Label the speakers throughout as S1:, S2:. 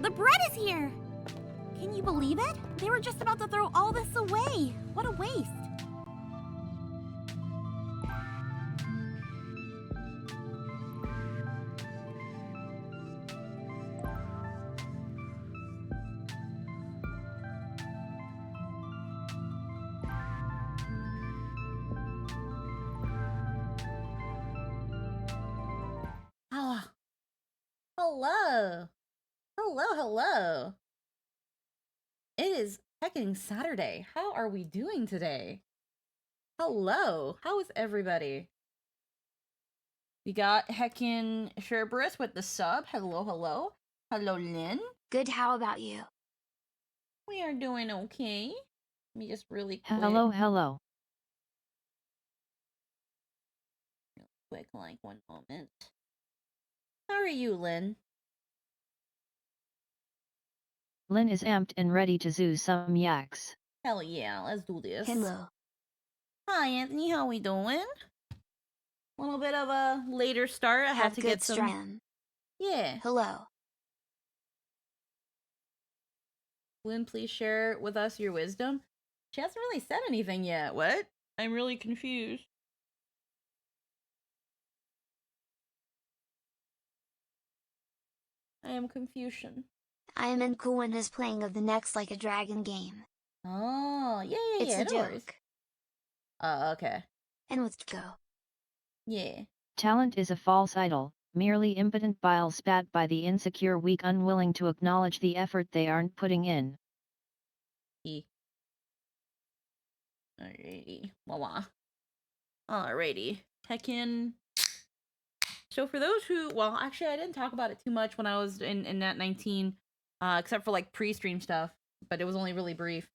S1: The bread is here! Can you believe it? They were just about to throw all this away. What a waste.
S2: Oh, hello. Hello. It is hecking Saturday. How are we doing today? Hello. How is everybody? We got heckin' Sherberus with the sub. Hello. Hello, Lynn.
S3: Good, how about you?
S2: We are doing okay. Let me just really quick.
S4: Hello.
S2: Quick, like 1 moment. How are you, Lynn?
S4: Lynn is amped and ready to zoo some yaks.
S2: Hell yeah, let's do this.
S3: Hello.
S2: Hi, Anthony. How we doing? A little bit of a later start. I had to get some.
S3: Stram.
S2: Yeah.
S3: Hello.
S2: Lynn, please share with us your wisdom. She hasn't really said anything yet. What? I'm really confused. I am confusion.
S3: I am in Kuwin is playing of the next Like a Dragon game.
S2: Oh, yeah.
S3: It's a
S2: no worries.
S3: joke.
S2: Okay.
S3: And let's go.
S2: Yeah.
S4: Talent is a false idol, merely impotent bile spat by the insecure weak unwilling to acknowledge the effort they aren't putting in.
S2: Alrighty. Voila. Alrighty. Heckin'. So for those who, well, actually I didn't talk about it too much when I was in that 19, except for like pre-stream stuff, but it was only really brief.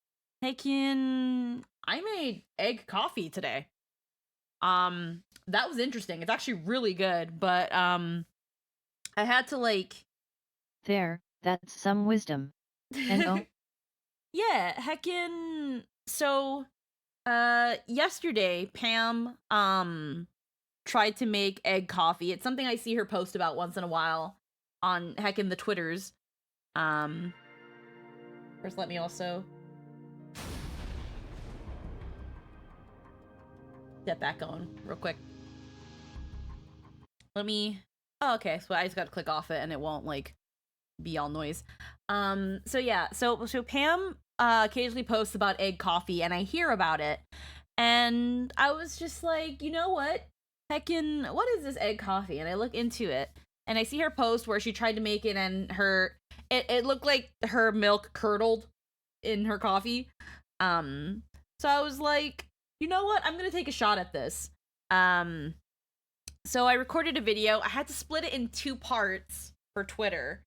S2: Heckin', I made egg coffee today. That was interesting. It's actually really good, but I had to like.
S4: There, that's some wisdom. And oh.
S2: Yeah, heckin'. So, yesterday Pam tried to make egg coffee. It's something I see her post about once in a while on heckin' the Twitters. First, let me also get that going real quick. Let me. Oh, okay. So I just got to click off it, and it won't like be all noise. So yeah. So Pam occasionally posts about egg coffee, and I hear about it, and I was just like, you know what? Heckin', what is this egg coffee? And I look into it, and I see her post where she tried to make it, and it looked like her milk curdled in her coffee. So I was like, you know what? I'm gonna take a shot at this. So I recorded a video. I had to split it in 2 parts for Twitter.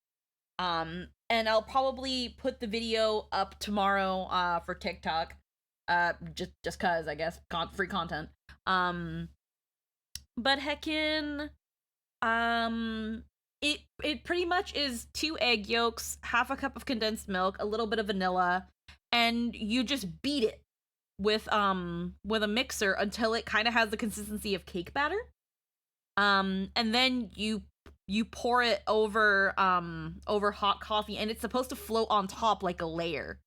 S2: And I'll probably put the video up tomorrow for TikTok. Just cause I guess free content. But heckin', it pretty much is 2 egg yolks, half a cup of condensed milk, a little bit of vanilla, and you just beat it with a mixer until it kind of has the consistency of cake batter. And then you pour it over hot coffee, and it's supposed to float on top like a layer.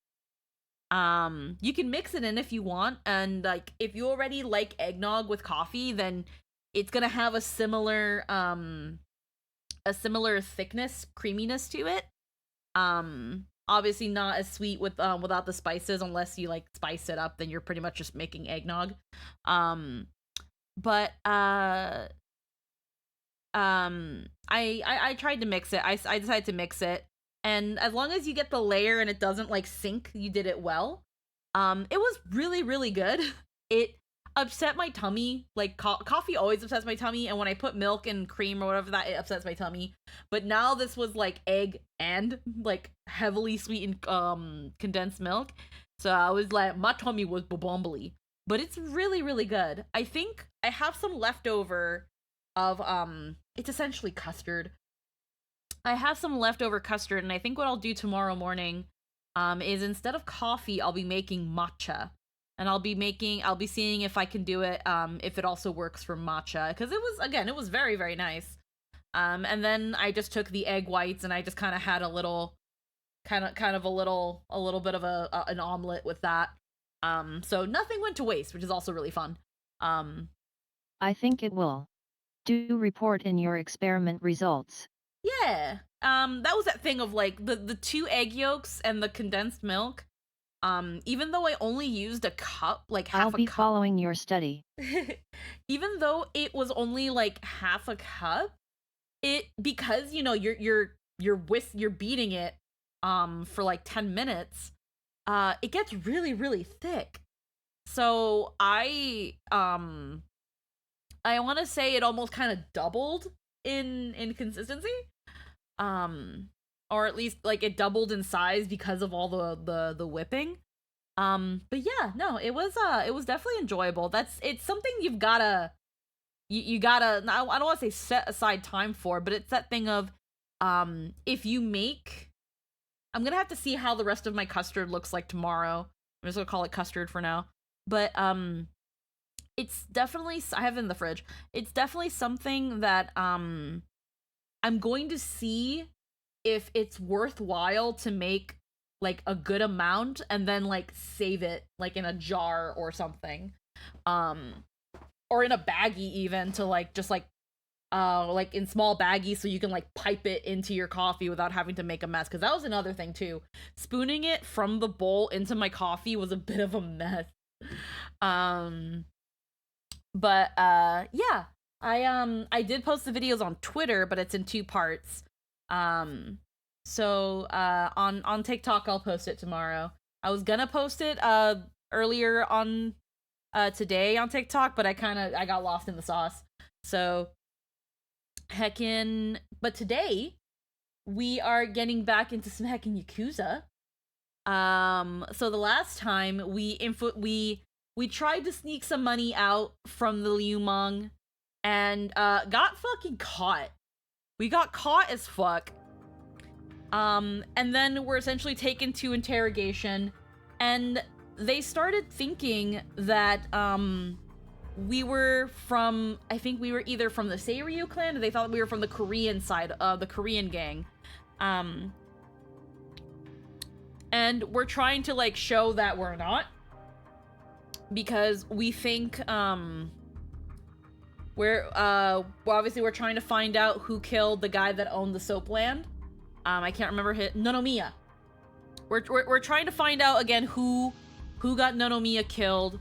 S2: You can mix it in if you want, and like if you already like eggnog with coffee, then it's gonna have a similar thickness, creaminess to it. Obviously not as sweet with without the spices, unless you like spice it up, then you're pretty much just making eggnog. But I tried to mix it. I decided to mix it, and as long as you get the layer and it doesn't like sink, you did it well. It was really, really good. It upset my tummy. Like coffee always upsets my tummy, and when I put milk and cream or whatever that, it upsets my tummy. But now this was like egg and like heavily sweetened condensed milk, so I was like, my tummy was bobombly. But it's really, really good. I think I have some leftover of it's essentially custard. I have some leftover custard, and I think what I'll do tomorrow morning is instead of coffee, I'll be making matcha. And I'll be seeing if I can do it, if it also works for matcha, because it was very, very nice. And then I just took the egg whites and I just kind of had a little kind of a little bit of an omelet with that. So nothing went to waste, which is also really fun.
S4: I think it will. Do report in your experiment results.
S2: Yeah. That was that thing of like the 2 egg yolks and the condensed milk. Even though I only used a cup, like half a cup.
S4: I'll be following your study.
S2: Even though it was only like half a cup, because you know you're beating it for like 10 minutes, it gets really, really thick. So I want to say it almost kind of doubled in consistency. Or at least like it doubled in size because of all the whipping. But yeah, no, it was definitely enjoyable. It's something you gotta I don't want to say set aside time for, but it's that thing of if you make, I'm gonna have to see how the rest of my custard looks like tomorrow. I'm just gonna call it custard for now. But it's definitely, I have it in the fridge. It's definitely something that I'm going to see if it's worthwhile to make like a good amount and then like save it like in a jar or something. Or in a baggie even, to like just like in small baggies so you can like pipe it into your coffee without having to make a mess, because that was another thing too. Spooning it from the bowl into my coffee was a bit of a mess. But yeah, I did post the videos on Twitter, but it's in 2 parts. So on TikTok I'll post it tomorrow. I was gonna post it earlier on today on TikTok, but I got lost in the sauce. So but today we are getting back into some heckin' Yakuza. So the last time we tried to sneak some money out from the Liumang and got fucking caught. We got caught as fuck. And then we're essentially taken to interrogation, and they started thinking that we were from, I think we were either from the Seiryu clan, or they thought we were from the Korean side of the Korean gang. And we're trying to like show that we're not, because we think well, obviously we're trying to find out who killed the guy that owned the soap land. I can't remember Nonomiya. We're trying to find out again who got Nonomiya killed,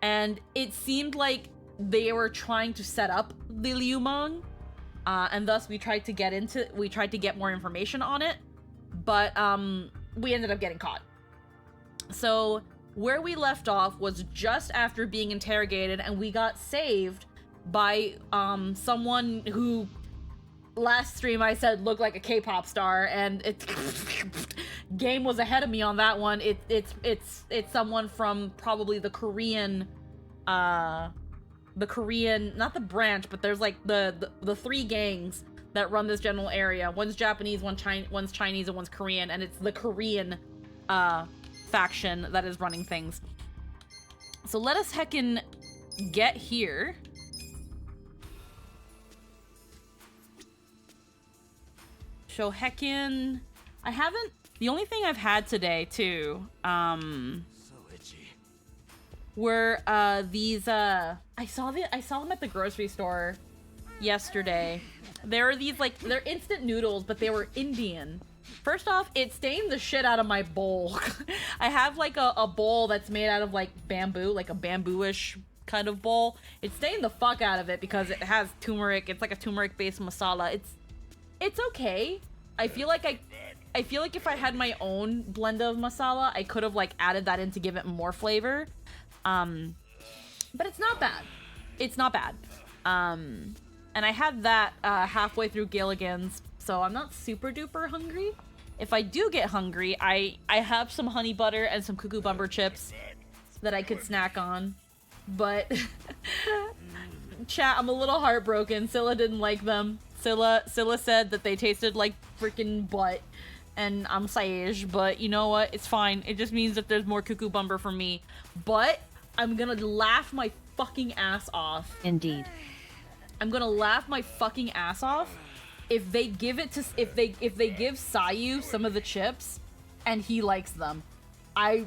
S2: and it seemed like they were trying to set up the Liumang, and thus we tried to get more information on it, but we ended up getting caught. So where we left off was just after being interrogated, and we got saved by someone who last stream I said looked like a K-pop star, and game was ahead of me on that one. It's someone from probably the Korean, not the branch, but there's like the 3 gangs that run this general area. One's Japanese, one's Chinese, and one's Korean, and it's the Korean faction that is running things. So let us heckin' get here. So heckin', the only thing I've had today too, were these I saw them at the grocery store yesterday. There are these like, they're instant noodles, but they were Indian. First off, it stained the shit out of my bowl. I have like a bowl that's made out of like bamboo, like a bamboo-ish kind of bowl. It stained the fuck out of it because it has turmeric. It's like a turmeric based masala. It's okay. I feel like if I had my own blend of masala, I could have like added that in to give it more flavor. But it's not bad. It's not bad. And I had that halfway through Gilligan's, so I'm not super duper hungry. If I do get hungry, I have some honey butter and some cuckoo bumper chips that I could snack on. But chat, I'm a little heartbroken. Scylla didn't like them. Scylla said that they tasted like freaking butt, and I'm sage, but you know what? It's fine. It just means that there's more cuckoo bumper for me. But I'm gonna laugh my fucking ass off.
S4: Indeed.
S2: I'm gonna laugh my fucking ass off if they give it to if they give Sayu some of the chips and he likes them, I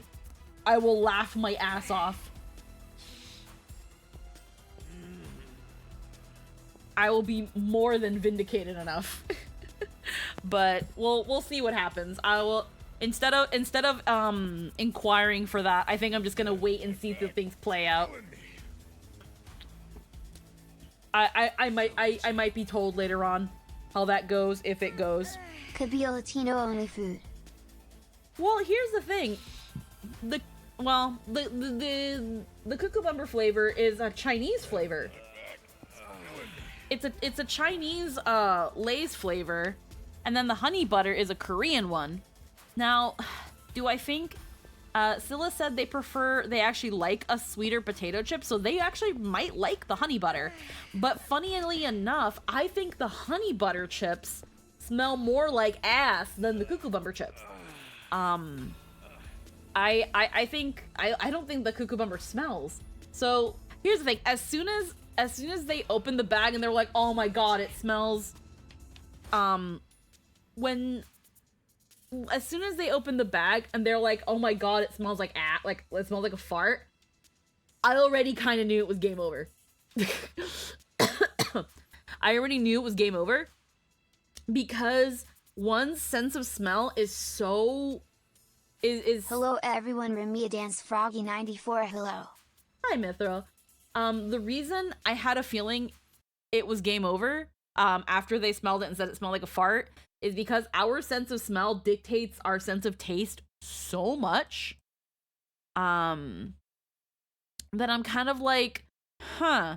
S2: will laugh my ass off. I will be more than vindicated enough. But we'll see what happens. I will instead of inquiring for that, I think I'm just gonna wait and see if things play out. I might be told later on how that goes, if it goes.
S3: Could be a Latino only food.
S2: Well, here's the thing. The cucumber flavor is a Chinese flavor. It's a Chinese Lay's flavor, and then the honey butter is a Korean one. Now, do I think Scylla said they actually like a sweeter potato chip, so they actually might like the honey butter. But funnily enough, I think the honey butter chips smell more like ass than the cucumber chips. I don't think the cucumber smells. So here's the thing: as soon as they open the bag and they're like, oh my god, it smells. As soon as they open the bag and they're like, oh my god, it smells like it smells like a fart, I already kind of knew it was game over. I already knew it was game over because one's sense of smell is so is
S3: Hello everyone, Remia Dance Froggy 94, hello.
S2: Hi, Mithril. The reason I had a feeling it was game over after they smelled it and said it smelled like a fart is because our sense of smell dictates our sense of taste so much that I'm kind of like, huh.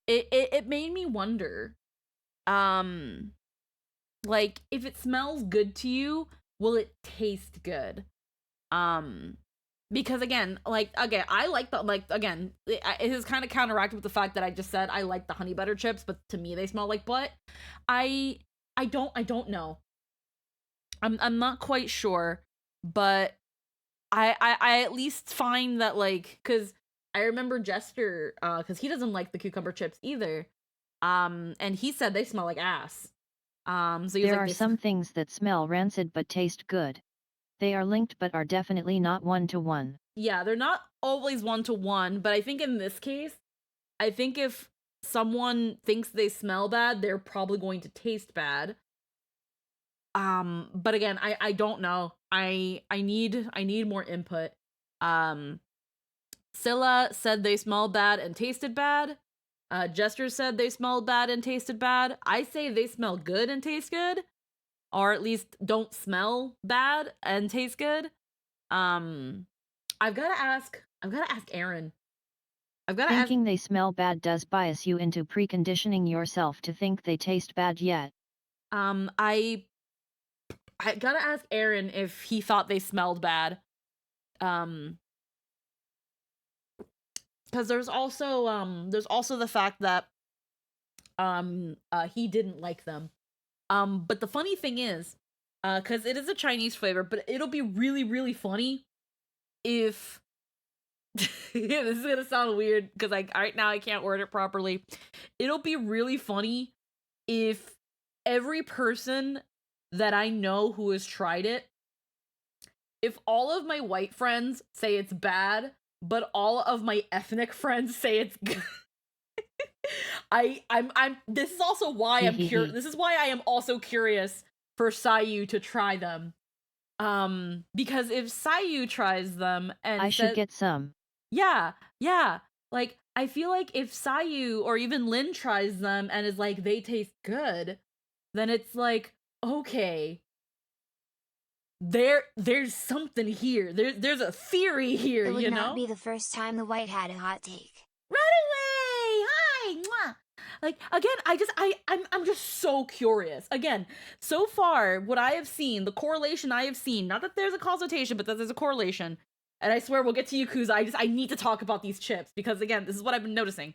S2: It made me wonder, like, if it smells good to you, will it taste good? Because again, I like it is kind of counteracted with the fact that I just said I like the honey butter chips, but to me they smell like butt. I don't know. I'm not quite sure, but I at least find that, like, because I remember Jester, because he doesn't like the cucumber chips either, and he said they smell like ass. So
S4: there are some things that smell rancid but taste good. They are linked but are definitely not one-to-one.
S2: Yeah, they're not always one-to-one, but I think in this case, I think if someone thinks they smell bad, they're probably going to taste bad. But again, I don't know. I need more input. Scylla said they smelled bad and tasted bad. Jester said they smelled bad and tasted bad. I say they smell good and taste good. Or at least don't smell bad and taste good. I've gotta ask Aaron.
S4: Thinking they smell bad does bias you into preconditioning yourself to think they taste bad yet.
S2: I gotta ask Aaron if he thought they smelled bad. Because there's also the fact that he didn't like them. But the funny thing is, because it is a Chinese flavor, but it'll be really, really funny if this is gonna sound weird because right now I can't word it properly. It'll be really funny if every person that I know who has tried it, if all of my white friends say it's bad, but all of my ethnic friends say it's good. This is also why I'm curious. This is why I am also curious for Sayu to try them. Because if Sayu tries them and
S4: I should get some.
S2: Yeah. Like, I feel like if Sayu or even Lin tries them and is like, they taste good, then it's like, okay, there's something here. There's a theory here,
S3: It would
S2: you know?
S3: not be the first time the white had a hot take.
S2: Right away! Hi! Mwah! Like, again, I'm just so curious. Again, so far, what I have seen, the correlation I have seen, not that there's a causation, but that there's a correlation, and I swear we'll get to Yakuza, I need to talk about these chips, because again, this is what I've been noticing.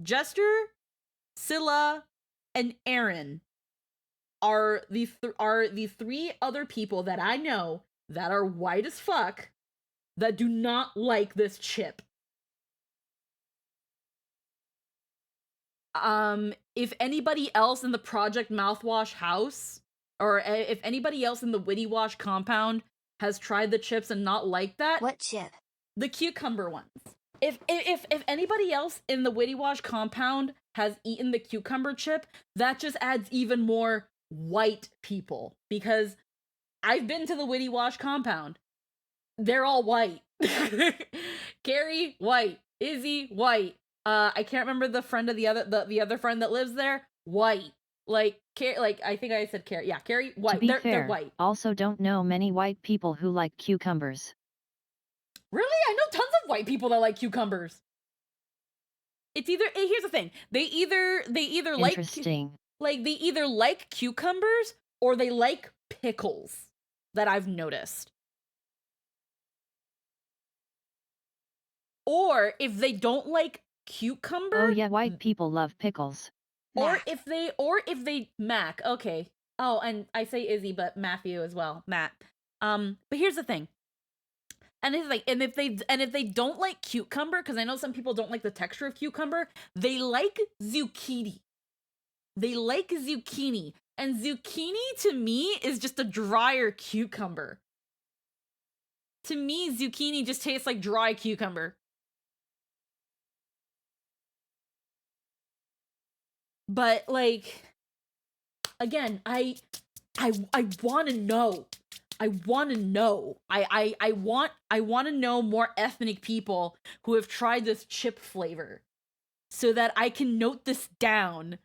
S2: Jester, Scylla, and Aaron are the three other people that I know that are white as fuck that do not like this chip. If anybody else in the Project Mouthwash house or if anybody else in the Witty Wash compound has tried the chips and not liked that,
S3: What chip?
S2: the cucumber ones. If anybody else in the Witty Wash compound has eaten the cucumber chip, that just adds even more white people, because I've been to the Witty Wash compound. They're all white. Carrie, white. Izzy, white. I can't remember the friend of the other friend that lives there. White. Like I think I said Carrie. Yeah, Carrie, white.
S4: To be
S2: they're
S4: fair,
S2: white.
S4: also don't know many white people who like cucumbers.
S2: Really? I know tons of white people that like cucumbers. It's either here's the thing. They either
S4: Interesting.
S2: they either like cucumbers or they like pickles, that I've noticed. Or if they don't like cucumber,
S4: Oh yeah, white people love pickles.
S2: or
S3: Mac.
S2: if they Mac, okay. Oh, and I say Izzy, but Matthew as well, Matt. But here's the thing. And it's like, and if they don't like cucumber, because I know some people don't like the texture of cucumber, they like zucchini. They like zucchini. And zucchini to me is just a drier cucumber. To me, zucchini just tastes like dry cucumber. But like, again, I want to know. I want to know. I want to know more ethnic people who have tried this chip flavor, so that I can note this down.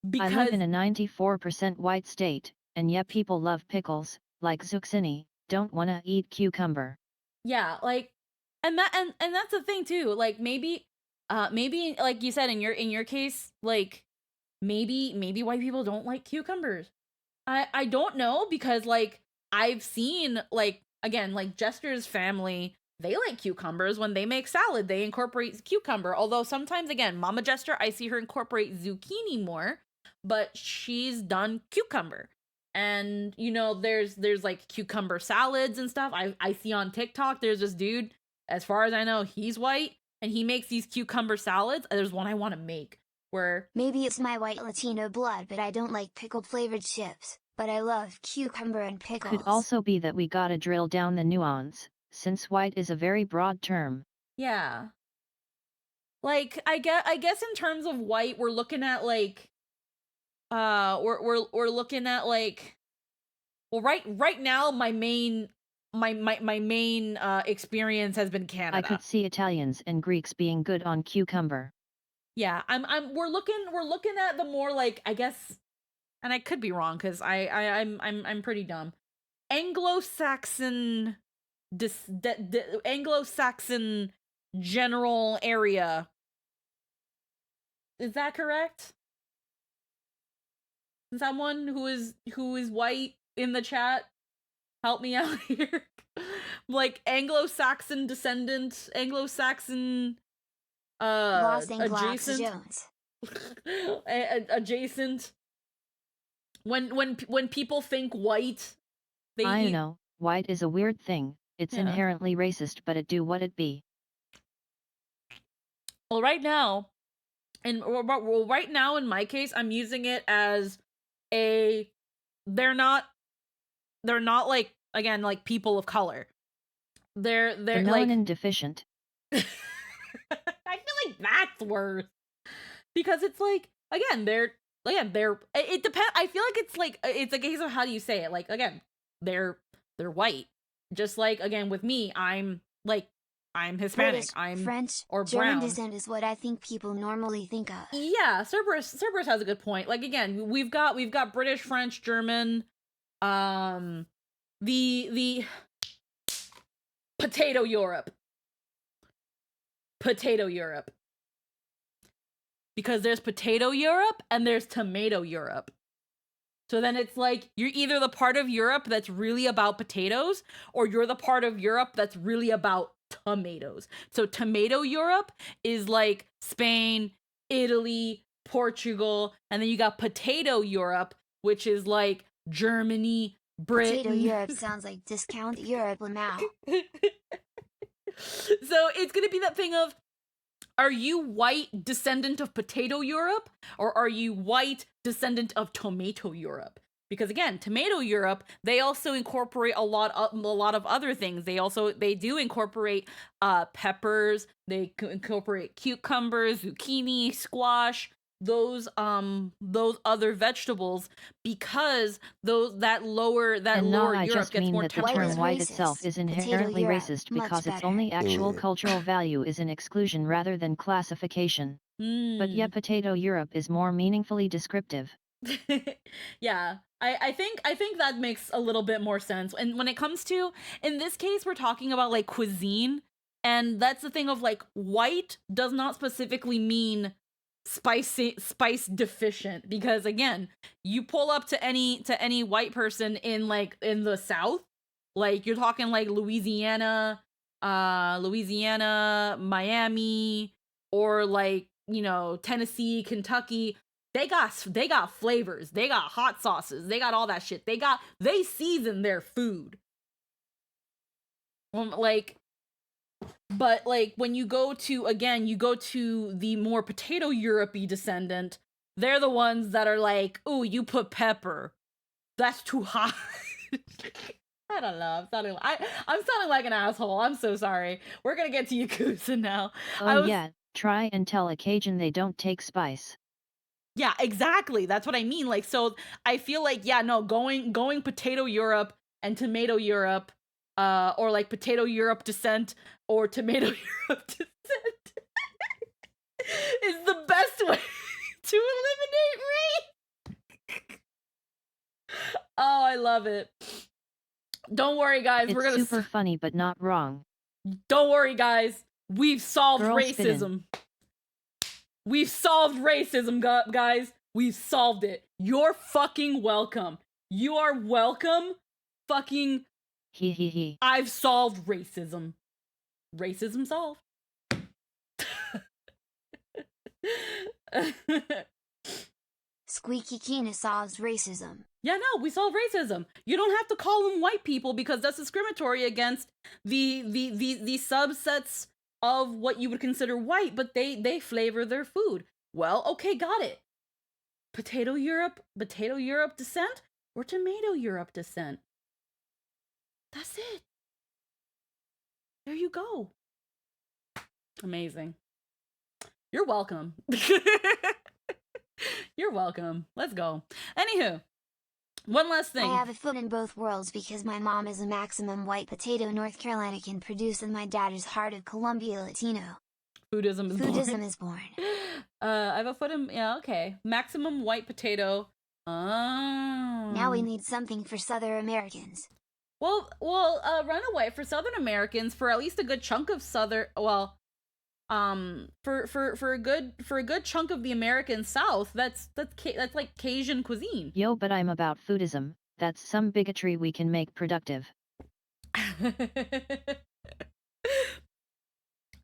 S2: Because
S4: I live in a 94% white state, and yeah, people love pickles, like zucchini, don't wanna eat cucumber.
S2: yeah, like, and that's the thing too. Like maybe like you said in your case, like maybe white people don't like cucumbers. I don't know, because like I've seen, like, again, like Jester's family, they like cucumbers. When they make salad, they incorporate cucumber. Although sometimes, again, Mama Jester, I see her incorporate zucchini more, but she's done cucumber. And you know, there's like cucumber salads and stuff. I see on TikTok, there's this dude, as far as I know, he's white, and he makes these cucumber salads. There's one I want to make where
S3: Maybe it's my white Latino blood, but I don't like pickled flavored chips, but I love cucumber and pickles.
S4: Could also be that we gotta drill down the nuance, since white is a very broad term.
S2: yeah. Like I guess in terms of white, we're looking at like we're looking at like, well, right now my main experience has been Canada.
S4: I could see Italians and Greeks being good on cucumber.
S2: Yeah, we're looking at the more, like, I guess, and I could be wrong because I'm pretty dumb. Anglo-Saxon Anglo-Saxon general area. Is that correct? Someone who is white in the chat, help me out here. Like Anglo-Saxon descendant, Anglo-Saxon
S3: Los Anglox
S2: adjacent.
S3: Jones.
S2: Adjacent. When people think white, they
S4: I know, white is a weird thing. It's
S2: Yeah.
S4: inherently racist, but it do what it be.
S2: Well, right now, right now in my case, I'm using it as a. They're not like, again, like people of color. They're like
S4: melanin deficient.
S2: I feel like that's worse, because it's like, again, they're it depends. I feel like it's a case of how do you say it. Like, again, they're white, just like, again, with me, I'm Hispanic,
S3: British,
S2: I'm
S3: French,
S2: or
S3: German
S2: brown.
S3: descent is what I think people normally think of.
S2: Yeah, Cerberus has a good point. Like, again, we've got British, French, German, the potato Europe. Because there's potato Europe and there's tomato Europe. So then it's like, you're either the part of Europe that's really about potatoes, or you're the part of Europe that's really about tomatoes. So tomato Europe is like Spain, Italy, Portugal, and then you got potato Europe, which is like Germany, Britain.
S3: Potato Europe sounds like discount Europe now.
S2: So it's gonna be that thing of, are you white descendant of potato Europe, or are you white descendant of tomato Europe? Because again, Tomato Europe, they also incorporate a lot of other things. They do incorporate peppers, they incorporate cucumbers, zucchini, squash, those other vegetables, because that lower
S4: And no,
S2: lower
S4: I
S2: Europe
S4: just
S2: gets
S4: mean
S2: more
S4: that the
S3: White
S4: term
S3: is
S2: temperate.
S4: white
S3: racist.
S4: itself is
S3: Potato
S4: inherently
S3: Europe,
S4: racist
S3: much
S4: because its
S3: better.
S4: only actual cultural value is in exclusion rather than classification. But yeah, Potato Europe is more meaningfully descriptive.
S2: Yeah, I think that makes a little bit more sense. And when it comes to, in this case, we're talking about like cuisine, and that's the thing of like white does not specifically mean spice deficient, because again, you pull up to any white person in like in the South, like you're talking like Louisiana, Miami, or like, you know, Tennessee, Kentucky. They got flavors. They got hot sauces. They got all that shit. They season their food. Like, but like when you go to, again, you go to the more Potato Europe-y descendant, they're the ones that are like, ooh, you put pepper. That's too hot. I don't know. I'm sounding like an asshole. I'm so sorry. We're gonna get to Yakuza now.
S4: Oh yeah, try and tell a Cajun they don't take spice.
S2: Yeah, exactly. That's what I mean. Like, so I feel like, yeah, no, going Potato Europe and Tomato Europe, or like Potato Europe descent or Tomato Europe descent is the best way to eliminate race. Oh, I love it. Don't worry, guys.
S4: It's
S2: We're gonna
S4: super funny but not wrong.
S2: Don't worry, guys. We've solved
S4: Girl
S2: racism. We've solved racism, guys. We've solved it. You're fucking welcome. You are welcome. Fucking.
S4: He.
S2: I've solved racism. Racism solved.
S3: Squeaky Keena solves racism.
S2: Yeah, no, we solved racism. You don't have to call them white people because that's discriminatory against the subsets of what you would consider white, but they flavor their food. Well, okay, got it. Potato Europe descent, or Tomato Europe descent. That's it. There you go. Amazing. You're welcome. You're welcome. Let's go. Anywho, one last thing.
S3: I have a foot in both worlds because my mom is a maximum white potato North Carolina can produce and my dad is heart of Columbia Latino.
S2: Foodism
S3: is born.
S2: I have a foot in, yeah, okay. Maximum white potato. Oh.
S3: Now we need something for Southern Americans.
S2: Well, Runaway for Southern Americans, for at least a good chunk of Southern, well, for a good chunk of the American South, that's like Cajun cuisine.
S4: Yo, but I'm about foodism. That's some bigotry we can make productive.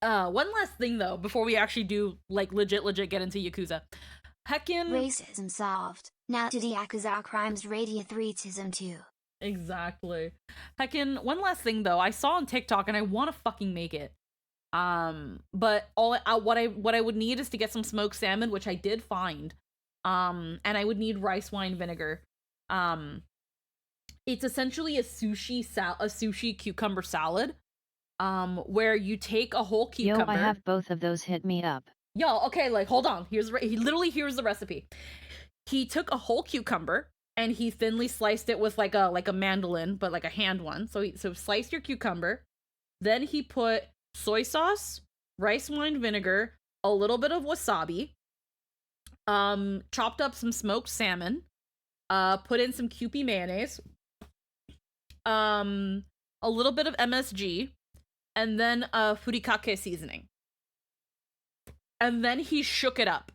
S2: One last thing though, before we actually do like legit get into Yakuza. Heckin'
S3: racism solved. Now to the Yakuza crimes radiathretism too.
S2: Exactly. Heckin', one last thing though, I saw on TikTok and I want to fucking make it. But what I would need is to get some smoked salmon, which I did find. And I would need rice wine vinegar. It's essentially a sushi cucumber salad. Where you take a whole cucumber.
S4: Yo, I have both of those. Hit me up.
S2: Yo, okay, like hold on. Here's the recipe. He took a whole cucumber and he thinly sliced it with like a mandolin, but like a hand one. So sliced your cucumber. Then he put soy sauce, rice wine vinegar, a little bit of wasabi, chopped up some smoked salmon, put in some Kewpie mayonnaise, a little bit of MSG, and then furikake seasoning. And then he shook it up.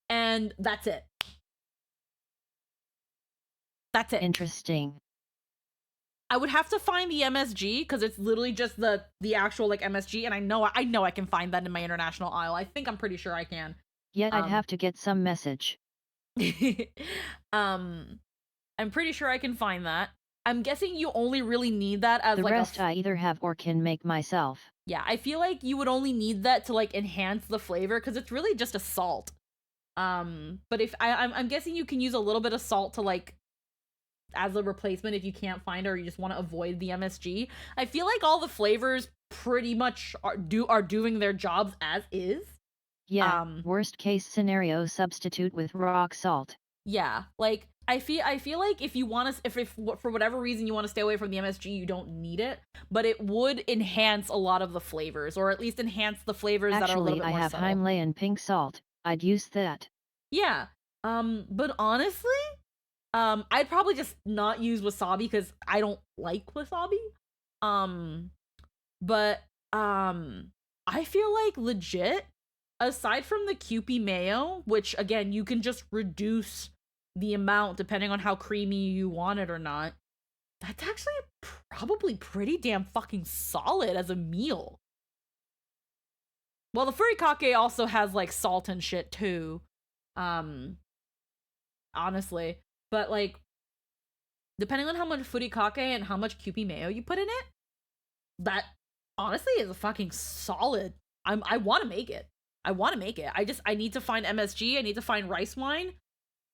S2: And that's it. That's it.
S4: Interesting.
S2: I would have to find the MSG because it's literally just the actual like MSG, and I know I can find that in my international aisle. I think I'm pretty sure I can.
S4: Yet I'd have to get some message.
S2: I'm pretty sure I can find that. I'm guessing you only really need that as
S4: the
S2: like
S4: rest I either have or can make myself.
S2: Yeah, I feel like you would only need that to like enhance the flavor because it's really just a salt. But if I'm guessing you can use a little bit of salt to like as a replacement if you can't find it or you just want to avoid the MSG. I feel like all the flavors pretty much are doing their jobs as is.
S4: Yeah, worst case scenario, substitute with rock salt.
S2: Yeah, like I feel like if you want to, if for whatever reason you want to stay away from the MSG, you don't need it, but it would enhance a lot of the flavors, or at least enhance the flavors that are a little bit more subtle.
S4: Actually, I have Himalayan pink salt. I'd use that.
S2: Yeah. But honestly, I'd probably just not use wasabi because I don't like wasabi. But I feel like legit, aside from the Kewpie mayo, which again you can just reduce the amount depending on how creamy you want it or not, that's actually probably pretty damn fucking solid as a meal. Well, the furikake also has like salt and shit too. Honestly, but like depending on how much furikake and how much Kewpie mayo you put in it, that honestly is a fucking solid. I want to make it. I need to find MSG. I need to find rice wine.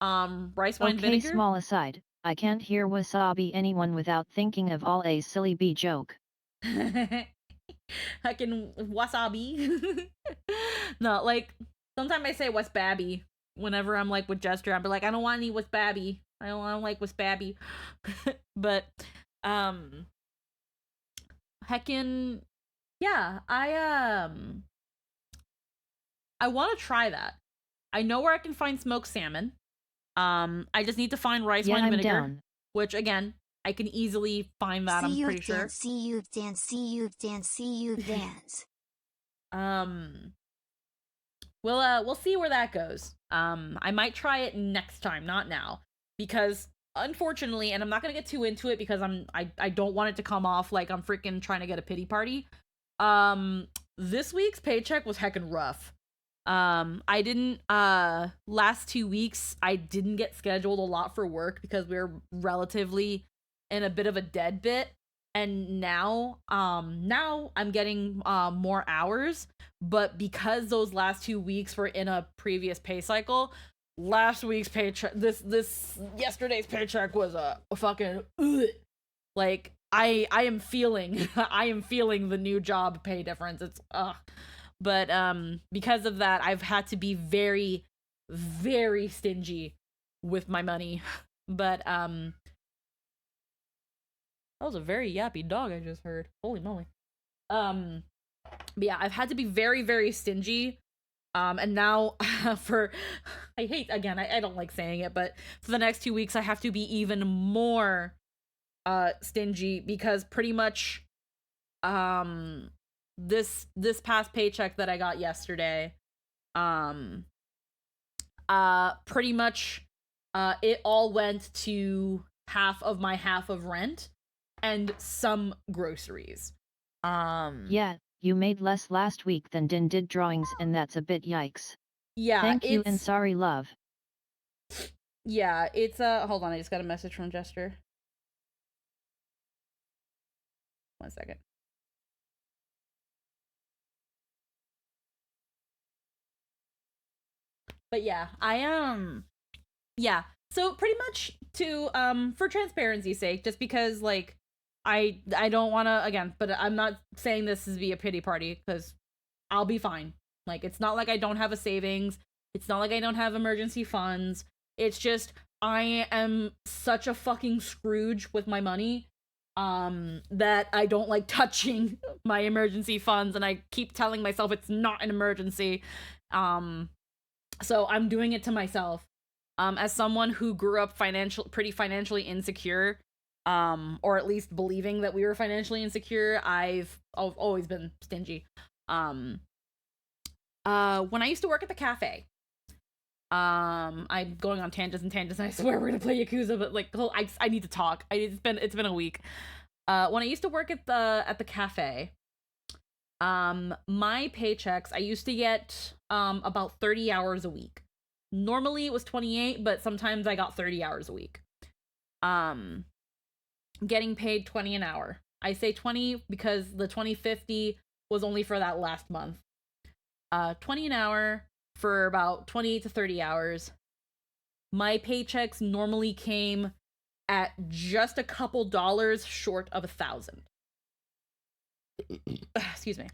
S2: Rice wine vinegar.
S4: Okay, small aside. I can't hear wasabi anyone without thinking of all a silly bee joke.
S2: I can wasabi. No, like sometimes I say what's babby whenever I'm like with Jester. I'm like, I don't want any what's babby. I don't like what's babby. But heckin' yeah, I want to try that. I know where I can find smoked salmon. I just need to find rice wine vinegar,
S4: down.
S2: which again I can easily find that. I'm pretty sure.
S3: See you dance.
S2: We'll see where that goes. I might try it next time, not now, because unfortunately, and I'm not gonna get too into it because I don't want it to come off like I'm freaking trying to get a pity party. This week's paycheck was heckin' rough. I didn't last 2 weeks I didn't get scheduled a lot for work because we were relatively in a bit of a dead bit, and now I'm getting more hours, but because those last 2 weeks were in a previous pay cycle, last week's paycheck this yesterday's paycheck was a fucking like I am feeling I am feeling the new job pay difference. It's but because of that, I've had to be very, very stingy with my money. But that was a very yappy dog I just heard. Holy moly. But yeah, I've had to be very, very stingy. And now for I hate again, I don't like saying it, but for the next 2 weeks I have to be even more stingy because pretty much this past paycheck that I got yesterday, pretty much it all went to half of rent and some groceries.
S4: Yeah, you made less last week than Din did drawings, and that's a bit yikes.
S2: Yeah,
S4: thank you and sorry, love.
S2: Yeah, it's hold on, I just got a message from Jester. 1 second. But yeah, yeah. So pretty much to for transparency's sake, just because like I don't want to again, but I'm not saying this to be a pity party because I'll be fine. Like it's not like I don't have a savings. It's not like I don't have emergency funds. It's just I am such a fucking Scrooge with my money that I don't like touching my emergency funds, and I keep telling myself it's not an emergency. So I'm doing it to myself. As someone who grew up pretty financially insecure, or at least believing that we were financially insecure, I've always been stingy. When I used to work at the cafe, I'm going on tangents and I swear we're gonna play Yakuza, but like I need to talk. It's been a week. When I used to work at the cafe, my paychecks, I used to get about 30 hours a week. Normally it was 28, but sometimes I got 30 hours a week. Getting paid 20 an hour. I say 20 because the 20.50 was only for that last month. 20 an hour for about 28 to 30 hours. My paychecks normally came at just a couple dollars short of $1,000. Excuse me.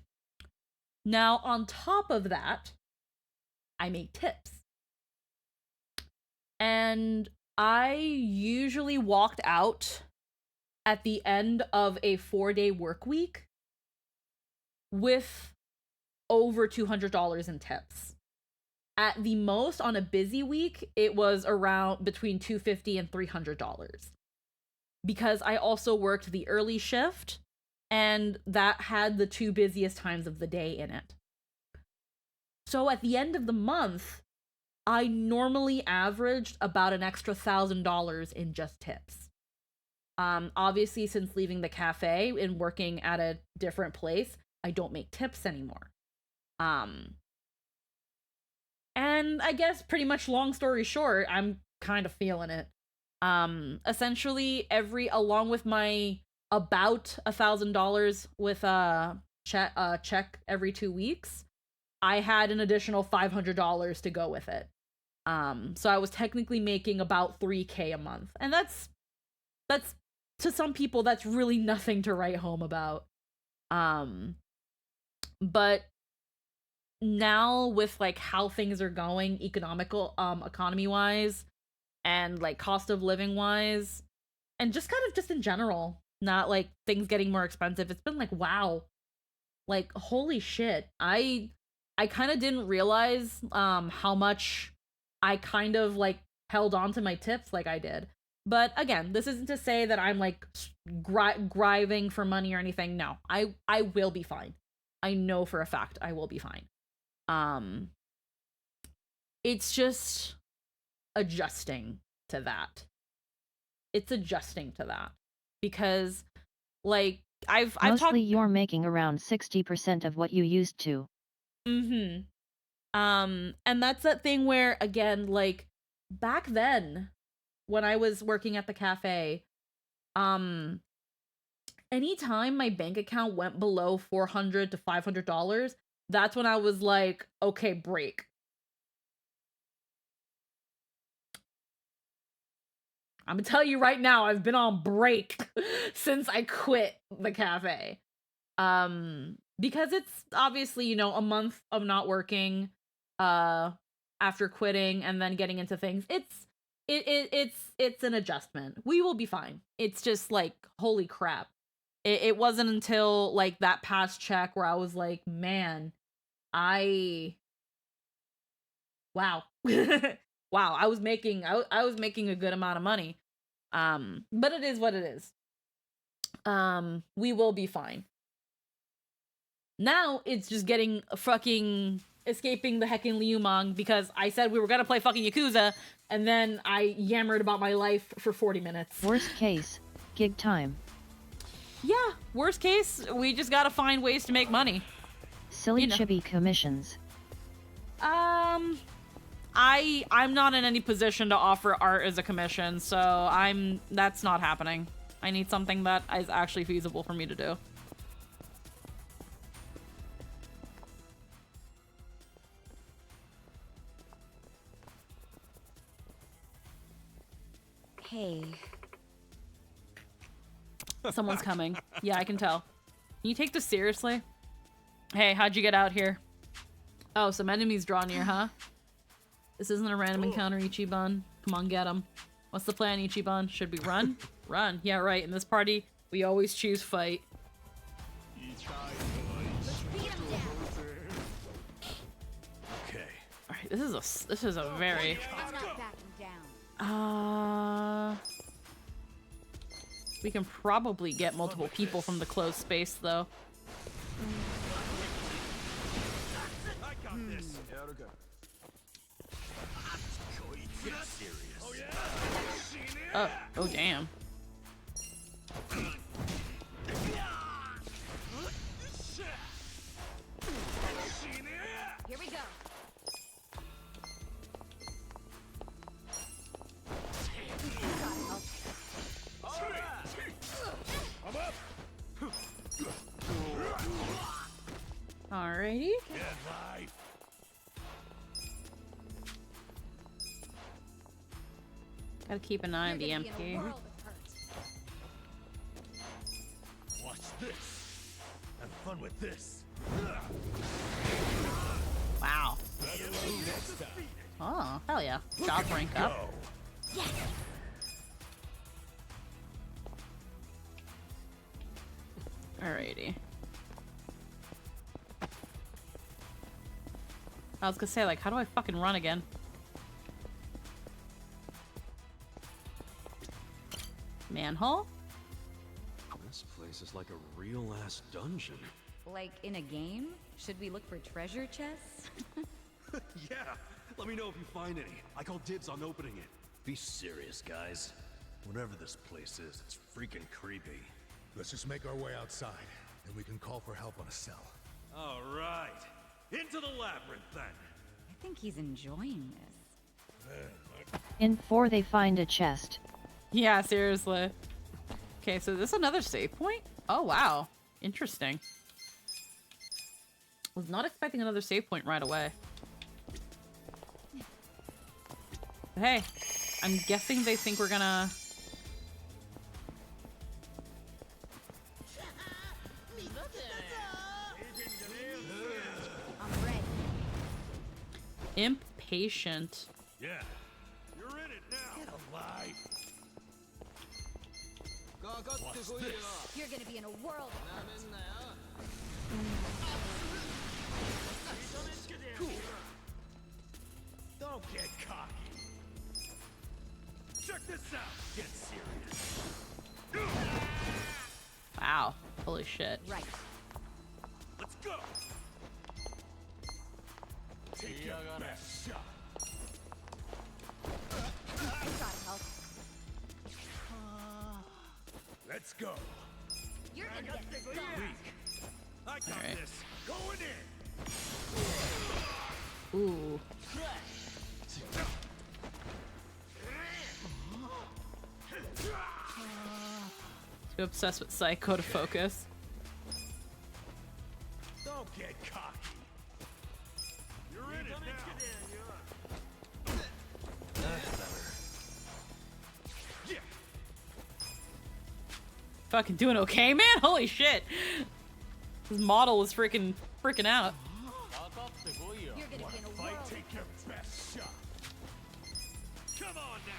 S2: Now, on top of that, I make tips. And I usually walked out at the end of a 4-day work week with over $200 in tips. At the most, on a busy week, it was around between $250 and $300. Because I also worked the early shift, and that had the 2 busiest times of the day in it. So at the end of the month, I normally averaged about an extra $1,000 in just tips. Obviously, since leaving the cafe and working at a different place, I don't make tips anymore. And I guess pretty much long story short, I'm kind of feeling it. Essentially along with my about $1,000 with a check every 2 weeks, I had an additional $500 to go with it. So I was technically making about $3K a month. And that's to some people, that's really nothing to write home about. But now with like how things are going economy wise and like cost of living wise and just kind of just in general, not like things getting more expensive, it's been like, wow, like holy shit. I kind of didn't realize how much I kind of like held on to my tips like I did. But again, this isn't to say that I'm like griving for money or anything. No, I will be fine. I know for a fact I will be fine. It's just adjusting to that. It's adjusting to that because like I've
S4: mostly you're making around 60% of what you used to.
S2: And that's that thing where again, like back then when I was working at the cafe, anytime my bank account went below $400 to $500, that's when I was like, okay, break. I'm gonna tell you right now, I've been on break since I quit the cafe. Because it's obviously, you know, a month of not working, after quitting and then getting into things. It's an adjustment. We will be fine. It's just like, holy crap. It wasn't until like that past check where I was like, man, wow. Wow, I was making a good amount of money. But it is what it is. We will be fine. Now it's just getting fucking escaping the heckin' Liumang because I said we were gonna play fucking Yakuza and then I yammered about my life for 40 minutes.
S4: Worst case, gig time.
S2: Yeah, worst case, we just gotta find ways to make money.
S4: Silly chibi commissions.
S2: I'm not in any position to offer art as a commission, so that's not happening. I need something that is actually feasible for me to do.
S1: Hey.
S2: Someone's coming. Yeah, I can tell. Can you take this seriously? Hey, how'd you get out here? Oh, some enemies draw near, huh? This isn't a random encounter, Ichiban. Come on, get him. What's the plan, Ichiban? Should we run? Run. Yeah, right. In this party, we always choose fight.
S5: Okay.
S2: Alright, this is a very... We can probably get multiple people from the closed space, though.
S5: I got this. Get serious. Oh yeah.
S2: Oh damn.
S1: Here we go.
S5: I'm up.
S2: Alrighty.
S5: Get life.
S2: Gotta keep an eye on the
S1: You're gonna be in
S2: MP.
S1: a world of hurt.
S5: Watch this. Have fun with this.
S2: Wow. Oh, hell yeah. Job rank up.
S5: Go.
S1: Yes.
S2: Alrighty. I was gonna say, like, how do I fucking run again? Manhole?
S5: This place is like a real ass dungeon.
S6: Like in a game? Should we look for treasure chests?
S5: Yeah. Let me know if you find any. I call dibs on opening it. Be serious, guys. Whatever this place is, it's freaking creepy.
S7: Let's just make our way outside, and we can call for help on a cell.
S5: All right. Into the labyrinth then.
S6: I think he's enjoying this.
S4: In 4 they find a chest.
S2: Yeah, seriously. Okay, so this is another save point? Oh, wow. Interesting. Was not expecting another save point right away. But hey, I'm guessing they think we're gonna...
S1: I'm ready.
S2: Impatient.
S5: Yeah. You're in it now. Get alive. Watch this.
S1: You're gonna be in a world of hurt.
S5: Cool. Don't get cocky. Check this out. Get serious.
S2: Wow. Holy shit.
S1: Right.
S5: Let's go. Take your best shot.
S1: I gotta help.
S5: Let's go.
S1: You're gonna get stung.
S5: Weak. I got
S2: Alright.
S5: this. Going in.
S2: Ooh. Too obsessed with Psycho to focus.
S5: Don't get cocky. You're in it now. That's better. Yeah.
S2: Fucking doing okay, man? Holy shit. This model was freaking out.
S1: You're gonna be in a
S5: Fight,
S1: world.
S5: take your best shot. Come on now.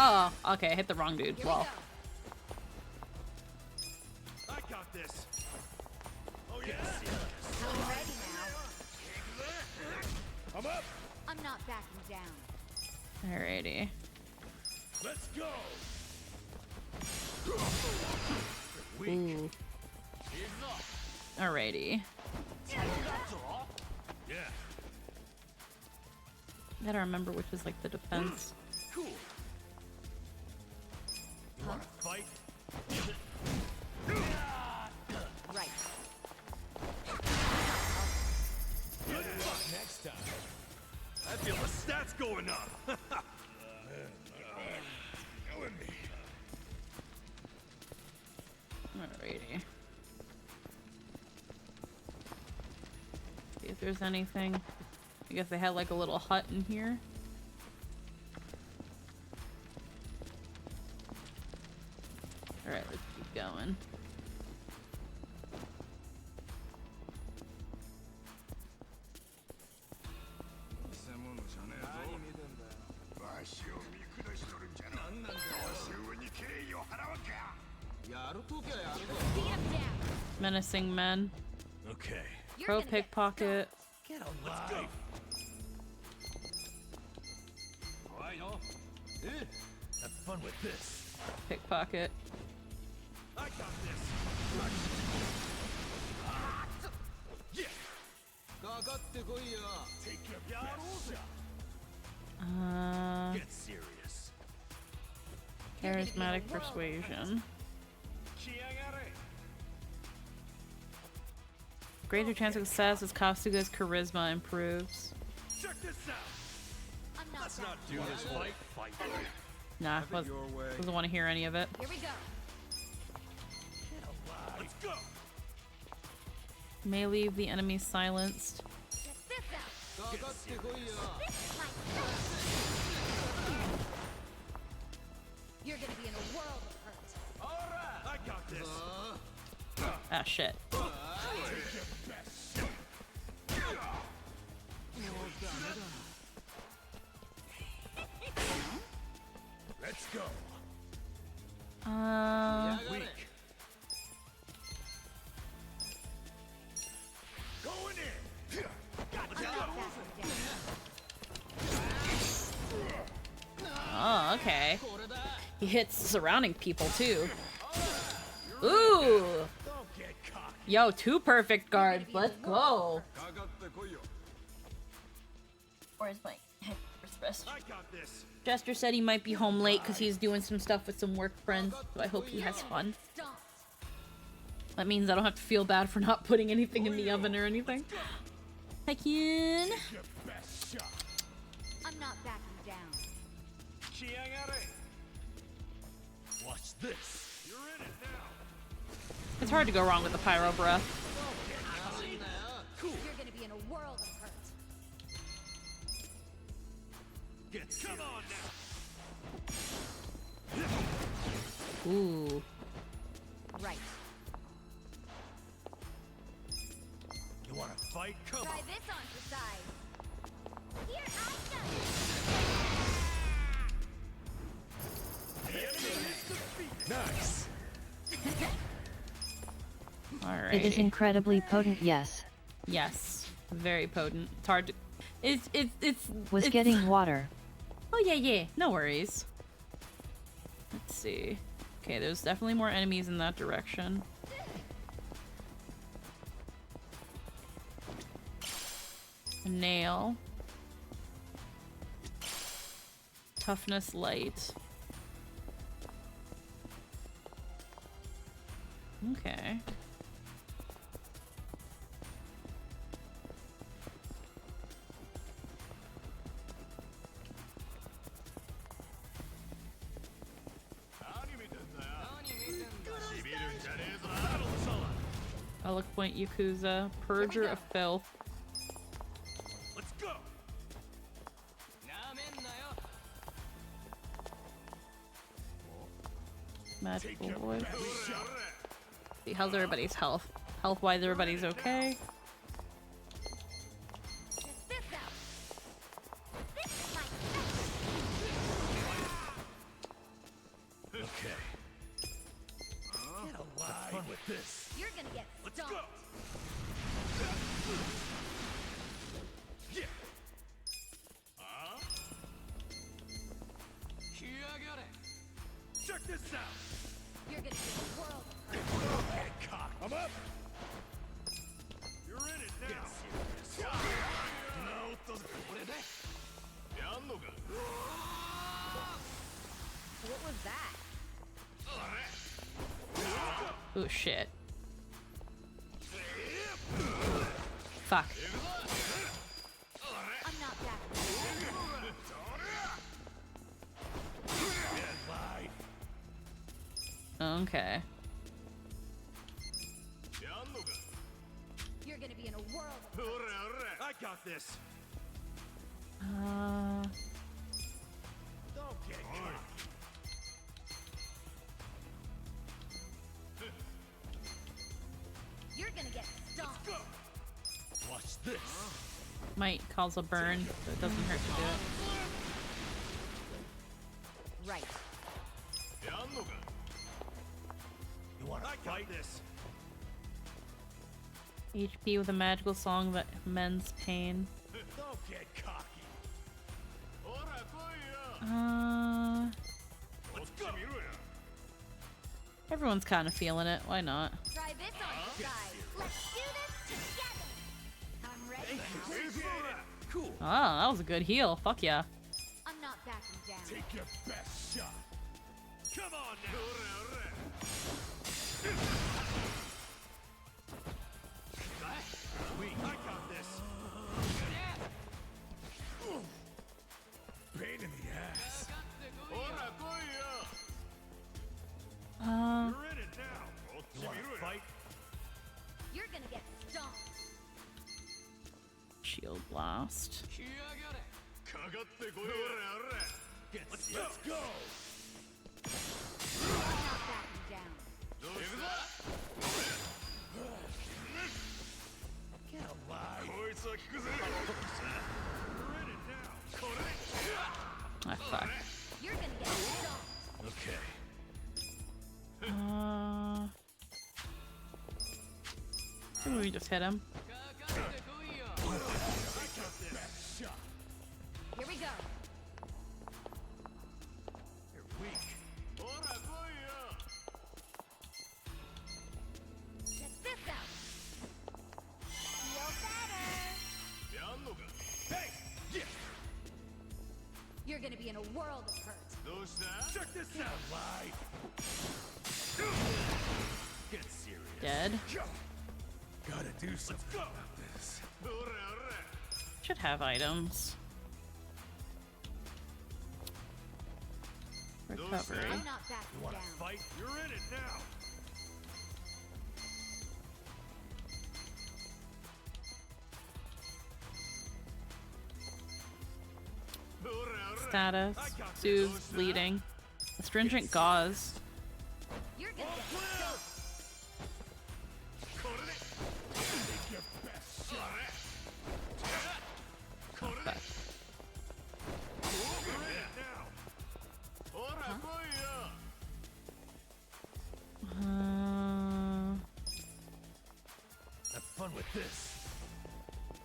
S2: Oh, okay, I hit the wrong dude.
S1: Here we
S2: Well,
S1: go.
S5: I got this. Oh yeah.
S1: I'm ready now.
S5: I'm up.
S1: I'm not backing down.
S2: alrighty.
S5: Let's go.
S2: Ooh. Alrighty.
S5: Yeah.
S2: Gotta remember which is like the defense.
S5: Cool. You wanna fight?
S1: Right.
S5: Good luck next time. I feel the stats going up. Killing me.
S2: Alrighty. See if there's anything. I guess they had like a little hut in here. Alright, let's keep going.
S1: Beat him down.
S2: Menacing men.
S5: Okay.
S1: You're
S2: Pro
S1: gonna get
S2: pickpocket.
S5: Get alive. Have fun with this.
S2: Pickpocket.
S5: I got this. Yeah. Take your best shot. Get serious.
S2: Charismatic persuasion. Greater chance of success as Kasuga's charisma improves.
S5: Check this out.
S1: I'm not
S5: Let's
S1: backing
S5: not do this fight.
S2: Nah, doesn't want to hear any of it.
S1: Here we go.
S5: Let's go.
S2: May leave the enemy silenced.
S1: Check this out.
S6: You're gonna be in a world of hurt.
S5: I got this.
S2: Ah, shit.
S7: Let's go.
S5: Weak. Going in.
S2: Oh, okay. He hits surrounding people too. Ooh! Yo, 2 perfect guards. Let's go. Where's my
S5: I got this.
S2: Jester said he might be home late because he's doing some stuff with some work friends, so I hope he has fun. That means I don't have to feel bad for not putting anything in the oven or anything. Heckin.
S6: I'm not backing down.
S5: Watch this. You're in it now.
S2: It's hard to go wrong with the pyro breath.
S6: You're gonna be in a world of hurt.
S5: Get come on now.
S2: Ooh.
S6: Right.
S5: You want to fight? Come
S6: Try
S5: on.
S6: this on for size. Here I go.
S5: Nice.
S2: Alright.
S4: It is incredibly potent, yes.
S2: Yes. Very potent. It's hard to...
S4: Was
S2: it's...
S4: getting water.
S2: Oh, yeah. No worries. Let's see. Okay, there's definitely more enemies in that direction. A nail. Toughness light. Okay. Eloquent Yakuza, Purger of Filth.
S5: Let's go.
S2: Magical voice. See, how's everybody's health? Health-wise, everybody's okay.
S6: Test this out. This is my
S5: Okay. Get alive with this.
S6: You're gonna get
S5: Let's
S6: stomped.
S5: go. Yeah. Check this out.
S6: You're gonna be in a world of hurt.
S5: Get cocked. I'm up. You're in it now.
S6: What was that?
S2: Oh shit. Fuck.
S6: I'm not backing down.
S2: Okay.
S6: You're gonna be in a world of hurt.
S5: I got this. Don't get cocked.
S6: You're gonna get stomped.
S5: Go. Watch this.
S2: Might cause a burn, but it doesn't hurt to do it.
S6: Right.
S5: You want to fight this?
S2: HP with a magical song that mends pain.
S5: Don't get cocky. Let's go.
S2: Everyone's kind of feeling it. Why not?
S6: Try this on for size. Let's do this together. I'm ready.
S5: Cool.
S2: Ah, that was a good heal. Fuck yeah.
S6: I'm not backing down.
S5: Take your best shot. Come on now. I got this. Pain in the ass. You're in it now. You want to fight?
S6: You're gonna get stomped.
S2: Shield blast. almost.
S5: Let's go!
S6: Not backing down.
S5: Can't lie. You're in it now.
S2: Ah, fuck.
S6: You're gonna get stomped.
S5: Okay.
S2: Maybe we just hit him.
S6: Here we go.
S5: You're weak.
S6: Check this out. Feel better.
S5: Hey! Yeah!
S6: You're gonna be in a world of hurt.
S5: Check this out! Lie! Get serious.
S2: Dead.
S7: Gotta do something about this.
S2: Should have items. Recovery.
S6: I'm not backing
S5: Wanna
S6: down.
S5: fight? You're in it now!
S2: Status. Soothes bleeding. Astringent gauze.
S6: You're gonna get stomped.
S5: Take your best shot.
S2: Fuck.
S5: You're in it now! Have fun with this.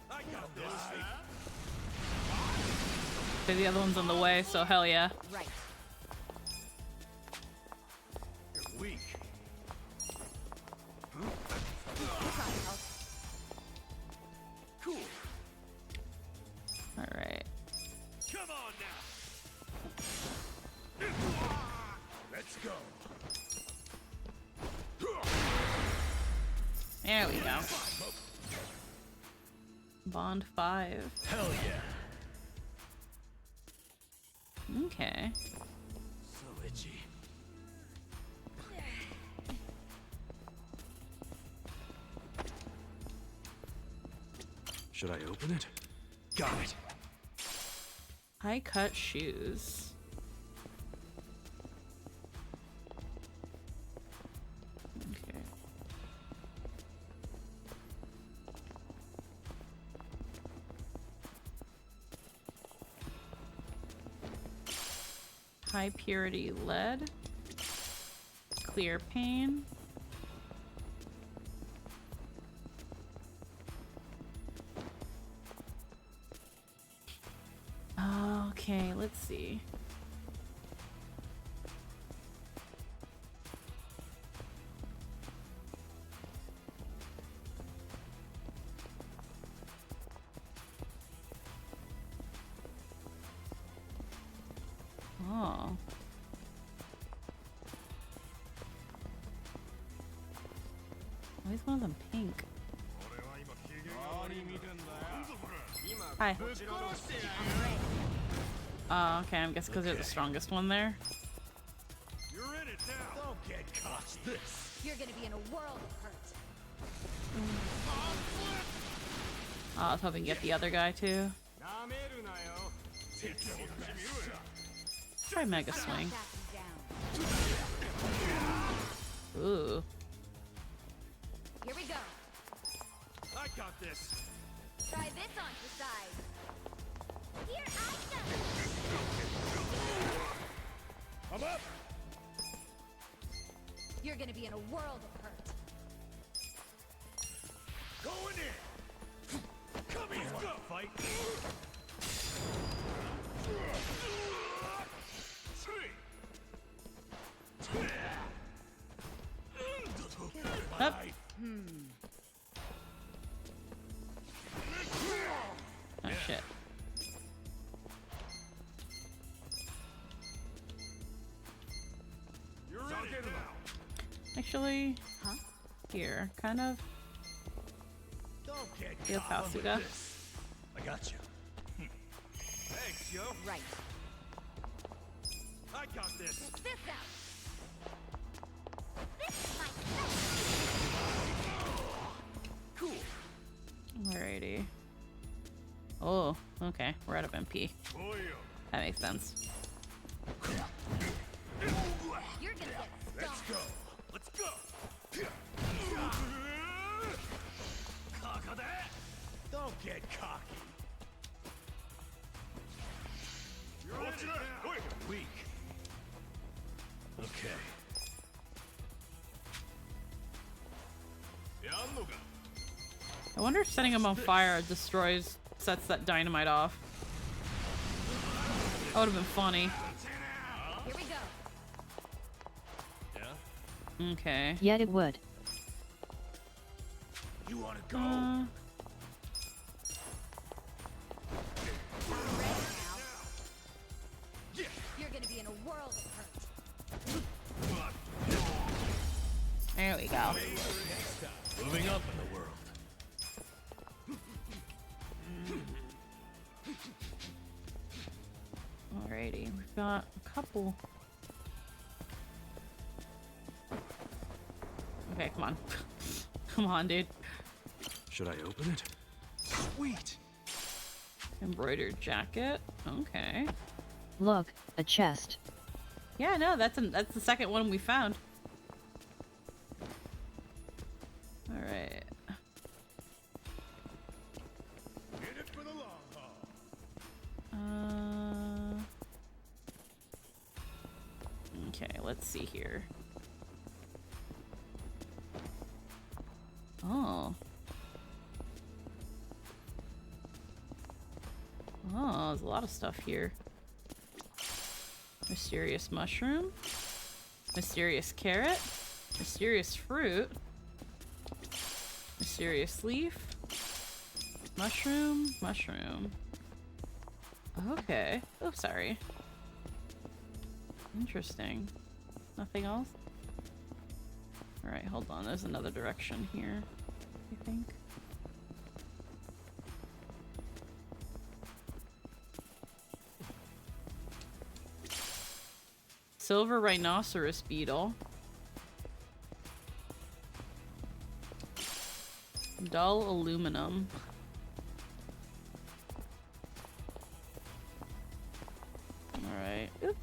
S5: I got this.
S2: Okay, the other one's on the way, so hell yeah.
S6: Right.
S5: You're weak. Cool.
S2: Alright.
S5: Come on now. Let's go.
S2: There we go. Bond 5.
S5: Hell yeah.
S2: Okay.
S5: So itchy. Should I open it? Got it.
S2: High cut shoes. Okay. High purity lead. Clear pane. Okay, let's see. Oh. Why is one of them pink? Hi. Oh, okay, I guess because they're the strongest one there.
S5: You're in it now. Don't get caught. This.
S6: You're gonna be in a world of hurt.
S2: Oh, I was hoping to get the other guy too.
S5: Take your best shot.
S2: Try Mega
S6: I'm
S2: Swing.
S6: not backing down.
S2: Ooh.
S6: Here we go.
S5: I got this.
S6: Try this on for size. Here I come.
S5: I'm up.
S6: You're gonna be in a world of hurt.
S5: Going in. Come here. Go. Fight.
S2: Up. Oh shit.
S5: You're in it now.
S2: Actually,
S6: Huh?
S2: here, kind of.
S5: Don't get
S2: Feel
S5: caught with
S2: Kasuga.
S5: this. I got you. Thanks, yo.
S6: Right.
S5: I got this.
S6: Check this out. This is my
S5: Cool.
S2: Alrighty. Oh, okay. We're out of MP. That makes sense.
S6: You're gonna get
S5: Let's
S6: stomped.
S5: go. Let's go. Don't get cocky. You're in it now. Weak. Okay.
S2: I wonder if setting him on fire sets that dynamite off. That would have been funny.
S6: Here we go.
S5: Yeah?
S2: Okay.
S4: Yet it would.
S5: You wanna go?
S6: I'm ready now. You're gonna be in a world of hurt.
S2: There we go.
S5: Moving up in the world.
S2: Alrighty, we've got a couple. Okay, come on. Come on, dude.
S5: Should I open it? Sweet.
S2: Embroidered jacket. Okay.
S4: Look, a chest.
S2: Yeah, no, that's the second one we found. All right.
S5: In it for the long haul.
S2: Okay, let's see here. Oh. Oh, there's a lot of stuff here. Mysterious mushroom. Mysterious carrot. Mysterious fruit. Mysterious leaf. Mushroom. Mushroom. Okay. Oh, sorry. Interesting. Nothing else? Alright, hold on. There's another direction here, I think. Silver rhinoceros beetle. Dull aluminum. Alright. Oop.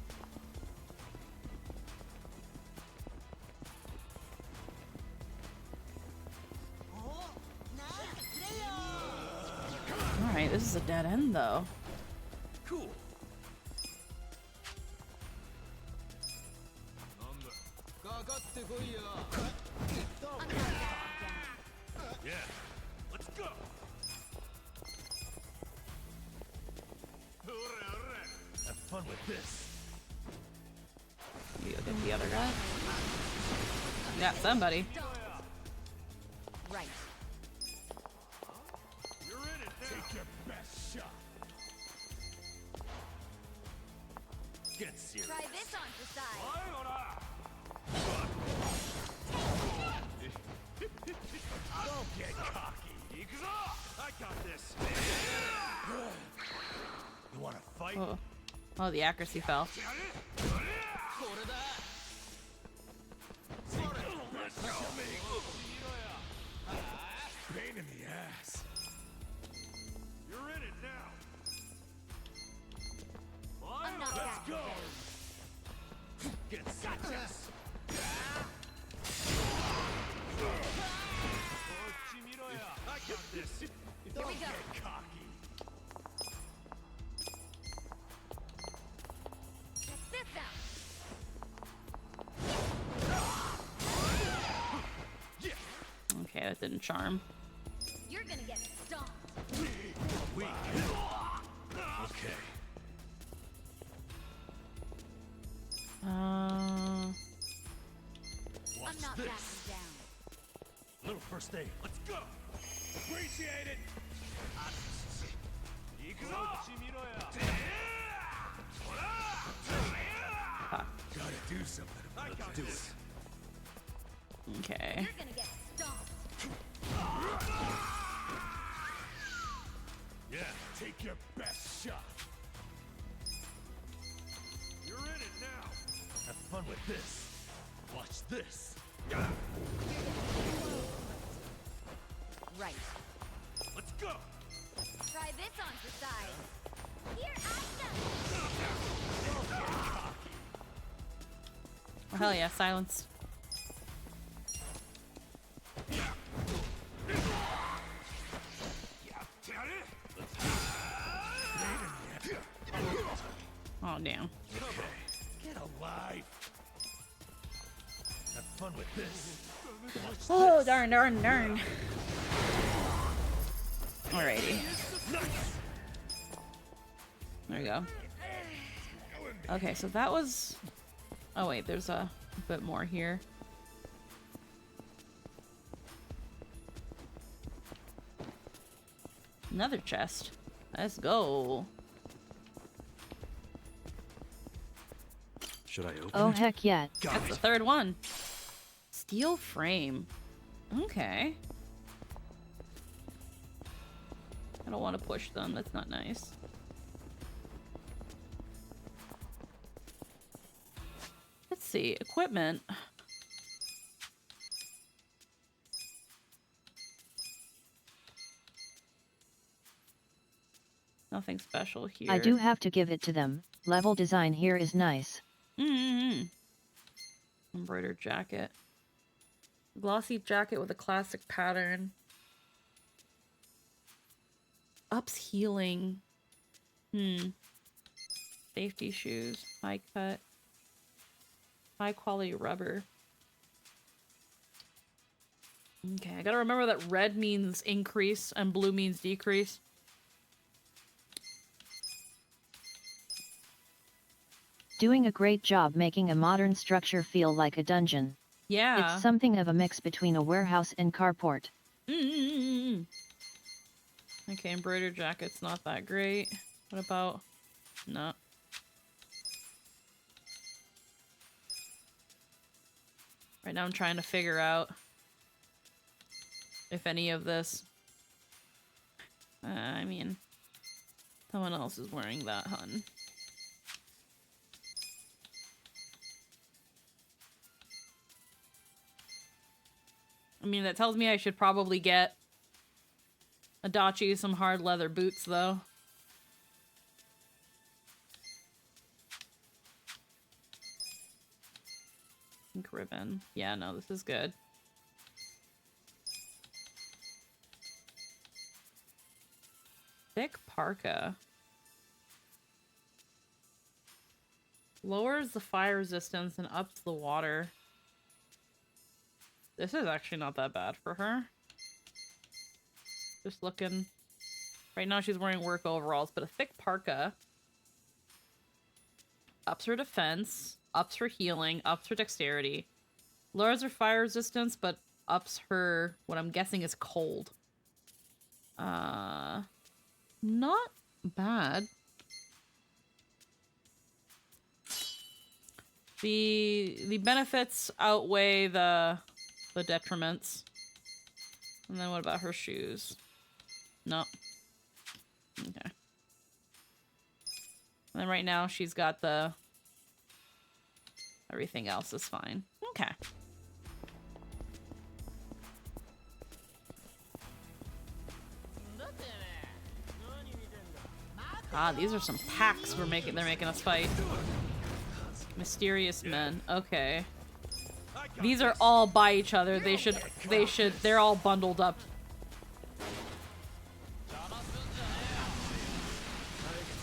S2: Alright, this is a dead end though.
S5: Cool. Yeah. Let's go. Have fun with this.
S2: You get the other guy. Yeah, somebody.
S6: Right.
S5: You're in it now. Take your best shot. Get serious.
S6: Try this on for size.
S5: Don't get cocky. I got this. You wanna fight?
S2: Oh. Oh, the accuracy fell.
S5: Pain in the ass. You're in it now.
S6: I'm not
S5: Let's
S6: backing
S5: go.
S6: down.
S5: Get serious. I got this.
S6: Here we go.
S5: Get cocky.
S6: Check this out.
S2: Okay, that didn't charm.
S6: You're gonna get stomped.
S5: Weak. Okay.
S6: I'm
S5: Watch
S6: not
S5: this.
S6: backing down.
S5: Little first aid. Let's go. Appreciate it. Gotta do something about this.
S2: Okay.
S6: You're gonna get stomped.
S5: Yeah, take your best shot. You're in it now. Have fun with this. Watch this.
S6: Right.
S5: Let's go.
S6: Try this on for size. Here I
S2: Oh, hell yeah, silence. Oh, damn.
S5: Get alive. Have fun with this.
S2: Oh, darn. Alrighty. There we go. Okay, so that was... Oh wait, there's a bit more here. Another chest. Let's go.
S5: Should I open
S4: Oh
S5: it?
S4: heck yeah.
S2: That's the third one. Steel frame. Okay. I don't want to push them. That's not nice. Let's see. Equipment. Nothing special here.
S4: I do have to give it to them. Level design here is nice.
S2: Mm-hmm. Embroidered jacket. Glossy jacket with a classic pattern. Ups healing. Safety shoes. High cut. High quality rubber. Okay, I gotta remember that red means increase and blue means decrease.
S4: Doing a great job making a modern structure feel like a dungeon.
S2: Yeah.
S4: It's something of a mix between a warehouse and carport.
S2: Okay, embroidered jacket's not that great. What about... No. Right now I'm trying to figure out if any of this... I mean... Someone else is wearing that, hun. I mean, that tells me I should probably get Adachi some hard leather boots, though. Pink ribbon. Yeah, no, this is good. Thick parka. Lowers the fire resistance and ups the water. This is actually not that bad for her. Just looking. Right now she's wearing work overalls, but a thick parka ups her defense, ups her healing, ups her dexterity. Lowers her fire resistance, but ups her, what I'm guessing is cold. Not bad. The benefits outweigh the detriments. And then what about her shoes? No. Okay. And then right now she's got the... Everything else is fine. Okay. Ah, these are some packs they're making us fight. Mysterious men. Okay. These are all by each other. They're all bundled up.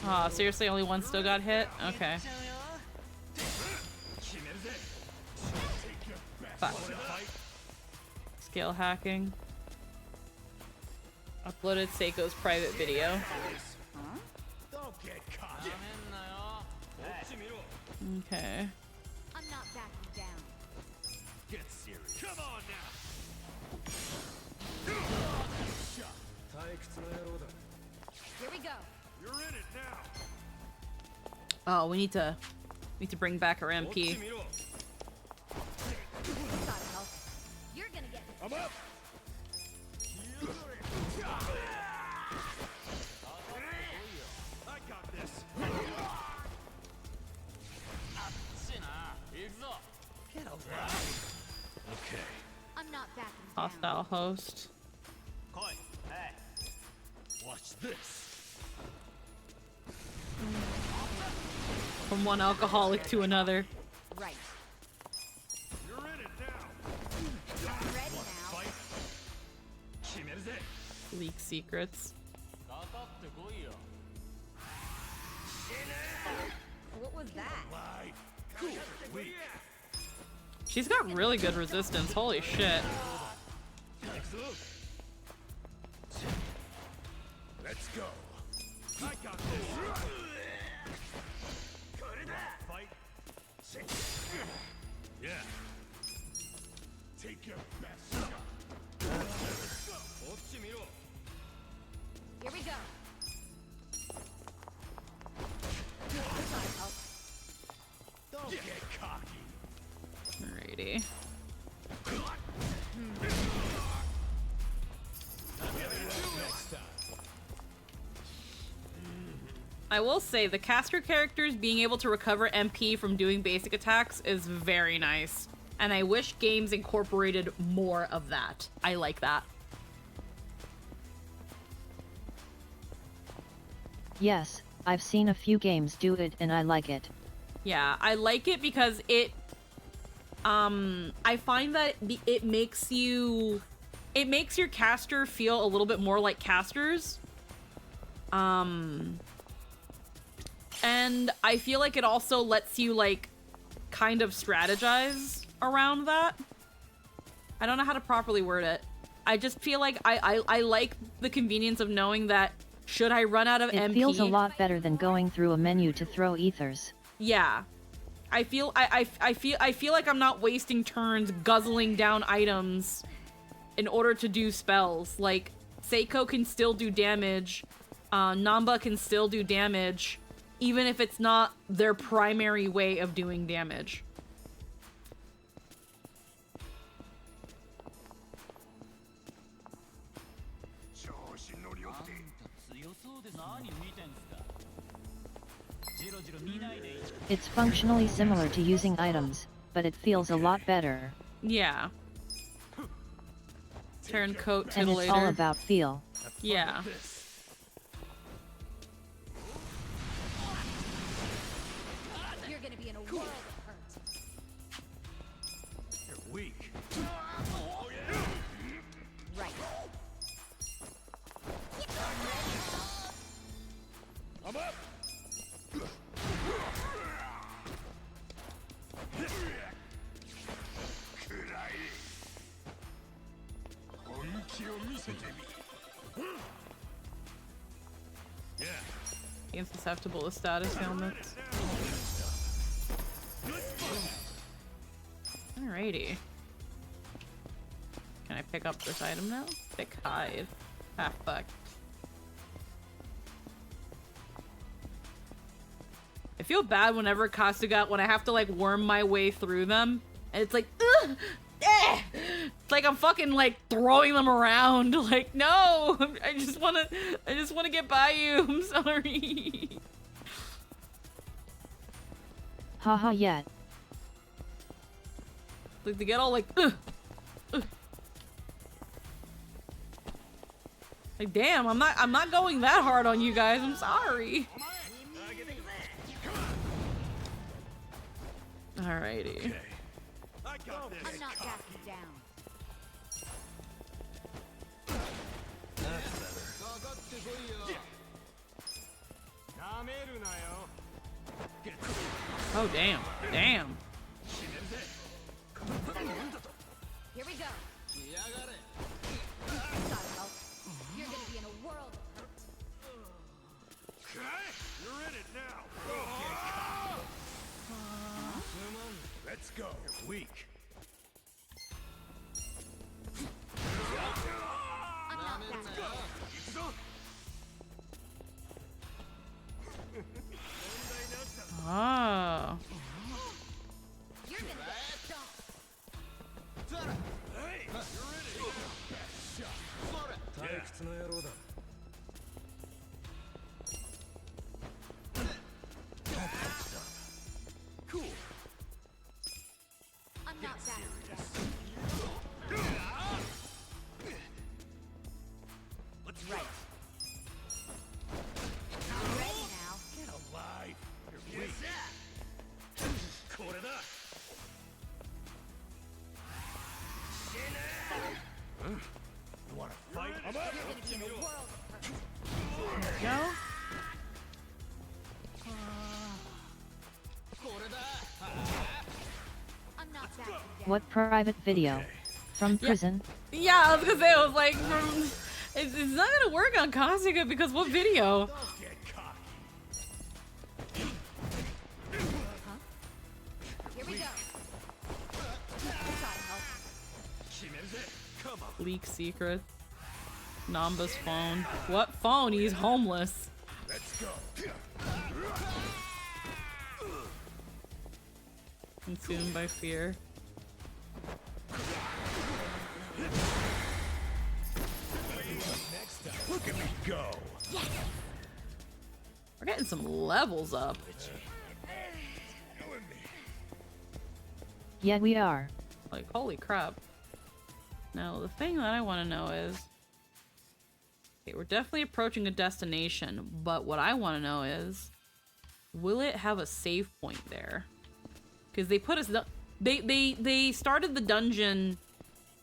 S2: Ah, seriously, only one still got hit? Okay. Fuck. Scale hacking. Uploaded Seiko's private video. Okay.
S6: I'm not backing down.
S5: Get serious. Come on now.
S6: Here we go.
S5: You're in it now.
S2: Oh, we need to bring back our MP.
S6: Gotta help. You're gonna get
S5: I'm up. I got this. Get alive. Okay.
S6: I'm not backing down.
S2: Hostile host.
S5: Watch this.
S2: From one alcoholic to another.
S6: Right.
S5: You're in it now.
S6: I'm ready now.
S2: Leak secrets.
S6: What was that?
S2: She's got really good resistance. Holy shit.
S7: Let's go.
S5: I got this. Fight. Yeah.
S7: Take your best shot.
S6: Here we go.
S7: Don't get cocky.
S2: Alrighty.
S7: Next time.
S2: I will say, the caster characters being able to recover MP from doing basic attacks is very nice. And I wish games incorporated more of that. I like that.
S4: Yes, I've seen a few games do it and I like it.
S2: Yeah, I like it because it... I find that it makes you... It makes your caster feel a little bit more like casters. And I feel like it also lets you, like, kind of strategize around that. I don't know how to properly word it. I just feel like I like the convenience of knowing that should I run out of MP...
S4: It feels a lot better than going through a menu to throw ethers.
S2: Yeah. I feel like I'm not wasting turns guzzling down items in order to do spells. Like, Seiko can still do damage, Namba can still do damage, even if it's not their primary way of doing damage.
S4: It's functionally similar to using items, but it feels a lot better.
S2: Yeah. Turncoat
S4: And it's all
S2: titillator.
S4: about feel.
S2: Yeah.
S6: You're gonna be in a world of hurt.
S5: You're weak.
S6: Right.
S5: I'm up. Yeah.
S2: Game's susceptible to status ailments. Alrighty. Can I pick up this item now? Pick hide. Ah, fuck. I feel bad whenever Kasuga, when I have to like worm my way through them, and it's like, ugh, eh! It's like I'm fucking like throwing them around. Like, no, I just wanna get by you. I'm sorry.
S4: Haha yet.
S2: Like, they get all like, ugh, ugh. Like, damn, I'm not going that hard on you guys. I'm sorry. Alrighty.
S5: Okay. I got this.
S6: I'm not backing down.
S5: That's better.
S2: Oh, damn. Damn.
S6: Here we go. Gotta help. You're gonna be in a world of hurt.
S5: You're in it now.
S7: Let's go.
S5: You're weak.
S6: I'm not backing down.
S2: Oh.
S6: You're gonna get stomped.
S5: Hey, you're in it. Yeah. Cool.
S6: I'm not backing down.
S5: Let's
S6: Right. I'm ready now.
S5: Get
S4: What private video?
S5: Okay.
S4: From prison?
S2: Yeah, I was gonna say, I was like, it's not gonna work on Kasuga because what video?
S5: Don't get cocky.
S6: Here we go.
S5: Come on.
S2: Leak secret. Namba's phone. What phone? He's homeless.
S5: Let's go.
S2: Consumed by fear.
S5: Look at me go.
S2: We're getting some levels up.
S4: Yeah, we are.
S2: Like, holy crap. Now, the thing that I want to know is... Okay, we're definitely approaching a destination, but what I want to know is... Will it have a save point there? Because they put us... They started the dungeon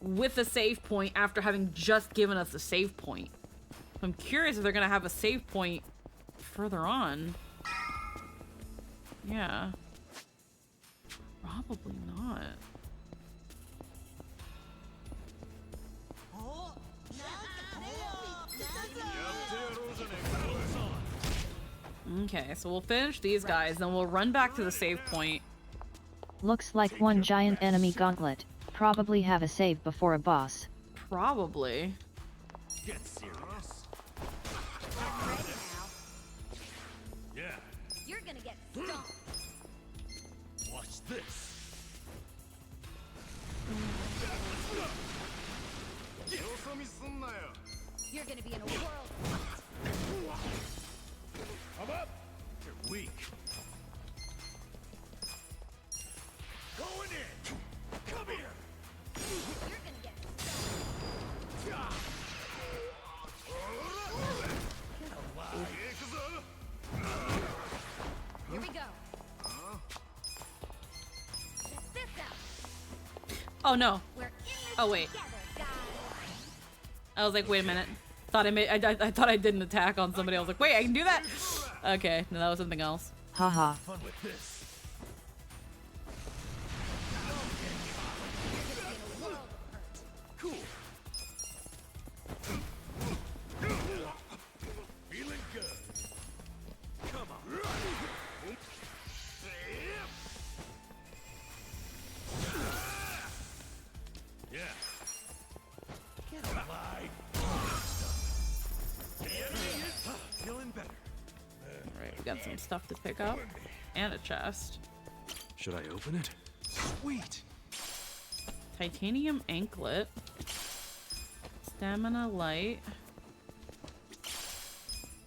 S2: with a save point after having just given us a save point. I'm curious if they're going to have a save point further on. Yeah. Probably not. Okay, so we'll finish these guys, then we'll run back to the save point.
S4: Looks like one giant enemy gauntlet. Probably have a save before a boss.
S2: Probably.
S5: Get serious.
S6: I'm ready now.
S5: Yeah.
S6: You're gonna get stomped.
S5: Watch this.
S6: You're gonna be in a world.
S5: I'm up. You're weak. Going in. Come here.
S6: You're gonna get stomped. Here we go. Check this out.
S2: Oh no.
S6: We're in this
S2: Oh wait.
S6: together, guys.
S2: I was like, wait a minute. Thought I thought I did an attack on somebody. I was like, wait, I can do that? Okay, no, that was something else.
S4: Haha.
S5: Fun with this. Cool. Feeling good. Come on. Yeah. Get alive. Feeling better.
S2: Alright, we got some stuff to pick up. And a chest.
S5: Should I open it? Sweet.
S2: Titanium anklet. Stamina light.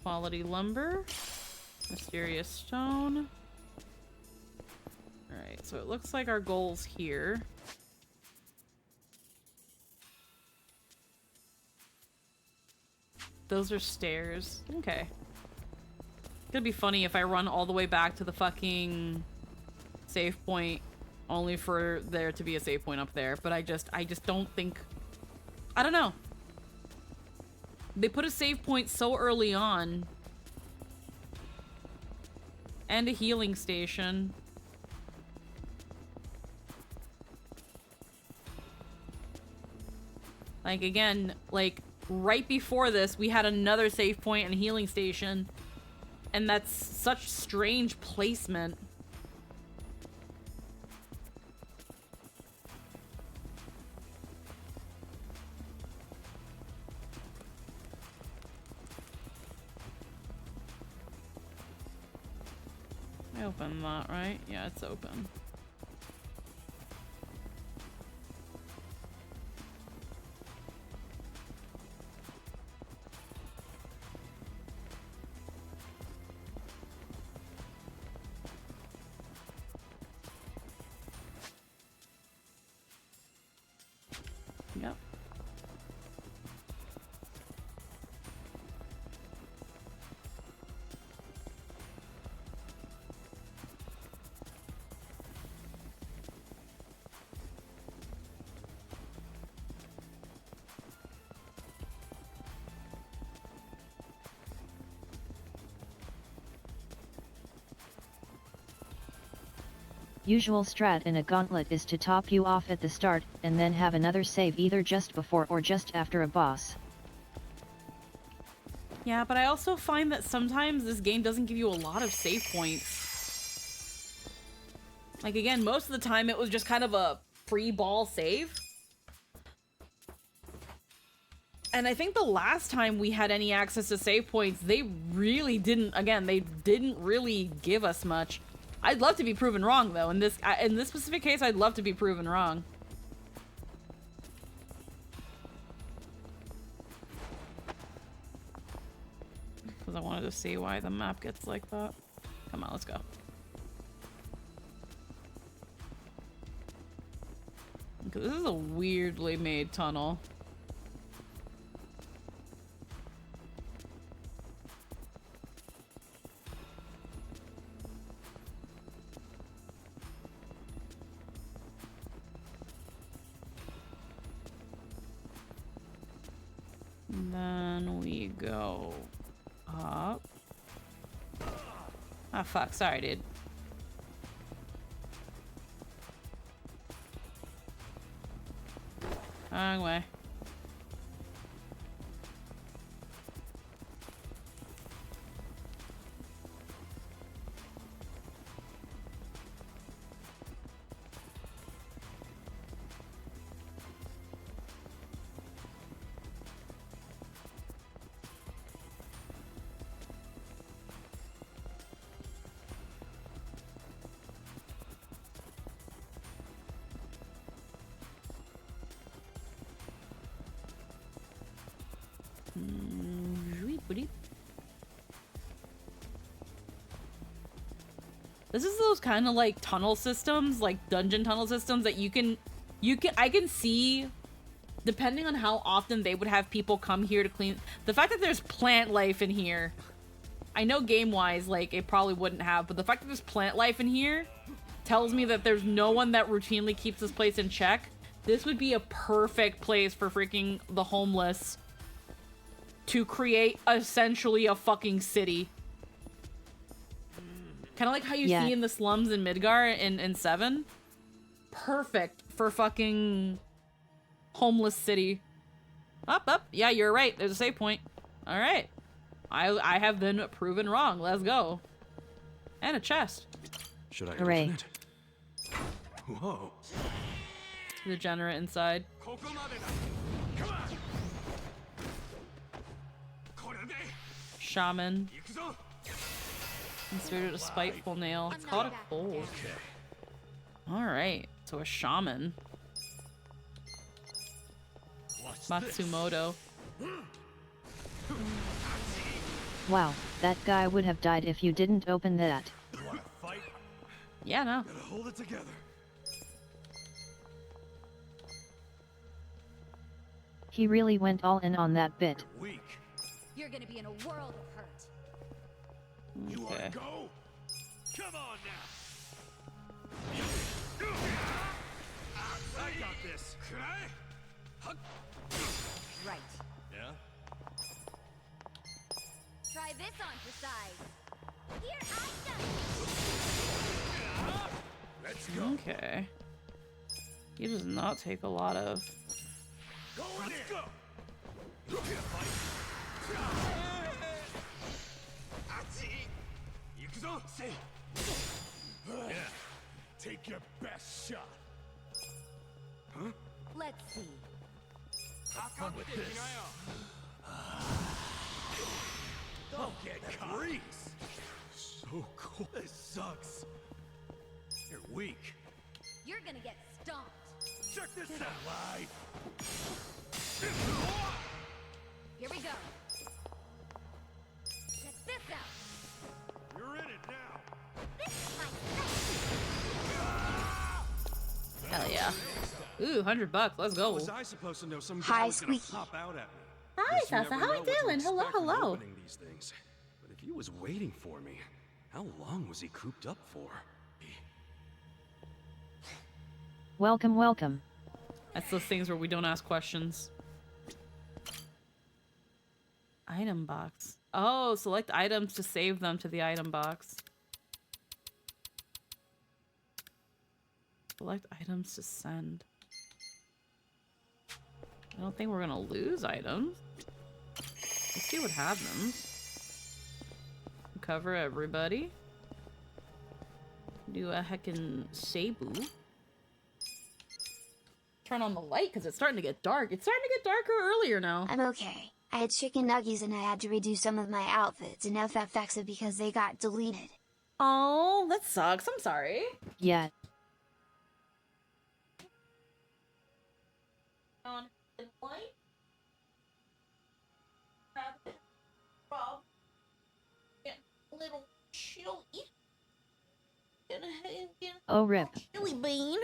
S2: Quality lumber. Mysterious stone. Alright, so it looks like our goal's here. Those are stairs. Okay. It's gonna be funny if I run all the way back to the fucking save point only for there to be a save point up there. But I just don't think... I don't know. They put a save point so early on. And a healing station. Like, again, like, right before this, we had another save point and healing station. And that's such strange placement. I opened that, right? Yeah, it's open. Yep.
S4: Usual strat in a gauntlet is to top you off at the start, and then have another save either just before or just after a boss.
S2: Yeah, but I also find that sometimes this game doesn't give you a lot of save points. Like, again, most of the time it was just kind of a free ball save. And I think the last time we had any access to save points, they really didn't, again, they didn't really give us much. I'd love to be proven wrong, though. In this specific case, I'd love to be proven wrong. Because I wanted to see why the map gets like that. Come on, let's go. Okay, this is a weirdly made tunnel. And then we go up. Ah, fuck. Sorry, dude. Wrong way. This is those kind of like tunnel systems, like dungeon tunnel systems that I can see, depending on how often they would have people come here to clean. The fact that there's plant life in here, I know game-wise, like, it probably wouldn't have, but the fact that there's plant life in here tells me that there's no one that routinely keeps this place in check. This would be a perfect place for freaking the homeless to create essentially a fucking city. Kind of like how you see in the slums in Midgar in 7. Perfect for fucking homeless city. Up. Yeah, you're right. There's a save point. All right. I have been proven wrong. Let's go. And a chest.
S5: Should I
S4: Hooray.
S5: open it? Whoa.
S2: Degenerate inside. Shaman. Considered a spiteful nail. It's called a cold. Alright, so a shaman. Matsumoto.
S4: Wow, that guy would have died if you didn't open that.
S5: Wanna fight?
S2: Yeah, no.
S5: Gotta hold it together.
S4: He really went all in on that bit.
S5: Weak.
S6: You're gonna be in a world of hurt.
S5: You wanna
S2: Okay.
S5: go? Come on now. I got this. Can I?
S6: Right.
S5: Yeah.
S6: Try this on for size. Here I go.
S5: Let's go.
S2: Okay. He does not take a lot of...
S5: Let's go. You can't fight. Yeah. Take your best shot. Huh?
S6: Let's see.
S5: Have fun with this. Don't get caught. So cool. This sucks. You're weak.
S6: You're gonna get stomped.
S5: Check this out. Live.
S6: Here we go. Check this out.
S5: You're in it now.
S6: This is my
S2: Hell yeah. Ooh, $100. Let's go.
S5: Was I supposed to know some
S3: Hi,
S5: guy was gonna
S3: Squeaky.
S5: pop out at me?
S2: Hi,
S5: Guess you
S2: Sasa.
S5: never
S2: How
S5: know
S2: you
S5: what to
S2: doing? Hello,
S5: expect when
S2: hello.
S5: opening these things. But if he was waiting for me, how long was he cooped up for?
S4: Welcome, welcome.
S2: That's those things where we don't ask questions. Item box. Oh, select items to save them to the item box. Select items to send. I don't think we're gonna lose items. Let's see what happens. Cover everybody. Do a heckin' Seibu. Turn on the light because it's starting to get dark. It's starting to get darker earlier now.
S3: I'm okay. I had chicken nuggets and I had to redo some of my outfits in FFX because they got deleted.
S2: Oh, that sucks. I'm sorry.
S4: Yet.
S2: On the light. Rob. Getting a little chilly.
S4: Oh rip.
S2: Chili bean.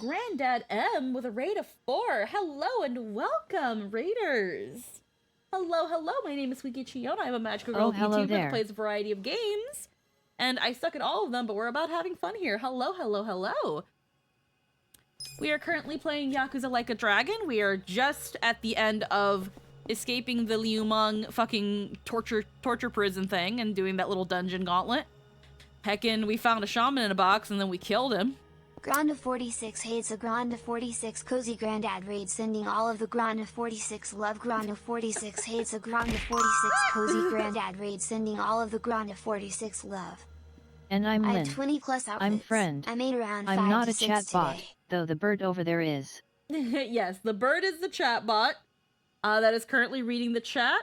S2: Granddad M with a rate of 4. Hello and welcome, Raiders. Hello, hello. My name is Wiki Chiona. I'm a magical girl
S4: hello
S2: YouTuber
S4: there.
S2: that plays a variety of games. And I suck at all of them, but we're about having fun here. Hello, hello, hello. We are currently playing Yakuza Like a Dragon. We are just at the end of escaping the Liumang fucking torture prison thing and doing that little dungeon gauntlet. Heckin', we found a shaman in a box and then we killed him.
S3: Granda 46 hates a Granda 46 cozy granddad raid sending all of the Granda 46 love. Granda 46 hates a Granda 46 cozy granddad raid sending all of the Granda 46 love.
S4: And I'm
S3: I
S4: Lynn.
S3: have 20 plus outfits.
S4: I'm friend.
S3: I made around 5
S4: I'm not
S3: to
S4: a
S3: 6
S4: chat bot,
S3: today.
S4: though the bird over there is.
S2: Yes, the bird is the chat bot that is currently reading the chat.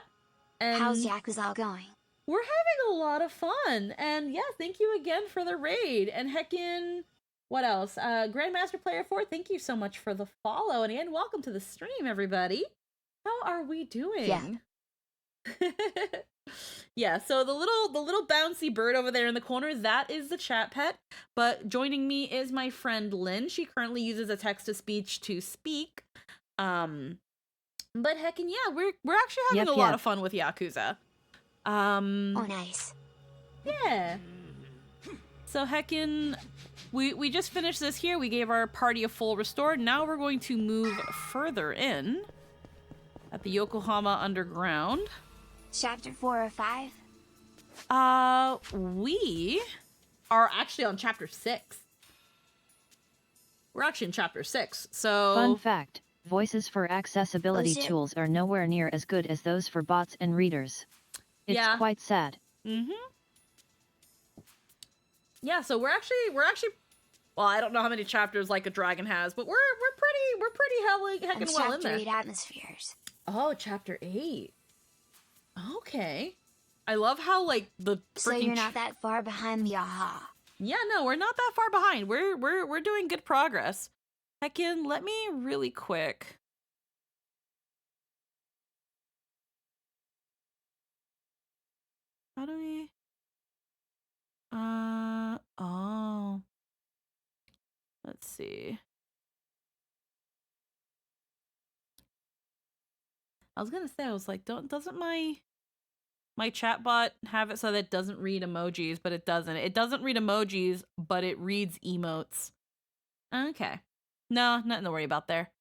S2: And
S3: How's Yakuza going?
S2: we're having a lot of fun. And yeah, thank you again for the raid. And heckin', what else? Grandmaster Player 4, thank you so much for the follow. And again, welcome to the stream, everybody. How are we doing?
S3: Yeah.
S2: Yeah, so the little bouncy bird over there in the corner, that is the chat pet. But joining me is my friend Lynn. She currently uses a text-to-speech to speak. But heckin' yeah, we're actually having a lot of fun with Yakuza.
S3: Oh, nice.
S2: Yeah. So heckin', we just finished this here. We gave our party a full restore. Now we're going to move further in at the Yokohama Underground.
S3: Chapter 4 or 5?
S2: We are actually on chapter 6. We're actually in chapter 6, so...
S4: Fun fact, voices for accessibility
S3: shit.
S4: tools are nowhere near as good as those for bots and readers. It's
S2: Yeah.
S4: quite sad.
S2: Mm-hmm. Yeah, so we're actually well, I don't know how many chapters Like a Dragon has, but we're pretty heckin' well in
S3: Chapter
S2: there.
S3: 8 atmospheres.
S2: Oh, chapter 8. Okay. I love how like the freaking
S3: So you're not that far behind me, aha.
S2: Yeah, no, we're not that far behind. We're doing good progress. Heckin', let me really quick. How do we? Oh. Let's see. I was gonna say, I was like, doesn't my chatbot have it so that it doesn't read emojis, but it doesn't. It doesn't read emojis, but it reads emotes. Okay. No, nothing to worry about there.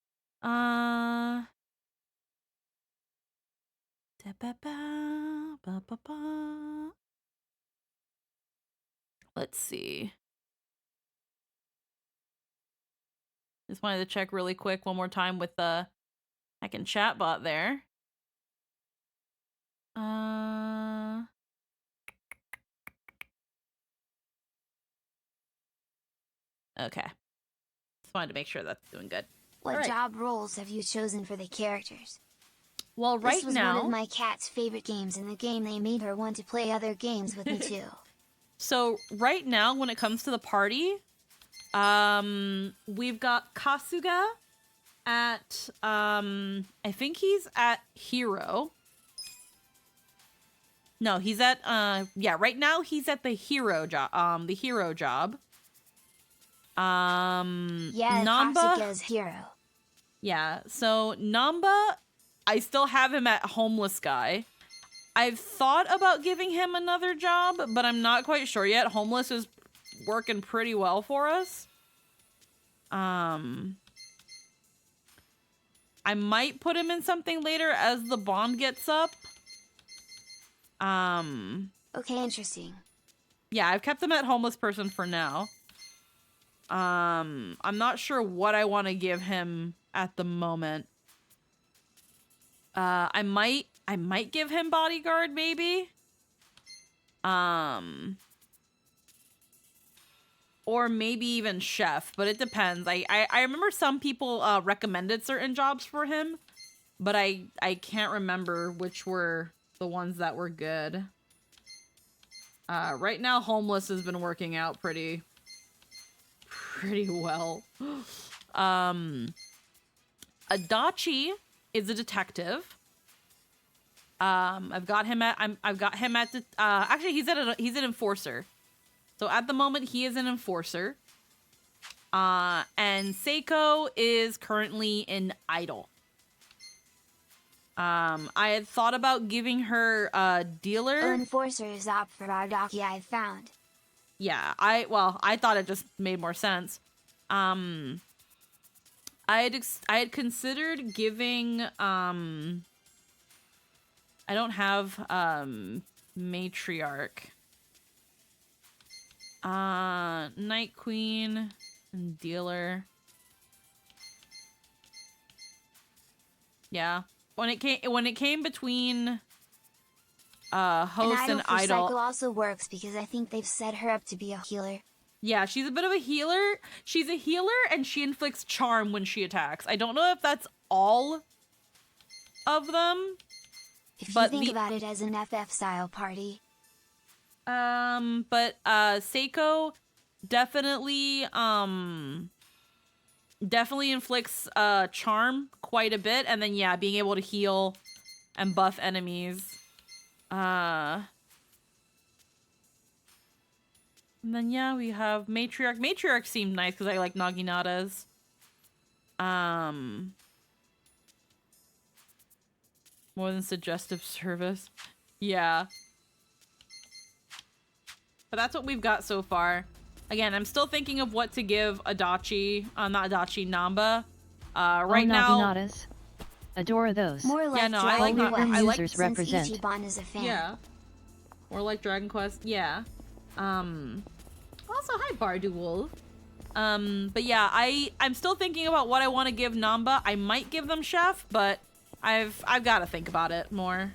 S2: Let's see. Just wanted to check really quick one more time with the heckin' chatbot there. Okay. Just wanted to make sure that's doing good.
S3: What
S2: Alright.
S3: job roles have you chosen for the characters?
S2: Well, right
S3: This was
S2: now,
S3: one of my cat's favorite games in the game. They made her want to play other games with me too.
S2: so right now when it comes to the party, we've got Kasuga at I think he's at Hero. No, he's at yeah, right now he's at the hero job.
S3: Yeah,
S2: Namba.
S3: Kasuga's hero.
S2: Yeah, so Namba, I still have him at homeless guy. I've thought about giving him another job, but I'm not quite sure yet. Homeless is working pretty well for us. I might put him in something later as the bond gets up.
S3: Okay, interesting.
S2: Yeah, I've kept him at homeless person for now. I'm not sure what I want to give him at the moment. I might give him bodyguard, maybe. Or maybe even chef, but it depends. I remember some people recommended certain jobs for him, but I can't remember which were the ones that were good. Right now, homeless has been working out pretty well. Adachi is a detective. I've got him at the actually he's an enforcer. So at the moment he is an enforcer. And Seiko is currently in idle. I had thought about giving her a dealer.
S3: Enforcer is up for Ardaki, I found.
S2: Yeah, I thought it just made more sense. I had considered giving I don't have matriarch. Night Queen and dealer. Yeah. When it came between host and
S3: for
S2: idol.
S3: Cycle also works because I think they've set her up to be a healer.
S2: Yeah, she's a bit of a healer. She's a healer and she inflicts charm when she attacks. I don't know if that's all of them.
S3: If you think about it as an FF style party.
S2: But Seiko definitely inflicts charm quite a bit, and then yeah, being able to heal and buff enemies. And then yeah, we have matriarch. Matriarch seemed nice because I like Naginatas. More than suggestive service. Yeah. But that's what we've got so far. Again, I'm still thinking of what to give Adachi, not Adachi, Namba. Right now,
S4: Naginatas. Adore those.
S3: More like
S2: yeah, no, I like
S3: Dragon Quest,
S2: users
S3: since
S4: represent.
S3: Ichiban is a fan.
S2: Yeah. Or like Dragon Quest, yeah. Also, hi Bardu Wolf. But yeah, I'm still thinking about what I want to give Namba. I might give them Chef, but I've got to think about it more.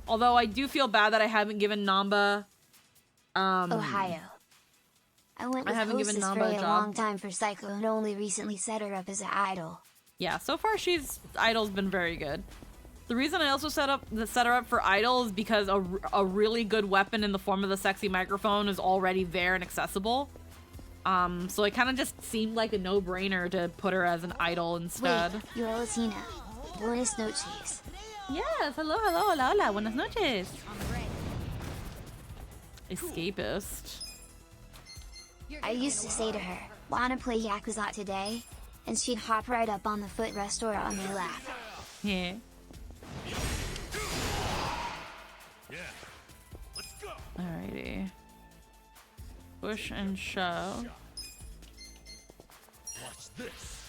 S2: Although I do feel bad that I haven't given Namba
S3: Ohio. I went with
S2: haven't given
S3: Hostess
S2: Namba
S3: for
S2: a
S3: a
S2: job.
S3: long time for Psycho and only recently set her up as an idol.
S2: Yeah, so far Idol's been very good. The reason I also set her up for Idol is because a really good weapon in the form of the sexy microphone is already there and accessible. So it kind of just seemed like a no-brainer to put her as an Idol instead.
S3: Wait, you're Latina. Buenas noches.
S2: Yes, hello, hola, buenas noches. Escapist.
S3: I used to say to her, "Wanna play Yakuza today?" And she'd hop right up on the footrest or on my lap.
S2: Yeah.
S5: Yeah. Let's go.
S2: Alrighty. Push and shove.
S5: Watch this.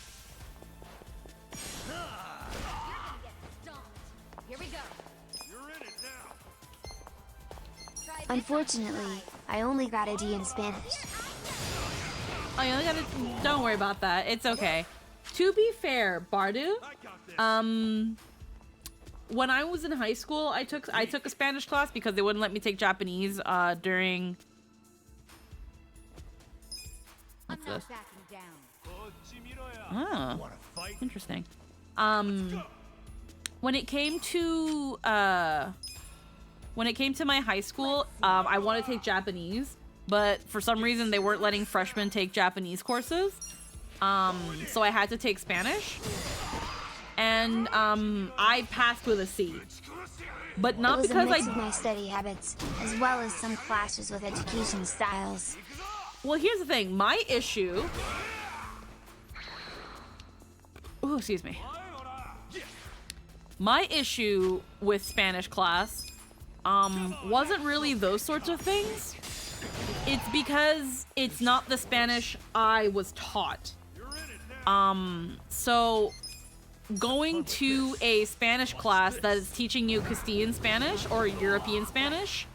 S6: Here we go.
S5: You're in it now.
S3: Unfortunately, I only got a D in Spanish.
S2: Oh, you only gotta. Don't worry about that. It's okay. To be fair, Bardu,
S5: I got this.
S2: when I was in high school, I took a Spanish class because they wouldn't let me take Japanese during.
S6: I'm
S2: What's
S6: not
S2: this?
S6: backing down.
S2: Oh,
S5: Wanna fight?
S2: interesting. When it came to my high school, I wanted to take Japanese, but for some reason they weren't letting freshmen take Japanese courses. So I had to take Spanish, and I passed with a C. But not
S3: It was
S2: because
S3: a mix of my study habits, as well as some clashes with education styles.
S2: Well, here's the thing. My issue. Ooh, excuse me. My issue with Spanish class wasn't really those sorts of things. It's because it's not the Spanish I was taught. So going to a Spanish class that is teaching you Castilian Spanish or European Spanish,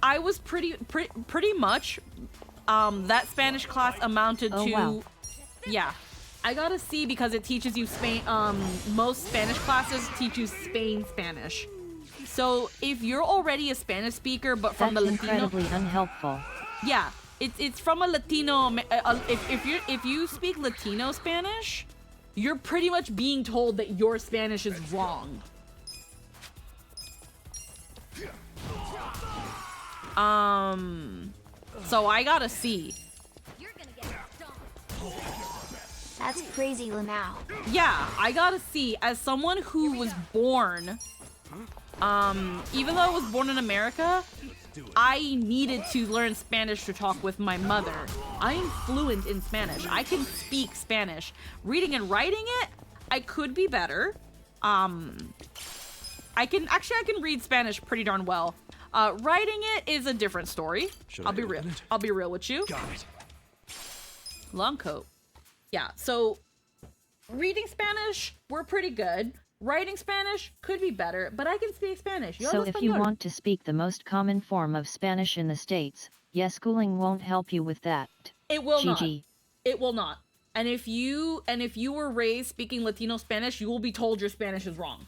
S2: I was pretty much that Spanish class amounted
S4: Oh,
S2: to
S4: wow.
S2: yeah. I got a C because it teaches you most Spanish classes teach you Spanish. So if you're already a Spanish speaker but from
S4: That's
S2: the Latino,
S4: incredibly unhelpful.
S2: yeah, it's from a Latino. If you speak Latino Spanish, you're pretty much being told that your Spanish is wrong. So I got a C.
S6: You're gonna get stomped.
S3: That's crazy, Lamau.
S2: Yeah, I got a C. As someone who was born, even though I was born in America, I needed to learn Spanish to talk with my mother. I am fluent in Spanish. I can speak Spanish. Reading and writing it, I could be better. I can read Spanish pretty darn well. Writing it is a different story. I'll be real. I'll be real with you.
S5: Got it.
S2: Long coat. Yeah, so reading Spanish, we're pretty good. Writing Spanish could be better, but I can speak Spanish.
S4: So if you want to speak the most common form of Spanish in the States, yes, schooling won't help you with that.
S2: It will not.
S4: GG.
S2: It will not. And if you were raised speaking Latino Spanish, you will be told your Spanish is wrong.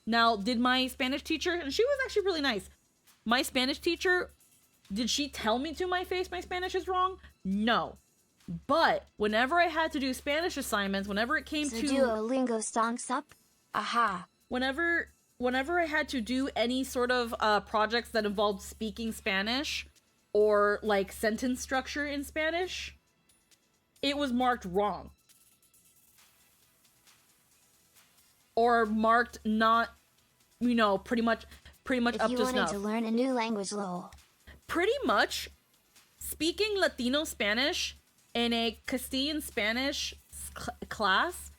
S2: Now, did my Spanish teacher, and she was actually really nice. My Spanish teacher, did she tell me to my face my Spanish is wrong? No. But whenever I had to do Spanish assignments, whenever it came
S3: So
S2: to
S3: Duolingo stonks up? Aha.
S2: whenever I had to do any sort of projects that involved speaking Spanish or like sentence structure in Spanish, it was marked wrong. Or marked not, pretty much
S3: If
S2: up
S3: you
S2: to
S3: wanted
S2: snuff.
S3: to learn a new language, lol.
S2: Pretty much, speaking Latino Spanish in a Castilian Spanish class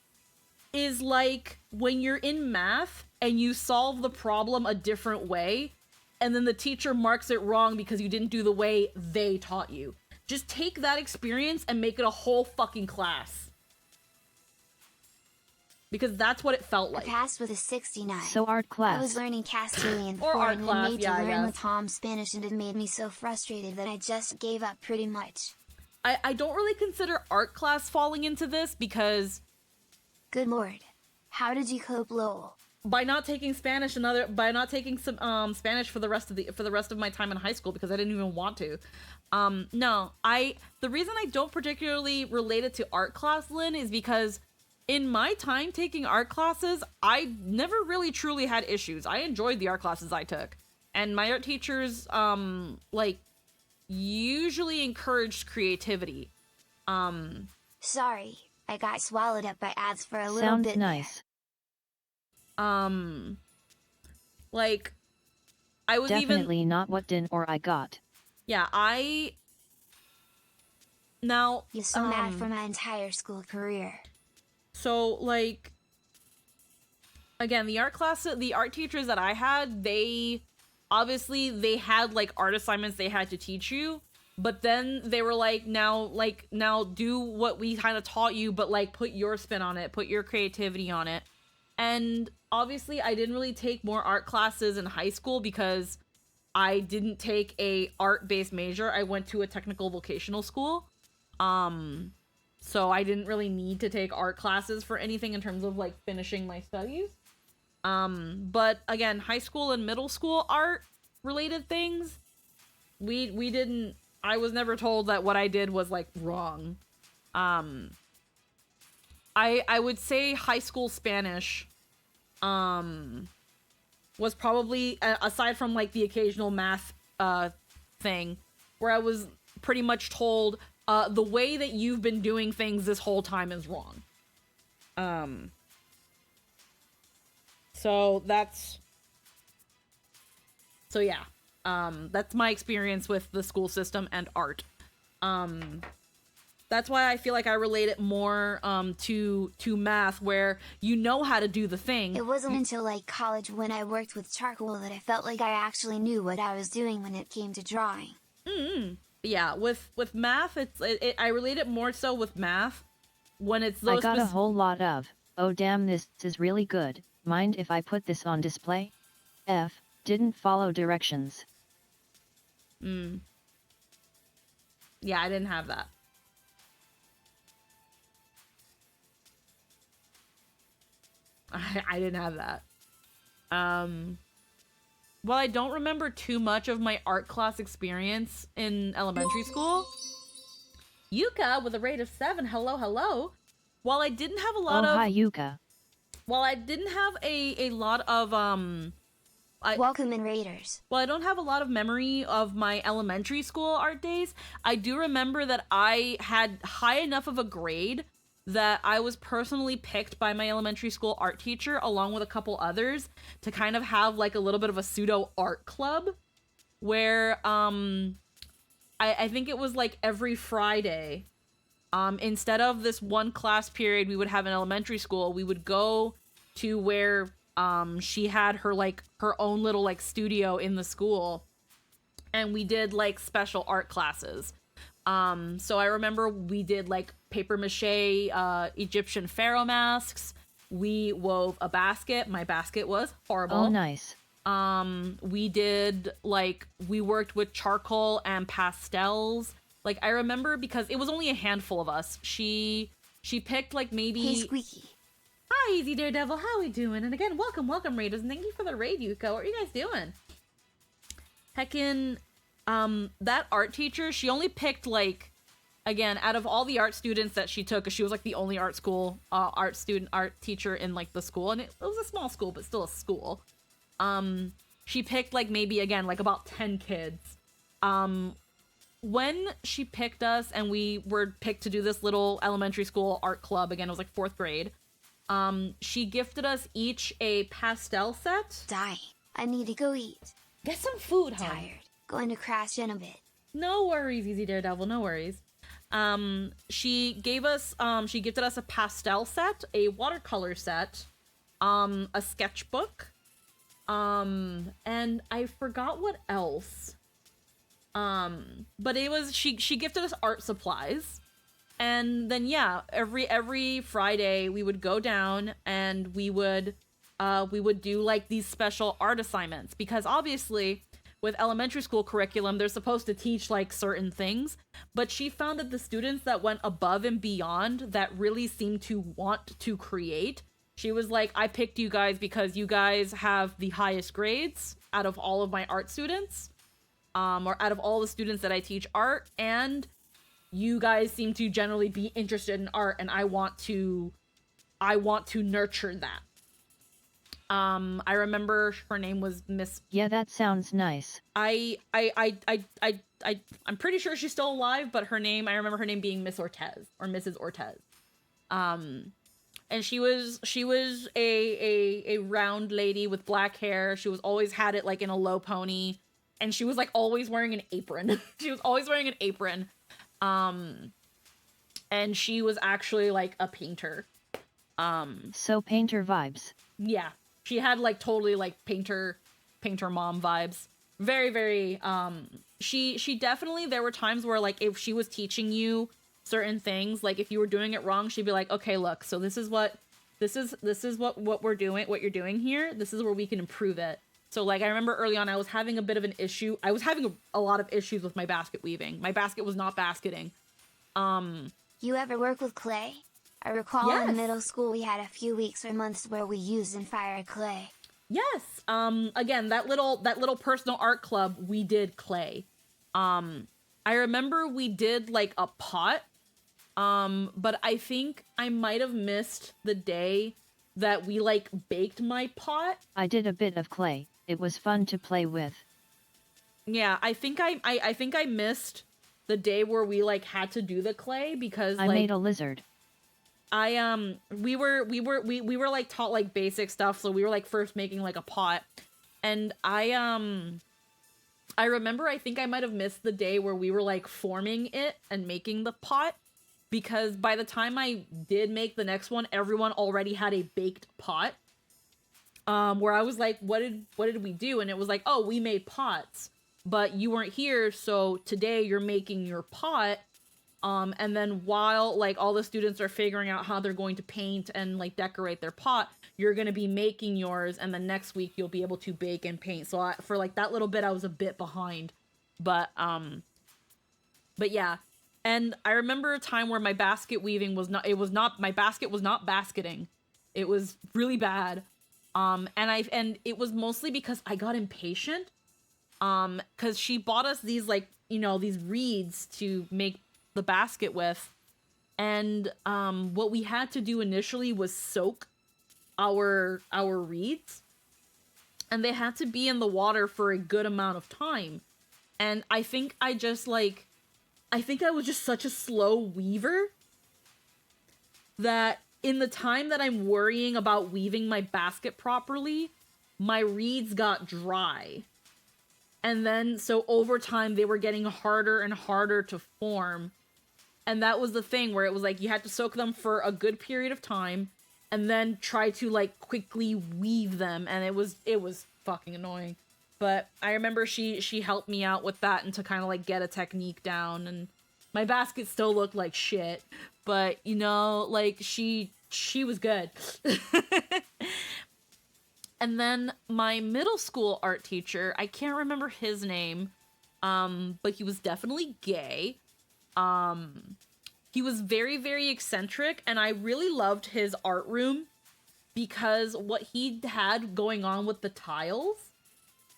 S2: is like when you're in math and you solve the problem a different way, and then the teacher marks it wrong because you didn't do the way they taught you. Just take that experience and make it a whole fucking class. Because that's what it felt
S3: I
S2: like.
S3: passed with a 69.
S4: So art
S3: I was
S4: class.
S3: learning Castilian
S2: Or
S3: before
S2: art
S3: and
S2: class,
S3: then made
S2: yeah, I
S3: to learn
S2: guess.
S3: with Tom Spanish, and it made me so frustrated that I just gave up pretty much.
S2: I don't really consider art class falling into this because
S3: Good lord. How did you cope, lol?
S2: by not taking some Spanish for the rest of my time in high school because I didn't even want to. The reason I don't particularly relate it to art class, Lynn, is because in my time taking art classes, I never really truly had issues. I enjoyed the art classes I took. And my art teachers usually encouraged creativity.
S3: Sorry, I got swallowed up by ads for a little
S4: Sounds
S3: bit.
S4: nice.
S2: Like I was
S4: Definitely not what din or I got.
S2: Now,
S3: You're so mad for my entire school career.
S2: so like again, the art teachers that I had, they had like art assignments they had to teach you, but then they were like, now do what we kind of taught you, but like put your spin on it, put your creativity on it. And obviously I didn't really take more art classes in high school because I didn't take a art-based major. I went to a technical vocational school. So I didn't really need to take art classes for anything in terms of like finishing my studies. But again, high school and middle school art related things, we didn't, I was never told that what I did was like wrong. I would say high school Spanish was probably, aside from like the occasional math thing, where I was pretty much told the way that you've been doing things this whole time is wrong. So yeah, that's my experience with the school system and art. That's why I feel like I relate it more to math, where you know how to do the thing.
S3: It wasn't until like college when I worked with charcoal that I felt like I actually knew what I was doing when it came to drawing.
S2: Yeah, with math, I relate it more so with math when it's those
S4: I got a whole lot of, oh damn, this is really good. Mind if I put this on display? F, Didn't follow directions.
S2: Yeah, I didn't have that. I didn't have that. Well, I don't remember too much of my art class experience in elementary school. Yuka with a rate of 7. Hello, hello. While I didn't have a lot of
S4: hi Yuka.
S2: while I didn't have a lot of
S3: Welcome in Raiders.
S2: Well, I don't have a lot of memory of my elementary school art days. I do remember that I had high enough of a grade that I was personally picked by my elementary school art teacher along with a couple others to kind of have like a little bit of a pseudo art club where I think it was like every Friday. Instead of this one class period we would have in elementary school, we would go to where she had her own little like studio in the school, and we did like special art classes. So I remember we did like paper mache Egyptian pharaoh masks. We wove a basket. My basket was horrible.
S4: Oh, nice.
S2: We did like we worked with charcoal and pastels. Like I remember because it was only a handful of us. She picked like maybe.
S3: Hey, Squeaky.
S2: Hi, Easy Daredevil. How we doing? And again, welcome, Raiders, and thank you for the raid, Yuko. What are you guys doing? Heckin', that art teacher, she only picked like, again, out of all the art students that she took, 'cause she was like the only art teacher in like the school, and it was a small school, but still a school. She picked like maybe again like about 10 kids. When she picked us and we were picked to do this little elementary school art club, again, it was like 4th grade. She gifted us each a pastel set.
S3: Die. I need to go eat.
S2: Get some food, hon.
S3: Tired. Going to crash in a bit.
S2: No worries, Easy Daredevil, no worries. She gifted us a pastel set, a watercolor set, a sketchbook, and I forgot what else. But it was, she gifted us art supplies. And then, yeah, every Friday we would go down and we would do like these special art assignments, because obviously with elementary school curriculum, they're supposed to teach like certain things, but she found that the students that went above and beyond, that really seemed to want to create, she was like, I picked you guys because you guys have the highest grades out of all of my art students, or out of all the students that I teach art, and you guys seem to generally be interested in art, and I want to nurture that. I remember her name was Miss.
S4: Yeah, that sounds nice.
S2: I'm pretty sure she's still alive, but I remember her name being Miss Ortez or Mrs. Ortez. And she was a round lady with black hair. She was always had it like in a low pony, and she was like always wearing an apron. She was always wearing an apron. And she was actually like a painter.
S4: So painter vibes.
S2: Yeah. She had like totally like painter mom vibes. Very, very, she definitely, there were times where like if she was teaching you certain things, like if you were doing it wrong, she'd be like, okay, look, so this is what we're doing, what you're doing here. This is where we can improve it. So like, I remember early on, I was having a bit of an issue. I was having a lot of issues with my basket weaving. My basket was not basketing.
S3: You ever work with clay? I recall
S2: Yes.
S3: in middle school we had a few weeks or months where we used and fired clay.
S2: Yes. Again, that little personal art club, we did clay. I remember we did like a pot. But I think I might have missed the day that we like baked my pot.
S4: I did a bit of clay. It was fun to play with.
S2: Yeah, I think I missed the day where we like had to do the clay because
S4: I made a lizard.
S2: We were like taught like basic stuff, so we were like first making like a pot, and I remember I think I might have missed the day where we were like forming it and making the pot, because by the time I did make the next one, everyone already had a baked pot. Where I was like, what did we do? And it was like, oh, we made pots, but you weren't here, so today you're making your pot. And then while like all the students are figuring out how they're going to paint and like decorate their pot, you're going to be making yours, and then next week you'll be able to bake and paint. So for like that little bit I was a bit behind, but yeah. And I remember a time where my basket weaving my basket was not basketing. It was really bad. And it was mostly because I got impatient. Cause she bought us these like, these reeds to make the basket with. And, what we had to do initially was soak our reeds. And they had to be in the water for a good amount of time. And I think I was just such a slow weaver that in the time that I'm worrying about weaving my basket properly, my reeds got dry. And then, so over time, they were getting harder and harder to form. And that was the thing where it was like, you had to soak them for a good period of time and then try to like quickly weave them. And it was fucking annoying. But I remember she helped me out with that and to kind of like get a technique down. And my basket still looked like shit, but like she was good. And then my middle school art teacher, I can't remember his name, but he was definitely gay. He was very, very eccentric, and I really loved his art room because what he had going on with the tiles,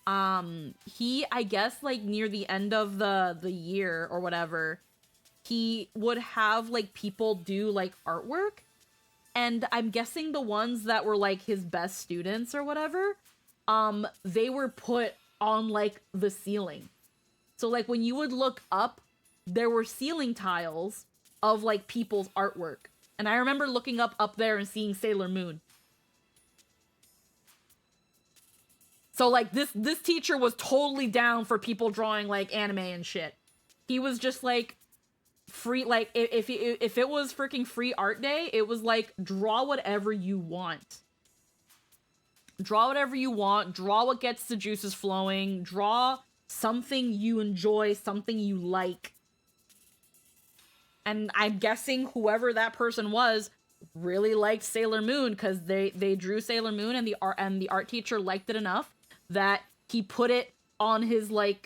S2: I guess like near the end of the year or whatever, he would have like people do like artwork. And I'm guessing the ones that were like his best students or whatever, they were put on like the ceiling. So like when you would look up, there were ceiling tiles of like people's artwork. And I remember looking up there and seeing Sailor Moon. So like this teacher was totally down for people drawing like anime and shit. He was just like free, like if it was freaking free art day, it was like draw whatever you want. Draw whatever you want, draw what gets the juices flowing, draw something you enjoy, something you like. And I'm guessing whoever that person was really liked Sailor Moon because they drew Sailor Moon, and the art teacher liked it enough that he put it on his his ceiling.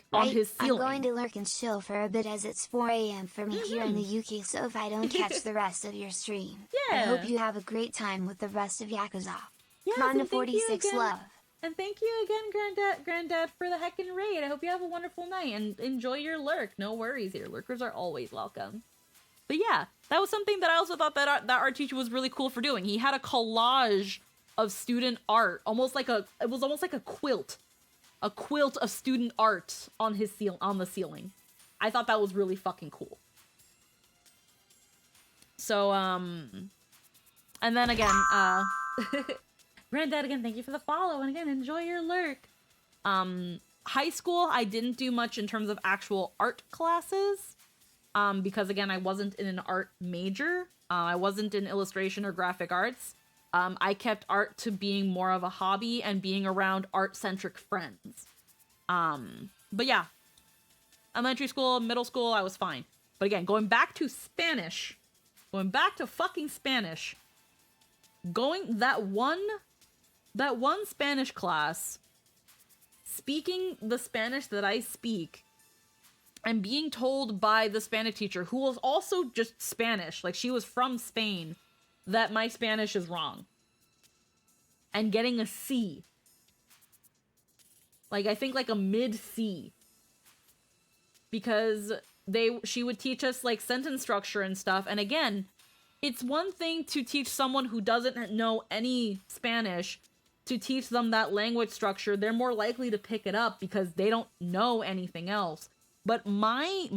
S3: I'm going to lurk and chill for a bit as it's 4 a.m. for me here in the UK, so if I don't catch the rest of your stream, I hope you have a great time with the rest of Yakuza.
S2: Yes,
S3: Gronda 46 love.
S2: And thank you again, Granddad, for the heckin' raid. I hope you have a wonderful night and enjoy your lurk. No worries here. Lurkers are always welcome. But yeah, that was something that I also thought that art teacher was really cool for doing. He had a collage of student art, it was almost like a quilt of student art on the ceiling. I thought that was really fucking cool. So and then again, Granddad, again, thank you for the follow, and again, enjoy your lurk. High school, I didn't do much in terms of actual art classes. Because again, I wasn't in an art major. I wasn't in illustration or graphic arts. I kept art to being more of a hobby and being around art-centric friends. But yeah, elementary school, middle school, I was fine. But again, going back to fucking Spanish, that one Spanish class, speaking the Spanish that I speak, and being told by the Spanish teacher, who was also just Spanish, like she was from Spain, that my Spanish is wrong. And getting a C. Like, I think like a mid-C. Because she would teach us like sentence structure and stuff. And again, it's one thing to teach someone who doesn't know any Spanish, to teach them that language structure. They're more likely to pick it up because they don't know anything else. But my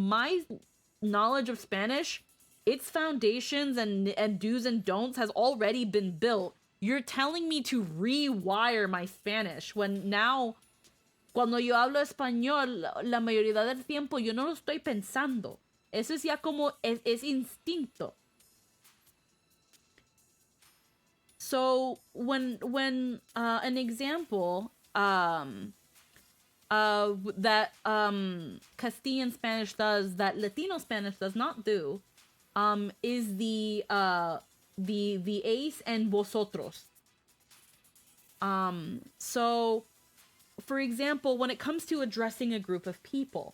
S2: knowledge of Spanish, its foundations and do's and don'ts has already been built. You're telling me to rewire my Spanish when now, cuando yo hablo español, la mayoría del tiempo yo no lo estoy pensando. Eso es ya como es instinto. So when an example that Castilian Spanish does that Latino Spanish does not do is the ace and vosotros. So for example, when it comes to addressing a group of people,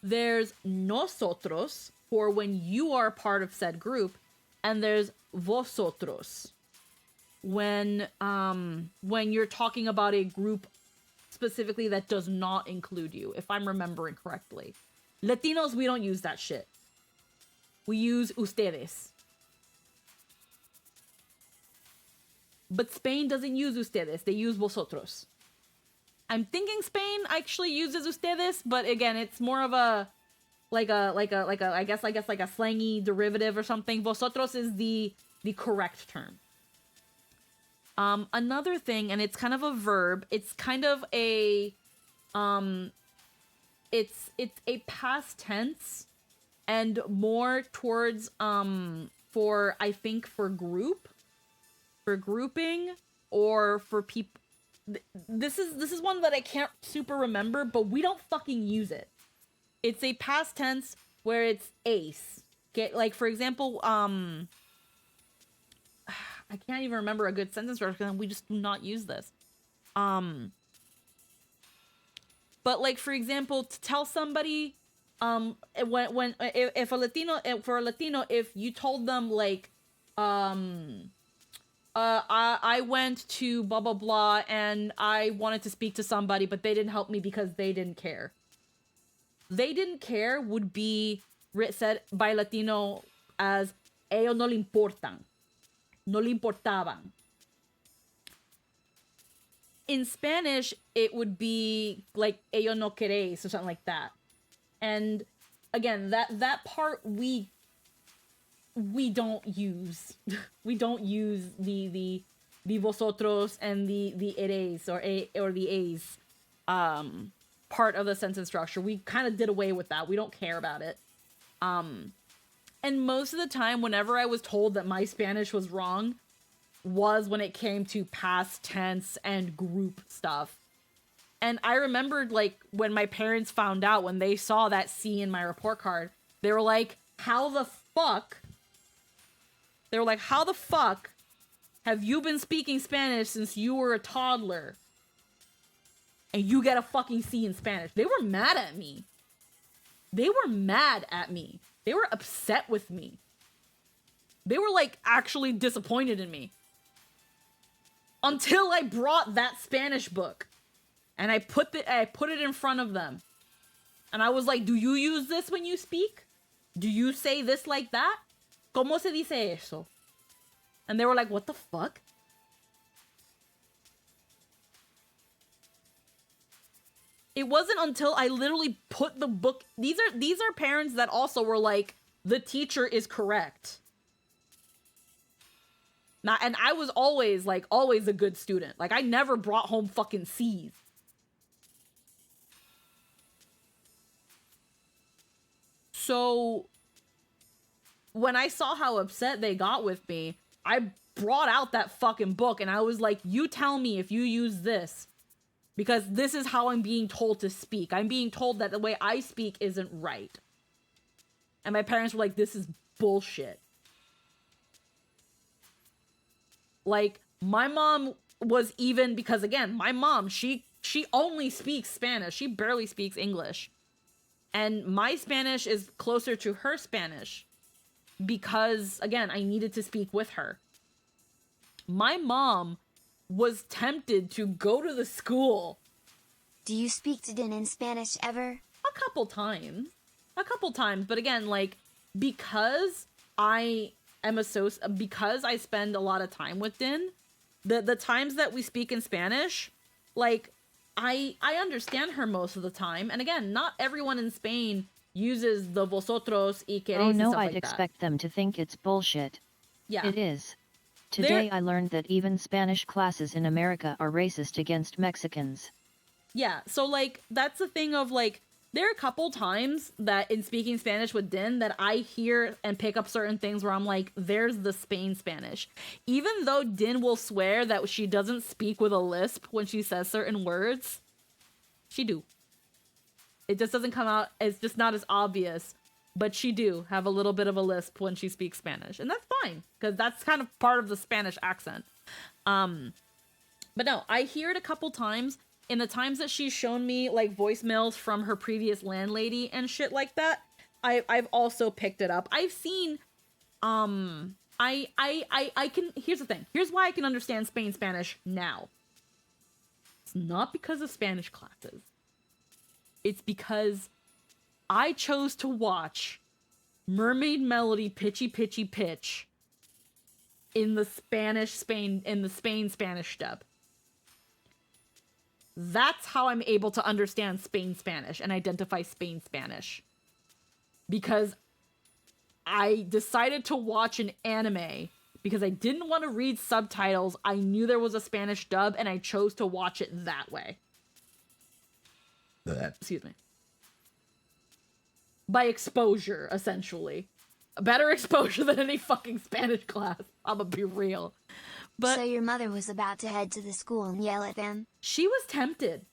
S2: there's nosotros for when you are part of said group, and there's vosotros when you're talking about a group specifically that does not include you, if I'm remembering correctly. Latinos, we don't use that shit. We use ustedes. But Spain doesn't use ustedes. They use vosotros. I'm thinking Spain actually uses ustedes, but again, it's more of a I guess like a slangy derivative or something. Vosotros is the correct term. Another thing, and it's kind of a verb. It's kind of a it's a past tense, and more towards for I think for grouping, or for people. This is one that I can't super remember, but we don't fucking use it. It's a past tense where it's ace. Get, like, for example, I can't even remember a good sentence structure because we just do not use this. But like, for example, to tell somebody, if a Latino, for a Latino, if you told them like, I went to blah blah blah and I wanted to speak to somebody, but they didn't help me because they didn't care. They didn't care would be said by Latino as ellos no le importan. No le importaban. In Spanish, it would be like ellos no queréis or something like that. And again, that part we don't use. We don't use the vosotros and the eres or the a's part of the sentence structure. We kind of did away with that. We don't care about it. And most of the time, whenever I was told that my Spanish was wrong, was when it came to past tense and group stuff. And I remembered, like, when my parents found out, when they saw that C in my report card, they were like, how the fuck have you been speaking Spanish since you were a toddler? And you get a fucking C in Spanish. They were mad at me. They were upset with me. They were, like, actually disappointed in me. Until I brought that Spanish book. And I put it in front of them. And I was like, do you use this when you speak? Do you say this like that? ¿Cómo se dice eso? And they were like, what the fuck? It wasn't until I literally put the book... These are parents that also were like, the teacher is correct. Now, and I was always a good student. Like, I never brought home fucking C's. So, when I saw how upset they got with me, I brought out that fucking book and I was like, you tell me if you use this. Because this is how I'm being told to speak. I'm being told that the way I speak isn't right. And my parents were like, this is bullshit. Like, my mom was even, because again, my mom, she only speaks Spanish. She barely speaks English. And my Spanish is closer to her Spanish. Because, again, I needed to speak with her. My mom was tempted to go to the school.
S3: Do you speak to Din in Spanish ever?
S2: A couple times. But again, like, because I spend a lot of time with Din, the times that we speak in Spanish, like, I understand her most of the time. And again, not everyone in Spain uses the vosotros y queréis.
S4: Oh
S2: and
S4: no,
S2: stuff
S4: I'd
S2: like
S4: expect them to think it's bullshit.
S2: Yeah.
S4: It is. Today I learned that even Spanish classes in America are racist against Mexicans.
S2: Yeah, so, like, that's the thing of, like, there are a couple times that in speaking Spanish with Din that I hear and pick up certain things where I'm like, there's the Spain Spanish. Even though Din will swear that she doesn't speak with a lisp when she says certain words, she do. It just doesn't come out, it's just not as obvious. but she do have a little bit of a lisp when she speaks Spanish, and that's fine because that's kind of part of the Spanish accent. But no, I hear it a couple times in the times that she's shown me like voicemails from her previous landlady and shit like that. I've also picked it up. I've seen I can, here's the thing. Here's why I can understand Spanish now. It's not because of Spanish classes. It's because I chose to watch Mermaid Melody Pitchy Pitchy Pitch in the Spain Spanish dub. That's how I'm able to understand Spanish and identify Spanish. Because I decided to watch an anime because I didn't want to read subtitles. I knew there was a Spanish dub and I chose to watch it that way. Excuse me. By exposure, essentially. A better exposure than any fucking Spanish class. I'm gonna be real. But
S3: so your mother was about to head to the school and yell at them?
S2: She was tempted.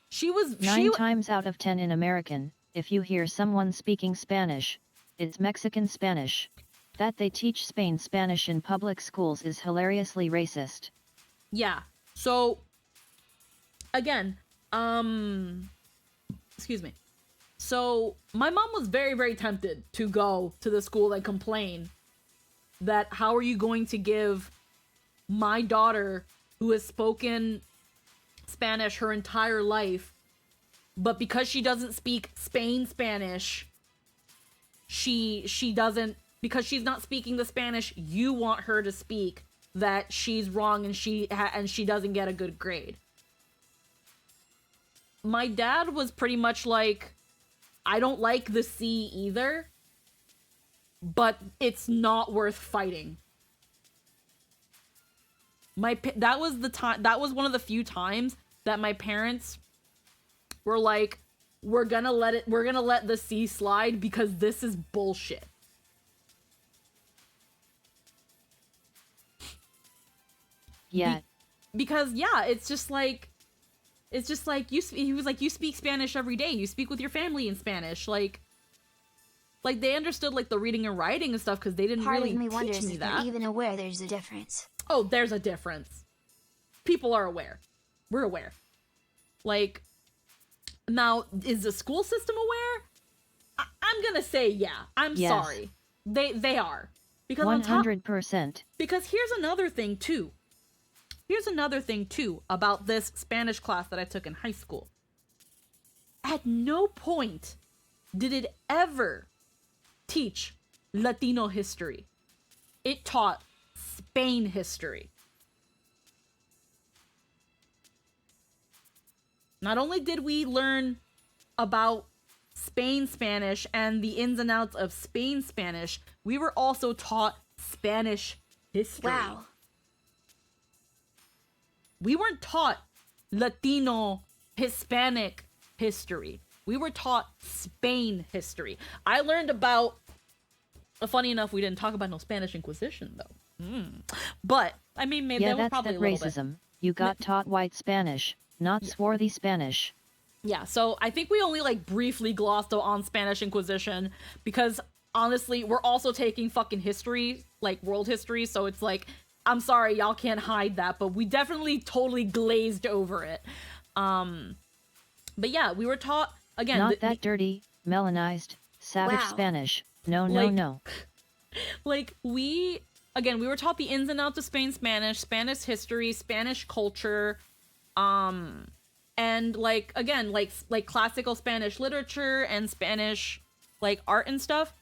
S2: She was...
S4: 9 times out of 10 in American, if you hear someone speaking Spanish, it's Mexican Spanish. That they teach Spain Spanish in public schools is hilariously racist.
S2: Yeah. So, again, excuse me. So, my mom was very, very tempted to go to the school and complain that how are you going to give my daughter, who has spoken Spanish her entire life, but because she doesn't speak Spanish, she doesn't, because she's not speaking the Spanish you want her to speak, that she's wrong and she doesn't get a good grade. My dad was pretty much like, I don't like the C either, but it's not worth fighting. That was one of the few times that my parents were like, we're gonna let the C slide because this is bullshit.
S4: Yeah.
S2: Because yeah, it's just like he was like, you speak Spanish every day. You speak with your family in Spanish. Like they understood like the reading and writing and stuff because they didn't
S3: Part
S2: really
S3: of me
S2: teach
S3: wonders
S2: me
S3: if
S2: that.
S3: they're even aware there's a difference.
S2: Oh, there's a difference. People are aware. We're aware. Like, now, is the school system aware? I'm gonna say yeah. I'm
S4: Yes.
S2: sorry. They are. Because
S4: 100%.
S2: because here's another thing too. Here's another thing too about this Spanish class that I took in high school. At no point did it ever teach Latino history. It taught Spain history. Not only did we learn about Spain Spanish and the ins and outs of Spain Spanish, we were also taught Spanish history.
S3: Wow.
S2: We weren't taught Latino, Hispanic history. We were taught Spain history. I learned about... Funny enough, we didn't talk about no Spanish Inquisition, though. But, I mean, maybe
S4: Yeah,
S2: that was
S4: that's
S2: probably
S4: that
S2: a little bit.
S4: racism. You got taught white Spanish, not swarthy Spanish.
S2: Yeah, so I think we only, like, briefly glossed on Spanish Inquisition because, honestly, we're also taking fucking history, like, world history, so it's like, I'm sorry, y'all can't hide that, but we definitely totally glazed over it. But yeah, we were taught, again...
S4: Not that dirty, melanized, savage
S3: Wow.
S4: Spanish. No, no,
S2: Like-
S4: no.
S2: Like, we were taught the ins and outs of Spain Spanish, Spanish history, Spanish culture, and, like, again, like classical Spanish literature and Spanish, like, art and stuff.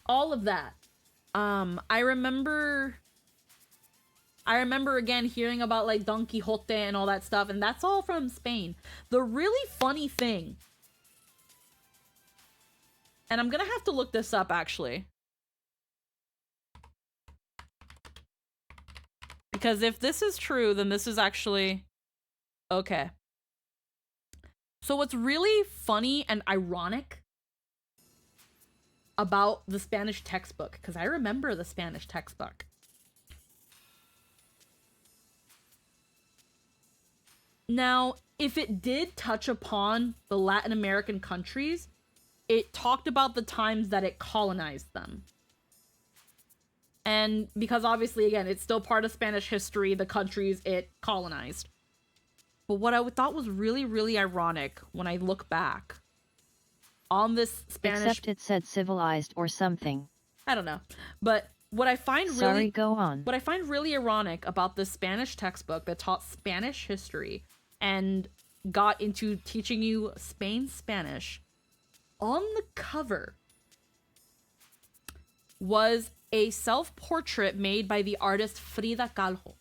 S2: All of that. I remember again hearing about, like, Don Quixote and all that stuff, and that's all from Spain. The really funny thing, and I'm gonna have to look this up, actually. Because if this is true, then this is actually... Okay. So what's really funny and ironic about the Spanish textbook, because I remember the Spanish textbook. Now, if it did touch upon the Latin American countries, it talked about the times that it colonized them. And because obviously, again, it's still part of Spanish history, the countries it colonized. But what I thought was really, really ironic when I look back on this Spanish...
S4: Except it said civilized or something.
S2: I don't know. But what I find really...
S4: Sorry, go on.
S2: What I find really ironic about the Spanish textbook that taught Spanish history and got into teaching you Spain Spanish, on the cover was a self-portrait made by the artist Frida Kahlo.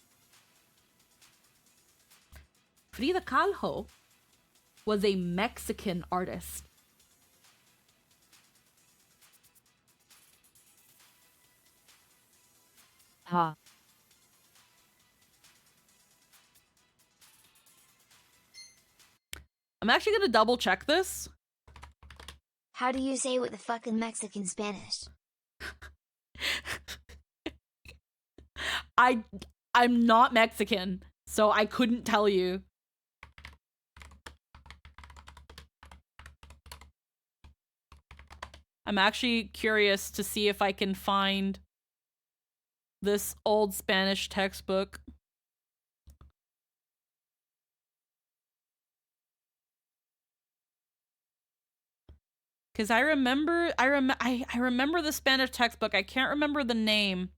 S2: Frida Kahlo was a Mexican artist.
S4: Ha.
S2: I'm actually gonna double check this.
S3: How do you say what the fuck in Mexican Spanish?
S2: I'm not Mexican, so I couldn't tell you. I'm actually curious to see if I can find this old Spanish textbook. Cause I remember the Spanish textbook. I can't remember the name,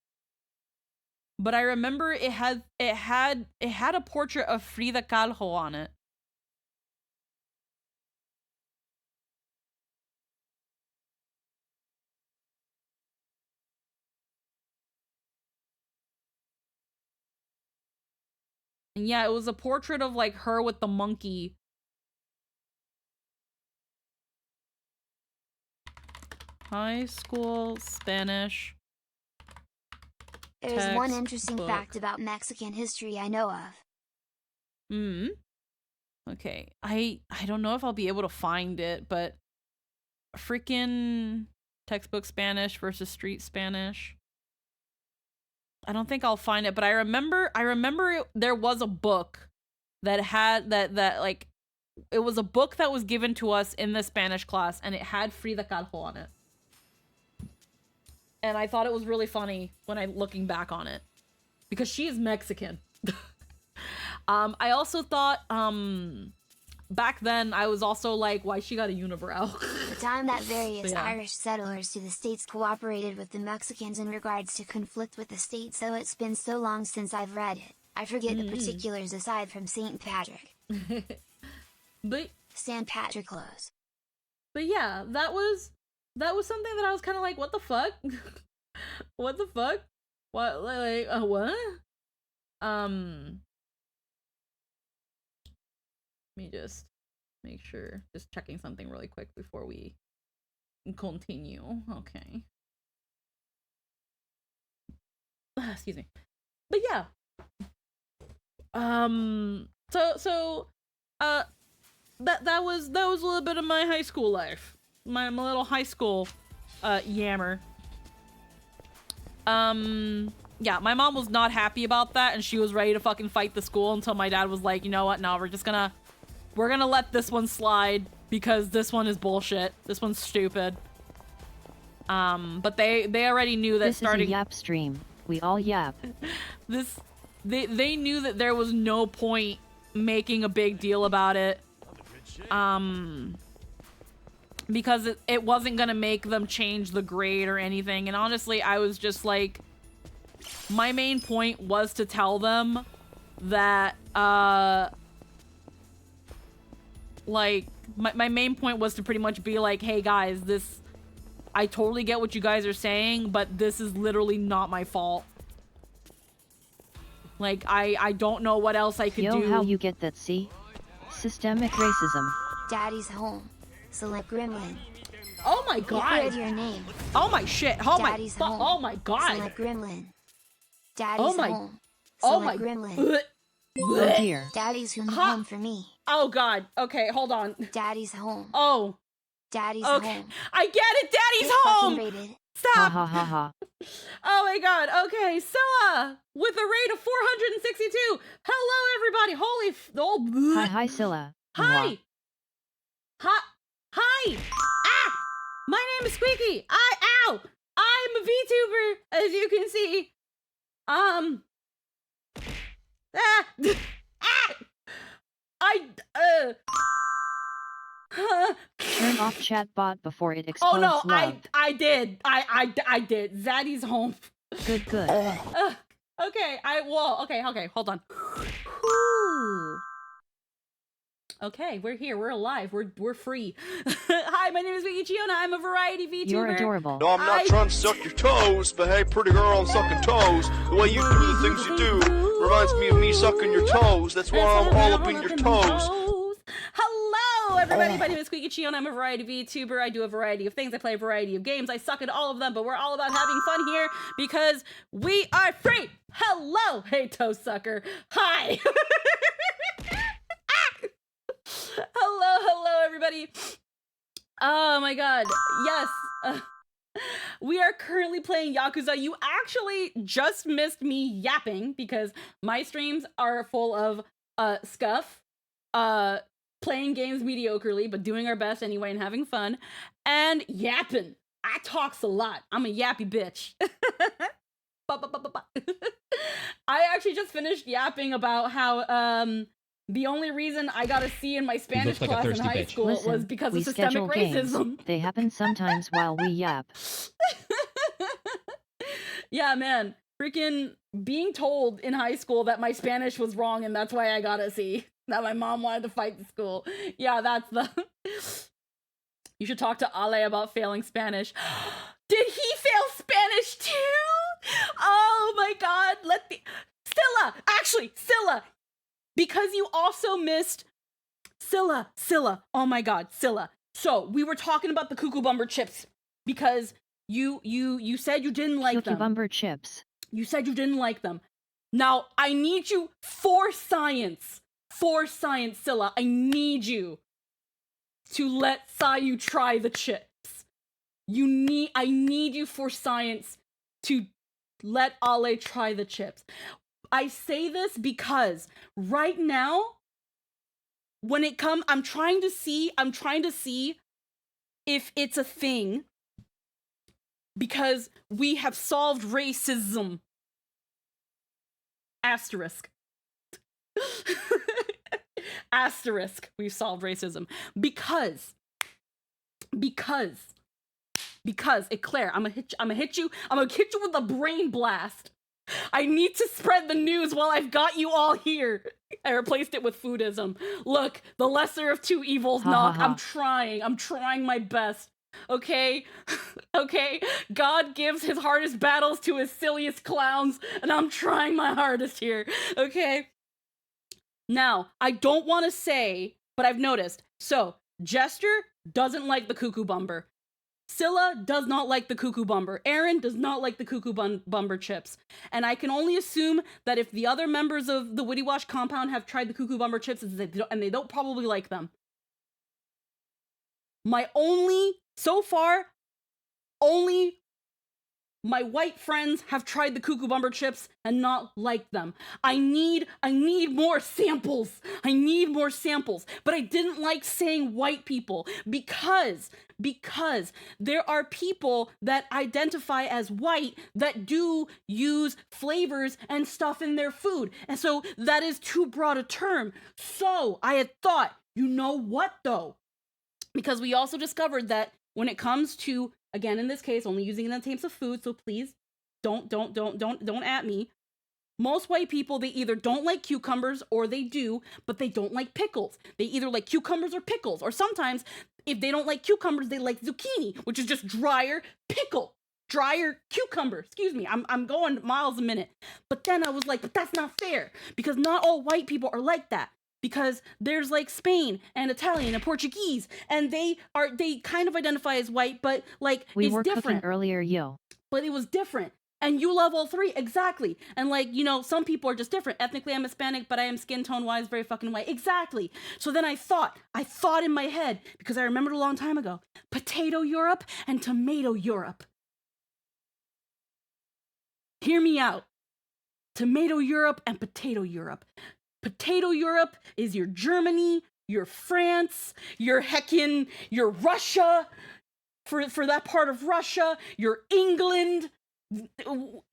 S2: but I remember it had a portrait of Frida Kahlo on it. And yeah, it was a portrait of like her with the monkey. High school Spanish.
S3: There's one interesting
S2: textbook.
S3: fact about Mexican history I know of.
S2: Okay. I don't know if I'll be able to find it, but freaking textbook Spanish versus street Spanish. I don't think I'll find it, but I remember there was a book that had that like it was a book that was given to us in the Spanish class, and it had Frida Kahlo on it. And I thought it was really funny when I'm looking back on it, because she is Mexican. I also thought back then I was also like, why she got a unibrow?
S3: The time that various
S2: Yeah.
S3: Irish settlers to the States cooperated with the Mexicans in regards to conflict with the state, so it's been so long since I've read it. I forget the particulars aside from St. Patrick.
S2: But
S3: St. Patrick clothes.
S2: But yeah, that was something that I was kind of like, what the fuck? What the fuck? What, like, what? Let me just make sure, just checking something really quick before we continue. Okay. Excuse me. But yeah. That was a little bit of my high school life. My little high school yammer. Yeah, my mom was not happy about that, and she was ready to fucking fight the school until my dad was like, you know what, no, we're gonna let this one slide because this one is bullshit. This one's stupid. But they already knew that
S4: This is a yap stream. We all yap.
S2: They knew that there was no point making a big deal about it. Because it wasn't gonna make them change the grade or anything. And honestly, I was just like, my main point was to tell them that, like, my main point was to pretty much be like, hey guys, I totally get what you guys are saying, but this is literally not my fault. Like, I don't know what else I could do.
S4: Yo, how you get that, see? Systemic racism.
S3: Daddy's home. Select Gremlin.
S2: Oh my
S3: You
S2: god!
S3: heard your name.
S2: Oh my shit! Oh my!
S3: Daddy's home.
S2: Oh my god!
S3: Select Gremlin. Daddy's
S2: Oh my-
S3: home.
S2: Oh
S3: Select
S2: my!
S3: Gremlin.
S4: Oh dear.
S3: Daddy's
S2: Ha-
S3: home for me.
S2: Oh god! Okay, hold on.
S3: Daddy's home.
S2: Oh,
S3: Daddy's
S2: okay.
S3: home.
S2: I get it. Daddy's
S3: Get fucking
S2: home.
S3: rated.
S4: Ha
S2: Stop!
S4: ha ha ha.
S2: Oh my god. Okay, Scylla with a rate of 462. Hello, everybody. Holy.
S4: Hi Scylla.
S2: Hi. Hi. Hi. Ah! My name is Squeaky. I'm a VTuber, as you can see.
S4: Turn off chat bot before it
S2: Oh
S4: explodes.
S2: no,
S4: Love.
S2: I did. I did. Zaddy's home.
S4: Good, good.
S2: Okay, okay, hold on. Whew. Okay, we're here. We're alive. We're free. Hi, my name is Vicky Chiona. I'm a variety VTuber.
S4: You're adorable.
S8: No, I'm not trying to suck your toes, but hey, pretty girl, I'm sucking toes. The way you do the things you do reminds me of me sucking your toes. That's why I'm all up in your toes.
S2: Hello, everybody. My name is Squeaky Chiona. I'm a variety VTuber. I do a variety of things. I play a variety of games. I suck at all of them, but we're all about having fun here because we are free. Hello, hey toe sucker. Hi. Hello, everybody. Oh my god. Yes. We are currently playing Yakuza. You actually just missed me yapping because my streams are full of scuff, playing games mediocrely, but doing our best anyway and having fun, and yapping. I talks a lot. I'm a yappy bitch. I actually just finished yapping about how the only reason I got a C in my Spanish
S9: like a
S2: class in
S9: thirsty
S2: high
S9: bitch.
S2: school
S4: Listen,
S2: was because
S4: we
S2: of systemic
S4: schedule games.
S2: racism.
S4: They happen sometimes while we yap.
S2: Yeah, man. Freaking being told in high school that my Spanish was wrong and that's why I got a C. That my mom wanted to fight the school. Yeah, that's the... You should talk to Ale about failing Spanish. Did he fail Spanish too? Oh my god, Scylla! Because you also missed Scylla, oh my god, Scylla. So, we were talking about the Cuckoo Bumber chips because you said you didn't like them.
S4: Cucumber chips.
S2: You said you didn't like them. Now, I need you for science, Scylla. I need you to let Sayu try the chips. I need you for science to let Ale try the chips. I say this because right now, when it comes, I'm trying to see if it's a thing because we have solved racism. Asterisk. Asterisk. We've solved racism because Eclair, I'm gonna hit you with a brain blast. I need to spread the news while I've got you all here. I replaced it with foodism. Look, the lesser of two evils, knock. I'm trying my best. Okay? Okay? God gives his hardest battles to his silliest clowns, and I'm trying my hardest here. Okay? Now, I don't want to say, but I've noticed. So, Jester doesn't like the Cuckoo Bumber. Scylla does not like the Cuckoo Bumber. Aaron does not like the Cuckoo Bumber chips. And I can only assume that if the other members of the Witty Wash compound have tried the Cuckoo Bumber chips and they don't probably like them. So far, only my white friends have tried the Cuckoo Bumber chips and not liked them. I need more samples. But I didn't like saying white people because there are people that identify as white that do use flavors and stuff in their food. And so that is too broad a term. So I had thought, you know what though? Because we also discovered that when it comes to, again, in this case, only using it in terms of food, so please don't at me. Most white people, they either don't like cucumbers or they do, but they don't like pickles. They either like cucumbers or pickles, or sometimes if they don't like cucumbers, they like zucchini, which is just drier cucumber. Excuse me, I'm going miles a minute. But then I was like, but that's not fair because not all white people are like that. Because there's like Spain and Italian and Portuguese, and they kind of identify as white, but like
S4: we
S2: it's
S4: were
S2: different.
S4: Cooking earlier, yo.
S2: But it was different. And you love all three, exactly. And like, you know, some people are just different. Ethnically, I'm Hispanic, but I am skin tone wise very fucking white. Exactly. So then I thought in my head, because I remembered a long time ago, potato Europe and tomato Europe. Hear me out. Tomato Europe and potato Europe. Potato Europe is your Germany, your France, your Russia, for that part of Russia, you're England.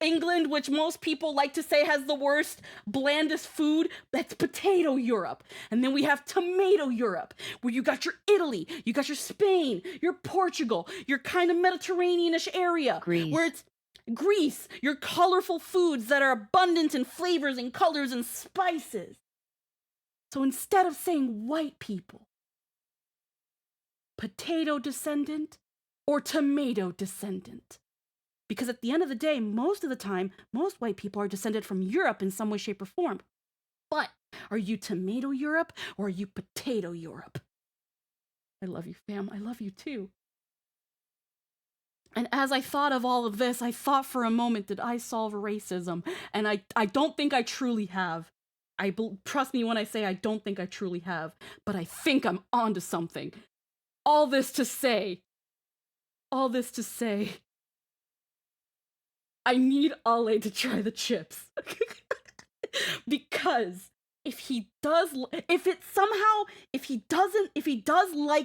S2: England, which most people like to say has the worst, blandest food, that's potato Europe. And then we have tomato Europe, where you got your Italy, you got your Spain, your Portugal, your kind of Mediterranean-ish area.
S4: Greece.
S2: Where it's Greece, your colorful foods that are abundant in flavors and colors and spices. So instead of saying white people, potato descendant or tomato descendant. Because at the end of the day, most of the time, most white people are descended from Europe in some way, shape, or form. But are you tomato Europe or are you potato Europe? I love you, fam. I love you too. And as I thought of all of this, I thought for a moment, did I solve racism? And I don't think I truly have. Trust me when I say I don't think I truly have. But I think I'm onto something. All this to say, I need Ale to try the chips. Because if he does like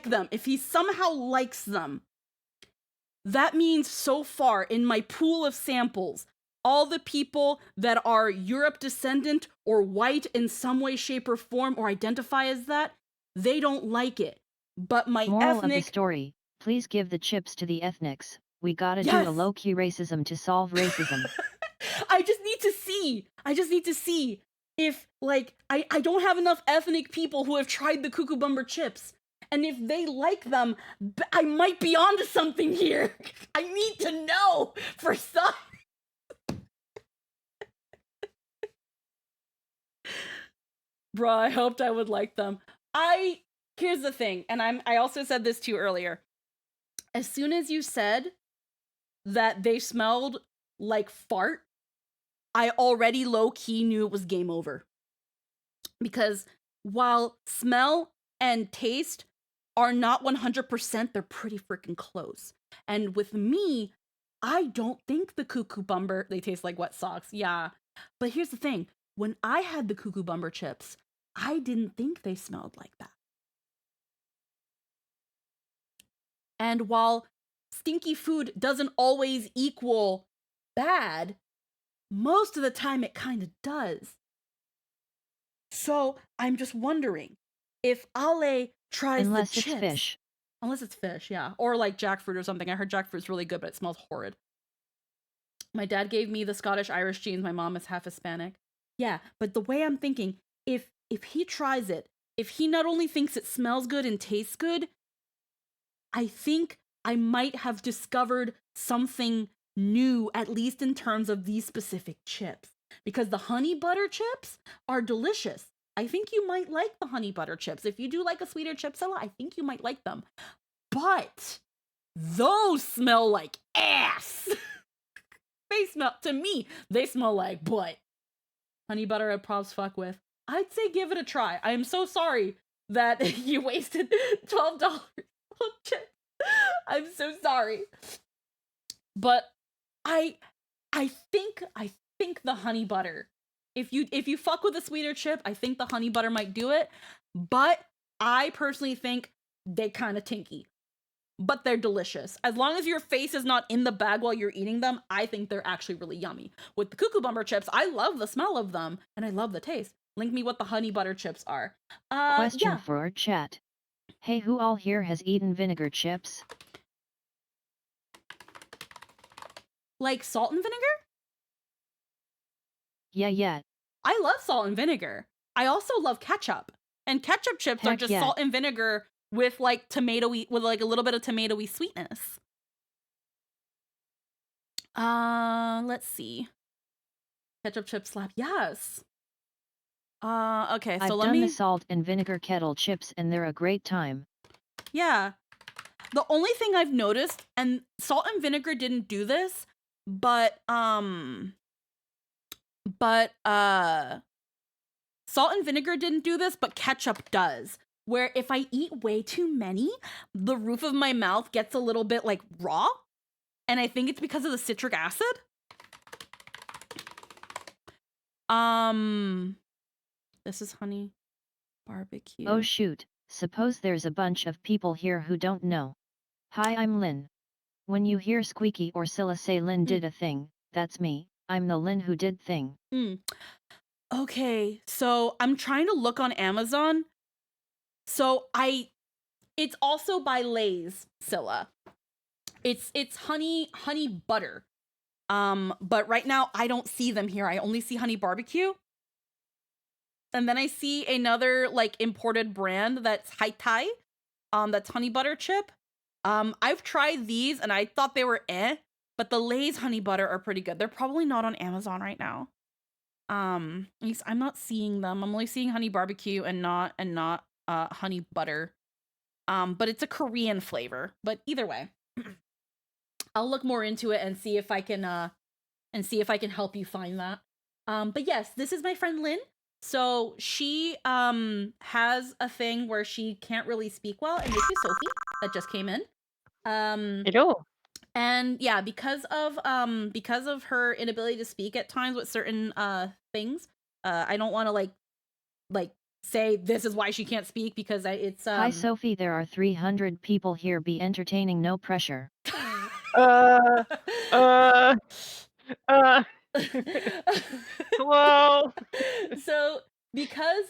S2: them, if he somehow likes them, that means so far in my pool of samples, all the people that are Europe descendant or white in some way, shape, or form or identify as that, they don't like it. But my
S4: Moral
S2: ethnic...
S4: of the story, please give the chips to the ethnics. We gotta
S2: Yes!
S4: do a low-key racism to solve racism.
S2: I just need to see if, like, I don't have enough ethnic people who have tried the Cuckoo chips. And if they like them, I might be onto something here. I need to know for some. Bruh, I hoped I would like them. Here's the thing, and I also said this to you earlier. As soon as you said that they smelled like fart, I already low-key knew it was game over. Because while smell and taste are not 100%, they're pretty freaking close. And with me, I don't think the Cuckoo Bumber, they taste like wet socks, yeah. But here's the thing, when I had the Cuckoo Bumber chips, I didn't think they smelled like that. And while stinky food doesn't always equal bad, most of the time it kind of does. So I'm just wondering if Ale tries
S4: Unless
S2: the chips.
S4: it's fish.
S2: Unless it's fish, yeah. Or like jackfruit or something. I heard jackfruit's really good, but it smells horrid. My dad gave me the Scottish-Irish genes. My mom is half Hispanic. Yeah, but the way I'm thinking, if he tries it, if he not only thinks it smells good and tastes good, I think I might have discovered something new, at least in terms of these specific chips. Because the honey butter chips are delicious. I think you might like the honey butter chips. If you do like a sweeter chipsilla, I think you might like them. But those smell like ass. To me, they smell like butt. Honey butter I'd probably fuck with. I'd say give it a try. I am so sorry that you wasted $12 on chips. I'm so sorry. But I think the honey butter. If you fuck with a sweeter chip, I think the honey butter might do it. But I personally think they kind of tinky. But they're delicious. As long as your face is not in the bag while you're eating them, I think they're actually really yummy. With the Cuckoo Bumber chips, I love the smell of them, and I love the taste. Link me what the honey butter chips are.
S4: Question for our chat. Hey, who all here has eaten vinegar chips?
S2: Like salt and vinegar?
S4: Yeah.
S2: I love salt and vinegar. I also love ketchup. And ketchup chips are
S4: Heck
S2: just
S4: yeah.
S2: salt and vinegar with like tomatoey, with like a little bit of tomatoey sweetness. Let's see. Ketchup chip slap. Yes. Okay, so
S4: I've
S2: let
S4: done
S2: me...
S4: the salt and vinegar kettle chips and they're a great time.
S2: Yeah. The only thing I've noticed, and salt and vinegar didn't do this, but salt and vinegar didn't do this, but ketchup does. Where if I eat way too many, the roof of my mouth gets a little bit like raw. And I think it's because of the citric acid. This is honey barbecue.
S4: Oh shoot, suppose there's a bunch of people here who don't know. Hi, I'm Lynn. When you hear Squeaky or Scylla say Lynn did a thing, that's me. I'm the Lynn who did thing.
S2: Okay, so I'm trying to look on Amazon. So it's also by Lay's, Scylla. It's honey butter. But right now I don't see them here. I only see honey barbecue. And then I see another like imported brand that's Hai Tai. That's honey butter chip. I've tried these and I thought they were but the Lay's honey butter are pretty good. They're probably not on Amazon right now. At least I'm not seeing them. I'm only seeing honey barbecue and not honey butter. But it's a Korean flavor. But either way, I'll look more into it and see if I can help you find that. But yes, this is my friend Lynn. So she has a thing where she can't really speak well, and this is Sophie that just came in.
S9: Hello.
S2: And yeah, because of her inability to speak at times with certain things, I don't want to like say this is why she can't spek because it's
S4: Hi Sophie, there are 300 people here. Be entertaining, no pressure.
S9: Hello.
S2: So because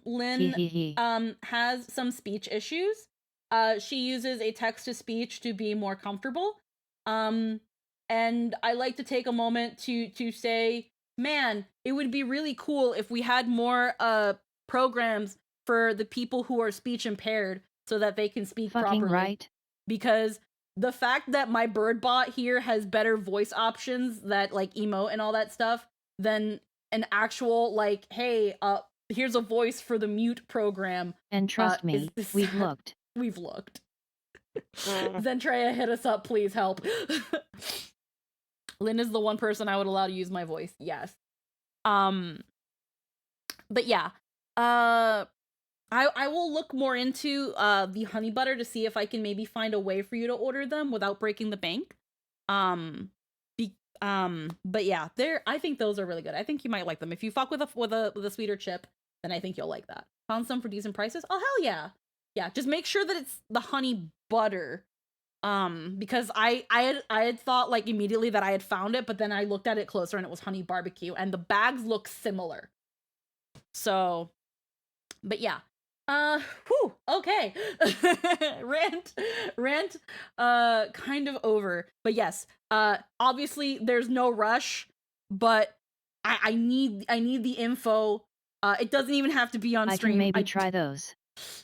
S2: Lynn has some speech issues, she uses a text to speech to be more comfortable. And I like to take a moment to say, man, it would be really cool if we had more programs for the people who are speech impaired so that they can speak
S4: Fucking
S2: properly.
S4: right.
S2: Because the fact that my bird bot here has better voice options that like emote and all that stuff than an actual like, hey, here's a voice for the mute program.
S4: And trust me, we've looked.
S2: We've looked. Zentreya, hit us up, please help. Lynn is the one person I would allow to use my voice. Yes. But yeah. I will look more into the honey butter to see if I can maybe find a way for you to order them without breaking the bank. But yeah, I think those are really good. I think you might like them. If you fuck with a sweeter chip, then I think you'll like that. Found some for decent prices. Oh hell yeah. Yeah, just make sure that it's the honey butter. Because I had thought like immediately that I had found it, but then I looked at it closer and it was honey barbecue and the bags look similar. So, but yeah. Okay. rant kind of over. But yes, obviously there's no rush, but I need the info. It doesn't even have to be on stream.
S4: I can maybe try those.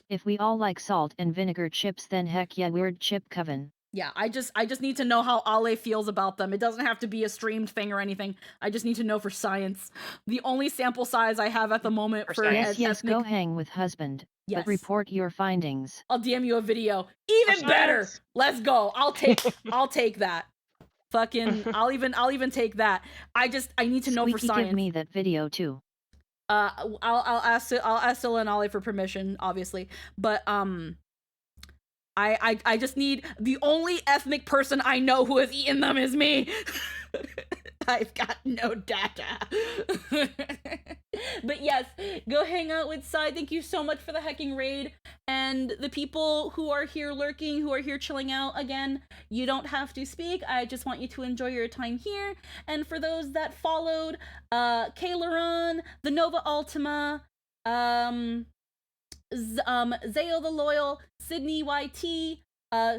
S4: If we all like salt and vinegar chips, then heck yeah, weird chip coven.
S2: Yeah, I just need to know how Ale feels about them. It doesn't have to be a streamed thing or anything. I just need to know for science. The only sample size I have at the moment for
S4: yes, go hang with husband.
S2: Yes.
S4: But report your findings.
S2: I'll DM you a video. Even better. Let's go. I'll take that. Fucking I'll even take that. I need to know for science.
S4: Give me that video too.
S2: I'll ask Scylla and Ollie for permission, obviously. But I just need the only ethnic person I know who has eaten them is me. I've got no data. But yes, go hang out with Sai. Thank you so much for the hecking raid. And the people who are here lurking, who are here chilling out, again, you don't have to speak. I just want you to enjoy your time here. And for those that followed, Kailaron, the Nova Ultima, Zayo the Loyal, Sydney YT,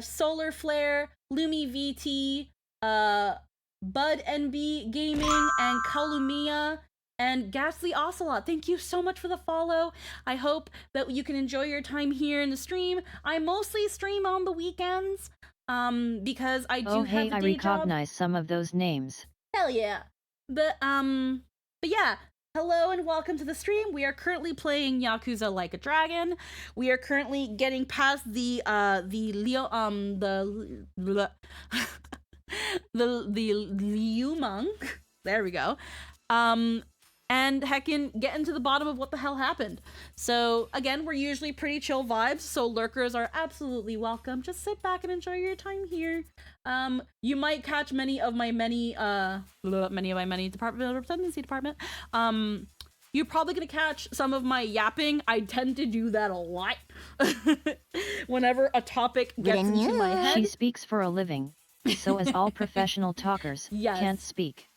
S2: Solar Flare, Lumi VT, Bud NB Gaming, and Kalumiya, and Ghastly Ocelot. Thank you so much for the follow. I hope that you can enjoy your time here in the stream. I mostly stream on the weekends, because I do have a day
S4: I recognize some of those names.
S2: Hell yeah. But yeah. Hello and welcome to the stream. We are currently playing Yakuza Like a Dragon. We are currently getting past the Liu Monk. There we go. And heckin' getting to the bottom of what the hell happened. So again, we're usually pretty chill vibes, so lurkers are absolutely welcome. Just sit back and enjoy your time here. You might catch many of my department. You're probably gonna catch some of my yapping. I tend to do that a lot. Whenever a topic gets into my head.
S4: She speaks for a living. So as all professional talkers
S2: Yes.
S4: can't speak.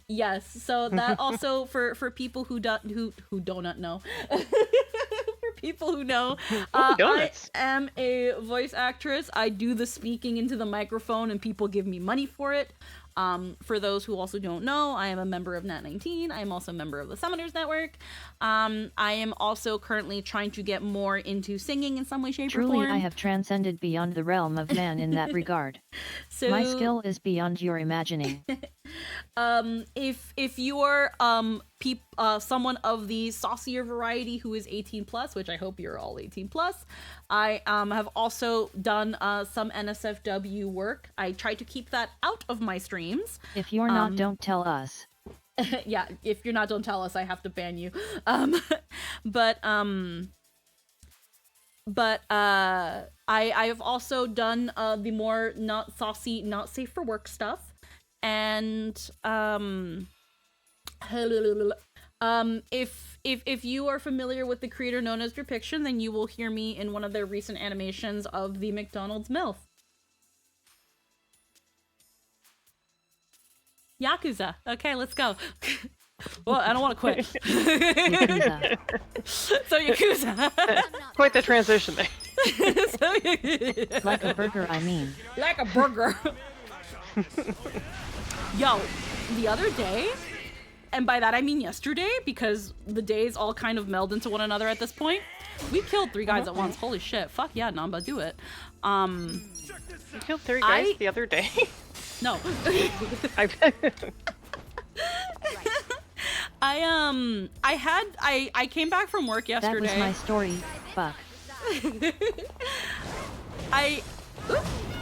S2: Yes. So that also for people who don't not know. For people who know, I
S9: donuts.
S2: am a voice actress. I do the speaking into the microphone and people give me money for it. For those who also don't know, I am a member of Nat19. I am also a member of the Summoners Network. I am also currently trying to get more into singing in some way, shape, or form.
S4: Truly I have transcended beyond the realm of man in that regard.
S2: So
S4: My skill is beyond your imagining.
S2: if you are someone of the saucier variety who is 18 plus, which I hope you're all 18 plus, I have also done some NSFW work. I try to keep that out of my streams.
S4: If you're not, don't tell us.
S2: Yeah, if you're not, don't tell us. I have to ban you. I have also done the more not saucy, not safe for work stuff. And if you are familiar with the creator known as Depiction, then you will hear me in one of their recent animations of the McDonald's MILF. Yakuza. Okay, let's go. Well, I don't want to quit.
S4: Yakuza.
S2: So Yakuza.
S9: Quite the transition there.
S4: Like a burger, I mean.
S2: Like a burger. Yo, the other day, and by that I mean yesterday, because the days all kind of meld into one another at this point, we killed 3 guys at once. Holy shit. Fuck yeah, Namba, do it.
S9: You killed 3 guys the other day?
S2: No. I came back from work yesterday.
S4: That was my story. Fuck.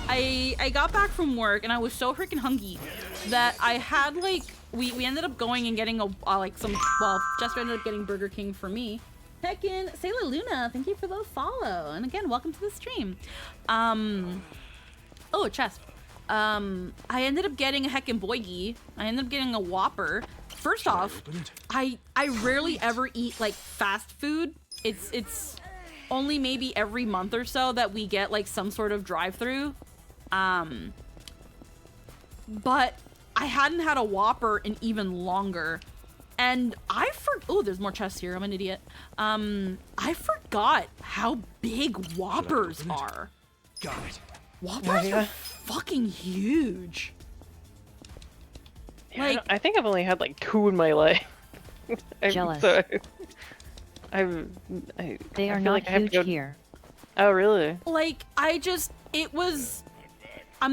S2: I got back from work and I was so freaking hungry that I had like we ended up going and getting Jester ended up getting Burger King for me. Heckin' Sailor Luna, thank you for the follow. And again, welcome to the stream. Oh, a chest. I ended up getting a heckin' boygie. I ended up getting a Whopper. First off, I rarely ever eat like fast food. It's only maybe every month or so that we get like some sort of drive-through. But I hadn't had a Whopper in even longer. And oh, there's more chests here. I'm an idiot. I forgot how big Whoppers are.
S5: Got it.
S2: Whoppers are fucking huge.
S9: Yeah, I think I've only had like 2 in my life.
S4: Jealous. They are not huge here.
S9: Oh, really?
S2: Like, I'm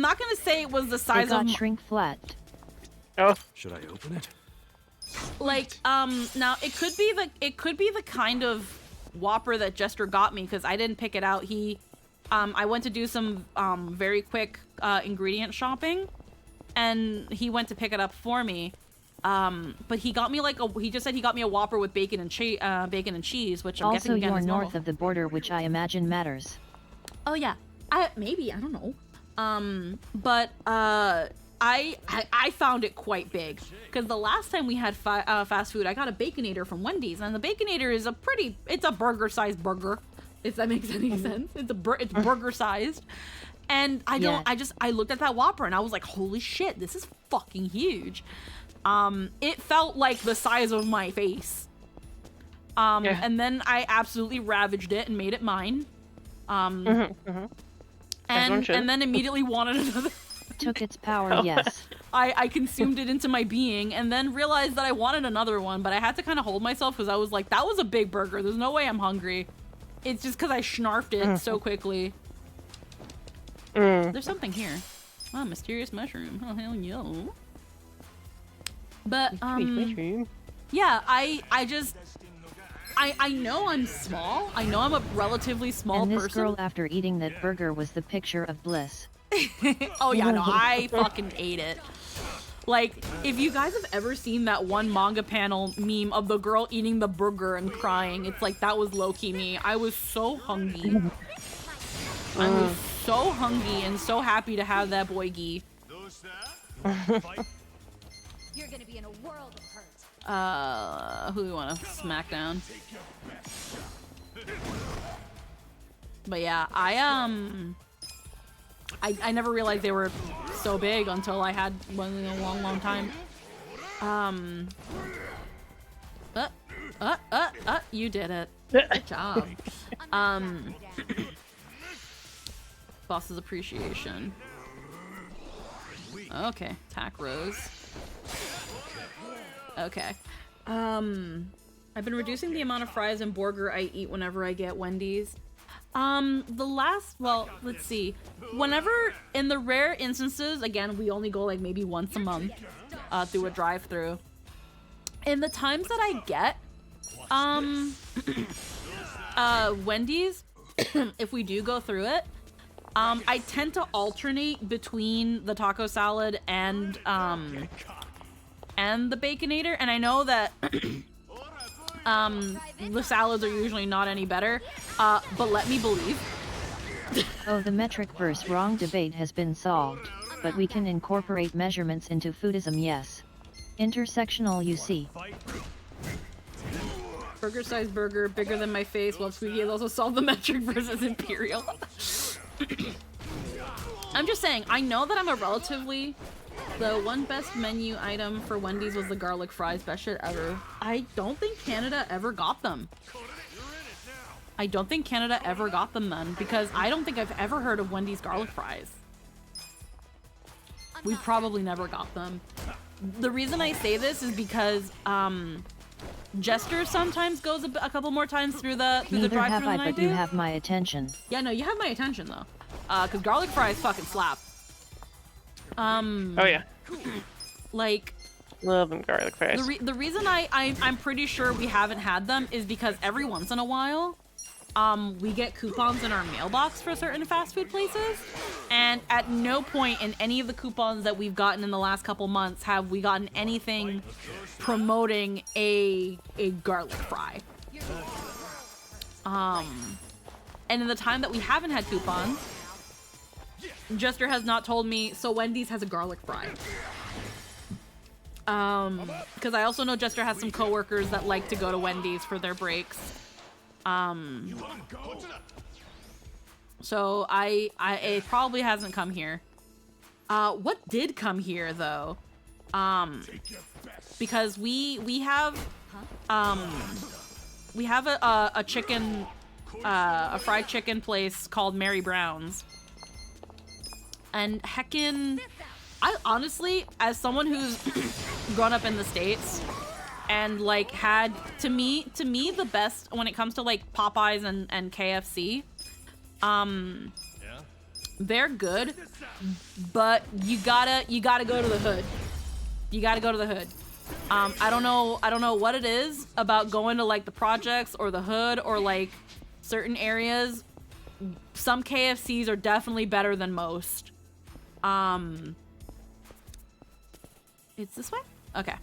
S2: not gonna say it was the size of
S4: shrink flat.
S9: Oh.
S5: Should I open it?
S2: Like, now it could be the kind of Whopper that Jester got me, because I didn't pick it out. I went to do some very quick ingredient shopping, and he went to pick it up for me. But he got me he just said he got me a Whopper with bacon and cheese, which I'm guessing again
S4: Also,
S2: is
S4: you're
S2: normal.
S4: north of the border, which I imagine matters.
S2: Oh yeah, maybe, I don't know. But I found it quite big, because the last time we had fast food, I got a Baconator from Wendy's, and the Baconator is it's a burger-sized burger, if that makes any sense. It's burger-sized, and I looked at that Whopper and I was like, holy shit, this is fucking huge. It felt like the size of my face. And then I absolutely ravaged it and made it mine. And then immediately wanted another.
S4: Took its power, yes.
S2: I consumed it into my being, and then realized that I wanted another one, but I had to kind of hold myself, because I was like, that was a big burger. There's no way I'm hungry. It's just because I snarfed it so quickly. There's something here. Oh, mysterious mushroom. Oh, hell no. But, yeah, I know I'm small. I know I'm a relatively small person.
S4: And this girl, after eating that burger, was the picture of bliss.
S2: Oh yeah, no, I fucking ate it. Like, if you guys have ever seen that one manga panel meme of the girl eating the burger and crying, it's like, that was low-key me. I was so hungry. I was so hungry and so happy to have that boygie.
S6: You're gonna be in a world of hurt.
S2: Who do we want to smack down? But yeah, I never realized they were so big until I had one in a long time. You did it. Good job. Boss's appreciation. Okay, attack Rose. Okay. I've been reducing the amount of fries and burger I eat whenever I get Wendy's. Well, let's see. Whenever, in the rare instances, again, we only go like maybe once a month through a drive-thru. In the times that I get Wendy's, if we do go through it, I tend to alternate between the taco salad and the Baconator, and I know that the salads are usually not any better, but let me believe.
S4: Oh, the metric versus wrong debate has been solved, but we can incorporate measurements into foodism, yes. Intersectional UC.
S2: Burger size burger, bigger than my face, while Squeaky has also solved the metric versus imperial. I'm just saying, I know that I'm a relatively... The one best menu item for Wendy's was the garlic fries, best shit ever. I don't think Canada ever got them. I don't think Canada ever got them then, because I don't think I've ever heard of Wendy's garlic fries. We probably never got them. The reason I say this is because, Jester sometimes goes a couple more times through the drive-thru than I do.
S4: Neither have I, but you have my attention.
S2: Yeah, no, you have my attention though. Cause garlic fries fucking slap.
S9: Oh yeah.
S2: Like,
S9: love them garlic fries.
S2: The reason I'm pretty sure we haven't had them is because every once in a while, we get coupons in our mailbox for certain fast food places, and at no point in any of the coupons that we've gotten in the last couple months have we gotten anything promoting a garlic fry. And in the time that we haven't had coupons, Jester has not told me, so Wendy's has a garlic fry. Because I also know Jester has some coworkers that like to go to Wendy's for their breaks. So it probably hasn't come here. What did come here though? Because we have a chicken, a fried chicken place called Mary Brown's. And heckin', I honestly, as someone who's grown up in the States and like had, to me the best when it comes to like Popeyes and KFC, they're good, but you gotta go to the hood. You gotta go to the hood. I don't know what it is about going to like the projects or the hood or like certain areas. Some KFCs are definitely better than most. It's this way? Okay.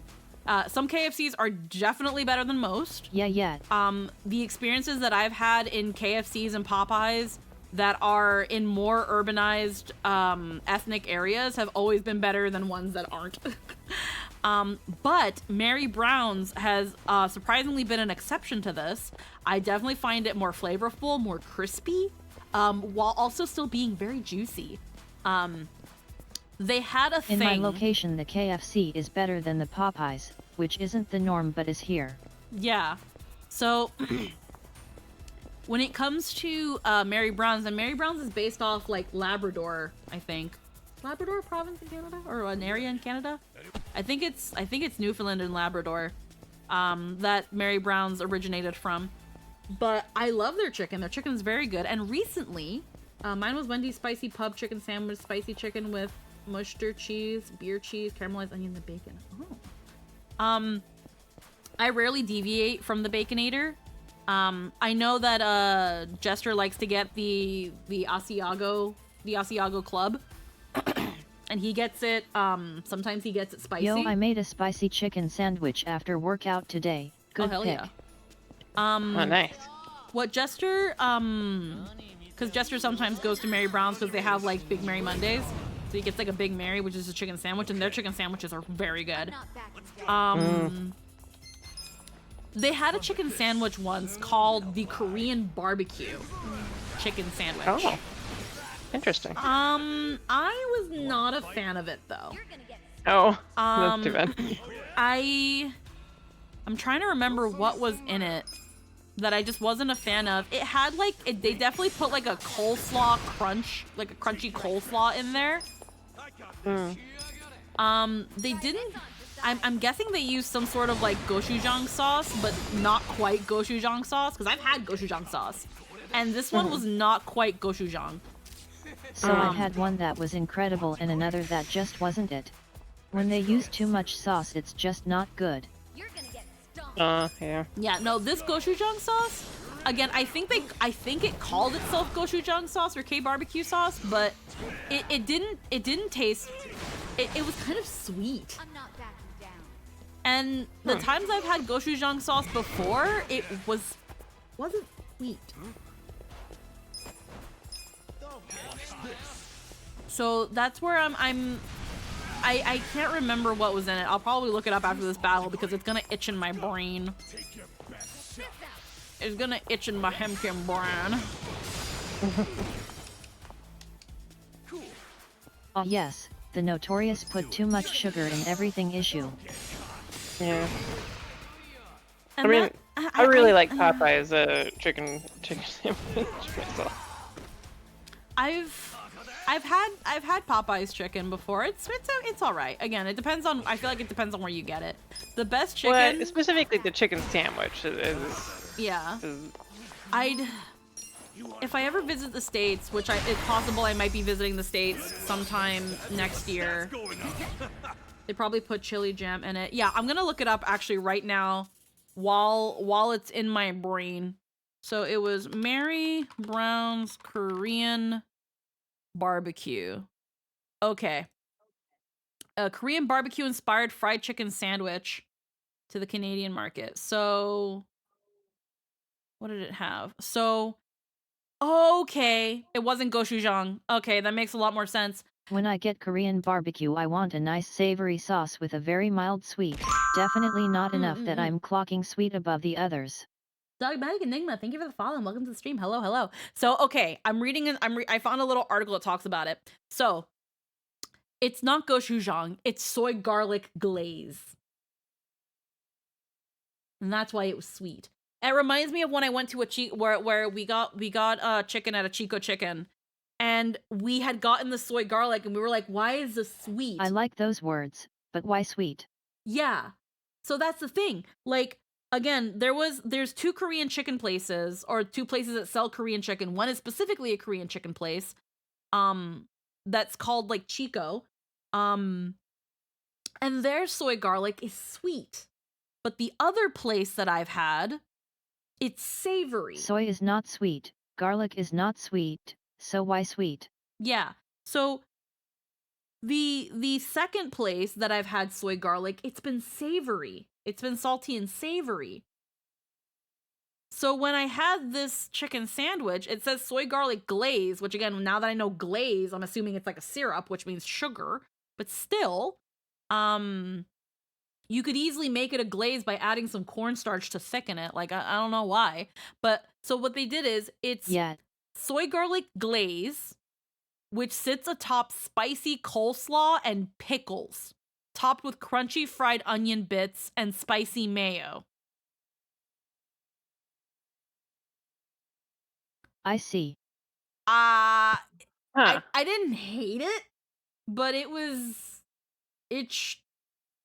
S2: Some KFCs are definitely better than most.
S4: Yeah.
S2: The experiences that I've had in KFCs and Popeyes that are in more urbanized, ethnic areas have always been better than ones that aren't. But Mary Brown's has, surprisingly been an exception to this. I definitely find it more flavorful, more crispy, while also still being very juicy. They had a thing.
S4: In my location, the KFC is better than the Popeyes, which isn't the norm but is here.
S2: Yeah. So, when it comes to Mary Brown's, and Mary Brown's is based off like Labrador, I think. Labrador province in Canada, or an area in Canada. I think it's Newfoundland and Labrador that Mary Brown's originated from. But I love their chicken. Their chicken is very good. And recently, mine was Wendy's spicy pub chicken sandwich, spicy chicken with Worcester cheese, beer cheese, caramelized onion, and bacon. Oh. I rarely deviate from the Baconator. I know that Jester likes to get the Asiago Club. And he gets it, sometimes he gets it spicy.
S4: Yo, I made a spicy chicken sandwich after workout today. Good
S2: hell
S4: pick.
S2: yeah.
S9: Oh, nice.
S2: What Jester, because Jester sometimes goes to Mary Brown's because they have like Big Mary Mondays. So he gets like a Big Mary, which is a chicken sandwich, and their chicken sandwiches are very good. They had a chicken sandwich once called the Korean barbecue chicken sandwich.
S9: Oh. Interesting.
S2: I was not a fan of it though.
S9: Oh, that's too bad.
S2: I'm trying to remember what was in it that I just wasn't a fan of. It had like they definitely put like a coleslaw crunch, like a crunchy coleslaw in there. They didn't. I'm guessing they used some sort of like gochujang sauce, but not quite gochujang sauce, because I've had gochujang sauce, and this one was not quite gochujang.
S4: So I had one that was incredible and another that just wasn't it. When they use too much sauce, it's just not good.
S9: Yeah.
S2: Yeah, no, this gochujang sauce, again, I think it called itself gochujang sauce or K-barbecue sauce, but it didn't taste, it was kind of sweet. And the times I've had gochujang sauce before, it wasn't sweet. So that's where I can't remember what was in it. I'll probably look it up after this battle because it's gonna itch in my brain. It's gonna itch in my hemkin brain.
S4: Oh yes, the notorious put too much sugar in everything issue.
S9: Yeah.
S2: And
S9: I mean, I really like Popeye's chicken sandwich myself.
S2: I've had Popeye's chicken before. It's all right. Again, it depends on. I feel like it depends on where you get it. The best chicken.
S9: Well, specifically the chicken sandwich is.
S2: Yeah. If I ever visit the States, which it's possible I might be visiting the States sometime next year. They probably put chili jam in it. Yeah, I'm gonna look it up actually right now, while it's in my brain. So it was Mary Brown's Korean barbecue. Okay. A Korean barbecue inspired fried chicken sandwich to the Canadian market. So what did it have? So okay, it wasn't gochujang. Okay, that makes a lot more sense.
S4: When I get Korean barbecue, I want a nice savory sauce with a very mild sweet. Definitely not enough that I'm clocking sweet above the others.
S2: Dogmatic Enigma, thank you for the follow and welcome to the stream. Hello, hello. So, okay, I'm reading and I found a little article that talks about it. So, it's not gochujang, it's soy garlic glaze. And that's why it was sweet. It reminds me of when I went to where we got chicken at a Chico Chicken. And we had gotten the soy garlic and we were like, why is this sweet?
S4: I like those words, but why sweet?
S2: Yeah. So that's the thing. Like, again, there's two Korean chicken places, or two places that sell Korean chicken. One is specifically a Korean chicken place, that's called like Chico. And their soy garlic is sweet. But the other place that I've had, it's savory.
S4: Soy is not sweet, garlic is not sweet, so why sweet?
S2: Yeah. So the second place that I've had soy garlic, it's been savory. It's been salty and savory. So when I had this chicken sandwich, it says soy garlic glaze, which again, now that I know glaze, I'm assuming it's like a syrup, which means sugar, but still, you could easily make it a glaze by adding some cornstarch to thicken it. Like, I don't know why. But so what they did is it's soy garlic glaze, which sits atop spicy coleslaw and pickles, topped with crunchy fried onion bits and spicy mayo.
S4: I see.
S2: I didn't hate it, but it was...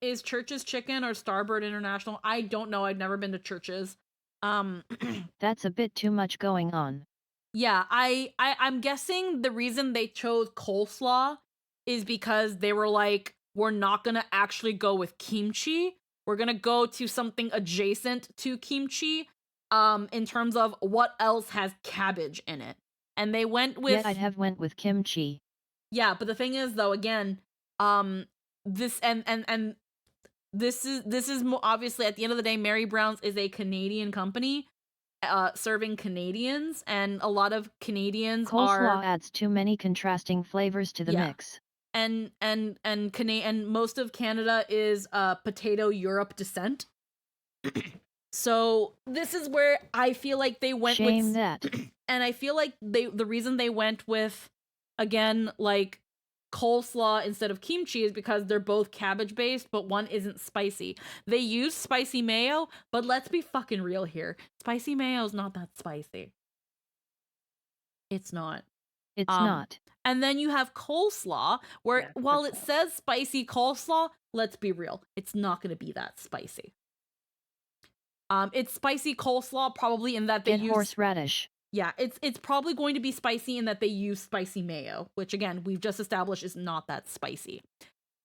S2: Is Church's Chicken or Starbird International? I don't know. I've never been to Church's.
S4: That's a bit too much going on.
S2: Yeah, I'm guessing the reason they chose coleslaw is because they were like, we're not gonna actually go with kimchi. We're gonna go to something adjacent to kimchi, in terms of what else has cabbage in it. And they went with...
S4: Yeah, I'd have went with kimchi.
S2: Yeah, but the thing is, though, again, this and this is obviously, at the end of the day, Mary Brown's is a Canadian company, serving Canadians, and a lot of Canadians
S4: Coleslaw adds too many contrasting flavors to the mix.
S2: And most of Canada is potato Europe descent. So this is where I feel like they went
S4: Shame
S2: with
S4: that.
S2: and I feel like the reason they went with again, like coleslaw instead of kimchi is because they're both cabbage based, but one isn't spicy. They use spicy mayo, but let's be fucking real here. Spicy mayo is not that spicy. It's not.
S4: It's not.
S2: And then you have coleslaw, where while it says spicy coleslaw, let's be real, it's not going to be that spicy. It's spicy coleslaw probably in that they use
S4: horseradish.
S2: Yeah, it's probably going to be spicy in that they use spicy mayo, which again we've just established is not that spicy.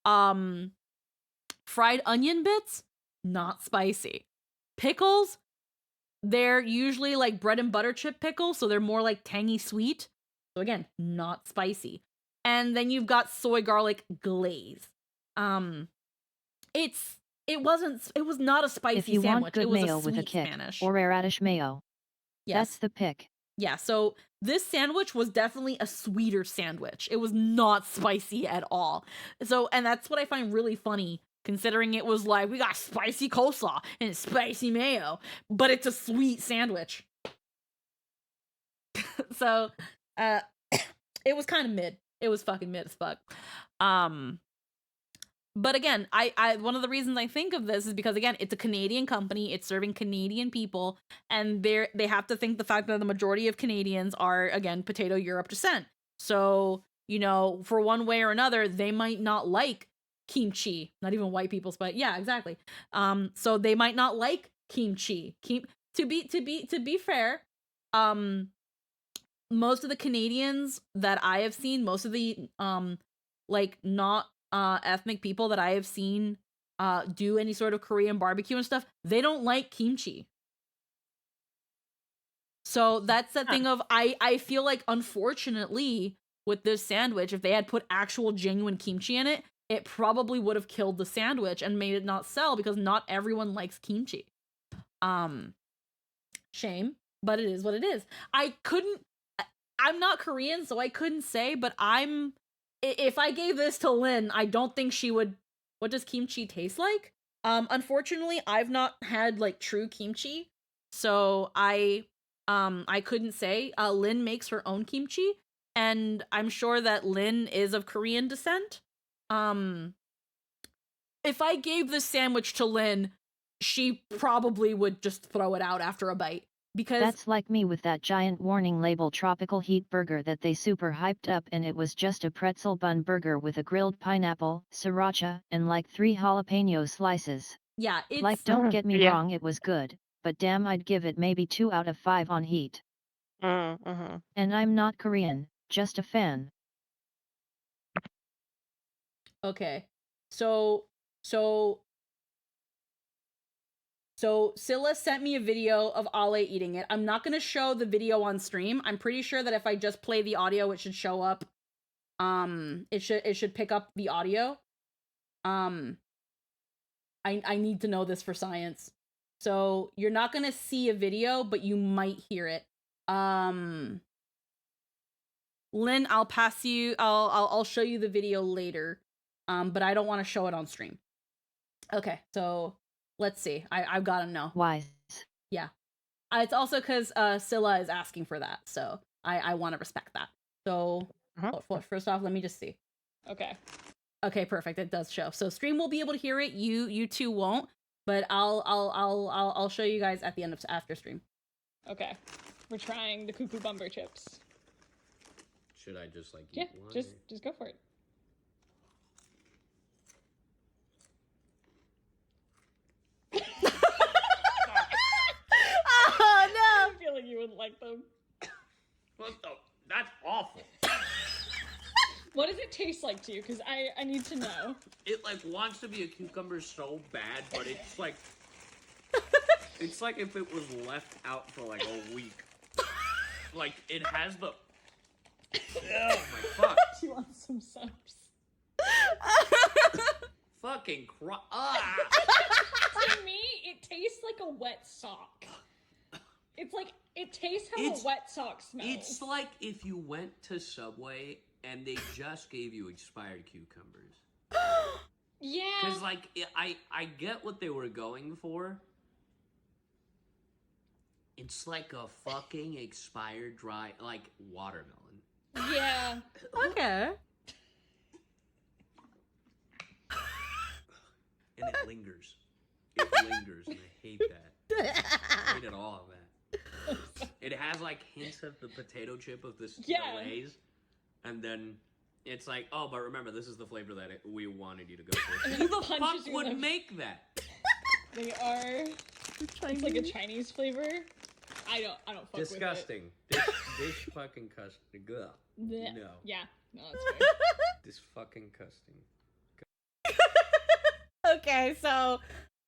S2: Fried onion bits, not spicy. Pickles, they're usually like bread and butter chip pickles, so they're more like tangy sweet. So again, not spicy. And then you've got soy garlic glaze. It was not a spicy
S4: if you
S2: sandwich.
S4: Want good
S2: it was
S4: mayo
S2: a
S4: with a
S2: sweet
S4: kick,
S2: Spanish.
S4: or radish mayo.
S2: Yes.
S4: That's the pick.
S2: Yeah, so this sandwich was definitely a sweeter sandwich. It was not spicy at all. So, and that's what I find really funny, considering it was like, we got spicy coleslaw and spicy mayo, but it's a sweet sandwich. So, it was kind of mid. It was fucking mid as fuck. But again, I one of the reasons I think of this is because again, it's a Canadian company, it's serving Canadian people, and they have to think the fact that the majority of Canadians are again potato Europe descent. So, you know, for one way or another, they might not like kimchi. Not even white people's, but yeah, exactly. So they might not like kimchi. To be fair, most of the Canadians that I have seen, most of the like not ethnic people that I have seen do any sort of Korean barbecue and stuff, they don't like kimchi. So that's the thing of I feel like unfortunately with this sandwich, if they had put actual genuine kimchi in it, it probably would have killed the sandwich and made it not sell because not everyone likes kimchi. Shame, but it is what it is. I'm not Korean, so I couldn't say, but if I gave this to Lynn, I don't think she would. What does kimchi taste like? Unfortunately, I've not had like true kimchi, so I couldn't say. Lynn makes her own kimchi, and I'm sure that Lynn is of Korean descent. If I gave this sandwich to Lynn, she probably would just throw it out after a bite. Because
S4: that's like me with that giant warning label tropical heat burger that they super hyped up, and it was just a pretzel bun burger with a grilled pineapple, sriracha, and like 3 jalapeno slices.
S2: Yeah, it's
S4: like, don't get me wrong, it was good, but damn, I'd give it maybe 2 out of 5 on heat. And I'm not Korean, just a fan.
S2: Okay. So Scylla sent me a video of Ale eating it. I'm not going to show the video on stream. I'm pretty sure that if I just play the audio, it should show up. It should pick up the audio. I need to know this for science. So you're not going to see a video, but you might hear it. Lynn, I'll pass you. I'll show you the video later. But I don't want to show it on stream. Okay, so let's see. I've got to know.
S4: Why?
S2: Yeah. It's also because Scylla is asking for that, so I want to respect that. So first off, let me just see. Okay, perfect. It does show. So stream will be able to hear it. You two won't, but I'll show you guys at the end of after stream.
S10: Okay, we're trying the cuckoo bumper chips.
S11: Should I just like eat one?
S10: Just go for it.
S2: Oh no!
S10: I feel like you wouldn't like them.
S11: What the? That's awful.
S10: What does it taste like to you? Because I need to know.
S11: It like wants to be a cucumber so bad, but it's like it's like if it was left out for like a week. Like it has the. Oh my fuck!
S10: Do you want some subs?
S11: Fucking To
S10: me, it tastes like a wet sock. It's like it tastes how a wet sock smells.
S11: It's like if you went to Subway and they just gave you expired cucumbers.
S10: Yeah.
S11: Because like I get what they were going for. It's like a fucking expired dry like watermelon.
S10: Yeah.
S2: Okay.
S11: And it lingers. It lingers, and I hate that. I hate it all of that. It has like hints of the potato chip of this
S10: Yeah.
S11: Lay's, and then it's like, oh, but remember, this is the flavor that we wanted you to go for.
S10: And
S11: Who
S10: then
S11: the
S10: punches
S11: fuck
S10: you in
S11: would
S10: the-
S11: make that?
S10: They are. It's like a Chinese flavor. I don't fuck
S11: Disgusting. This fucking custom.
S10: with it.
S11: No.
S10: Yeah. No, that's fair.
S11: This fucking custom.
S2: Okay, so,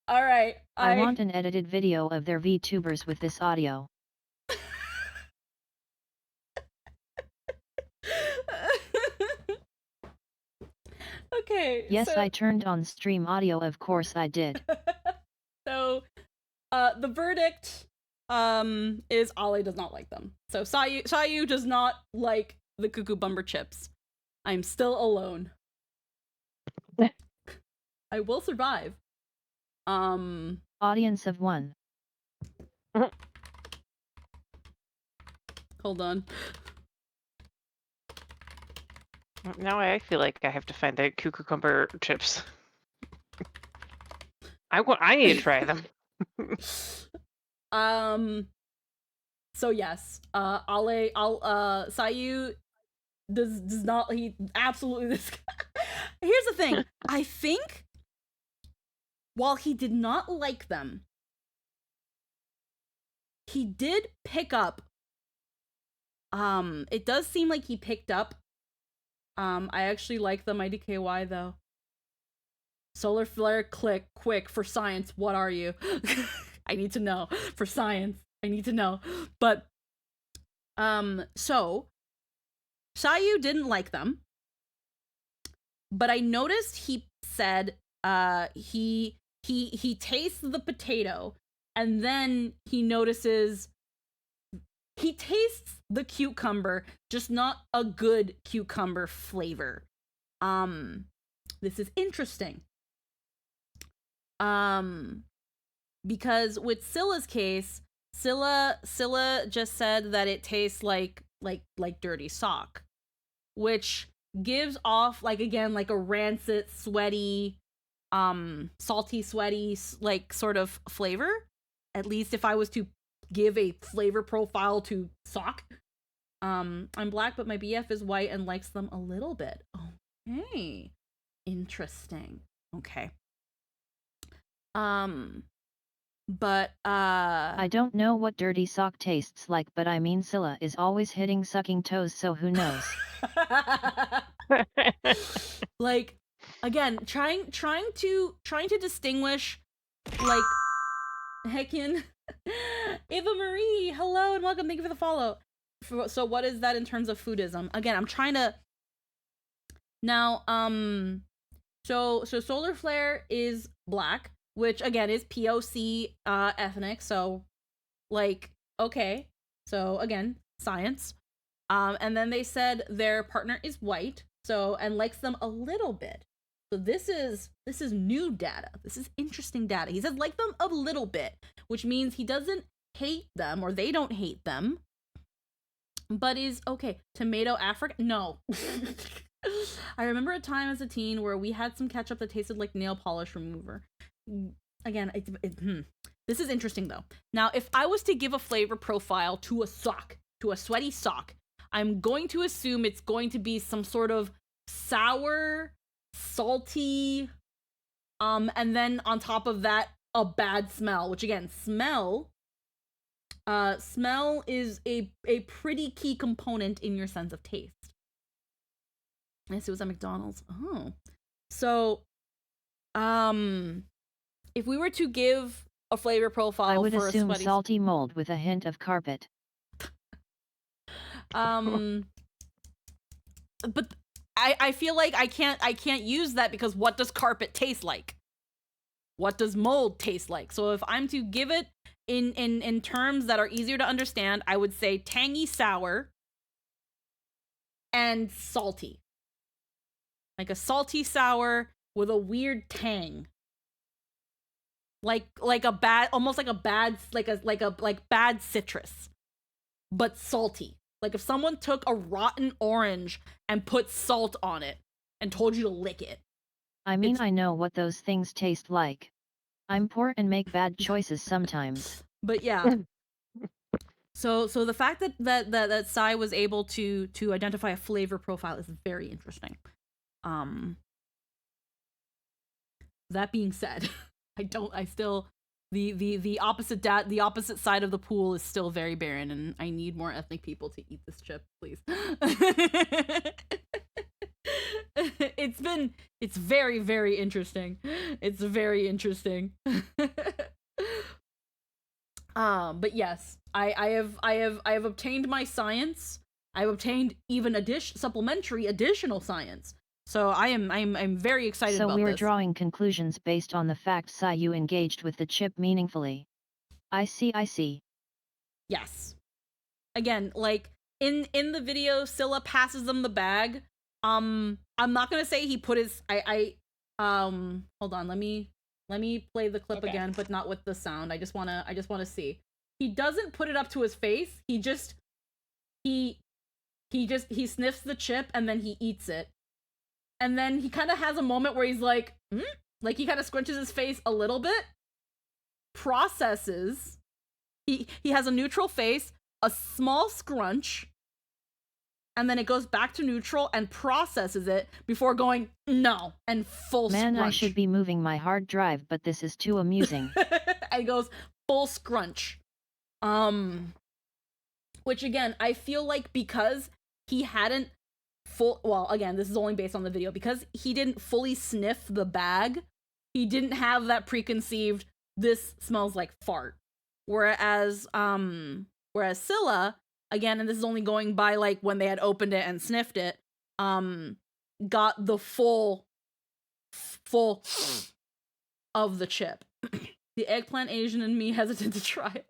S2: all right.
S4: I want an edited video of their VTubers with this audio.
S2: Okay.
S4: Yes,
S2: so,
S4: I turned on stream audio, of course I did.
S2: So, the verdict, is Ollie does not like them. So Sayu does not like the Cuckoo Bumper chips. I'm still alone. I will survive.
S4: Audience of 1.
S2: Hold on.
S9: Now I feel like I have to find the cucumber chips. I need to try them.
S2: So yes, Sayu does not, he absolutely this. Here's the thing. I think while he did not like them, he did pick up, it does seem like he picked up, I actually like them IDKY though. Solar flare, quick for science, what are you? I need to know. For science, I need to know. But so Sayu didn't like them, but I noticed he said he tastes the potato, and then he notices he tastes the cucumber, just not a good cucumber flavor. This is interesting. Because with Scylla's case, Scylla just said that it tastes like dirty sock, which gives off like, again, like a rancid, sweaty, salty, sweaty, like sort of flavor. At least if I was to give a flavor profile to sock. I'm black, but my BF is white and likes them a little bit. Okay. Interesting. Okay. But
S4: I don't know what dirty sock tastes like, but I mean Scylla is always hitting sucking toes, so who knows.
S2: Like, again, trying to distinguish, like, heckin'. Ava Marie, hello and welcome. Thank you for the follow. So what is that in terms of foodism? Again, I'm trying to now, so Solar Flare is black, which again is POC ethnic, so like, okay, so again, science. And then they said their partner is white, so, and likes them a little bit. So this is new data. This is interesting data. He said like them a little bit, which means he doesn't hate them, or they don't hate them, but is okay. Tomato Africa? No. I remember a time as a teen where we had some ketchup that tasted like nail polish remover. Again, this is interesting though. Now, if I was to give a flavor profile to a sock, to a sweaty sock, I'm going to assume it's going to be some sort of sour, salty, and then on top of that, a bad smell, which again, smell is a pretty key component in your sense of taste. Yes, it was at McDonald's. Oh. So, if we were to give a flavor profile
S4: I would
S2: for
S4: assume
S2: a sweaty
S4: salty mold with a hint of carpet.
S2: But I feel like I can't use that, because what does carpet taste like? What does mold taste like? So if I'm to give it in terms that are easier to understand, I would say tangy sour and salty. Like a salty sour with a weird tang. Like a bad, almost like a bad, like bad citrus, but salty. Like if someone took a rotten orange and put salt on it and told you to lick it.
S4: I mean, I know what those things taste like. I'm poor and make bad choices sometimes.
S2: But yeah. So the fact that Sai was able to identify a flavor profile is very interesting. That being said, the opposite side of the pool is still very barren, and I need more ethnic people to eat this chip, please. It's very, very interesting. It's very interesting. But yes, I have obtained my science. I've obtained even supplementary additional science. So I'm very excited about this.
S4: So we're drawing conclusions based on the fact Sai you engaged with the chip meaningfully. I see.
S2: Yes. Again, like in the video, Scylla passes them the bag. I'm not gonna say he put his hold on, let me play the clip again, but not with the sound. I just wanna see. He doesn't put it up to his face. He sniffs the chip and then he eats it. And then he kind of has a moment where he's like, like he kind of scrunches his face a little bit, processes. He has a neutral face, a small scrunch, and then it goes back to neutral and processes it before going, no, and full scrunch.
S4: Man, I should be moving my hard drive, but this is too amusing.
S2: And goes full scrunch. Which again, I feel like because he hadn't again, this is only based on the video, because he didn't fully sniff the bag, he didn't have that preconceived, this smells like fart. Whereas Scylla, again, and this is only going by like when they had opened it and sniffed it, got the full of the chip. The eggplant Asian in me hesitant to try it.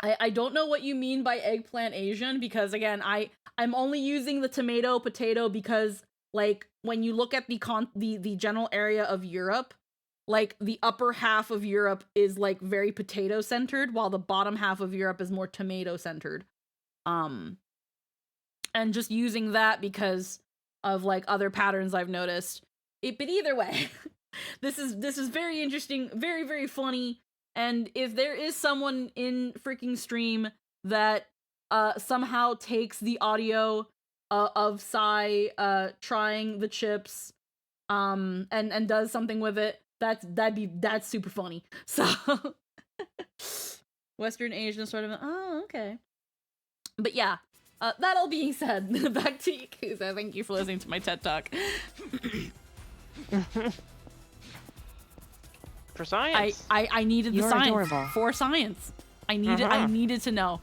S2: I don't know what you mean by eggplant Asian, because again, I'm only using the tomato potato because like when you look at the general area of Europe, like the upper half of Europe is like very potato centered, while the bottom half of Europe is more tomato centered. And just using that because of like other patterns I've noticed. But either way, this is very interesting, very, very funny. And if there is someone in freaking stream that somehow takes the audio of Sai trying the chips and does something with it, that's super funny. So Western Asian sort of, oh, okay. But yeah, that all being said, back to Yakuza. Thank you for listening to my TED Talk.
S9: For science.
S2: I needed the
S4: You're
S2: science
S4: adorable.
S2: for science. I needed to know.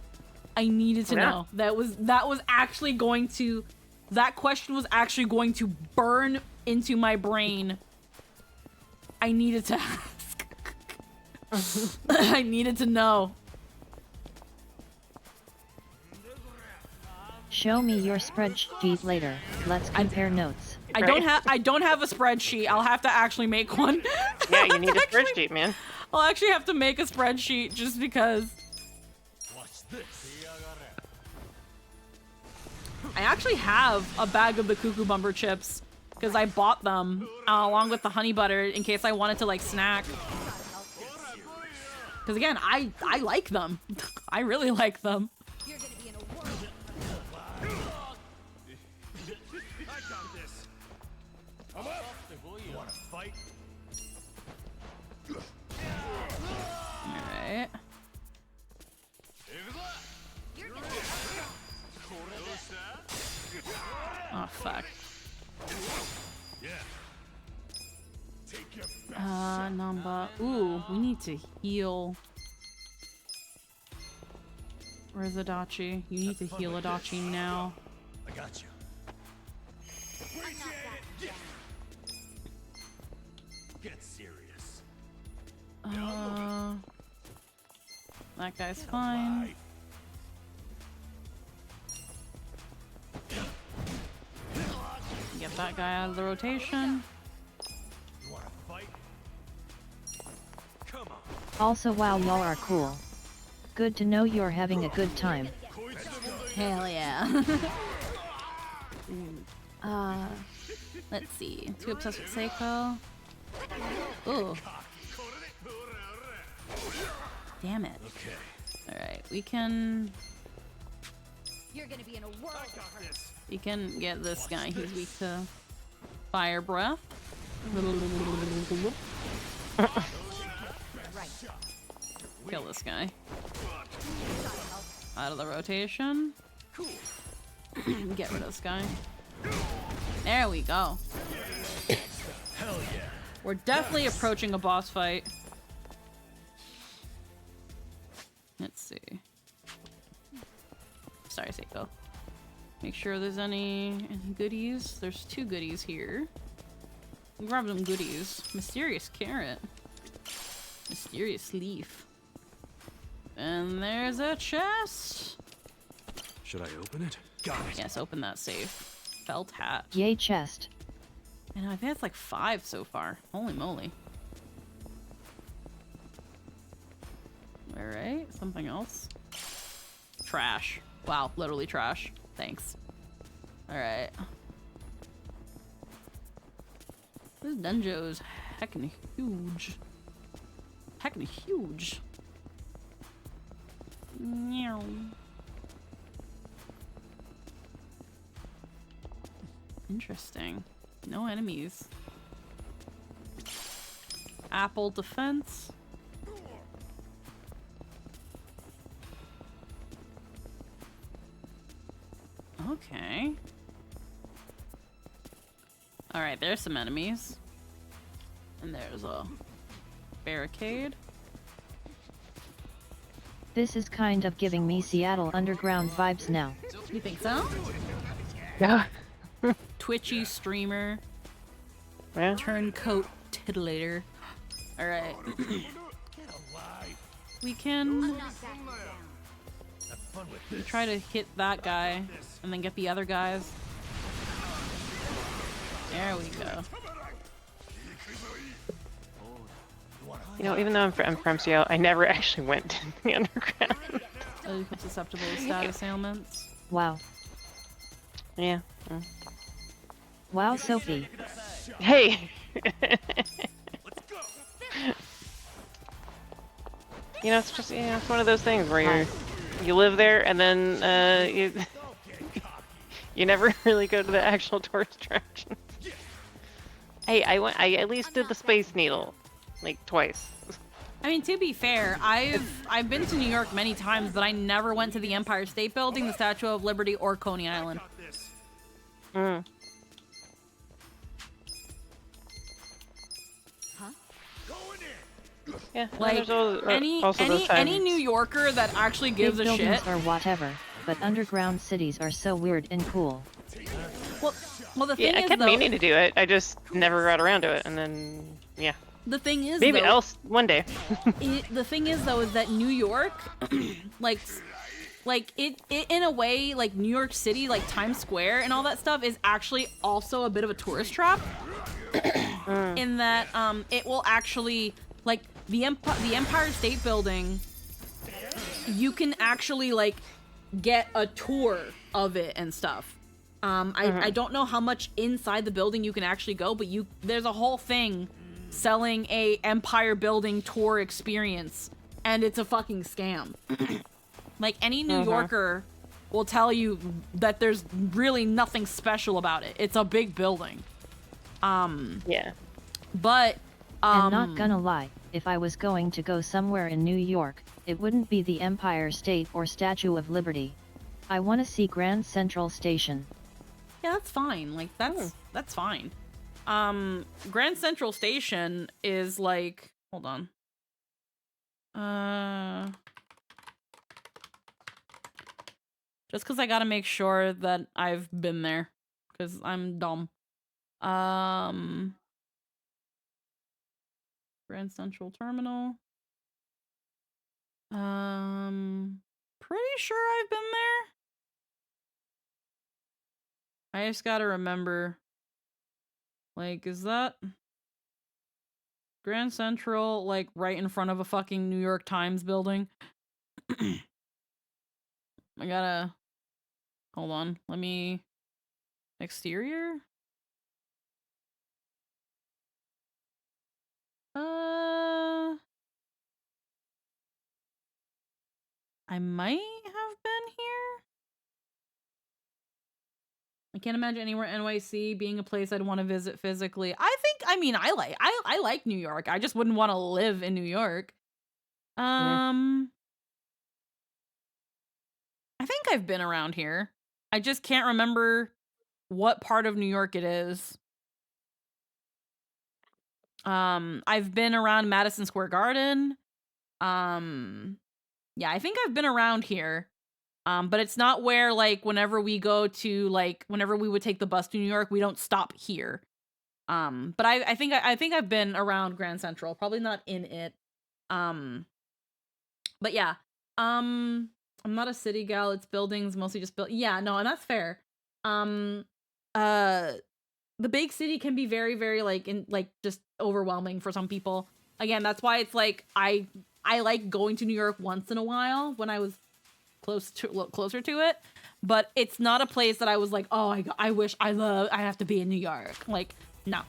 S2: I needed to know. That was actually going to, that question was actually going to burn into my brain. I needed to ask. I needed to know.
S4: Show me your spreadsheet later. Let's compare notes.
S2: I don't have a spreadsheet. I'll have to actually make one.
S9: Yeah, you need a spreadsheet, man.
S2: I'll actually have to make a spreadsheet just because.
S5: Watch this.
S2: I actually have a bag of the Cuckoo Bumper chips because I bought them along with the honey butter in case I wanted to like snack. Because again, I like them. I really like them. Alright. Oh, fuck. Namba. Ooh, we need to heal. Where's Adachi? You need to heal Adachi now.
S5: I got you. Get serious.
S2: That guy's fine. Get that guy out of the rotation.
S5: You wanna fight? Come on.
S4: Also, wow, y'all are cool. Good to know you're having a good time.
S2: Hell yeah. Let's see. Too obsessed with Seiko. Ooh. Damn it. Alright, we can...
S6: You're gonna be in a world of hurt.
S2: We can get this guy. He's weak to fire breath. Kill this guy. Out of the rotation. Get rid of this guy. There we go.
S5: Hell yeah.
S2: We're definitely approaching a boss fight. Let's see. Sorry, Seiko. Make sure there's any goodies. There's 2 goodies here. Grab them goodies. Mysterious carrot. Mysterious leaf. And there's a chest.
S5: Should I open it? Got it.
S2: Yes, open that safe. Felt hat.
S4: Yay chest.
S2: And I think it's like 5 so far. Holy moly. Alright, something else. Trash. Wow, literally trash. Thanks. Alright. This dungeon's heckin' huge. Heckin' huge. Meow. Interesting. No enemies. Apple defense. Okay. Alright, there's some enemies. And there's a barricade.
S4: This is kind of giving me Seattle Underground vibes now.
S2: You think so?
S9: Yeah.
S2: Twitchy streamer.
S9: Yeah.
S2: Turncoat titillator. Alright. We can try to hit that guy and then get the other guys. There we go.
S9: You know, even though I'm from Seattle, I never actually went to the underground.
S2: Oh, you become susceptible to status ailments.
S4: Wow.
S9: Yeah.
S4: Wow, Sophie.
S9: Hey! You know, it's just, you know, it's one of those things where you live there and then you never really go to the actual tourist attractions. Hey, I at least did the Space Needle, like, twice.
S2: I mean, to be fair, I've been to New York many times, but I never went to the Empire State Building, the Statue of Liberty, or Coney Island.
S9: Mm. Yeah,
S2: Like, any New Yorker that actually gives
S4: Big
S2: a
S4: buildings
S2: shit.
S4: or whatever, but underground cities are so weird and cool.
S2: Well, the thing
S9: Yeah, I
S2: is,
S9: kept
S2: though,
S9: meaning to do it. I just never got around to it, and then yeah.
S2: the thing is,
S9: Maybe
S2: though,
S9: else one day.
S2: the thing is, though, is that New York, like it in a way, like New York City, like Times Square and all that stuff is actually also a bit of a tourist trap. In that, it will actually, like, the Empire State Building, you can actually, like, get a tour of it and stuff. I don't know how much inside the building you can actually go, but there's a whole thing selling a Empire Building tour experience, and it's a fucking scam. Like, any New Yorker will tell you that there's really nothing special about it. It's a big building.
S9: Yeah.
S2: But
S4: I'm not gonna lie, if I was going to go somewhere in New York, it wouldn't be the Empire State or Statue of Liberty. I want to see Grand Central Station.
S2: yeah, that's fine. Like, that's fine. Grand Central Station is like, hold on. Just because I gotta make sure that I've been there, because I'm dumb. Grand Central Terminal. Pretty sure I've been there. I just gotta remember. Like, is that Grand Central, like, right in front of a fucking New York Times building? I gotta hold on. Let me exterior. I might have been here. I can't imagine anywhere NYC being a place I'd want to visit physically. I like New York. I just wouldn't want to live in New York. I think I've been around here. I just can't remember what part of New York it is. I've been around Madison Square Garden. Yeah, I think I've been around here. But it's not where, like, whenever we go to, like, whenever we would take the bus to New York, we don't stop here. But I think I've been around Grand Central, probably not in it. But yeah. I'm not a city gal. It's buildings, mostly just built. Yeah, no, and that's fair. The big city can be very, very just overwhelming for some people. Again, that's why it's like I like going to New York once in a while when I was closer to it, but it's not a place that I was like, oh, I wish I have to be in New York. Like, no.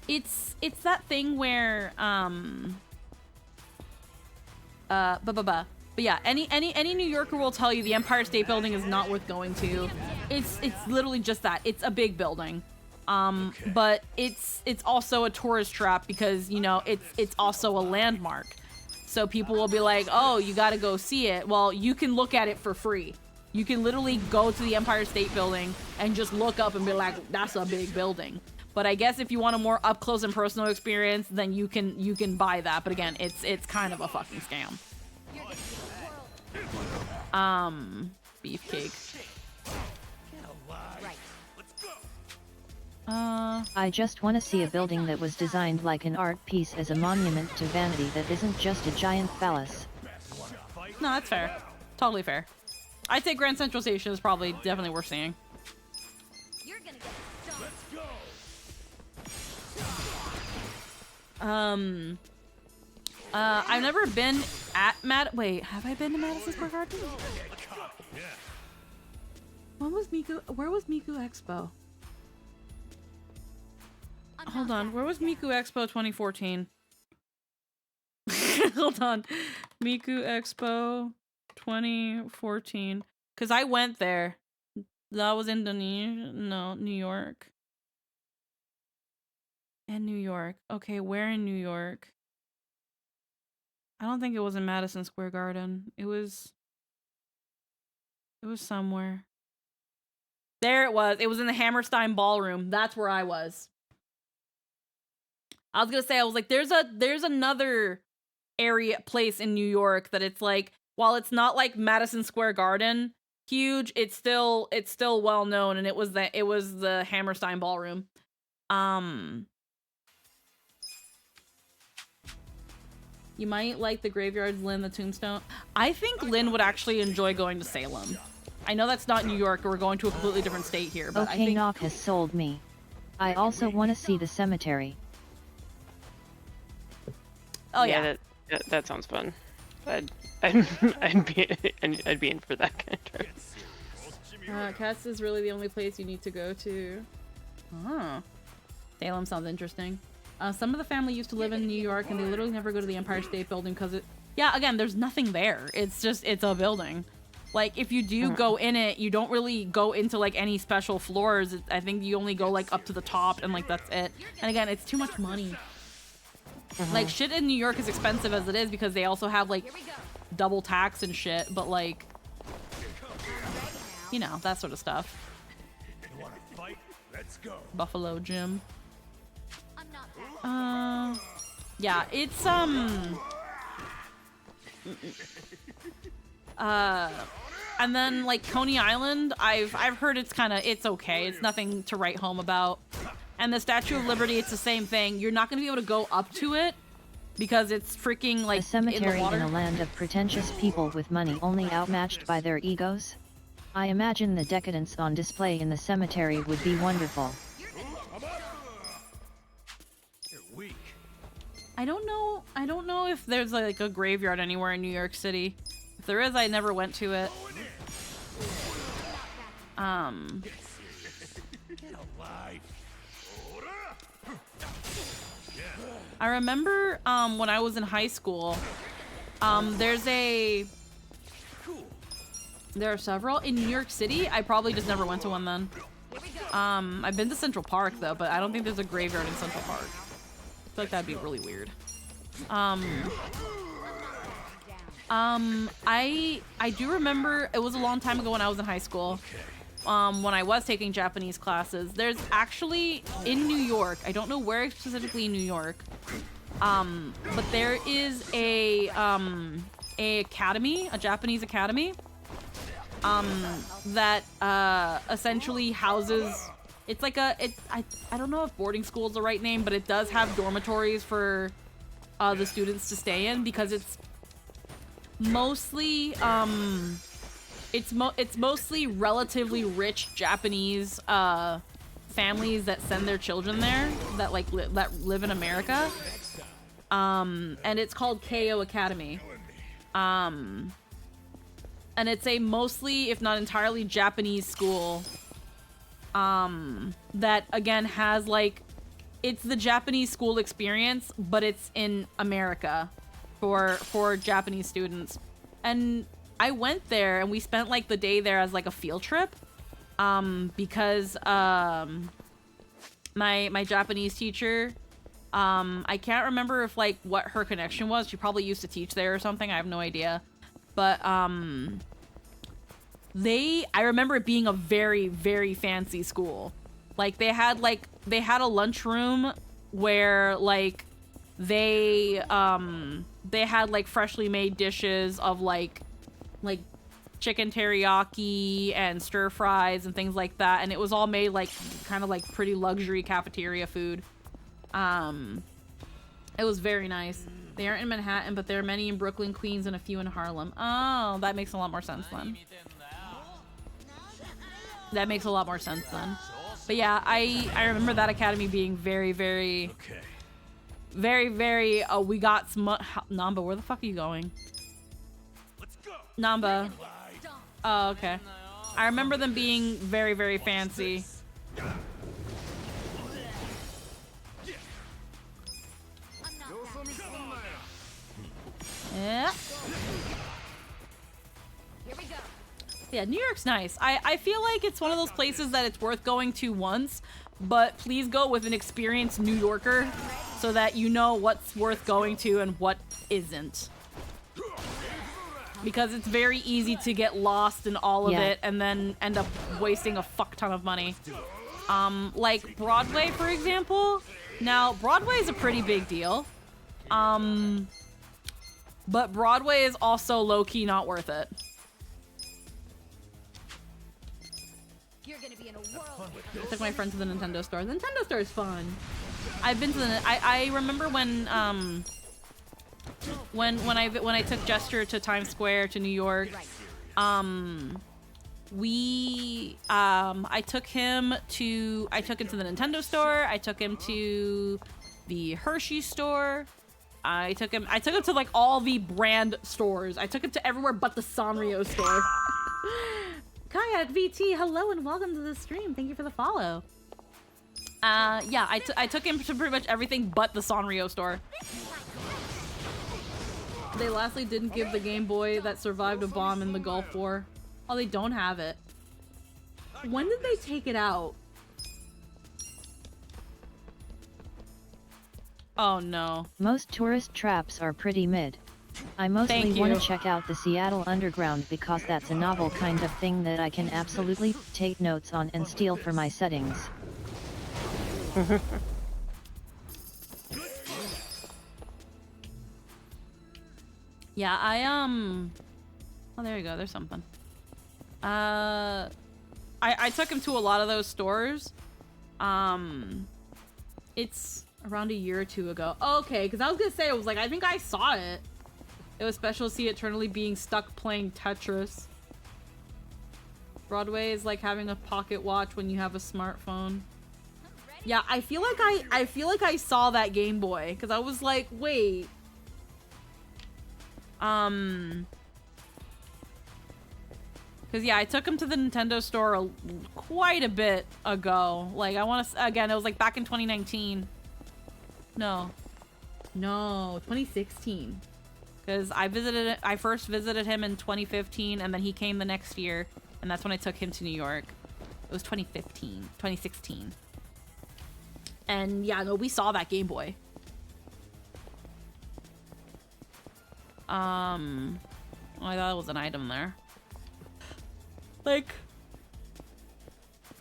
S2: It's that thing where but yeah, any New Yorker will tell you the Empire State Building is not worth going to. It's literally just that. It's a big building. But it's also a tourist trap because, you know, it's also a landmark. So people will be like, oh, you got to go see it. Well, you can look at it for free. You can literally go to the Empire State Building and just look up and be like, that's a big building. But I guess if you want a more up close and personal experience, then you can buy that. But again, it's kind of a fucking scam. Beefcake.
S4: I just want to see a building that was designed like an art piece as a monument to vanity that isn't just a giant phallus.
S2: No, that's fair. Totally fair. I'd say Grand Central Station is probably definitely worth seeing.
S6: You're gonna get
S2: I've never been at Wait, have I been to Madison Square Garden? When was Miku? Where was Miku Expo? Hold on, where was Miku Expo 2014? Hold on, Miku Expo 2014. Cause I went there. That was Indonesia. No, New York. And New York. Okay, where in New York? I don't think it was in Madison Square Garden. It was somewhere. There it was. It was in the Hammerstein Ballroom. That's where I was. I was gonna say, I was like, there's another place in New York that it's like, while it's not like Madison Square Garden huge, it's still well known, and it was the Hammerstein Ballroom. You might like the graveyards, Lynn, the Tombstone. I think Lynn would actually enjoy going to Salem. I know that's not New York, we're going to a completely different state here, but
S4: Okay,
S2: I think
S4: Knock has sold me. I also want to see the cemetery.
S2: Oh yeah,
S9: that sounds fun. I'd be in for that kind of trip.
S2: Cats is really the only place you need to go to. Oh, Salem sounds interesting. Some of the family used to live in New York, and they literally never go to the Empire State Building because again, there's nothing there. It's a building. Like, if you do go in it, you don't really go into like any special floors. I think you only go like up to the top, and like that's it. And again, it's too much money. Like, shit in New York is expensive as it is because they also have like double tax and shit, but like, you know, that sort of stuff.
S7: You wanna fight? Let's go.
S2: Buffalo Jim.
S6: I'm not
S2: Yeah, it's and then like Coney Island, I've heard it's okay. It's nothing to write home about. And the Statue of Liberty, it's the same thing. You're not gonna be able to go up to it because it's freaking like
S4: A cemetery
S2: in the water.
S4: in a land of pretentious people with money only outmatched by their egos? I imagine the decadence on display in the cemetery would be wonderful.
S7: You're weak.
S2: I don't know if there's like a graveyard anywhere in New York City. If there is, I never went to it. I remember when I was in high school, there are several in New York City. I probably just never went to one then. I've been to Central Park though, but I don't think there's a graveyard in Central Park. I feel like that'd be really weird. I do remember it was a long time ago when I was in high school. When I was taking Japanese classes, there's actually in New York, I don't know where specifically in New York, but there is a academy, a Japanese academy, that essentially houses, it's like I don't know if boarding school is the right name, but it does have dormitories for the students to stay in, because it's mostly it's mostly relatively rich Japanese families that send their children there, that like that live in America, and it's called KO Academy, and it's a mostly, if not entirely, Japanese school that again has like, it's the Japanese school experience, but it's in America for Japanese students. And I went there and we spent like the day there as like a field trip, because my Japanese teacher, I can't remember if like what her connection was. She probably used to teach there or something. I have no idea. But I remember it being a very, very fancy school. Like they had a lunchroom where like they had like freshly made dishes of like chicken teriyaki and stir fries and things like that, and it was all made like kind of like pretty luxury cafeteria food. It was very nice. They aren't in Manhattan, but there are many in Brooklyn, Queens, and a few in Harlem. Oh, that makes a lot more sense then. That makes a lot more sense then. But yeah, I remember that academy being very, very, very, very, we got some, Namba, where the fuck are you going? Namba. Oh, okay. I remember them being very, very fancy. Yeah. Yeah, New York's nice. I feel like it's one of those places that it's worth going to once, but please go with an experienced New Yorker so that you know what's worth going to and what isn't. Because it's very easy to get lost in all of it and then end up wasting a fuck ton of money. Like Broadway, for example. Now, Broadway is a pretty big deal. But Broadway is also low-key not worth it.
S6: You're gonna be in a world.
S2: I took my friend to the Nintendo store. The Nintendo store is fun. I've been to the. I remember when I took Gesture to Times Square to New York. I took him to the Nintendo store. I took him to the Hershey store. I took him to like all the brand stores. I took him to everywhere but the Sanrio store. Kayak VT, hello and welcome to the stream. Thank you for the follow. Yeah, I took him to pretty much everything but the Sanrio store. They lastly didn't give the Game Boy that survived a bomb in the Gulf War. Oh, they don't have it. When did they take it out? Oh no.
S4: Most tourist traps are pretty mid. I mostly want to check out the Seattle Underground because that's a novel kind of thing that I can absolutely take notes on and steal for my settings.
S2: Yeah, oh, there you go. There's something. I took him to a lot of those stores. It's around a year or two ago. Okay, because I was gonna say, it was like, I think I saw it. It was special to see eternally being stuck playing Tetris. Broadway is like having a pocket watch when you have a smartphone. Yeah, I feel like I saw that Game Boy because I was like, wait. Because yeah, I took him to the Nintendo store quite a bit ago. Like I want to again, it was like back in 2019. No, 2016. Because I first visited him in 2015, and then he came the next year, and that's when I took him to New York. It was 2016. And yeah, no, we saw that Game Boy. I thought it was an item there. Like,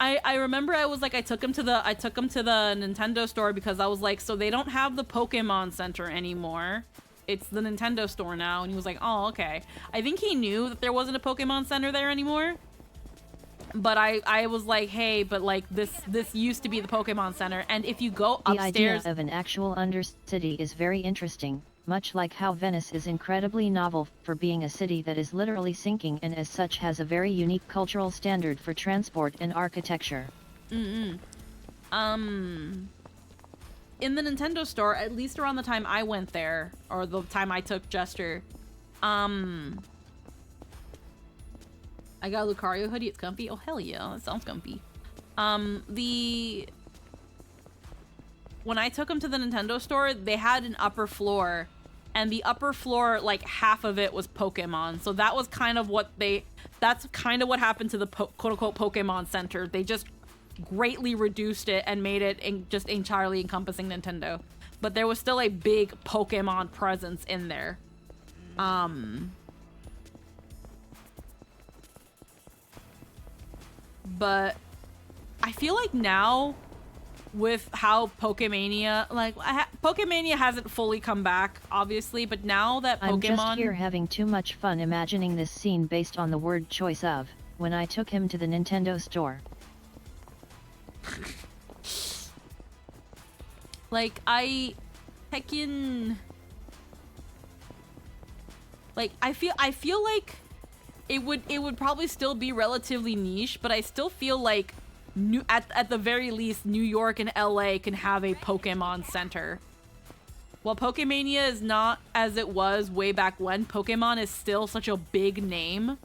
S2: I remember I was like, I took him to the Nintendo store because I was like, so they don't have the Pokemon Center anymore. It's the Nintendo store now. And he was like, oh, okay. I think he knew that there wasn't a Pokemon Center there anymore. But I was like, hey, but like this used to be the Pokemon Center, and if you go upstairs,
S4: the idea of an actual undercity is very interesting, much like how Venice is incredibly novel for being a city that is literally sinking and as such has a very unique cultural standard for transport and architecture.
S2: In the Nintendo store, at least around the time I went there, or the time I took Jester, I got a Lucario hoodie. It's comfy. Oh, hell yeah. That sounds comfy. When I took them to the Nintendo store, they had an upper floor. And the upper floor, like, half of it was Pokemon. So that was kind of what that's kind of what happened to the quote-unquote Pokemon Center. They just greatly reduced it and made it just entirely encompassing Nintendo. But there was still a big Pokemon presence in there. But I feel like now with how Pokemania, like Pokemania hasn't fully come back, obviously, but now that Pokemon...
S4: I'm just here having too much fun imagining this scene based on the word choice of, when I took him to the Nintendo store.
S2: Like, I feel like it would probably still be relatively niche, but I still feel like at the very least New York and LA can have a Pokemon Center. While Pokemania is not as it was way back when, Pokemon is still such a big name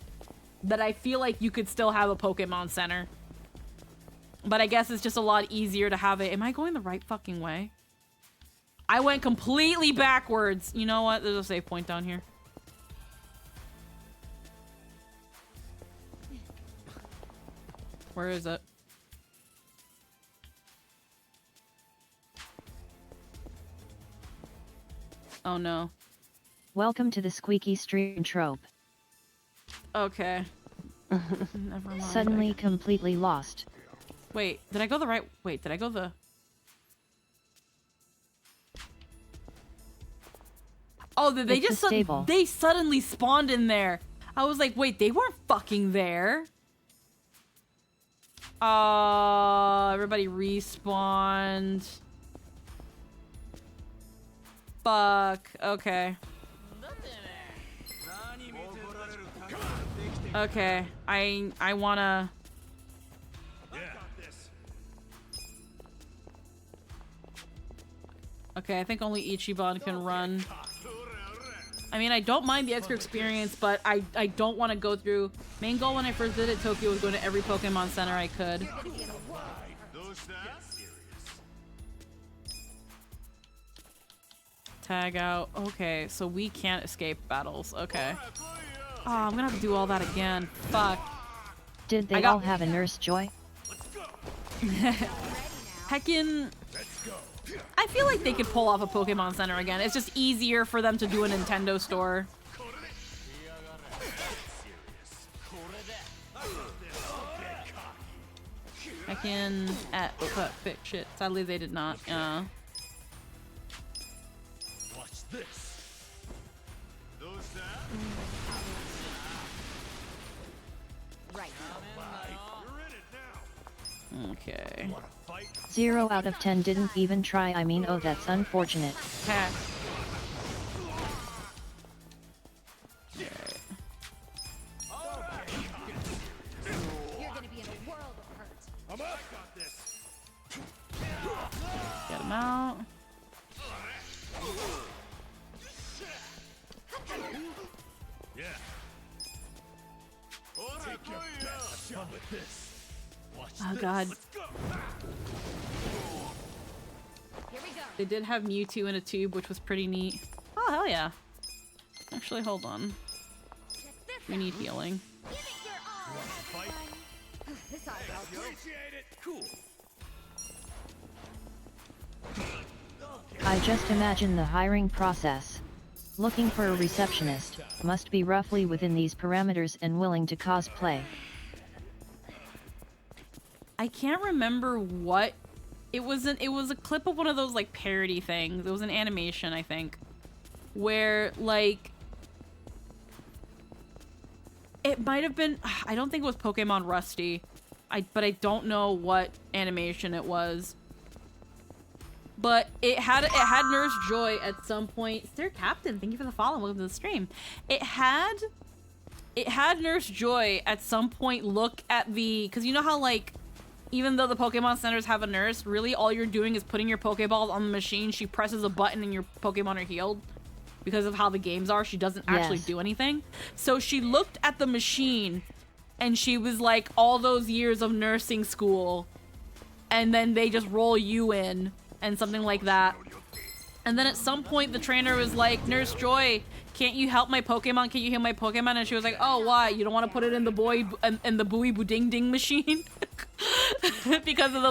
S2: that I feel like you could still have a Pokemon Center. But I guess it's just a lot easier to have it. Am I going the right fucking way? I went completely backwards. You know what? There's a save point down here. Where is it? Oh no.
S4: Welcome to the squeaky stream trope.
S2: Okay. Never mind.
S4: Suddenly completely lost.
S2: Wait, did I go the right... Wait, did I go the... Oh, they
S4: It's
S2: just they suddenly spawned in there. I was like, wait, they weren't fucking there. Everybody respawned. Fuck. Okay. Okay. I wanna... Okay, I think only Ichiban can run. I mean, I don't mind the extra experience, but I don't want to go through... Main goal when I first did it, Tokyo, was going to every Pokemon Center I could. Tag out. Okay, so we can't escape battles. Okay. Oh, I'm gonna have to do all that again. Fuck.
S4: Did they all have a Nurse Joy?
S2: Heckin'... I feel like they could pull off a Pokemon Center again. It's just easier for them to do a Nintendo store. Heckin'... shit. Sadly, they did not.
S5: Watch this.
S6: Right.
S2: Okay.
S4: 0 out of 10 didn't even try. I mean, oh, that's unfortunate.
S2: Okay.
S6: You're gonna be in a world of hurt.
S5: I'm up. I got this.
S7: Take your best shot with this. Watch
S2: Oh
S7: this.
S2: god.
S6: Here we go.
S2: They did have Mewtwo in a tube, which was pretty neat. Oh, hell yeah. Actually, hold on.
S6: Check this
S2: We
S6: out.
S2: need healing.
S6: Give it your all,
S7: Fight.
S6: everyone. This ought to help.
S7: Appreciate it. Cool.
S4: I just imagine the hiring process. Looking for a receptionist, must be roughly within these parameters and willing to cosplay.
S2: I can't remember what it was. It was a clip of one of those like parody things. It was an animation, I think, where like it might have been. I don't think it was Pokemon Rusty. But I don't know what animation it was. But it had Nurse Joy at some point. Dear Captain, thank you for the follow. Welcome to the stream. It had Nurse Joy at some point look at the, because you know how like even though the Pokemon centers have a nurse, really all you're doing is putting your Pokeballs on the machine. She presses a button and your Pokemon are healed. Because of how the games are, she doesn't actually do anything. So she looked at the machine and she was like, all those years of nursing school, and then they just roll you in and something like that. And then at some point the trainer was like, Nurse Joy, can't you help my Pokemon? Can you heal my Pokemon? And she was like, oh, why? You don't want to put it in the Booey Booding Ding machine? Because of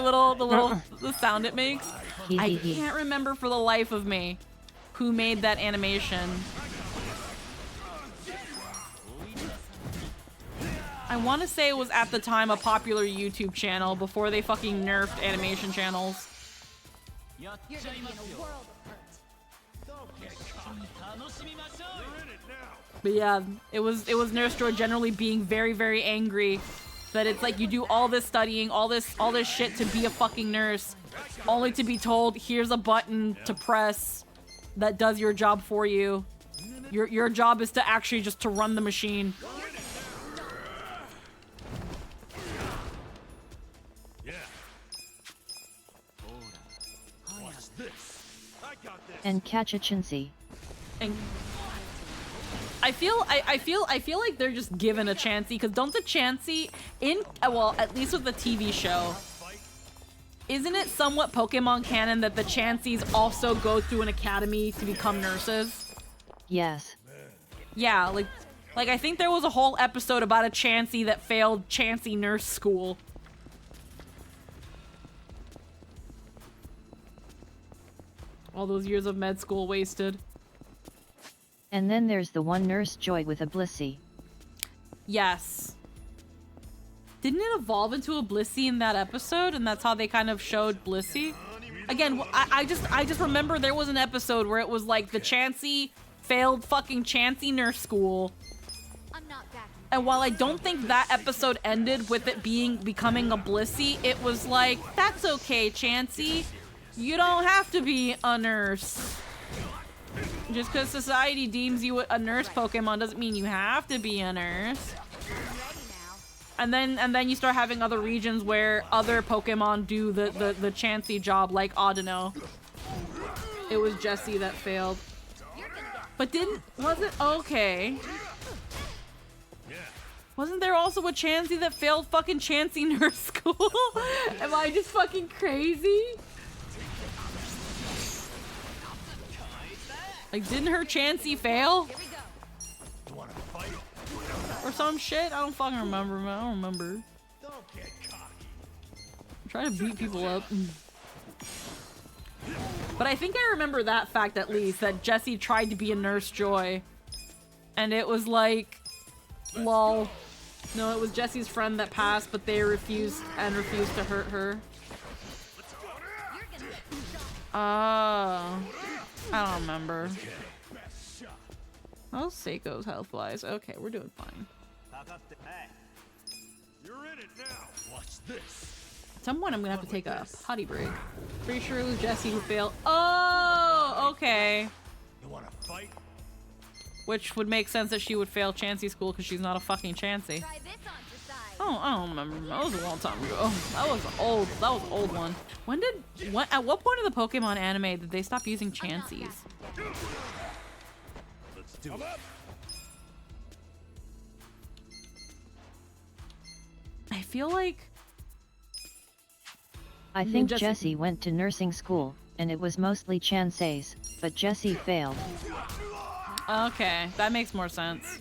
S2: the sound it makes. I can't remember for the life of me who made that animation. I want to say it was at the time a popular YouTube channel before they fucking nerfed animation channels.
S6: You're gonna be in a world of hurt.
S2: But yeah, it was Nurse Joy generally being very, very angry that it's like you do all this studying, all this shit to be a fucking nurse, only to be told here's a button to press that does your job for you. Your job is to actually just to run the machine.
S4: And catch a Chansey.
S2: And I feel like they're just given a Chansey, because don't the Chansey in, well, at least with the TV show, isn't it somewhat Pokemon canon that the Chanseys also go through an academy to become nurses?
S4: Yes.
S2: Yeah, like I think there was a whole episode about a Chansey that failed Chansey nurse school. All those years of med school wasted.
S4: And then there's the one Nurse Joy with a Blissey.
S2: Yes. Didn't it evolve into a Blissey in that episode? And that's how they kind of showed Blissey? Again, I just remember there was an episode where it was like the Chansey failed fucking Chansey nurse school.
S6: I'm not backing.
S2: And while I don't think that episode ended with it becoming a Blissey, it was like, that's okay, Chansey. You don't have to be a nurse. Just because society deems you a nurse Pokemon doesn't mean you have to be a nurse. And then you start having other regions where other Pokemon do the Chansey job, like Audino. It was Jessie that failed. But was it okay? Wasn't there also a Chansey that failed fucking Chansey nurse school? Am I just fucking crazy? Like, didn't her Chansey fail? Or some shit? I don't fucking remember, man. I don't remember. I'm trying to beat people up. But I think I remember that fact at least, that Jessie tried to be a Nurse Joy. And it was like, lol. No, it was Jessie's friend that passed, but they refused to hurt her. I don't remember. Oh, Seiko's health-wise. Okay, we're doing fine.
S5: You're in it now. Watch this.
S2: At some point, I'm gonna have to take a potty break. Pretty sure it was Jessie who failed. Oh, okay.
S5: You wanna fight?
S2: Which would make sense that she would fail Chansey school because she's not a fucking Chansey.
S6: Try this on your side.
S2: Oh, I don't remember. That was a long time ago. That was old. That was an old one. At what point of the Pokemon anime did they stop using Chanseys?
S5: Let's do it.
S2: feel like
S4: I think Jessie went to nursing school, and it was mostly Chansei's, but Jessie failed.
S2: Okay, that makes more sense.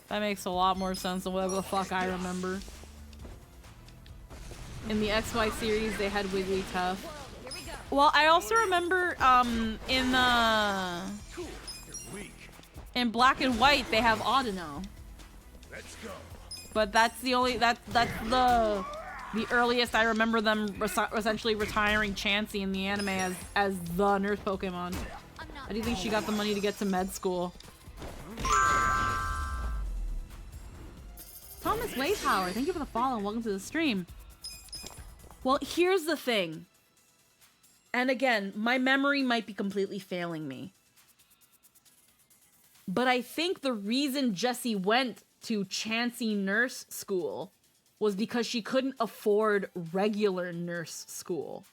S2: That makes a lot more sense than whatever the fuck I remember. In the XY series, they had Wigglytuff. Well, I also remember in Black and White they have Audino.
S7: Let's go.
S2: But that's the only that's the earliest I remember them essentially retiring Chansey in the anime as the nurse Pokemon. How do you think she got the money to get to med school? Thomas Waypower, thank you for the follow and welcome to the stream. Well, here's the thing. And again, my memory might be completely failing me. But I think the reason Jessie went to Chansey Nurse School was because she couldn't afford regular nurse school.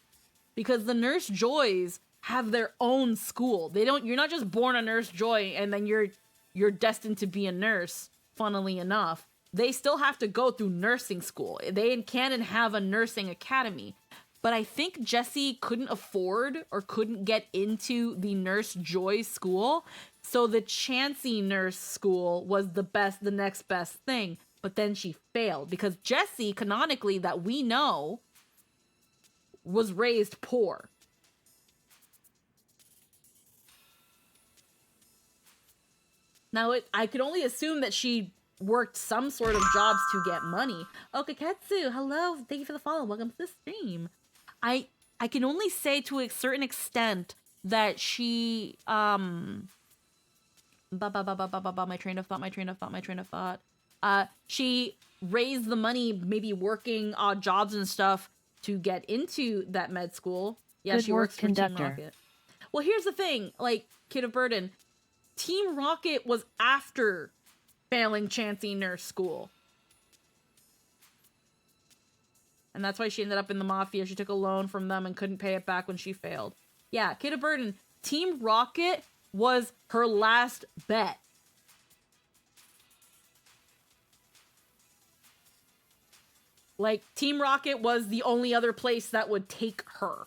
S2: Because the Nurse Joys have their own school. You're not just born a Nurse Joy and then you're destined to be a nurse, funnily enough. They still have to go through nursing school. They in canon have a nursing academy. But I think Jessie couldn't afford or couldn't get into the Nurse Joy school. So the Chansey Nurse School was the next best thing. But then she failed because Jessie, canonically, that we know, was raised poor. Now, I could only assume that she worked some sort of jobs to get money. Okay, Katsu, hello. Thank you for the follow. Welcome to the stream. I can only say to a certain extent that she my train of thought. She raised the money, maybe working odd jobs and stuff to get into that med school. Yeah,
S4: Good
S2: she
S4: work,
S2: works for Team
S4: conductor.
S2: Rocket. Well, here's the thing, like Kid of Burden, Team Rocket was after failing Chansey Nurse School. And that's why she ended up in the Mafia. She took a loan from them and couldn't pay it back when she failed. Yeah, Kid of Burden, Team Rocket was her last bet. Like, Team Rocket was the only other place that would take her.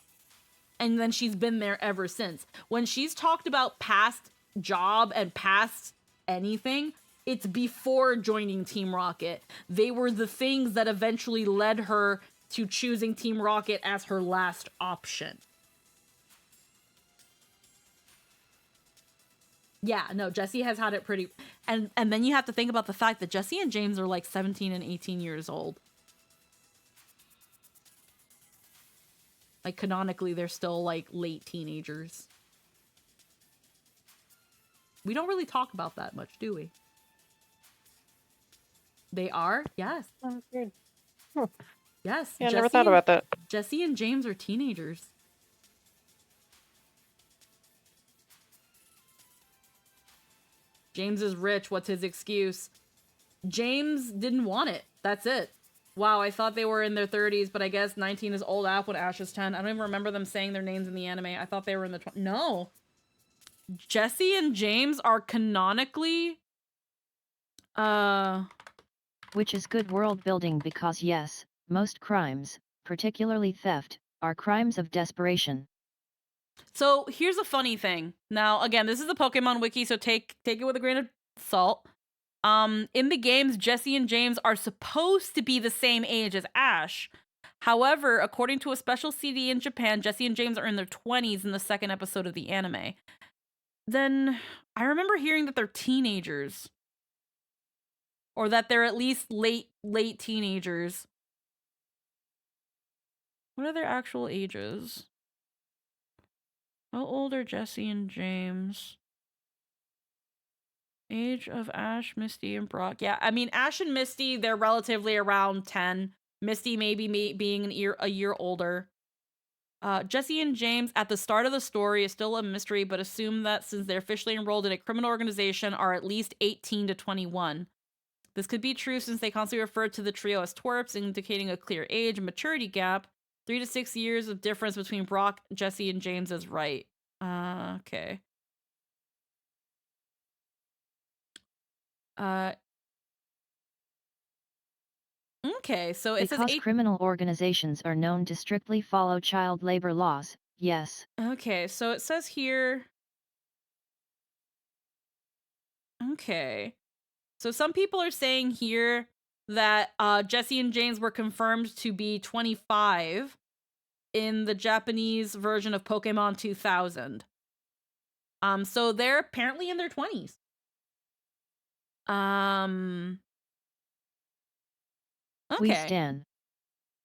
S2: And then she's been there ever since. When she's talked about past job and past anything, it's before joining Team Rocket. They were the things that eventually led her to choosing Team Rocket as her last option. Yeah, no, Jessie has had it pretty... And then you have to think about the fact that Jessie and James are like 17 and 18 years old. Like, canonically, they're still, like, late teenagers. We don't really talk about that much, do we? They are? Yes.
S9: Oh, weird.
S2: Yes.
S9: Yeah, I never thought about that.
S2: Jessie and James are teenagers. James is rich. What's his excuse? James didn't want it. That's it. Wow, I thought they were in their 30s, but I guess 19 is old out when Ash is 10. I don't even remember them saying their names in the anime. I thought they were in the... No. Jessie and James are canonically...
S4: Which is good world building because yes, most crimes, particularly theft, are crimes of desperation.
S2: So here's a funny thing. Now, again, this is the Pokemon Wiki, so take it with a grain of salt. In the games, Jessie and James are supposed to be the same age as Ash. However, according to a special CD in Japan, Jessie and James are in their 20s in the second episode of the anime. Then I remember hearing that they're teenagers. Or that they're at least late teenagers. What are their actual ages? How old are Jessie and James? Age of Ash, Misty, and Brock. Yeah, I mean, Ash and Misty, they're relatively around 10. Misty maybe being a year older. Jessie and James, at the start of the story, is still a mystery, but assume that since they're officially enrolled in a criminal organization, are at least 18 to 21. This could be true since they constantly refer to the trio as twerps, indicating a clear age and maturity gap. 3 to 6 years of difference between Brock, Jessie, and James is right. Okay. Uh. Okay, so it says
S4: Because criminal organizations are known to strictly follow child labor laws, yes.
S2: Okay, so it says here. Okay. So some people are saying here that Jesse and James were confirmed to be 25 in the Japanese version of Pokemon 2000. So they're apparently in their 20s. Okay.
S4: We stan.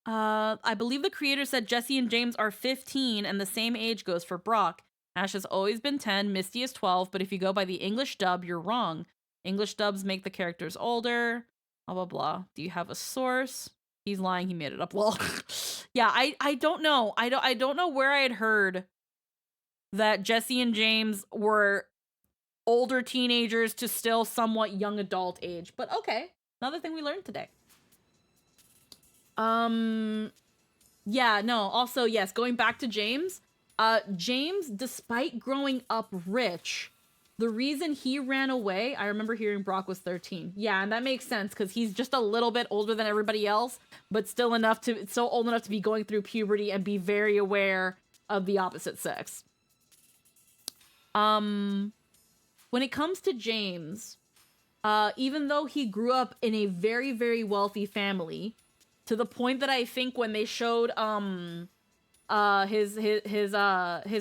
S2: I believe the creator said Jesse and James are 15 and the same age goes for Brock. Ash has always been 10, Misty is 12, but if you go by the English dub, you're wrong. English dubs make the characters older. Blah, blah, blah. Do you have a source? He's lying, he made it up. Well, yeah, I don't know. I don't know where I had heard that Jesse and James were older teenagers to still somewhat young adult age. But okay, another thing we learned today. Yeah, no, also, yes, going back to James, James, despite growing up rich, the reason he ran away, I remember hearing Brock was 13. Yeah, and that makes sense, because he's just a little bit older than everybody else, but still old enough to be going through puberty and be very aware of the opposite sex. When it comes to James, even though he grew up in a very, very wealthy family, to the point that I think when they showed his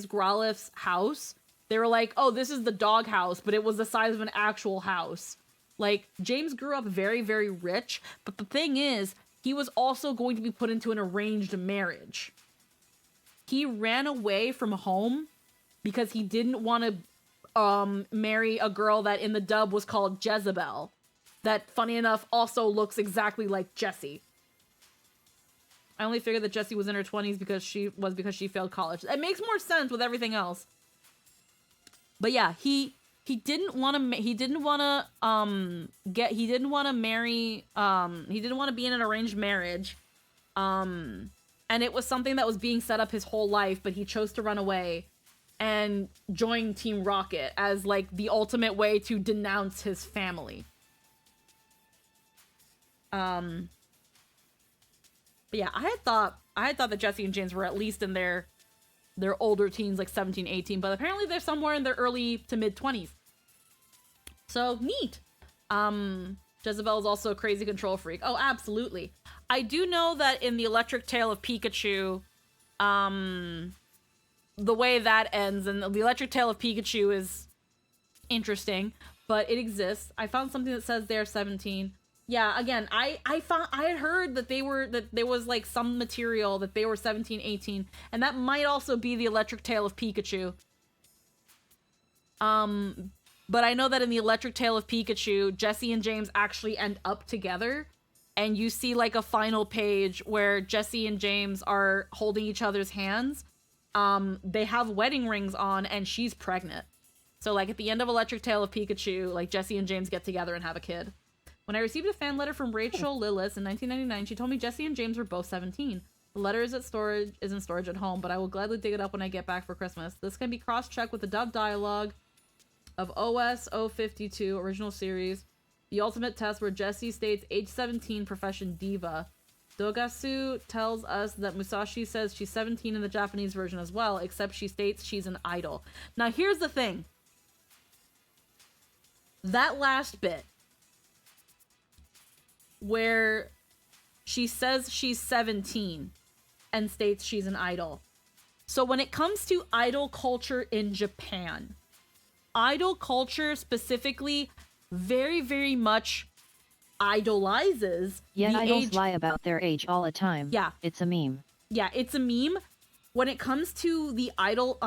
S2: Growlithe's house, they were like, "Oh, this is the dog house," but it was the size of an actual house. Like, James grew up very, very rich, but the thing is, he was also going to be put into an arranged marriage. He ran away from home because he didn't want to marry a girl that in the dub was called Jezebel, that, funny enough, also looks exactly like Jessie. I only figured that Jessie was in her 20s because she failed college. It makes more sense with everything else. But yeah, he didn't want to be in an arranged marriage. And it was something that was being set up his whole life, but he chose to run away and join Team Rocket as like the ultimate way to denounce his family. But yeah, I had thought that Jesse and James were at least in their older teens, like 17, 18, but apparently they're somewhere in their early to mid 20s. So neat. Jezebel is also a crazy control freak. Oh, absolutely. I do know that in the Electric Tale of Pikachu, the way that ends, and the Electric Tale of Pikachu is interesting, but it exists. I found something that says they're 17. Yeah, again, I had heard that there was like some material that they were 17, 18, and that might also be the Electric Tale of Pikachu. But I know that in the Electric Tale of Pikachu, Jesse and James actually end up together, and you see like a final page where Jesse and James are holding each other's hands. They have wedding rings on, and she's pregnant. So like at the end of Electric Tale of Pikachu, like Jesse and James get together and have a kid. When I received a fan letter from Rachel Lillis in 1999, she told me Jesse and James were both 17. The letter is in storage at home, but I will gladly dig it up when I get back for Christmas. This can be cross-checked with the dubbed dialogue of OS 052 original series, the ultimate test where Jesse states age 17, profession diva. Dogasu tells us that Musashi says she's 17 in the Japanese version as well, except she states she's an idol. Now here's the thing. That last bit, where she says she's 17 and states she's an idol. So when it comes to idol culture in Japan, idol culture specifically very, very much idolizes
S4: Yet
S2: the
S4: idols
S2: age.
S4: lie about their age all the time.
S2: Yeah.
S4: It's a meme.
S2: Yeah, it's a meme. When it comes to the idol,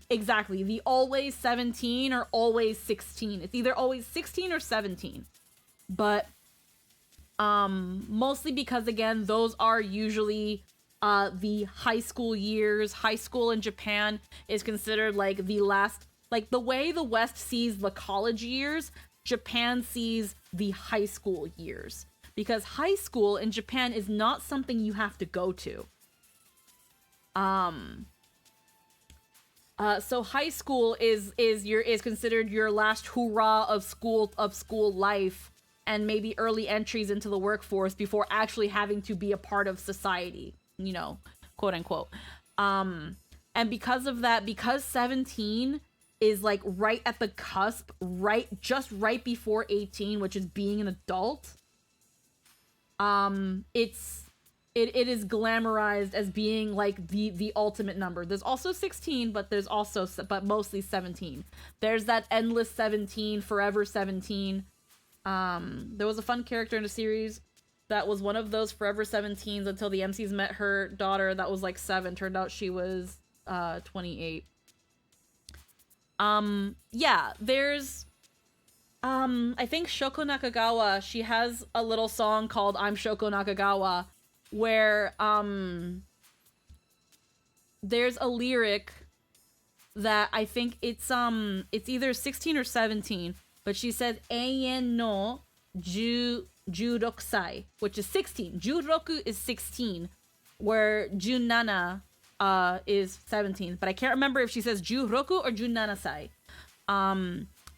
S2: exactly, the always 17 or always 16. It's either always 16 or 17. But mostly because, again, those are usually the high school years. High school in Japan is considered like the last, like the way the West sees the college years, Japan sees the high school years, because high school in Japan is not something you have to go to. So high school is considered your last hurrah of school life and maybe early entries into the workforce before actually having to be a part of society, you know, quote unquote. And because of that, because 17 is like right at the cusp, just right before 18, which is being an adult, it is glamorized as being like the ultimate number. There's also 16, but mostly 17. There's that endless 17, forever 17. There was a fun character in the series that was one of those forever 17s until the MCs met her daughter that was like 7. Turned out she was 28. Yeah, there's I think Shoko Nakagawa, she has a little song called I'm Shoko Nakagawa, where there's a lyric that I think it's either 16 or 17, but she says Eien no jurokusai, which is 16. Juroku is 16, where Junana is 17, but I can't remember if she says Juroku or Junanasai.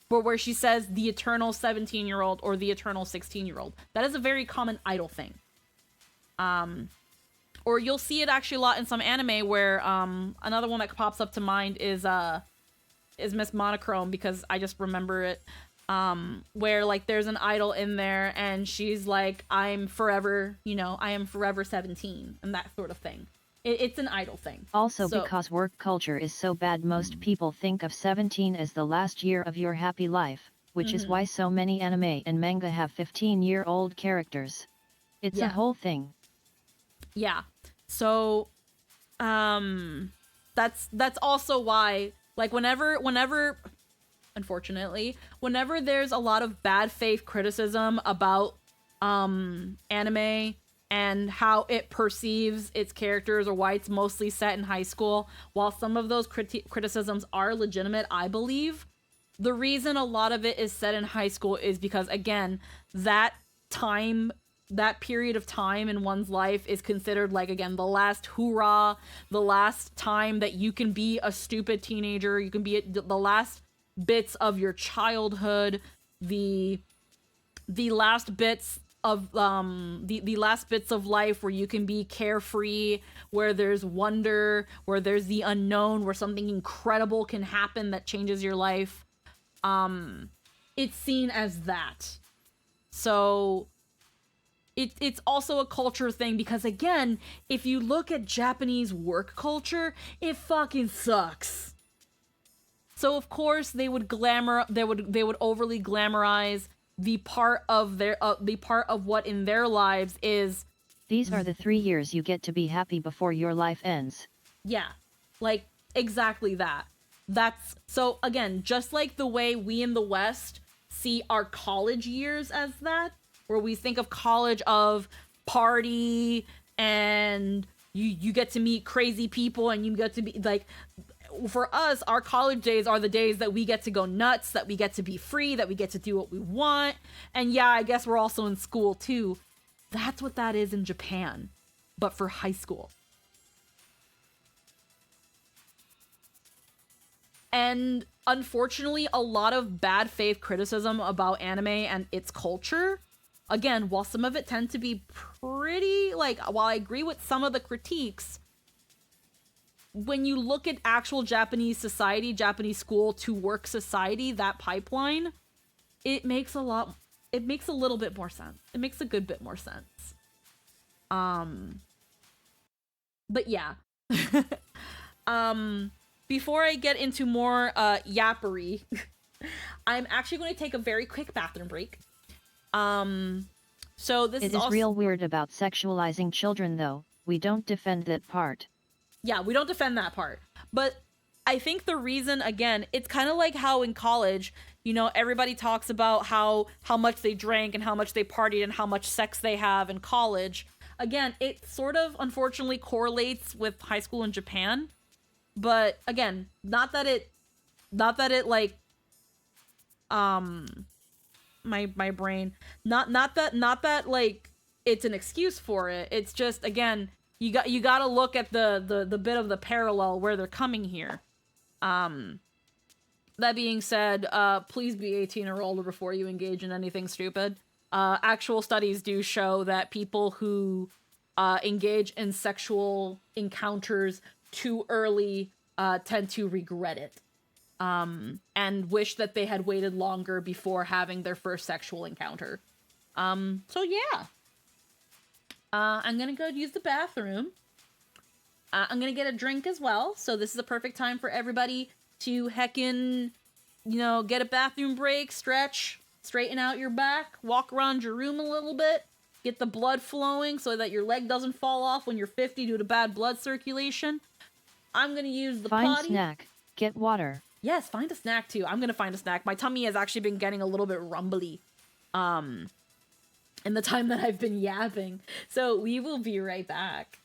S2: But where she says the eternal 17-year-old or the eternal 16-year-old. That is a very common idol thing. Or you'll see it actually a lot in some anime where another one that pops up to mind is Miss Monochrome, because I just remember it. Where like there's an idol in there and she's like, I'm forever, I am forever 17 and that sort of thing. It's an idol thing.
S4: Also, because work culture is so bad, most people think of 17 as the last year of your happy life, which is why so many anime and manga have 15-year-old characters. It's a whole thing.
S2: Yeah. So, that's also why, like, whenever, unfortunately, whenever there's a lot of bad faith criticism about, anime and how it perceives its characters or why it's mostly set in high school, while some of those criticisms are legitimate, I believe, the reason a lot of it is set in high school is because, again, that period of time in one's life is considered, like, again, the last hoorah, the last time that you can be a stupid teenager, you can be the last bits of your childhood, the last bits of the last bits of life where you can be carefree, where there's wonder, where there's the unknown, where something incredible can happen that changes your life. It's seen as that. So it's also a culture thing because, again, if you look at Japanese work culture, it fucking sucks. So of course they would overly glamorize the part of what in their lives is,
S4: these are the 3 years you get to be happy before your life ends.
S2: Yeah, like exactly that. That's so, again, just like the way we in the West see our college years as that, where we think of college of party and you get to meet crazy people and you get to be like, for us, our college days are the days that we get to go nuts, that we get to be free, that we get to do what we want. And yeah, I guess we're also in school too. That's what that is in Japan, but for high school. And unfortunately, a lot of bad faith criticism about anime and its culture, again, while some of it tend to be pretty, like, while I agree with some of the critiques, when you look at actual Japanese society, Japanese school to work society, that pipeline, it makes a little bit more sense. It makes a good bit more sense. But yeah. Before I get into more yappery, I'm actually going to take a very quick bathroom break. So this
S4: is also real weird about sexualizing children, though. We don't defend that part.
S2: Yeah, we don't defend that part. But I think the reason, again, it's kind of like how in college, everybody talks about how much they drank and how much they partied and how much sex they have in college. Again, it sort of unfortunately correlates with high school in Japan. But again, not that it like, my brain, not that like it's an excuse for it. It's just, again, you got to look at the bit of the parallel where they're coming here. That being said, please be 18 or older before you engage in anything stupid. actual studies do show that people who engage in sexual encounters too early tend to regret it. And wish that they had waited longer before having their first sexual encounter. So yeah. I'm gonna go use the bathroom. I'm gonna get a drink as well, so this is a perfect time for everybody to heckin', get a bathroom break, stretch, straighten out your back, walk around your room a little bit, get the blood flowing so that your leg doesn't fall off when you're 50 due to bad blood circulation. I'm gonna use the
S4: Find
S2: potty.
S4: snack, get water.
S2: Yes, find a snack too. I'm gonna find a snack. My tummy has actually been getting a little bit rumbly in the time that I've been yapping. So we will be right back.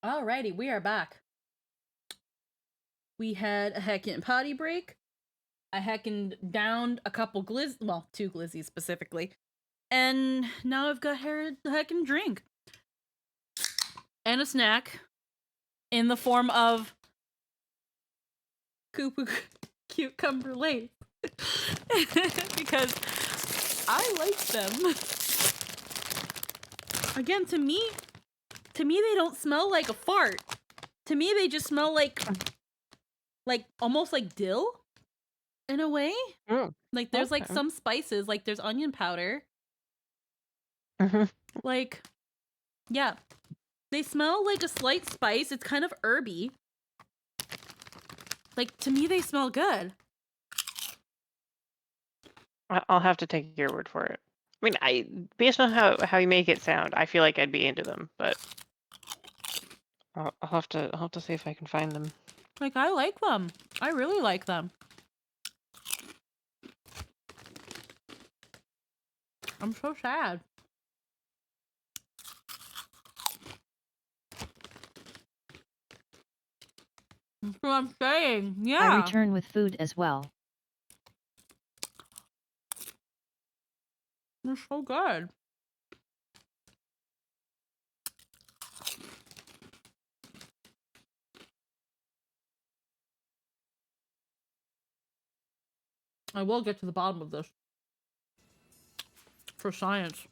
S2: Alrighty, we are back. We had a heckin' potty break. I heckin' downed a couple two glizzies specifically. And now I've got a heckin' drink. And a snack. In the form of cucumber lace. Because I like them. Again, to me they don't smell like a fart. To me they just smell like almost like dill in a way. Like there's like some spices, like there's onion powder. Like, yeah, they smell like a slight spice. It's kind of herby. Like, to me they smell good.
S9: I'll have to take your word for it. I mean, based on how you make it sound, I feel like I'd be into them, but I'll have to see if I can find them.
S2: Like, I like them. I really like them. I'm so sad. That's what I'm saying. Yeah.
S4: I return with food as well.
S2: They're so good. I will get to the bottom of this. For science.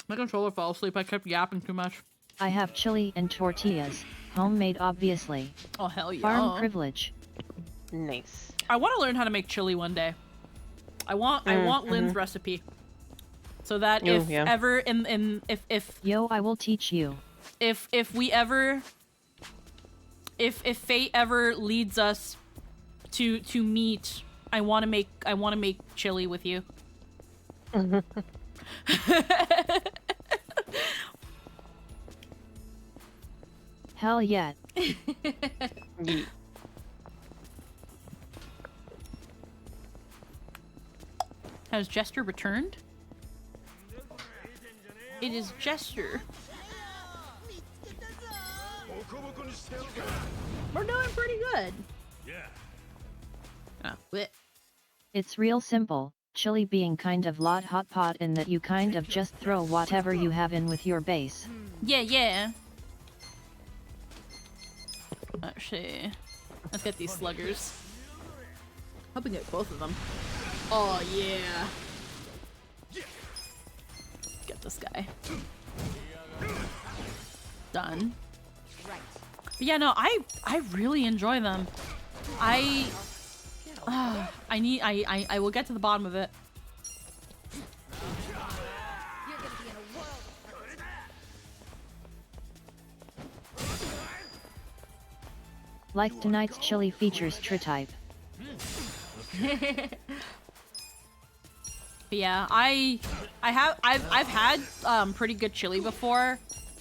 S2: My controller fell asleep. I kept yapping too much.
S4: I have chili and tortillas, homemade obviously.
S2: Oh, hell yeah.
S4: Farm privilege.
S9: Nice.
S2: I want to learn how to make chili one day. I want Lynn's recipe. So that if ever if
S4: Yo, I will teach you.
S2: If fate ever leads us to meet, I want to make chili with you.
S4: Hell yeah.
S2: Has Jester returned? It is Jester. We're doing pretty good.
S5: Yeah.
S2: Oh, bleh.
S4: It's real simple, chili being kind of hot pot in that you kind of just throw whatever you have in with your base.
S2: Yeah. Let's see. Let's get these sluggers. Hope we get both of them. Oh yeah. Get this guy. Done. But yeah, no, I really enjoy them. I will get to the bottom of it.
S4: Like tonight's chili features tri-type.
S2: Yeah, I've had pretty good chili before,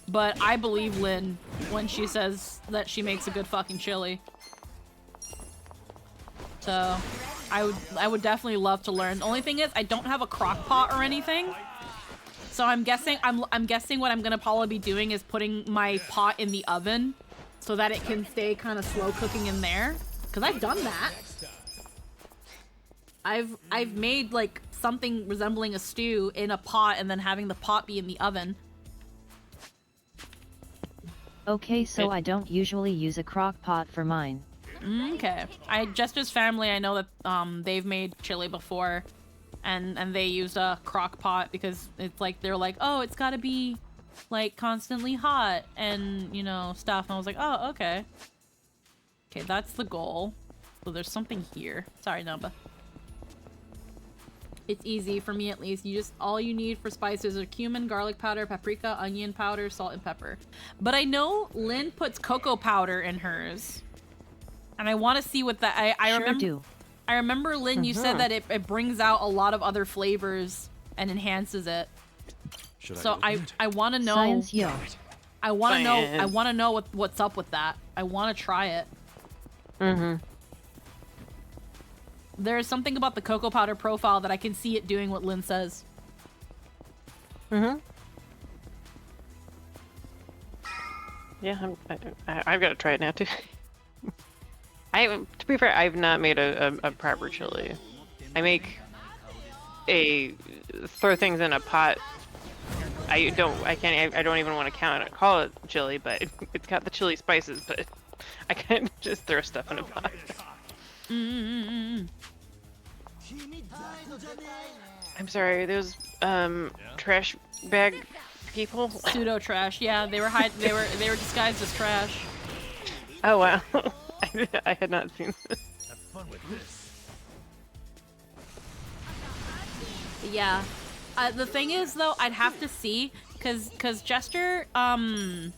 S2: but I believe Lynn when she says that she makes a good fucking chili. So I would definitely love to learn. The only thing is I don't have a crock pot or anything. So I'm guessing what I'm gonna probably be doing is putting my pot in the oven so that it can stay kind of slow cooking in there. Cause I've done that. I've made like something resembling a stew in a pot and then having the pot be in the oven.
S4: Okay, so I don't usually use a crock pot for mine.
S2: Okay. Jester's family, I know that they've made chili before and they use a crock pot because it's like they're like, oh, it's gotta be like constantly hot and you know stuff. And I was like, oh, okay. Okay, that's the goal. So there's something here. Sorry, Numba. It's easy for me at least. All you need for spices are cumin, garlic powder, paprika, onion powder, salt, and pepper. But I know Lynn puts cocoa powder in hers. And I want to see what that I remember Lynn, you said that it brings out a lot of other flavors and enhances it. So I want to know.
S4: Science, yo.
S2: I want to know what's up with that. I want to try it. There's something about the cocoa powder profile that I can see it doing what Lynn says.
S9: Yeah, I've got to try it now too. To be fair, I've not made a proper chili. I make throw things in a pot. I don't even want to call it chili, but it's got the chili spices, but I can't just throw stuff in a pot. I'm sorry, those trash bag people?
S2: Pseudo trash, yeah, they were disguised as trash.
S9: Oh wow. I had not seen this.
S5: Have fun with this.
S2: Yeah. The thing is though, I'd have to see cause Jester can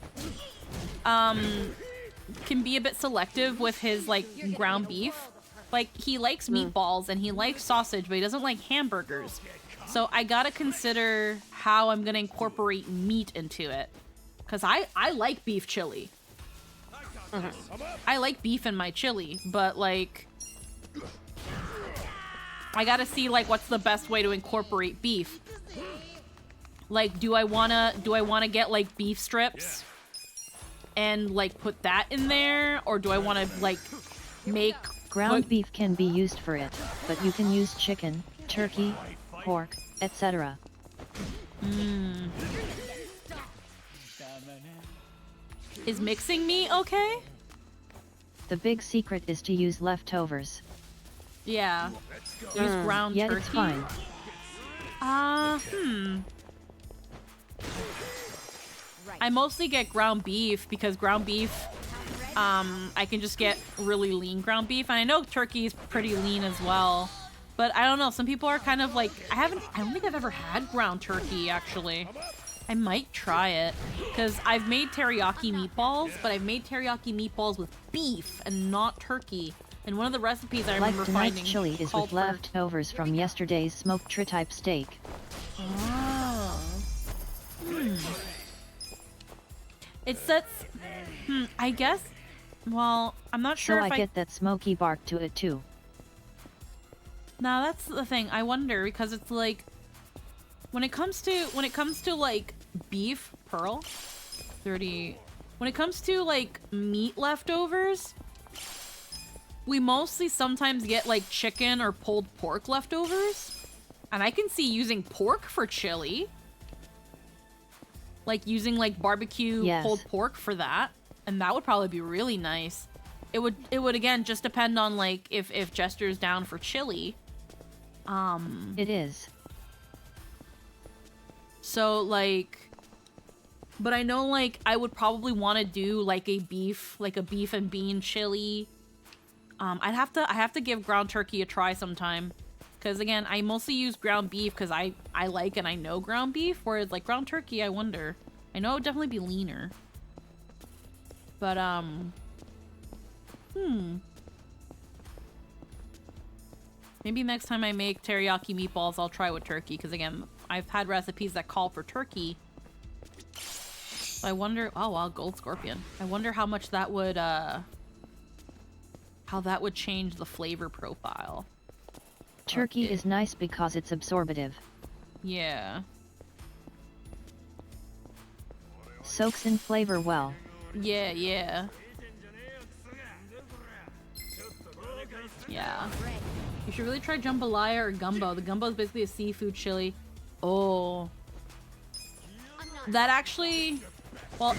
S2: be a bit selective with his like ground beef. like, he likes meatballs and he likes sausage, but he doesn't like hamburgers. So I gotta consider how I'm gonna incorporate meat into it. Because I like beef chili. I like beef in my chili, but, like, I gotta see, like, what's the best way to incorporate beef. Like, do I wanna get, like, beef strips and, like, put that in there? Or do I wanna, like, make...
S4: Ground beef can be used for it, but you can use chicken, turkey, pork, etc.
S2: Is mixing meat okay?
S4: The big secret is to use leftovers.
S2: Yeah. Use ground turkey.
S4: Yeah, it's fine.
S2: I mostly get ground beef because ground beef, I can just get really lean ground beef. And I know turkey is pretty lean as well. But I don't know, some people are kind of like, I don't think I've ever had ground turkey, actually. I might try it. Because I've made teriyaki meatballs, but I've made teriyaki meatballs with beef and not turkey. And one of the recipes I remember
S4: tonight's
S2: finding
S4: chili is with leftovers from yesterday's smoked tri-type steak.
S2: Oh. It sets... I guess... Well, I'm not sure
S4: So
S2: if
S4: I get that smoky bark to it too.
S2: Now that's the thing. I wonder, because it's like... When it comes to like beef, Pearl, 30. When it comes to like meat leftovers, we mostly sometimes get like chicken or pulled pork leftovers, and I can see using pork for chili, like using like barbecue pulled pork for that, and that would probably be really nice. It would again just depend on like if Jester's down for chili.
S4: It is.
S2: So, like, but I know, like, I would probably want to do, like, a beef and bean chili. I have to give ground turkey a try sometime. Because, again, I mostly use ground beef because I like and I know ground beef. Whereas, like, ground turkey, I wonder. I know it would definitely be leaner. But, maybe next time I make teriyaki meatballs, I'll try with turkey. Because, again, I've had recipes that call for turkey. So I wonder... Oh, wow, gold scorpion. I wonder how much that would, how that would change the flavor profile.
S4: Turkey is nice because it's absorbative.
S2: Yeah.
S4: Soaks in flavor well.
S2: Yeah, yeah. Yeah. You should really try jambalaya or gumbo. The gumbo is basically a seafood chili. Oh. That actually... Well,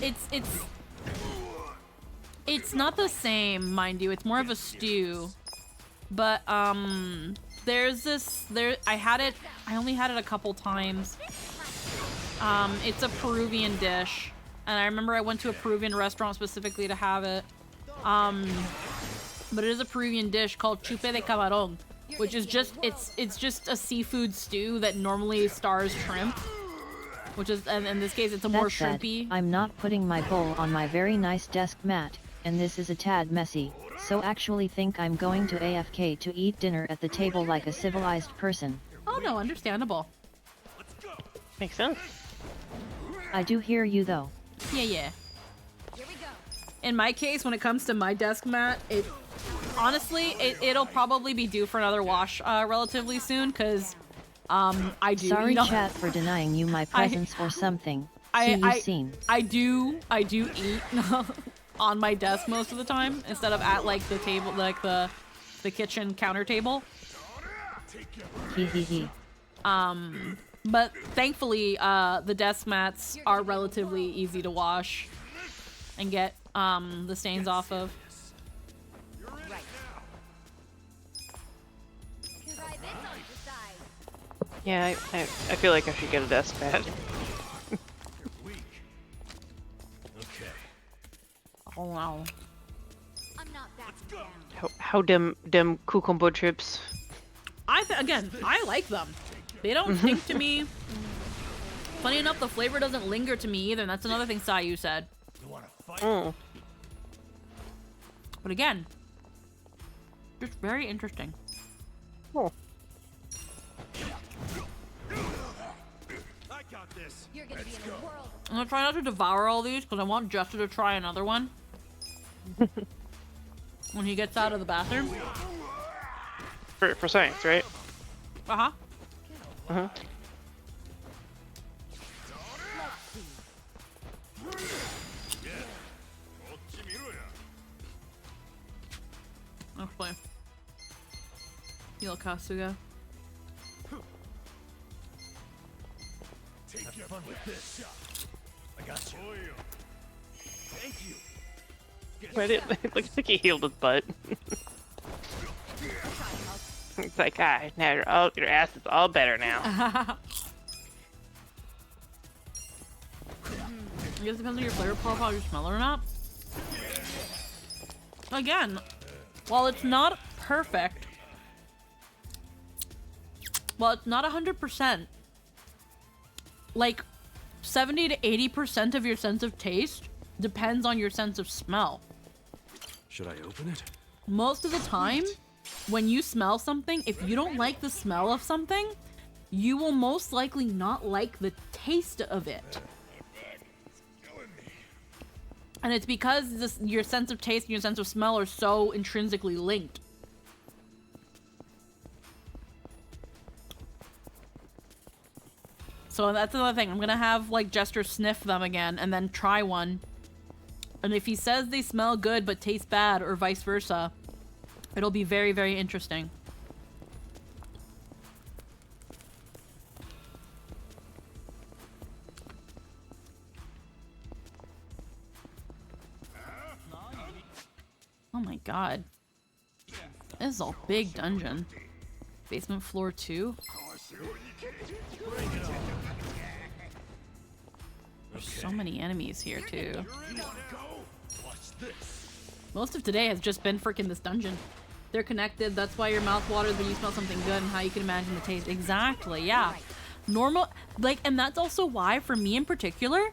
S2: it's not the same, mind you. It's more of a stew. But, there's this... I only had it a couple times. It's a Peruvian dish. And I remember I went to a Peruvian restaurant specifically to have it. But it is a Peruvian dish called chupe de camarón, which is just, it's just a seafood stew that normally stars shrimp. Which is, and in this case, it's a more shrimpy.
S4: I'm not putting my bowl on my very nice desk mat, and this is a tad messy, so actually think I'm going to AFK to eat dinner at the table like a civilized person.
S2: Oh no, understandable.
S9: Makes sense.
S4: I do hear you though.
S2: Yeah, yeah. In my case, when it comes to my desk mat, honestly, it'll probably be due for another wash relatively soon, because I do.
S4: Sorry, chat, for denying you my presence or something.
S2: I do eat on my desk most of the time instead of at like the table, like the kitchen counter table. But thankfully, the desk mats are relatively easy to wash and get the stains off of.
S9: Yeah, I feel like I should get a desk mat.
S2: Oh wow.
S9: How dem cucumber chips?
S2: Again, I like them. They don't stink to me. Funny enough, the flavor doesn't linger to me either, and that's another thing Sayu said. But again, Just very interesting.
S9: Cool.
S7: I got this.
S6: You're gonna be in a world.
S2: I'm gonna try not to devour all these because I want Jester to try another one when he gets out of the bathroom.
S9: For science, right?
S2: Uh-huh.
S9: Uh-huh.
S2: Let's play. Heal Kasuga.
S7: Have fun with this. I got you. Thank you.
S9: But it looks like he healed his butt. It's like, now your ass is all better now.
S2: I guess it depends on your flavor profile, your smell or not. Again, while it's not perfect, while it's not 100%, like 70 to 80% of your sense of taste depends on your sense of smell.
S5: Should I open it?
S2: Most of the time, when you smell something, if you don't like the smell of something, you will most likely not like the taste of it. And it's because your sense of taste and your sense of smell are so intrinsically linked. So that's another thing. I'm gonna have, like, Jester sniff them again and then try one. And if he says they smell good but taste bad, or vice versa, it'll be very, very interesting. Oh my god. This is a big dungeon. Basement floor 2? There's so many enemies here too. Most of today has just been freaking this dungeon. They're connected, that's why your mouth waters when you smell something good and how you can imagine the taste. Exactly, yeah. Normal, like, and that's also why, for me in particular,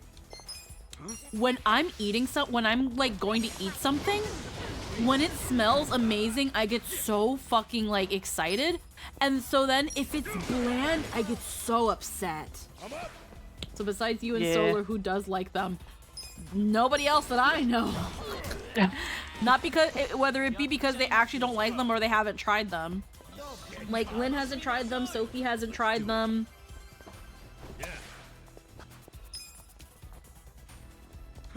S2: when I'm eating when I'm, like, going to eat something, when it smells amazing, I get so fucking, like, excited. And so then, if it's bland, I get so upset. So besides you and Solar, who does like them, nobody else that I know. Not because, whether it be because they actually don't like them or they haven't tried them. Like, Lynn hasn't tried them, Sophie hasn't tried them.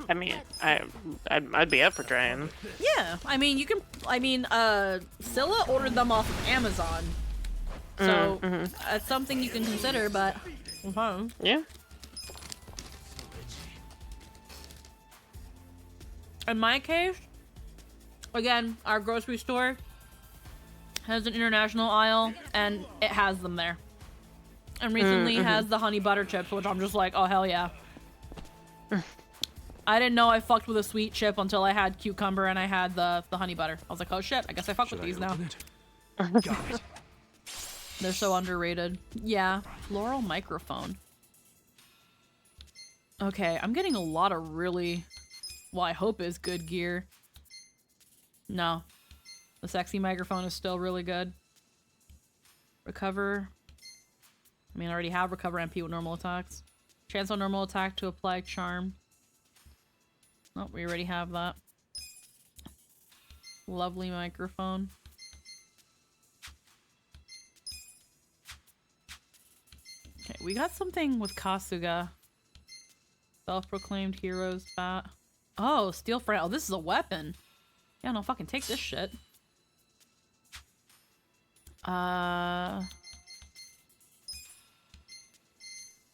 S9: I mean, I'd be up for trying.
S2: Yeah, I mean, you can, Scylla ordered them off of Amazon. So, that's something you can consider, but...
S9: Yeah.
S2: In my case, again, our grocery store has an international aisle, and it has them there. And recently has the honey butter chips, which I'm just like, oh, hell yeah. I didn't know I fucked with a sweet chip until I had cucumber and I had the honey butter. I was like, oh shit, I guess I fuck with these now. They're so underrated. Yeah, floral microphone. Okay, I'm getting a lot of really, well, I hope is good gear. No. The sexy microphone is still really good. Recover. I mean, I already have recover MP with normal attacks. Chance on normal attack to apply charm. Oh, we already have that. Lovely microphone. Okay, we got something with Kasuga. Self-proclaimed heroes bat. Oh, steel frame. Oh, this is a weapon. Yeah, no, fucking take this shit.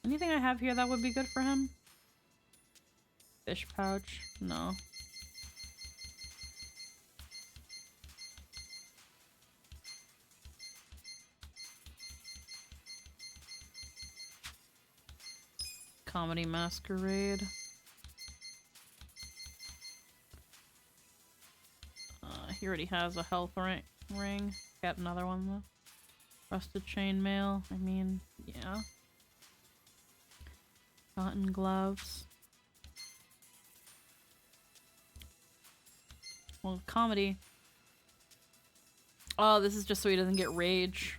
S2: Anything I have here that would be good for him? Fish pouch? No. Comedy masquerade. He already has a health ring. Got another one though. Rusted chainmail. I mean, yeah. Cotton gloves. Well, comedy. Oh, this is just so he doesn't get rage.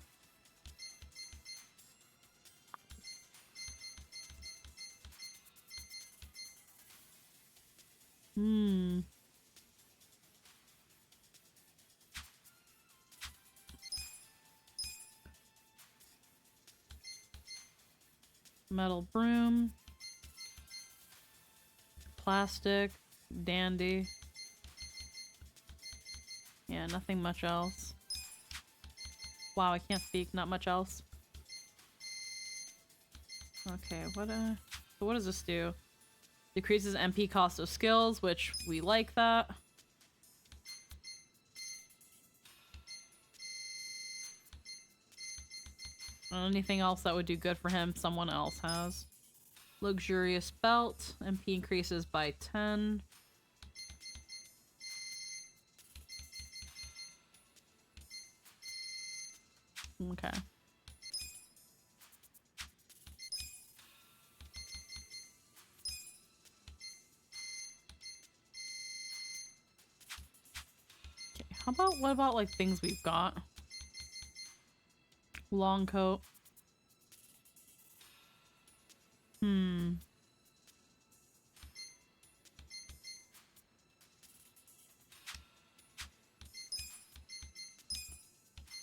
S2: Metal broom. Plastic. Dandy. Yeah, nothing much else. Wow, I can't speak. Not much else. Okay, what does this do? Decreases MP cost of skills, which we like that. Anything else that would do good for him, someone else has. Luxurious belt. MP increases by 10. Okay. Okay, what about like things we've got? Long coat.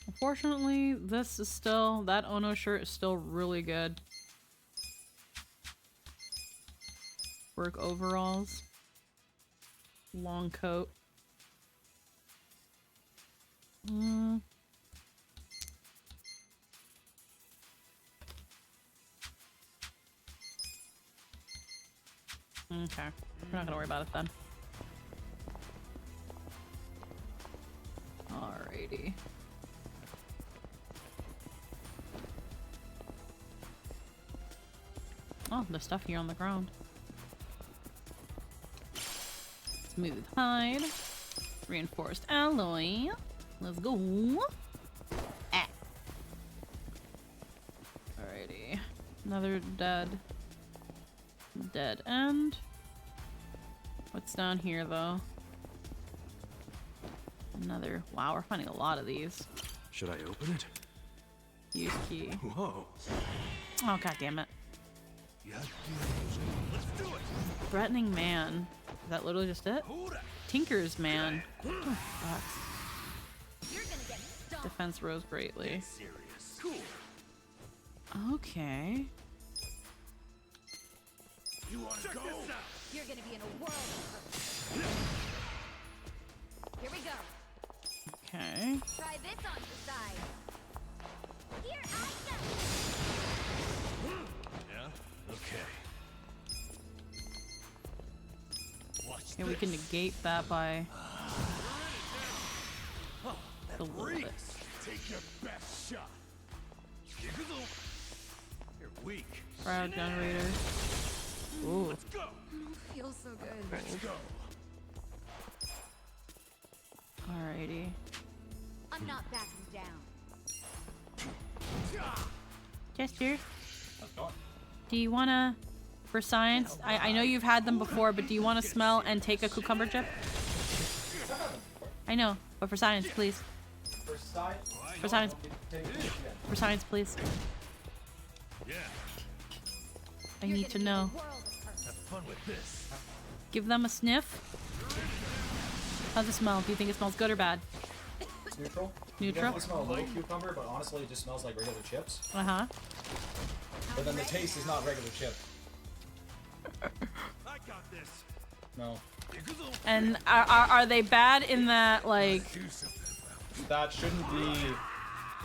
S2: Unfortunately, this is still, that Ono shirt is still really good. Work overalls. Long coat. Okay, we're not gonna worry about it then. Alrighty. Oh, there's stuff here on the ground. Smooth hide. Reinforced alloy. Let's go. Ah. Alrighty. Another dead end. What's down here though? Another. Wow, we're finding a lot of these.
S5: Should I open it?
S2: Use key.
S5: Whoa.
S2: Oh, god damn it.
S5: Let's do it.
S2: Threatening man. Is that literally just it? Tinker's man. What the fuck?
S6: You're gonna get stomped.
S2: Defense rose greatly.
S5: Serious. Cool.
S2: Okay.
S5: You wanna go?
S6: You're gonna be in a world of hurt. Here we go.
S2: Okay.
S6: Try this on the side. Here I go.
S5: Yeah? Okay. Watch
S2: Yeah, we can negate that by a little bit.
S5: Take your best shot. You're weak.
S2: Crowd generator. Ooh.
S5: Let's go.
S6: Feels so good.
S5: Let's go.
S2: Alrighty.
S6: I'm not backing down.
S2: Jester, do you wanna, for science, I know you've had them before, but do you want to smell and take a cucumber chip? I know, but for science, please. For science. For science, please.
S5: Yeah.
S2: I need to know.
S5: Have fun with this.
S2: Give them a sniff. How's it smell? Do you think it smells good or bad?
S12: It's neutral.
S2: Neutral?
S12: You definitely smell a little cucumber, but honestly, it just smells like regular chips.
S2: Uh-huh.
S12: But then the taste is not regular chip.
S5: I got this.
S12: No.
S2: And are they bad in that, like...
S12: That shouldn't be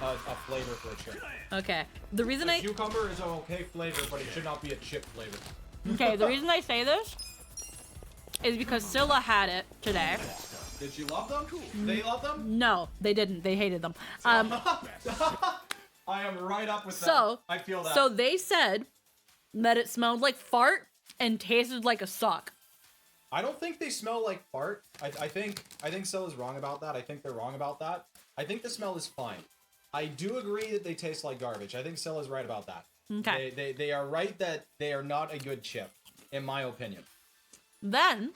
S12: a flavor for a chip.
S2: Okay. The reason
S12: a cucumber is an okay flavor, but it should not be a chip flavor.
S2: Okay, the reason I say this is because Scylla had it today.
S12: Did she love them? They love them?
S2: No, they didn't. They hated them.
S12: I am right up with
S2: So,
S12: that. I feel that.
S2: So they said that it smelled like fart and tasted like a sock.
S12: I don't think they smell like fart. I think Scylla's wrong about that. I think they're wrong about that. I think the smell is fine. I do agree that they taste like garbage. I think Scylla's right about that.
S2: Okay.
S12: They are right that they are not a good chip, in my opinion.
S2: Then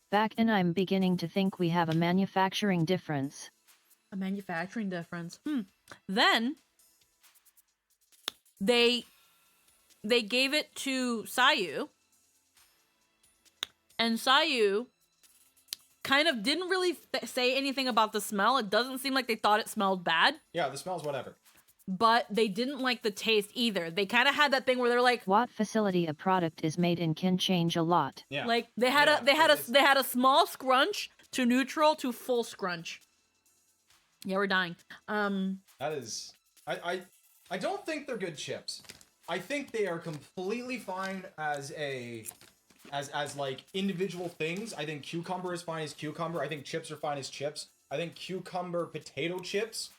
S4: Back and I'm beginning to think we have a manufacturing difference.
S2: A manufacturing difference. Then they gave it to Sayu, and Sayu kind of didn't really say anything about the smell. It doesn't seem like they thought it smelled bad.
S12: Yeah, the smell's whatever.
S2: But they didn't like the taste either. They kind of had that thing where they're like,
S4: what facility a product is made in can change a lot.
S12: Yeah.
S2: Like they had a small scrunch to neutral to full scrunch. Yeah, we're dying.
S12: That is, I don't think they're good chips. I think they are completely fine as like individual things. I think cucumber is fine as cucumber. I think chips are fine as chips. I think cucumber potato chips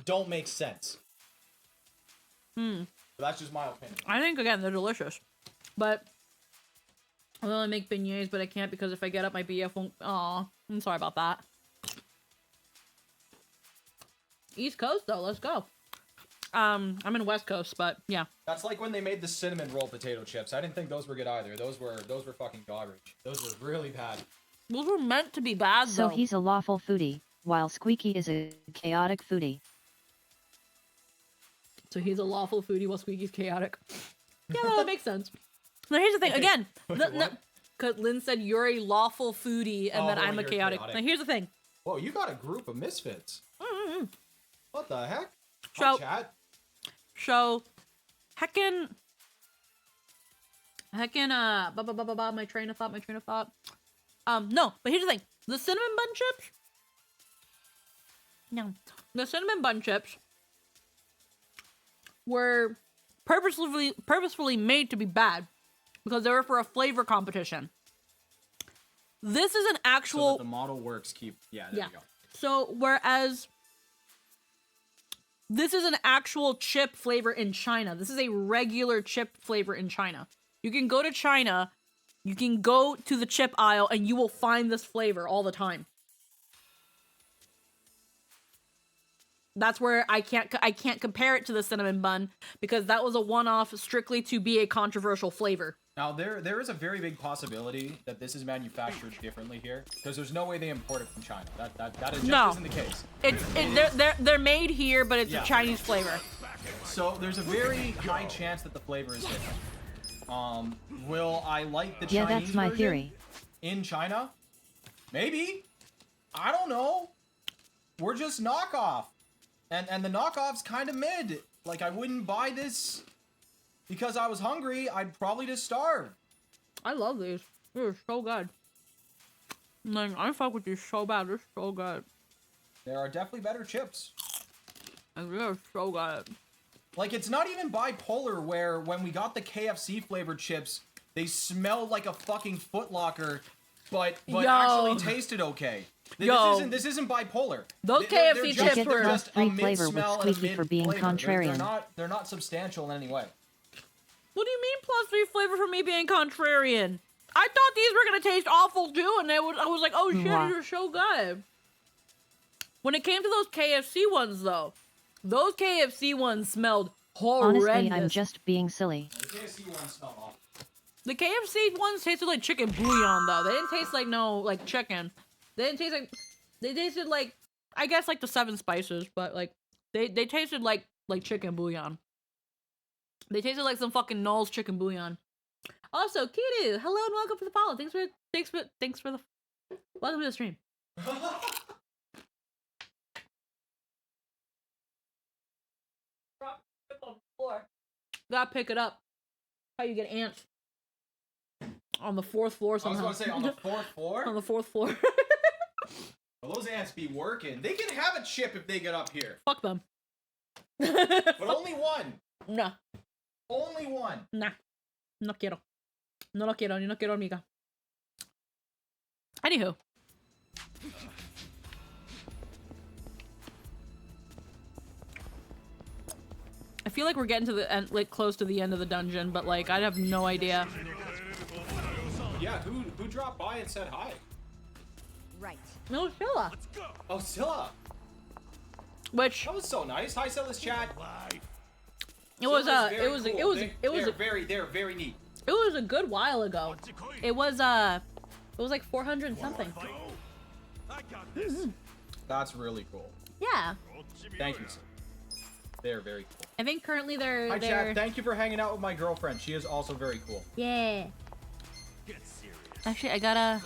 S12: don't make sense. But that's just my opinion.
S2: I think again they're delicious, but I want to make beignets, but I can't because if I get up, my BF won't. Aw, I'm sorry about that. East Coast though, let's go. I'm in West Coast, but yeah.
S12: That's like when they made the cinnamon roll potato chips. I didn't think those were good either. Those were fucking garbage. Those were really bad.
S2: Those were meant to be bad though.
S4: So he's a lawful foodie, while Squeaky is a chaotic foodie.
S2: So he's a lawful foodie while Squeaky's chaotic. Yeah, that makes sense. Now here's the thing. Again, because Lynn said you're a lawful foodie and that I'm a chaotic. Now here's the thing.
S12: Whoa, you got a group of misfits. What the heck?
S2: So,
S12: chat.
S2: So, heckin', my train of thought. No, but here's the thing. The cinnamon bun chips. No, the cinnamon bun chips were purposefully made to be bad because they were for a flavor competition. This is an actual.
S12: So that the model works. There you go.
S2: So whereas this is an actual chip flavor in China. This is a regular chip flavor in China. You can go to China, you can go to the chip aisle, and you will find this flavor all the time. That's where I can't compare it to the cinnamon bun because that was a one-off strictly to be a controversial flavor.
S12: Now there is a very big possibility that this is manufactured differently here because there's no way they import it from China. That is just isn't the case.
S2: They're made here, but it's a Chinese flavor.
S12: So there's a very high chance that the flavor is different. Will I like the Chinese
S4: that's my theory.
S12: In China? Maybe. I don't know. We're just knockoff. And the knockoff's kind of mid. Like, I wouldn't buy this because I was hungry. I'd probably just starve.
S2: I love these. They're so good. Like, I fuck with these so bad. They're so good.
S12: There are definitely better chips.
S2: And they're so good.
S12: Like, it's not even bipolar where when we got the KFC flavored chips, they smelled like a fucking Foot Locker, but actually tasted okay. This isn't bipolar.
S2: Those KFC chips were
S4: just free flavor with Squeaky for being contrarian.
S12: They're not substantial in any way.
S2: What do you mean plus 3 flavor for me being contrarian? I thought these were gonna taste awful too, and I was like, oh shit, you're so good. When it came to those KFC ones though, those KFC ones smelled horrendous.
S4: Honestly, I'm just being silly.
S12: The KFC ones smell awful.
S2: The KFC ones tasted like chicken bouillon though. They didn't taste like chicken. They didn't taste like. They tasted like, I guess like the 7 spices, but like they tasted like chicken bouillon. They tasted like some fucking Knoll's chicken bouillon. Also, Kiru, hello and welcome to the follow. Thanks for the welcome to the stream. Gotta pick it up. How you get ants on the 4th floor somehow.
S12: I was gonna say on the 4th floor.
S2: On the 4th floor.
S12: Well, those ants be working. They can have a chip if they get up here.
S2: Fuck them.
S12: But only one.
S2: Nah.
S12: Only one.
S2: Nah. No quiero. No lo quiero. Ni no quiero, amiga. Anywho. I feel like we're getting to the end, like close to the end of the dungeon, but like I have no idea.
S12: Yeah, who dropped by and said hi?
S6: Right.
S2: No, Scylla.
S12: Oh, Scylla.
S2: Which
S12: that was so nice. Hi, Scylla's chat.
S2: They're very neat.
S12: It
S2: was a good while ago. It was It was like 400 and something.
S5: I got this.
S12: That's really cool.
S2: Yeah.
S12: Thank you, sir. They're very cool.
S2: I think currently they're.
S12: Hi, Chad. Thank you for hanging out with my girlfriend. She is also very cool.
S2: Yeah.
S5: Get serious.
S2: Actually, I gotta.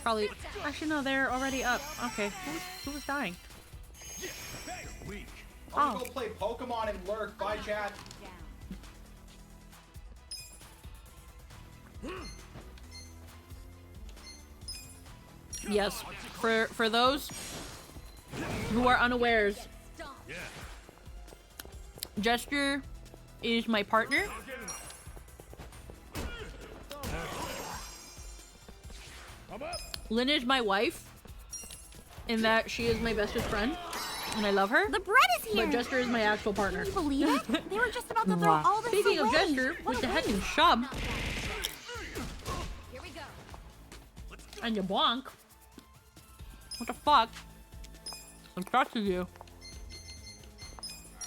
S2: Probably. Actually, no, they're already up. Okay. Who was dying?
S5: Weak.
S12: I'm gonna go play Pokemon and lurk. Bye, Chad.
S2: Yes. For those who are unawares, Gesture is my partner. Lynn is my wife, in that she is my bestest friend, and I love her.
S1: The bread is here.
S2: But Gesture is my actual partner.
S1: Can you believe it? They were just about to throw all this
S2: Speaking
S1: away.
S2: of Gesture, with the head and shove,
S6: Here we go.
S2: and you bonk. What the fuck? I'm trusting you.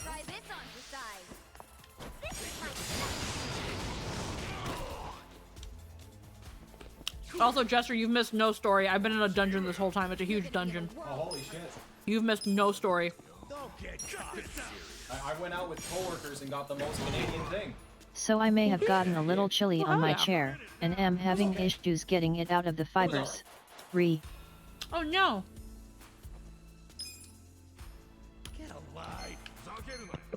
S6: Try this on the side. This is my
S2: Also, Jester, you've missed no story. I've been in a dungeon this whole time. It's a huge dungeon.
S12: Oh, holy shit.
S2: You've missed no story.
S5: Don't get cocky.
S12: I went out with coworkers and got the most Canadian thing.
S4: So I may have gotten a little chilly on my
S2: yeah.
S4: chair, and am having issues getting it out of the fibers.
S2: Oh no.
S5: Get alive.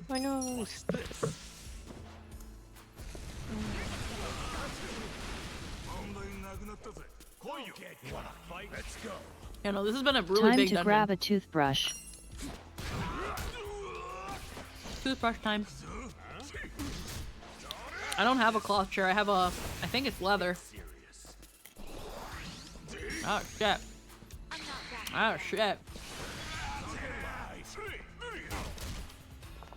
S9: My nose.
S5: Okay, you wanna fight? Let's go.
S2: You know, this has been a really
S4: Time
S2: big
S4: to
S2: dungeon.
S4: grab a toothbrush.
S2: Toothbrush time. I don't have a cloth chair. I have a. I think it's leather. Oh shit. Oh shit.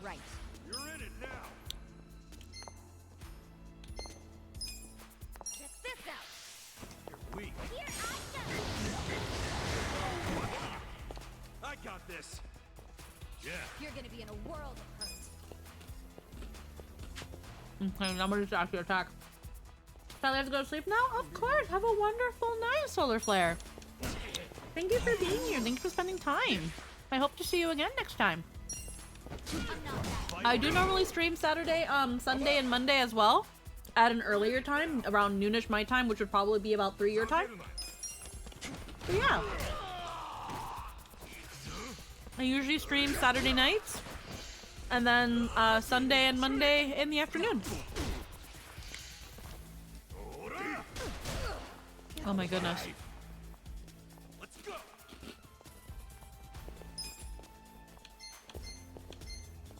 S6: right.
S5: You're in it now.
S6: Check this out.
S5: You're weak.
S6: Here
S5: I got this. Yeah.
S6: You're gonna be in a world of hurt.
S2: Okay, I'm gonna just actually attack. So let's go to sleep now? Of course. Have a wonderful night, Solar Flare. Thank you for being here. Thanks for spending time. I hope to see you again next time. I do normally stream Saturday, Sunday, and Monday as well. At an earlier time, around noonish my time, which would probably be about 3 your time. But yeah. I usually stream Saturday nights. And then Sunday and Monday in the afternoon. Oh my goodness.
S5: Let's go.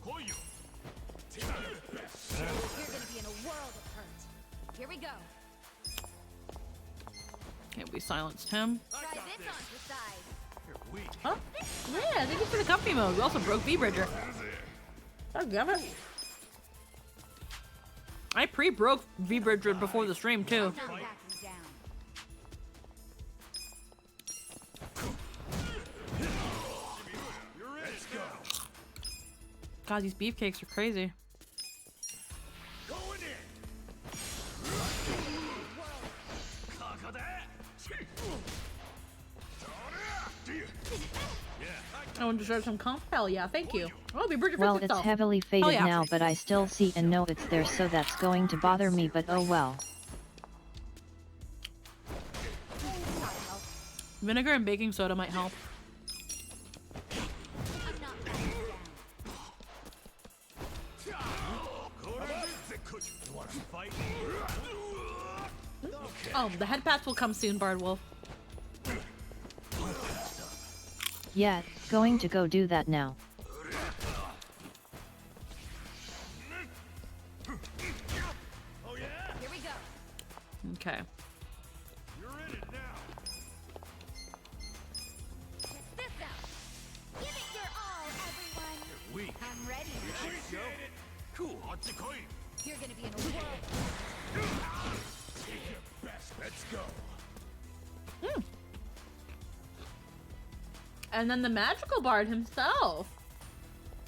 S6: You're gonna be in a world of hurt. Here we go.
S2: Okay, we silenced him.
S6: Try this on the side.
S5: You're weak.
S2: Huh? Yeah, thank you for the company mode. We also broke V-Bridger. God damn it. I pre-broke V-Bridger before the stream too.
S6: Not backing down.
S5: You're in. Let's go.
S2: God, these beefcakes are crazy.
S5: Going in.
S2: I want to show some comp. Hell yeah, thank you. Oh, V-Bridger
S4: Well,
S2: fixed
S4: it's
S2: itself.
S4: heavily faded
S2: Oh, yeah.
S4: now, but I still see and know it's there, so that's going to bother me, but oh well.
S2: Vinegar and baking soda might help.
S6: I'm not backing down.
S5: You wanna fight?
S2: Oh, the head pats will come soon, Bard Wolf.
S4: Yeah, going to go do that now.
S5: Oh yeah.
S6: Here we go.
S2: Okay.
S5: You're in it now.
S6: Check this out. Give it your all, everyone.
S5: You're weak.
S6: I'm ready.
S5: Appreciate it. Cool.
S6: You're gonna be in a world.
S5: Take your best. Let's go.
S2: And then the magical bard himself.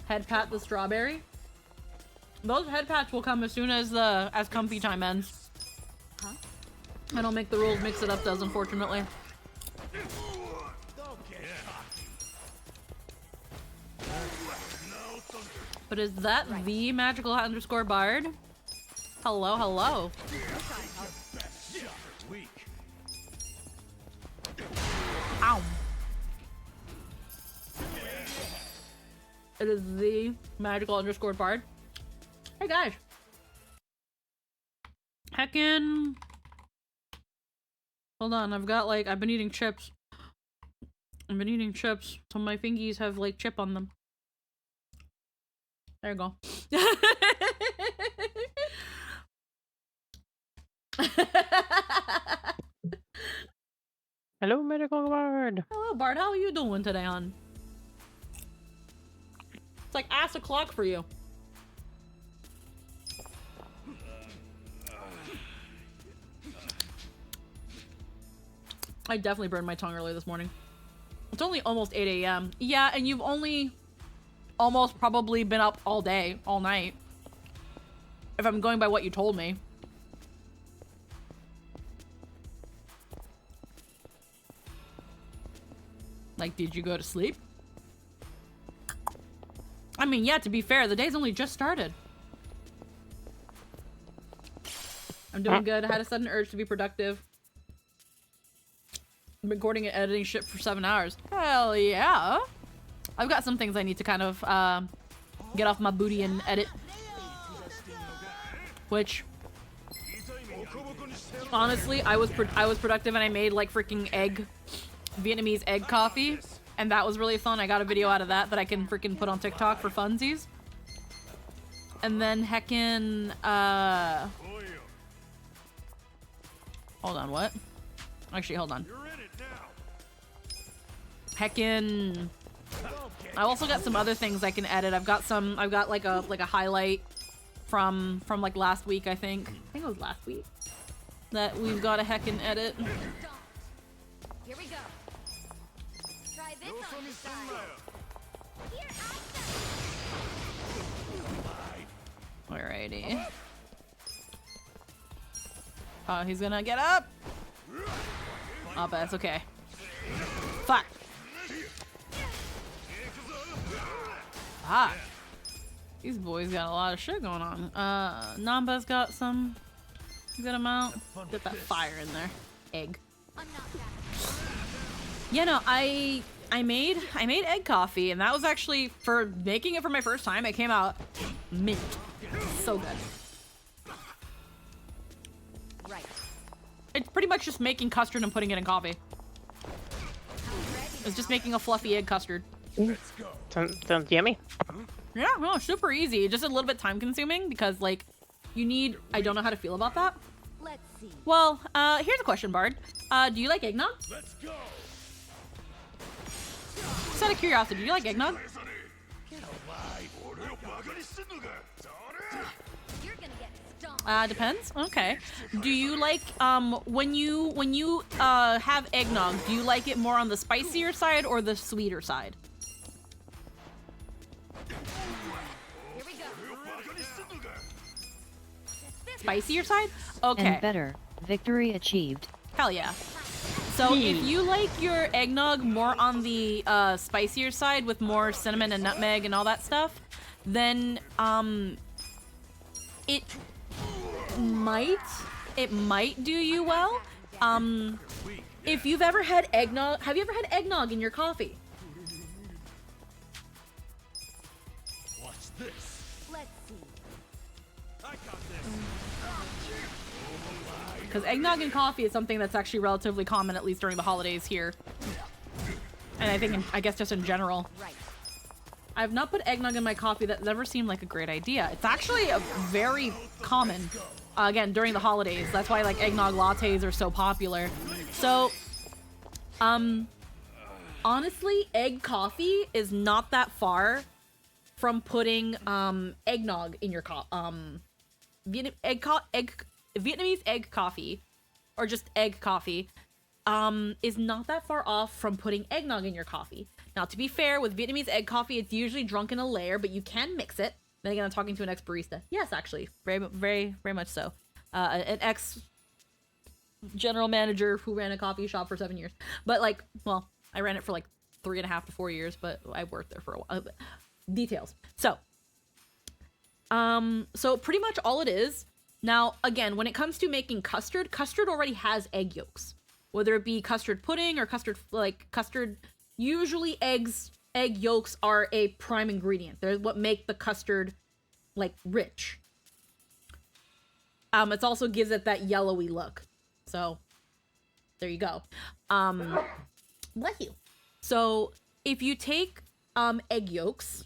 S2: Head pat the strawberry. Those head pats will come as soon as comfy time ends. I don't make the rules, Mix It Up does, unfortunately. But is that the magical underscore bard? Hello, hello. Ow. It is the magical underscore bard. Hey guys. Heckin'. Hold on, I've been eating chips. I've been eating chips. Some of my fingies have like chip on them. There you go.
S9: Hello, medical bard.
S2: Hello, Bard. How are you doing today, hon? It's like ass o'clock for you. I definitely burned my tongue early this morning. It's only almost 8 a.m. Yeah, and you've only almost probably been up all day, all night. If I'm going by what you told me. Like, did you go to sleep? I mean, yeah, to be fair, the day's only just started. I'm doing good. I had a sudden urge to be productive. I've been recording and editing shit for 7 hours. Hell yeah. I've got some things I need to kind of get off my booty and edit. Which, honestly, I was productive and I made like freaking Vietnamese egg coffee, and that was really fun. I got a video out of that I can freaking put on TikTok for funsies. And then heckin' hold on, what? Actually, hold on. Heckin'. I also got some other things I can edit. I've got like a highlight from like last week, I think. I think it was last week. That we've got a heckin' edit.
S6: Here we go. Try this on the side. Here I go.
S2: Alrighty. Oh, he's gonna get up. Oh, but it's okay. Fuck. Ah. These boys got a lot of shit going on. Namba's got some good amount. Get that fire in there. Egg. Yeah, no, I made egg coffee, and that was actually, for making it for my first time, it came out mint. So good.
S6: Right.
S2: It's pretty much just making custard and putting it in coffee. It's just making a fluffy egg custard.
S9: Sounds yummy.
S2: Yeah, no, super easy. Just a little bit time consuming because like you need, I don't know how to feel about that.
S6: Let's see.
S2: Well, here's a question, Bard. Do you like eggnog?
S7: Let's go.
S2: Just out of curiosity, do you like eggnog?
S6: You're gonna get stomped.
S2: Depends. Okay. Do you like when you have eggnog, do you like it more on the spicier side or the sweeter side?
S6: Here we go.
S2: Spicier side? Okay.
S4: And better. Victory achieved.
S2: Hell yeah. So if you like your eggnog more on the spicier side with more cinnamon and nutmeg and all that stuff, then it might do you well. If you've ever had eggnog, have you ever had eggnog in your coffee?
S7: Watch this.
S6: Let's see.
S7: I got this.
S2: Because eggnog in coffee is something that's actually relatively common, at least during the holidays here. And I think, I guess just in general.
S6: Right.
S2: I've not put eggnog in my coffee. That never seemed like a great idea. It's actually a very common, again, during the holidays. That's why like eggnog lattes are so popular. So, honestly, egg coffee is not that far from putting eggnog in your Vietnamese egg coffee, or just egg coffee, is not that far off from putting eggnog in your coffee. Now, to be fair, with Vietnamese egg coffee, it's usually drunk in a layer, but you can mix it. Then again, I'm talking to an ex-barista. Yes, actually. Very, very, very much so. An general manager who ran a coffee shop for 7 years. But like, well, I ran it for like 3.5 to 4 years, but I worked there for a while. Details. So pretty much all it is. Now, again, when it comes to making custard, custard already has egg yolks. Whether it be custard pudding or custard, usually egg yolks are a prime ingredient. They're what make the custard, like, rich. It also gives it that yellowy look. So, there you go. Bless you. So, if you take, egg yolks,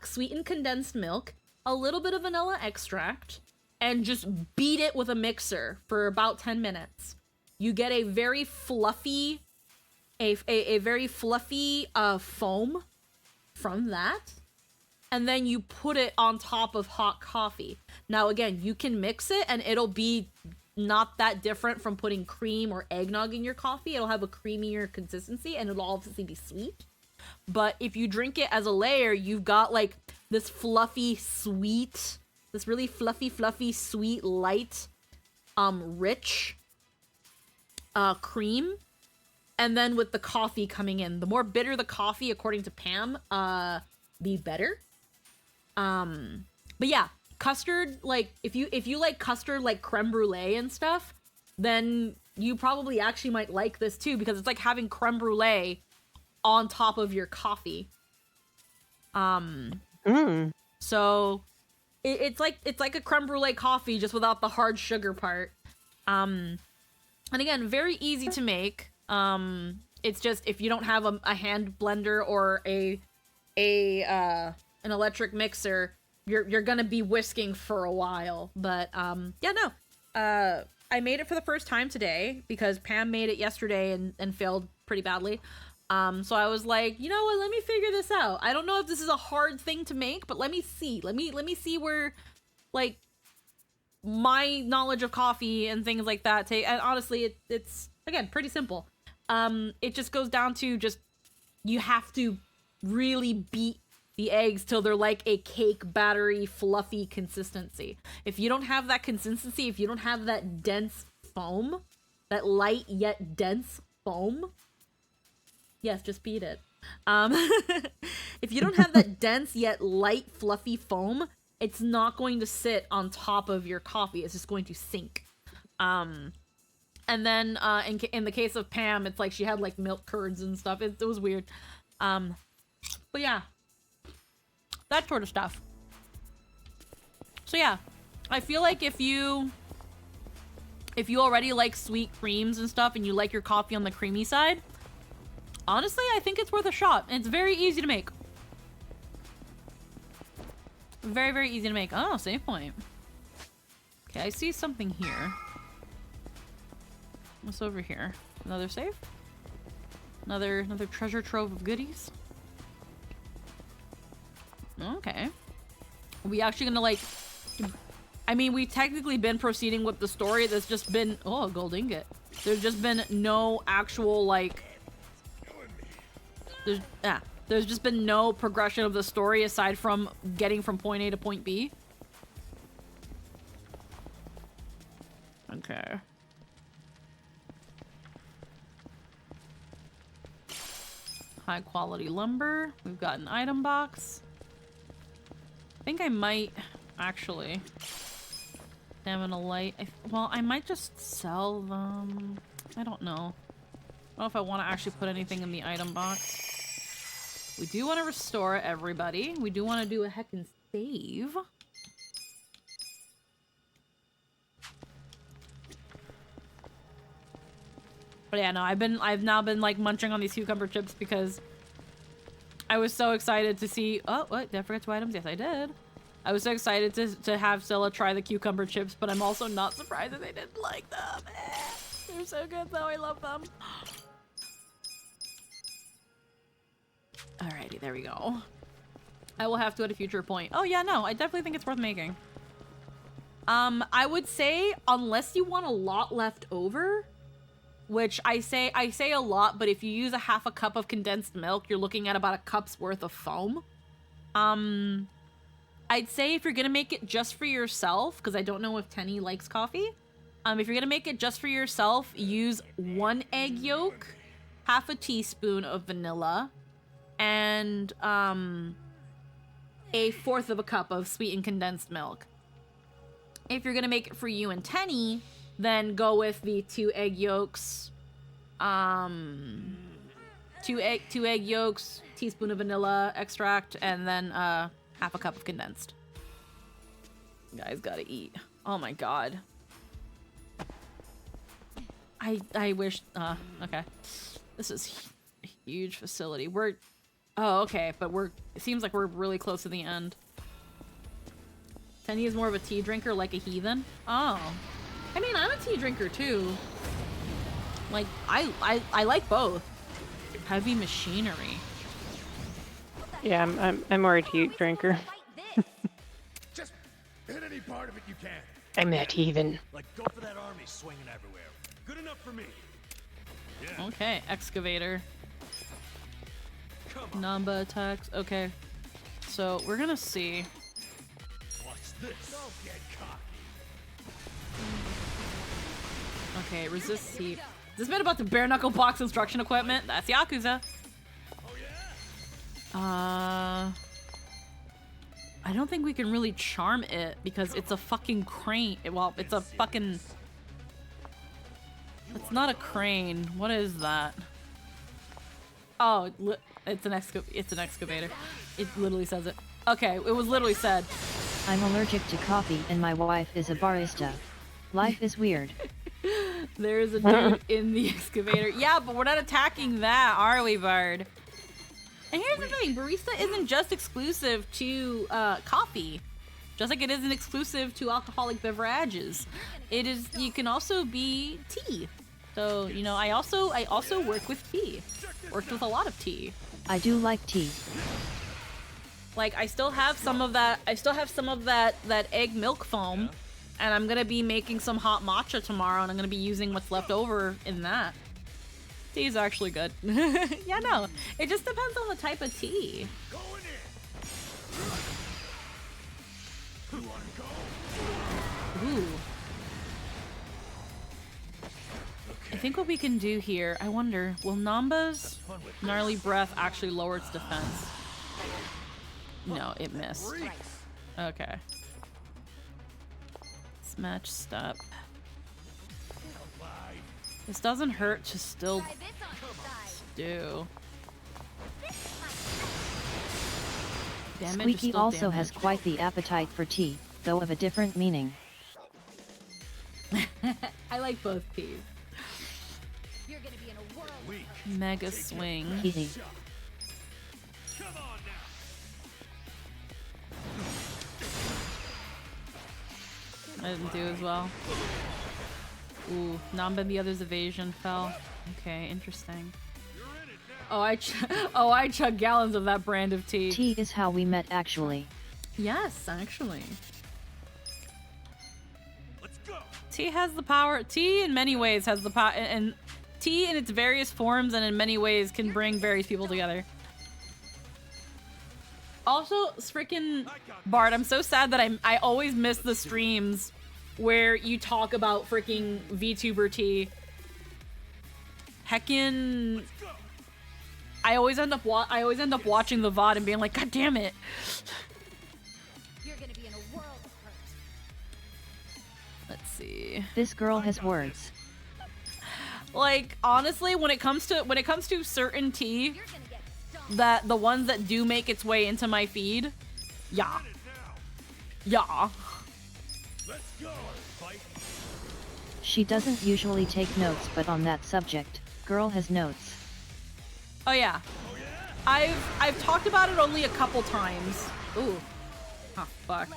S2: sweetened condensed milk, a little bit of vanilla extract, and just beat it with a mixer for about 10 minutes, you get a very fluffy, very fluffy foam from that. And then you put it on top of hot coffee. Now, again, you can mix it and it'll be not that different from putting cream or eggnog in your coffee. It'll have a creamier consistency and it'll obviously be sweet. But if you drink it as a layer, you've got like this fluffy, sweet, this really fluffy, sweet, light, rich cream. And then with the coffee coming in, the more bitter the coffee, according to Pam, the better. But yeah, custard, like, if you like custard, like creme brulee and stuff, then you probably actually might like this too, because it's like having creme brulee on top of your coffee. So it's like a creme brulee coffee, just without the hard sugar part. And again, very easy to make. It's just, if you don't have a hand blender or an electric mixer, you're gonna be whisking for a while. But yeah, no, I made it for the first time today because Pam made it yesterday and failed pretty badly. So I was like, you know what, let me figure this out. I don't know if this is a hard thing to make, but let me see. Let me see where, like, my knowledge of coffee and things like that take. And honestly, it's again pretty simple. It just goes down to just, you have to really beat the eggs till they're like a cake battery fluffy consistency. If you don't have that consistency, if you don't have that dense foam, that light yet dense foam, yes, just beat it. If you don't have that dense yet light fluffy foam, it's not going to sit on top of your coffee. It's just going to sink. And then in the case of Pam, it's like she had like milk curds and stuff. It was weird. But yeah, that sort of stuff. So yeah, I feel like if you already like sweet creams and stuff and you like your coffee on the creamy side, honestly, I think it's worth a shot. It's very easy to make. Very, very easy to make. Oh, save point. Okay, I see something here. What's over here? Another save? Another treasure trove of goodies? Okay. Are we actually gonna, like... I mean, we've technically been proceeding with the story. There's just been... Oh, a gold ingot. There's just been no actual, like... There's just been no progression of the story aside from getting from point A to point B. Okay. High quality lumber. We've got an item box. I think I might actually... Stamina light. Well, I might just sell them. I don't know. I don't know if I want to actually put anything in the item box. We do want to restore everybody. We do want to do a heckin' save. But yeah, no, I've now been like munching on these cucumber chips because I was so excited to see. Oh, what? Did I forget 2 items? Yes, I did. I was so excited to have Scylla try the cucumber chips, but I'm also not surprised that they didn't like them. They're so good though. I love them. Alrighty, there we go. I will have to at a future point. Oh yeah, no, I definitely think it's worth making. I would say unless you want a lot left over, which I say a lot, but if you use a half a cup of condensed milk, you're looking at about a cup's worth of foam. I'd say if you're gonna make it just for yourself, because I don't know if Tenny likes coffee, If you're gonna make it just for yourself, use 1 egg yolk, half a teaspoon of vanilla, and 1/4 of a cup of sweetened condensed milk. If you're gonna make it for you and Tenny, then go with the 2 egg yolks, 2 egg yolks, teaspoon of vanilla extract, and then half a cup of condensed. You guys gotta eat. Oh my god. I wish. Okay. This is a huge facility. Oh, okay, but it seems like we're really close to the end. Tenny is more of a tea drinker, like a heathen. Oh. I mean, I'm a tea drinker too. Like, I like both. Heavy machinery.
S9: Yeah, I'm more a tea drinker.
S7: Just hit any part of it you can.
S9: I'm that heathen.
S5: Like, go for that army swinging everywhere. Good enough for me. Yeah.
S2: Okay, excavator. Namba attacks. Okay. So, we're gonna see.
S5: What's this? Don't get cocky.
S2: Okay, resist heat. Is this bit about the bare knuckle box instruction equipment? That's Yakuza. I don't think we can really charm it because it's a fucking crane. Well, it's a fucking... It's not a crane. What is that? Oh, it's an excavator. It literally says it. Okay, it was literally said.
S4: I'm allergic to coffee and my wife is a barista. Life is weird.
S2: There's a dude in the excavator. Yeah, but we're not attacking that, are we, Bard? And here's the thing, barista isn't just exclusive to coffee. Just like it isn't exclusive to alcoholic beverages. You can also be tea. So, you know, I also work with tea. Worked with a lot of tea.
S4: I do like tea.
S2: Like, I still have some of that egg milk foam. And I'm gonna be making some hot matcha tomorrow, and I'm gonna be using what's left over in that. Tea is actually good. Yeah, no. It just depends on the type of tea. Ooh. I think what we can do here, I wonder, will Namba's gnarly breath actually lower its defense? No, it missed. Okay. Match step. This doesn't hurt to still do.
S4: Squeaky also has quite the appetite for tea, though of a different meaning.
S2: I like both teas. Mega swing. I didn't do as well. Ooh, Namba and the other's evasion fell. Okay, interesting. Oh, I chug gallons of that brand of tea.
S4: Tea is how we met, actually.
S2: Yes, actually. Let's go. Tea has the power. Tea in many ways has the power, and tea in its various forms and in many ways can bring various people together. Also, freaking Bart, I'm so sad that I always miss the streams where you talk about freaking VTuber tea. Heckin', I always end up watching the VOD and being like, God damn it.
S6: You're gonna be in a world of hurt.
S2: Let's see.
S4: This girl has words.
S2: Like, honestly, when it comes to certain tea, that the ones that do make its way into my feed, yeah.
S4: She doesn't usually take notes, but on that subject, girl has notes.
S2: Oh yeah. I've talked about it only a couple times. Ooh. Oh fuck.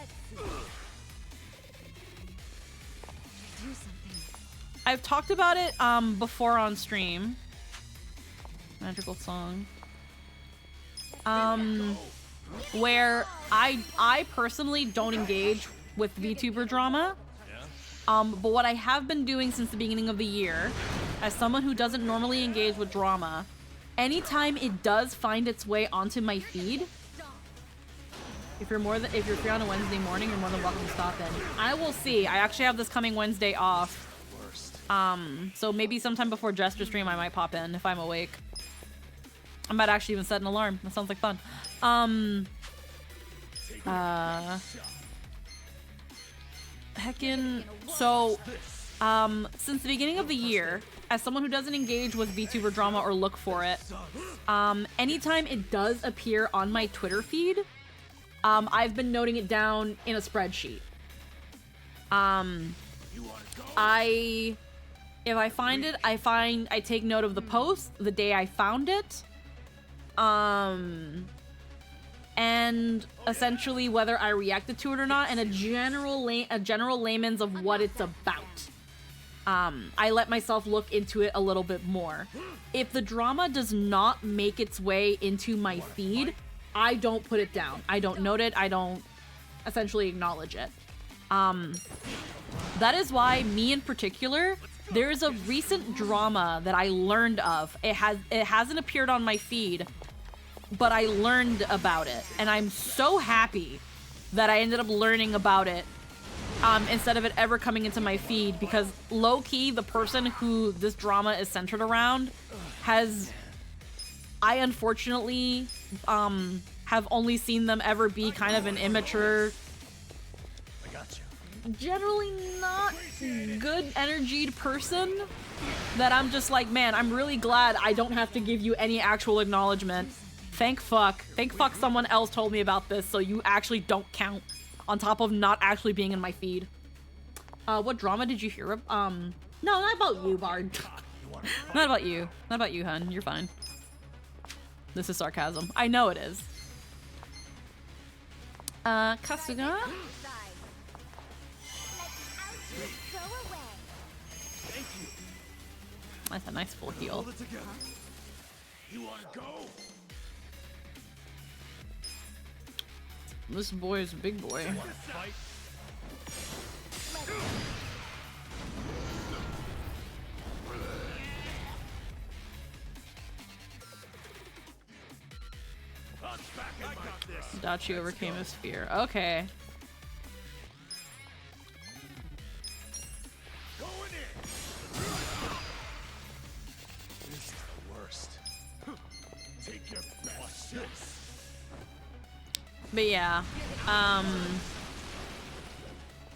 S2: I've talked about it before on stream. Magical song. Where I personally don't engage with VTuber drama. But what I have been doing since the beginning of the year, as someone who doesn't normally engage with drama, anytime it does find its way onto my feed, if you're free on a Wednesday morning, you're more than welcome to stop in. I will see. I actually have this coming Wednesday off. So maybe sometime before Jester stream I might pop in if I'm awake. I might actually even set an alarm. That sounds like fun. Heckin', so, since the beginning of the year, as someone who doesn't engage with VTuber drama or look for it, anytime it does appear on my Twitter feed, I've been noting it down in a spreadsheet. If I find it, I take note of the post, the day I found it, and essentially whether I reacted to it or not, and a general layman's of what it's about. I let myself look into it a little bit more. If the drama does not make its way into my feed, I don't put it down. I don't note it. I don't essentially acknowledge it. That is why me in particular, there's a recent drama that I learned of. It hasn't appeared on my feed, but I learned about it, and I'm so happy that I ended up learning about it instead of it ever coming into my feed, because low-key, the person who this drama is centered around I unfortunately have only seen them ever be kind of an immature, generally not good energied person that I'm just like, man, I'm really glad I don't have to give you any actual acknowledgement. Thank fuck someone else told me about this so you actually don't count, on top of not actually being in my feed. What drama did you hear of? No, not about you, Bard. Not about you. Not about you, hun. You're fine. This is sarcasm. I know it is. Kasuga? That's a nice full heal.
S7: You wanna go?
S2: This boy is a big boy. Dachi overcame his fear. Okay.
S7: This is the worst. Take your best shots.
S2: But yeah,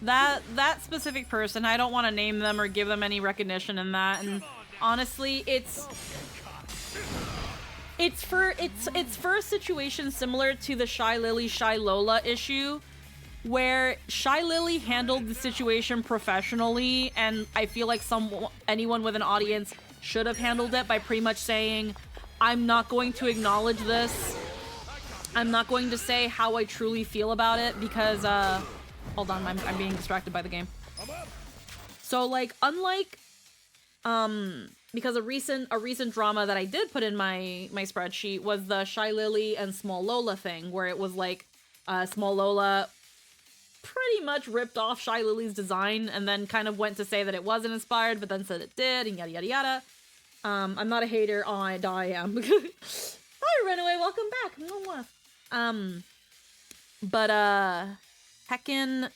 S2: that specific person, I don't want to name them or give them any recognition in that, and honestly, it's for a situation similar to the Shy Lily, Shy Lola issue, where Shy Lily handled the situation professionally, and I feel like anyone with an audience should have handled it by pretty much saying, I'm not going to acknowledge this. I'm not going to say how I truly feel about it because, hold on, I'm being distracted by the game. So, like, unlike, because a recent drama that I did put in my spreadsheet was the Shy Lily and Small Lola thing, where it was like, Small Lola pretty much ripped off Shy Lily's design and then kind of went to say that it wasn't inspired, but then said it did, and yada yada yada. I'm not a hater. Oh, I am. Hi, Runaway, welcome back. Heckin',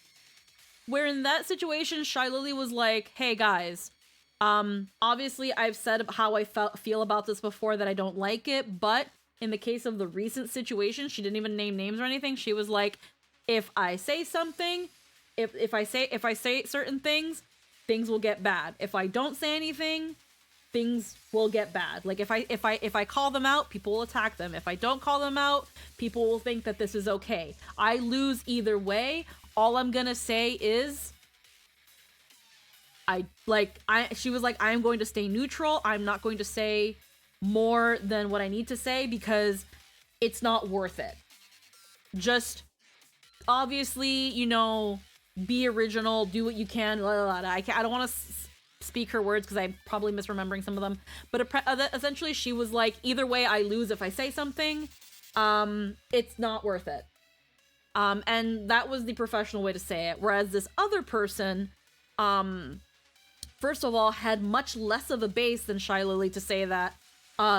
S2: where in that situation, Shy Lily was like, hey guys, obviously I've said how I feel about this before, that I don't like it, but in the case of the recent situation, she didn't even name names or anything. She was like, if I say something, if I say certain things, things will get bad. If I don't say anything, things will get bad. Like if I call them out, people will attack them. If I don't call them out, people will think that this is okay. I lose either way. All I'm gonna say is she was like, I'm going to stay neutral. I'm not going to say more than what I need to say because it's not worth it. Just obviously, you know, be original, do what you can. Blah, blah, blah. I don't want to speak her words because I'm probably misremembering some of them, but essentially she was like, either way I lose if I say something. It's not worth it. And that was the professional way to say it, whereas this other person, first of all, had much less of a base than Shy Lily to say that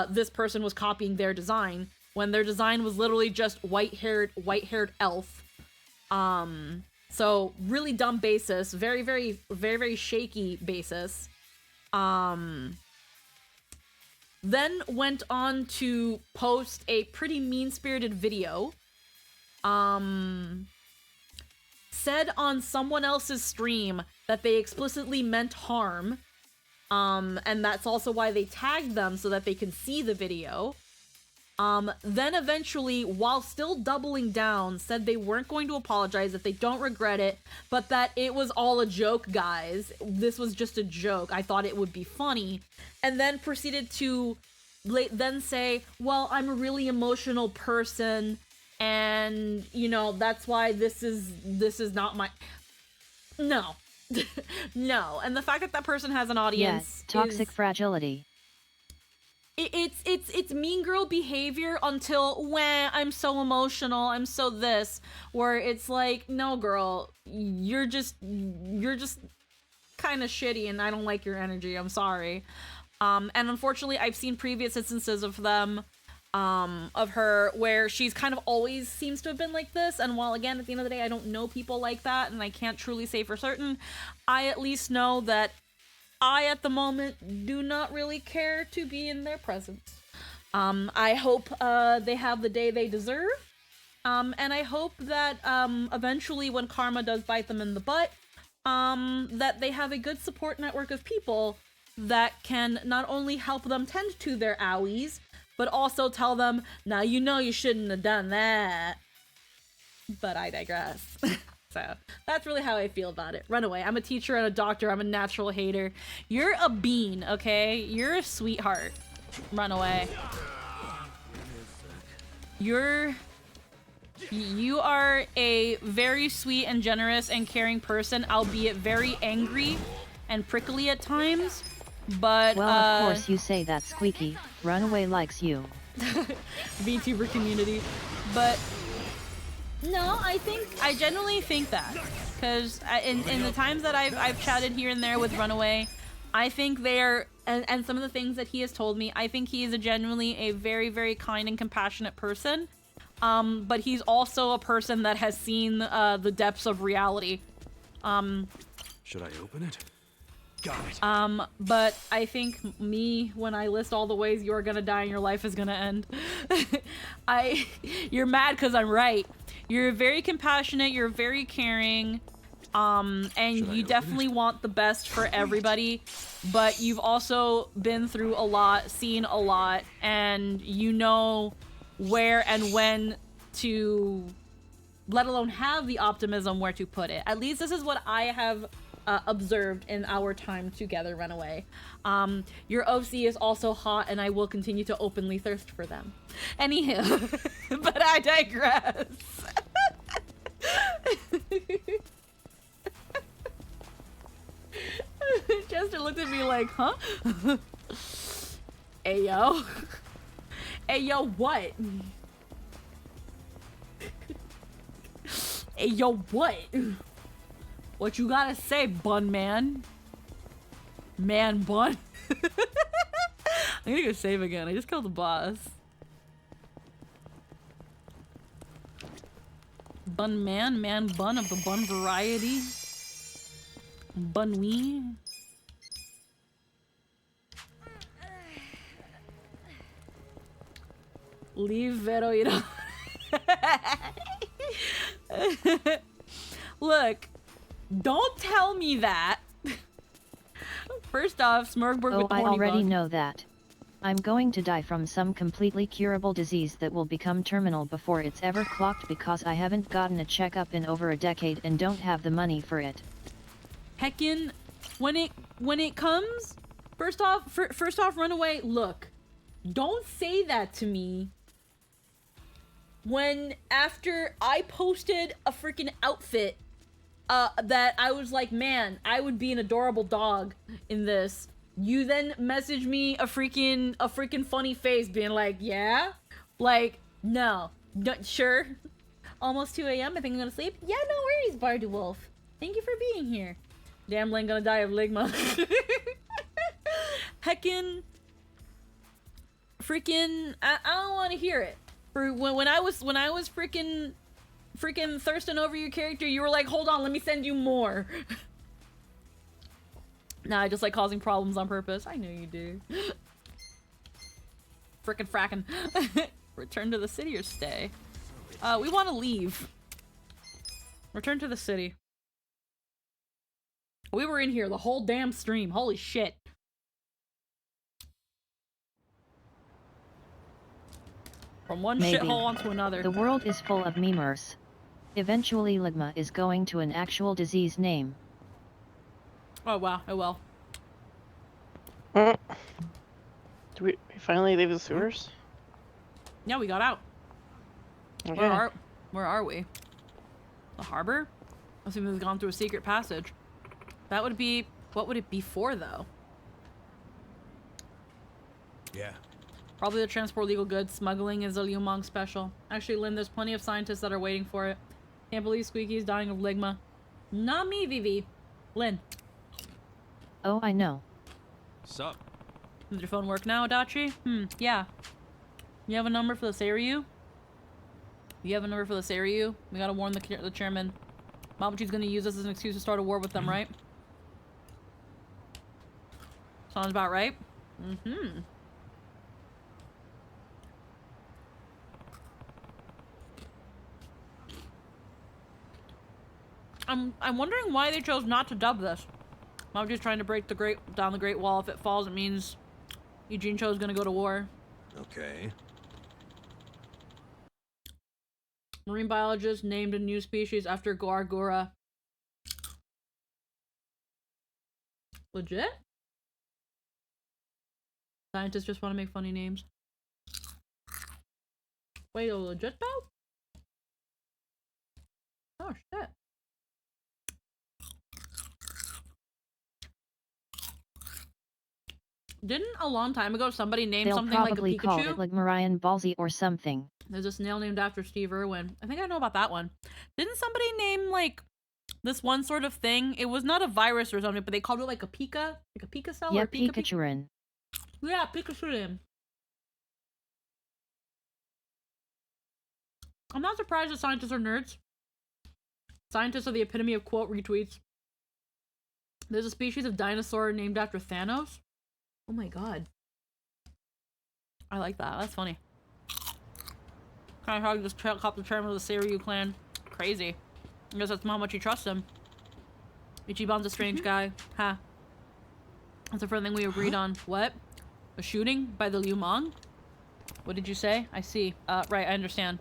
S2: this person was copying their design, when their design was literally just white-haired elf. So really dumb basis, very shaky basis. then went on to post a pretty mean-spirited video, said on someone else's stream that they explicitly meant harm, and that's also why they tagged them so that they can see the video. Then eventually, while still doubling down, said they weren't going to apologize, that they don't regret it, but that it was all a joke, guys. This was just a joke. I thought it would be funny. And then proceeded to then say, well, I'm a really emotional person, and, you know, that's why this is not my... No. No. And the fact that that person has an audience
S4: Yes, toxic fragility.
S2: It's mean girl behavior until when I'm so emotional, I'm so this, where it's like, no girl, you're just kind of shitty and I don't like your energy, I'm sorry. And unfortunately I've seen previous instances of them, of her, where she's kind of always seems to have been like this, and while again at the end of the day I don't know people like that and I can't truly say for certain, I at least know that I, at the moment, do not really care to be in their presence. I hope they have the day they deserve. And I hope that eventually when karma does bite them in the butt, that they have a good support network of people that can not only help them tend to their owies, but also tell them, now you know you shouldn't have done that. But I digress. So that's really how I feel about it. Run away. I'm a teacher and a doctor. I'm a natural hater. You're a bean, okay? You're a sweetheart. Run away. You are a very sweet and generous and caring person, albeit very angry and prickly at times. But
S4: well, of course you say that, Squeaky. Runaway likes you.
S2: VTuber community. But no, I genuinely think that, because in the times that I've chatted here and there with Runaway, I think they're, and some of the things that he has told me, I think he is genuinely a very, very kind and compassionate person. But he's also a person that has seen the depths of reality.
S5: Should I open it? Got it.
S2: But I think when I list all the ways you're gonna die and your life is gonna end, you're mad because I'm right. You're very compassionate, you're very caring, and you definitely want the best for everybody, but you've also been through a lot, seen a lot, and you know where and when to, let alone have the optimism where to put it. At least this is what I have observed in our time together, Runaway. Your OC is also hot, and I will continue to openly thirst for them. Anywho, but I digress. Chester looked at me like, huh? Hey, yo. Hey, yo, what? Hey, yo, what? What you gotta say, bun man? Man bun? I'm gonna go save again. I just killed the boss. Bun man, man bun of the bun variety. Bun-wee. Leave Vero, you know. Look, don't tell me that. First off, Smurgberg with the
S4: I
S2: horny
S4: already
S2: bug.
S4: know that. I'm going to die from some completely curable disease that will become terminal before it's ever clocked because I haven't gotten a checkup in over a decade and don't have the money for it.
S2: Heckin', when it comes, first off, Runaway, look, don't say that to me when after I posted a freaking outfit that I was like, man, I would be an adorable dog in this. You then message me a freaking funny face being like, yeah? Like, no. Sure. Almost 2 a.m. I think I'm gonna sleep. Yeah, no worries, Bardu Wolf. Thank you for being here. Damn, Lane gonna die of ligma. Heckin'. Freaking, I don't want to hear it. When I was freaking thirsting over your character, you were like, hold on, let me send you more. Nah, I just like causing problems on purpose. I know you do. Frickin' frackin'. Return to the city or stay? We want to leave. Return to the city. We were in here the whole damn stream. Holy shit. From one
S4: Maybe.
S2: shithole onto another.
S4: The world is full of memers. Eventually Ligma is going to an actual disease name.
S2: Oh wow, oh well.
S9: Do we finally leave the sewers?
S2: Yeah, we got out.
S9: Okay.
S2: Where are we? The harbor? I assume we've gone through a secret passage. That would be... What would it be for, though?
S5: Yeah.
S2: Probably to transport legal goods. Smuggling is a Liumang special. Actually, Lynn, there's plenty of scientists that are waiting for it. Can't believe Squeaky's dying of ligma. Not me, Vivi. Lynn.
S4: Oh, I know.
S5: Sup?
S2: Does your phone work now, Adachi? Yeah. You have a number for the Seiryu? You have a number for the Seiryu? We gotta warn the chairman. Mabuchi's gonna use this as an excuse to start a war with them, right? Sounds about right. Mm-hmm. I'm wondering why they chose not to dub this. Mabuchi's trying to break down the Great Wall. If it falls, it means Eugene Cho's gonna go to war.
S5: Okay.
S2: Marine biologist named a new species after Gorgora. Legit? Scientists just want to make funny names. Wait, oh, legit though? Oh shit. Didn't a long time ago somebody name
S4: They'll
S2: something like a
S4: probably
S2: Pikachu?
S4: call it like Marion Ballsy or something.
S2: There's a snail named after Steve Irwin. I think I know about that one. Didn't somebody name like this one sort of thing? It was not a virus or something, but they called it like a Pika? Like a Pika cell?
S4: Yeah,
S2: or Pika
S4: Pikachurin.
S2: Yeah, Pikachu. I'm not surprised that scientists are nerds. Scientists are the epitome of quote retweets. There's a species of dinosaur named after Thanos. Oh my god. I like that. That's funny. Kind of hard to just cop the chairman of the Seiryu clan. Crazy. I guess that's how much you trust him. Ichiban's a strange guy. Ha. That's the first thing we agreed on. What? A shooting by the Liumang? What did you say? I see. Right, I understand.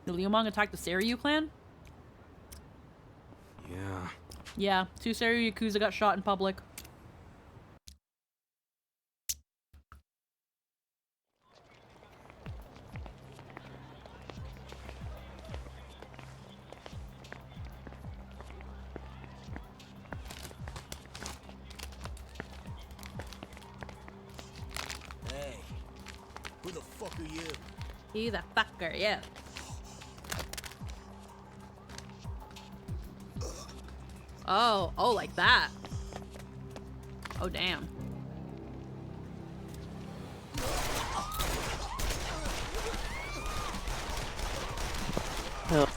S2: The Liumang attacked the Seiryu clan?
S5: Yeah.
S2: Yeah, 2 Seiryu Yakuza got shot in public.
S7: Hey, who the fuck are you?
S2: He's a fucker, yeah. Oh, like that. Oh, damn.
S9: Oh.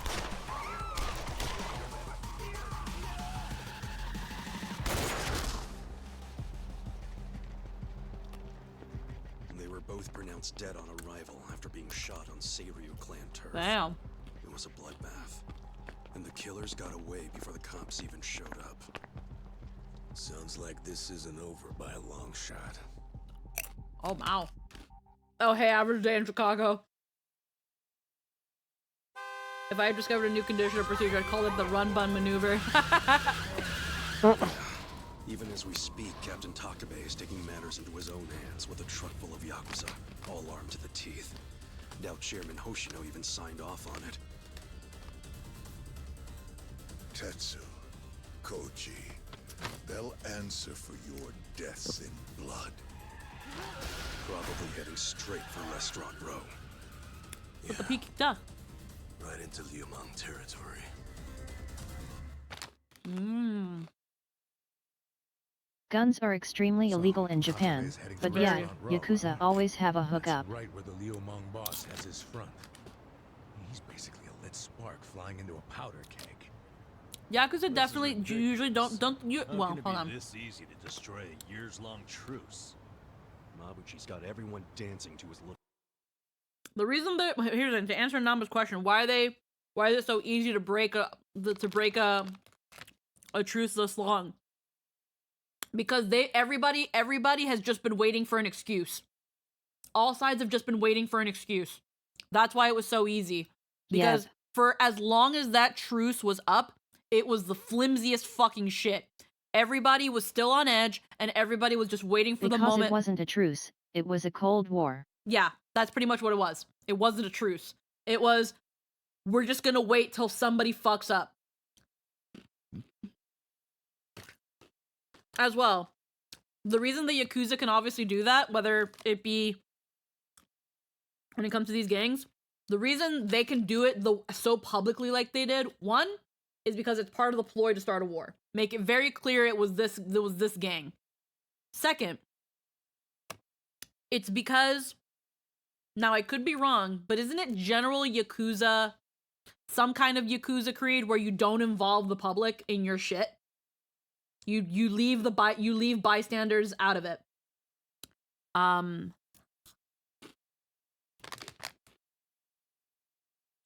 S5: They were both pronounced dead on arrival after being shot on Seiryu clan turf.
S2: Damn.
S5: It was a bloodbath. And the killers got away before the cops even showed up. Sounds like this isn't over by a long shot.
S2: Oh, wow. Oh, hey, average day in Chicago. If I had discovered a new condition or procedure, I'd call it the run-bun maneuver.
S5: Even as we speak, Captain Takabe is taking matters into his own hands with a truck full of Yakuza, all armed to the teeth. Doubt Chairman Hoshino even signed off on it.
S13: Tetsu, Koji, they'll answer for your deaths in blood.
S5: Probably heading straight for Restaurant Row.
S2: With the peak, duh.
S5: Right into Liumang territory.
S4: Guns are extremely illegal in Japan, but yeah, Yakuza always have a hookup.
S7: Right where the Liumang boss has his front. He's basically a lit spark flying into a powder keg.
S2: Yakuza definitely usually don't you
S7: How
S2: well,
S7: can it
S2: hold
S7: be
S2: on.
S7: this easy to destroy a years-long truce?
S5: Mabuchi's got everyone dancing to his little.
S2: The reason that here's to answer Namba's question, why is it so easy to break a truce this long? Because everybody has just been waiting for an excuse. All sides have just been waiting for an excuse. That's why it was so easy. Because for as long as that truce was up, it was the flimsiest fucking shit. Everybody was still on edge, and everybody was just waiting for the moment.
S4: Because it wasn't a truce, it was a Cold War.
S2: Yeah, that's pretty much what it was. It wasn't a truce. It was, we're just gonna wait till somebody fucks up. As well, the reason the Yakuza can obviously do that, whether it be when it comes to these gangs, the reason they can do it so publicly like they did, one, is because it's part of the ploy to start a war. Make it very clear it was this gang. Second, it's because, now I could be wrong, but isn't it general Yakuza, some kind of Yakuza creed where you don't involve the public in your shit? You leave bystanders out of it.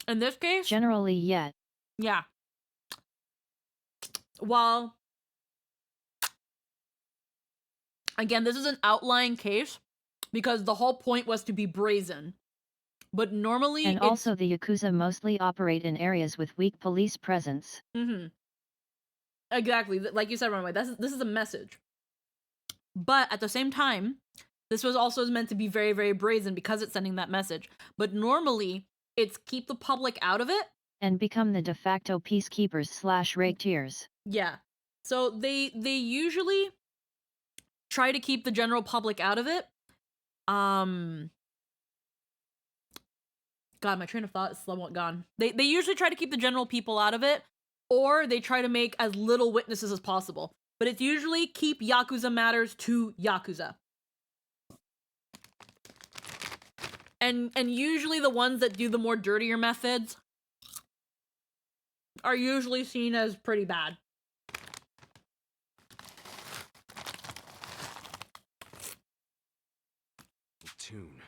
S2: In this case,
S4: generally, yeah.
S2: Yeah. While, again, this is an outlying case because the whole point was to be brazen. But normally,
S4: and also the Yakuza mostly operate in areas with weak police presence.
S2: Mm-hmm. Exactly, like you said, Runaway. This is a message. But at the same time, this was also meant to be very, very brazen because it's sending that message. But normally, it's keep the public out of it
S4: and become the de facto peacekeepers / raketeers.
S2: Yeah. So they usually try to keep the general public out of it. God, my train of thought is somewhat gone. They usually try to keep the general people out of it, or they try to make as little witnesses as possible. But it's usually keep Yakuza matters to Yakuza. And usually the ones that do the more dirtier methods are usually seen as pretty bad.
S5: Tune,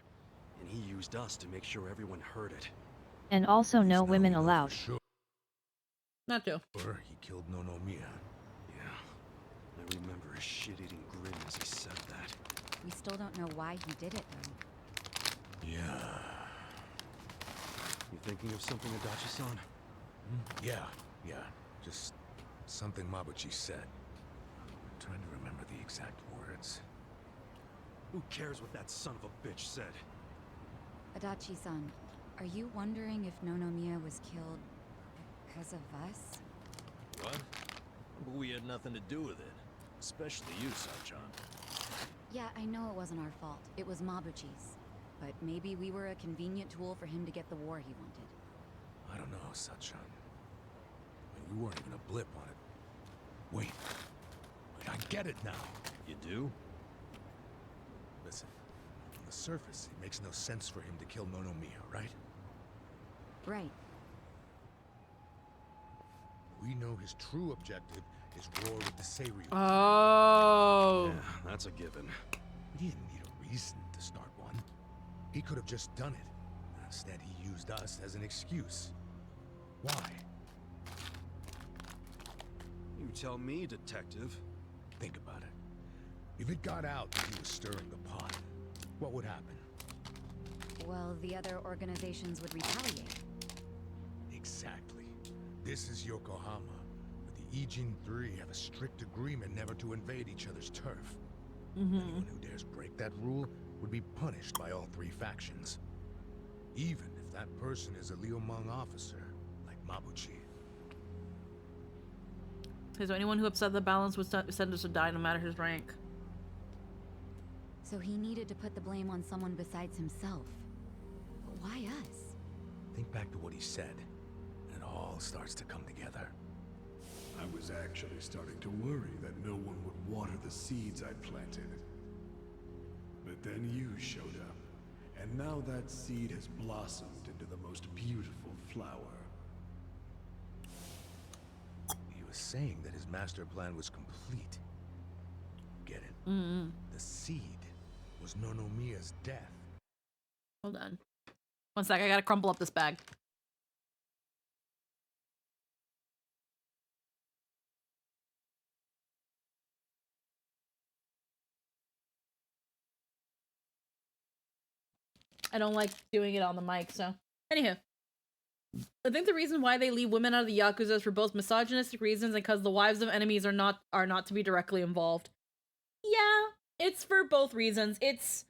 S5: and he used us to make sure everyone heard it.
S4: And also no women allowed.
S13: Sure.
S2: Not to.
S13: He killed Nonomiya.
S5: Yeah, I remember his shit-eating grin as he said that.
S14: We still don't know why he did it, though.
S13: Yeah.
S5: You thinking of something, Adachi-san?
S13: Yeah. Just something Mabuchi said. I'm trying to remember the exact words.
S5: Who cares what that son of a bitch said?
S14: Adachi-san, are you wondering if Nonomiya was killed because of us?
S7: What? But we had nothing to do with it. Especially you, Sachan.
S14: Yeah, I know it wasn't our fault. It was Mabuchi's. But maybe we were a convenient tool for him to get the war he wanted.
S13: I don't know, Sachan. I mean, we weren't even a blip on it. Wait, I get it now.
S7: You do?
S13: Listen, on the surface, it makes no sense for him to kill Nonomiya, right?
S14: Right.
S13: We know his true objective is war with the Seiryu.
S2: Oh.
S5: Yeah, that's a given.
S13: He didn't need a reason to start one. He could have just done it. Instead, he used us as an excuse. Why?
S5: You tell me, detective.
S13: Think about it. If it got out that he was stirring the pot, what would happen?
S14: Well, the other organizations would retaliate.
S13: Exactly. This is Yokohama, where the Ijin Three have a strict agreement never to invade each other's turf. Anyone who dares break that rule would be punished by all three factions. Even if that person is a Liumang officer, like Mabuchi.
S2: So anyone who upset the balance would send us to die no matter his rank.
S14: So he needed to put the blame on someone besides himself. But why us?
S13: Think back to what he said, and it all starts to come together.
S15: I was actually starting to worry that no one would water the seeds I planted. But then you showed up, and now that seed has blossomed into the most beautiful flower.
S13: He was saying that his master plan was complete. Get it?
S2: Mm-hmm.
S13: The seed was Nonomiya's death.
S2: Hold on. One sec, I gotta crumple up this bag. I don't like doing it on the mic, so. Anywho. I think the reason why they leave women out of the Yakuza is for both misogynistic reasons and because the wives of enemies are not to be directly involved. Yeah, it's for both reasons. It's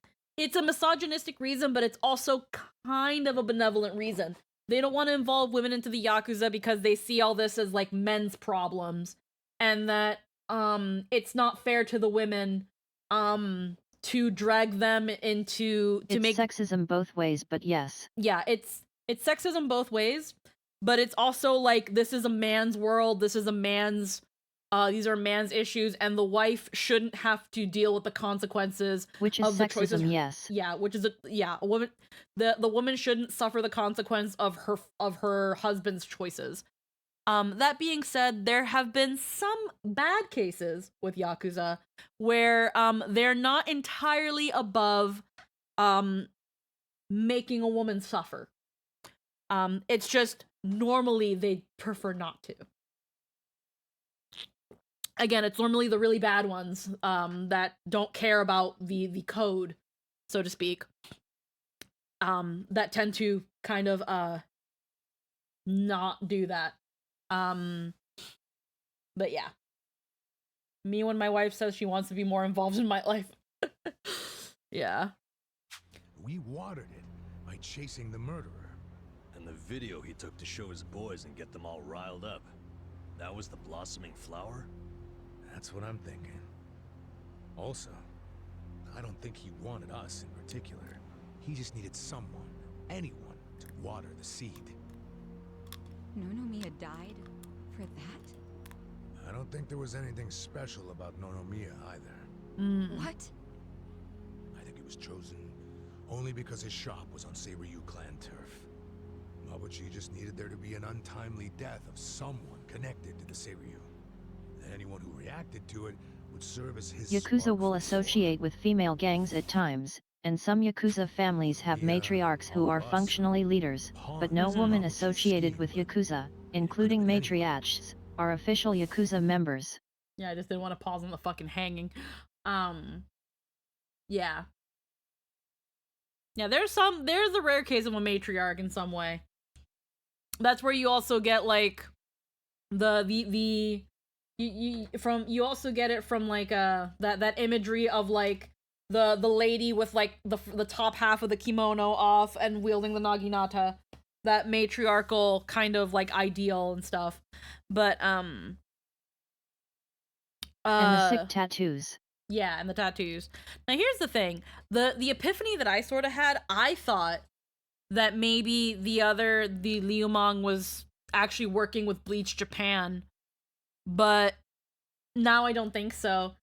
S2: a misogynistic reason, but it's also kind of a benevolent reason. They don't want to involve women into the Yakuza because they see all this as like men's problems, and that it's not fair to the women to drag them into
S4: It's sexism both ways, but yes.
S2: Yeah, it's sexism both ways, but it's also like this is a man's world, this is a man's these are man's issues, and the wife shouldn't have to deal with the consequences
S4: Which is
S2: of the
S4: sexism,
S2: choices.
S4: yes.
S2: Yeah, which is a woman, the woman shouldn't suffer the consequence of her husband's choices. That being said, there have been some bad cases with Yakuza where they're not entirely above making a woman suffer. It's just normally they prefer not to. Again, it's normally the really bad ones that don't care about the code, so to speak, that tend to kind of not do that. But yeah, me when my wife says she wants to be more involved in my life. Yeah.
S13: We watered it by chasing the murderer.
S7: And the video he took to show his boys and get them all riled up. That was the blossoming flower?
S13: That's what I'm thinking. Also, I don't think he wanted us in particular. He just needed someone, anyone, to water the seed.
S14: Nonomiya died for that?
S13: I don't think there was anything special about Nonomiya either.
S14: What?
S13: I think he was chosen only because his shop was on Seiryu clan turf. Mabuchi just needed there to be an untimely death of someone connected to the Seiryu. Anyone who reacted to it would serve as his
S4: Yakuza will associate with female gangs at times, and some Yakuza families have matriarchs who are functionally leaders, but no woman associated with Yakuza, including matriarchs, are official Yakuza members.
S2: Yeah, I just didn't want to pause on the fucking hanging. Yeah. Yeah, there's a rare case of a matriarch in some way. That's where you also get like you also get it from like that imagery of like the lady with like the top half of the kimono off and wielding the naginata, that matriarchal kind of like ideal and stuff. But
S4: and the sick tattoos.
S2: Yeah, and the tattoos. Now here's the thing. The epiphany that I sort of had, I thought that maybe the Liumang was actually working with Bleach Japan, but now I don't think so.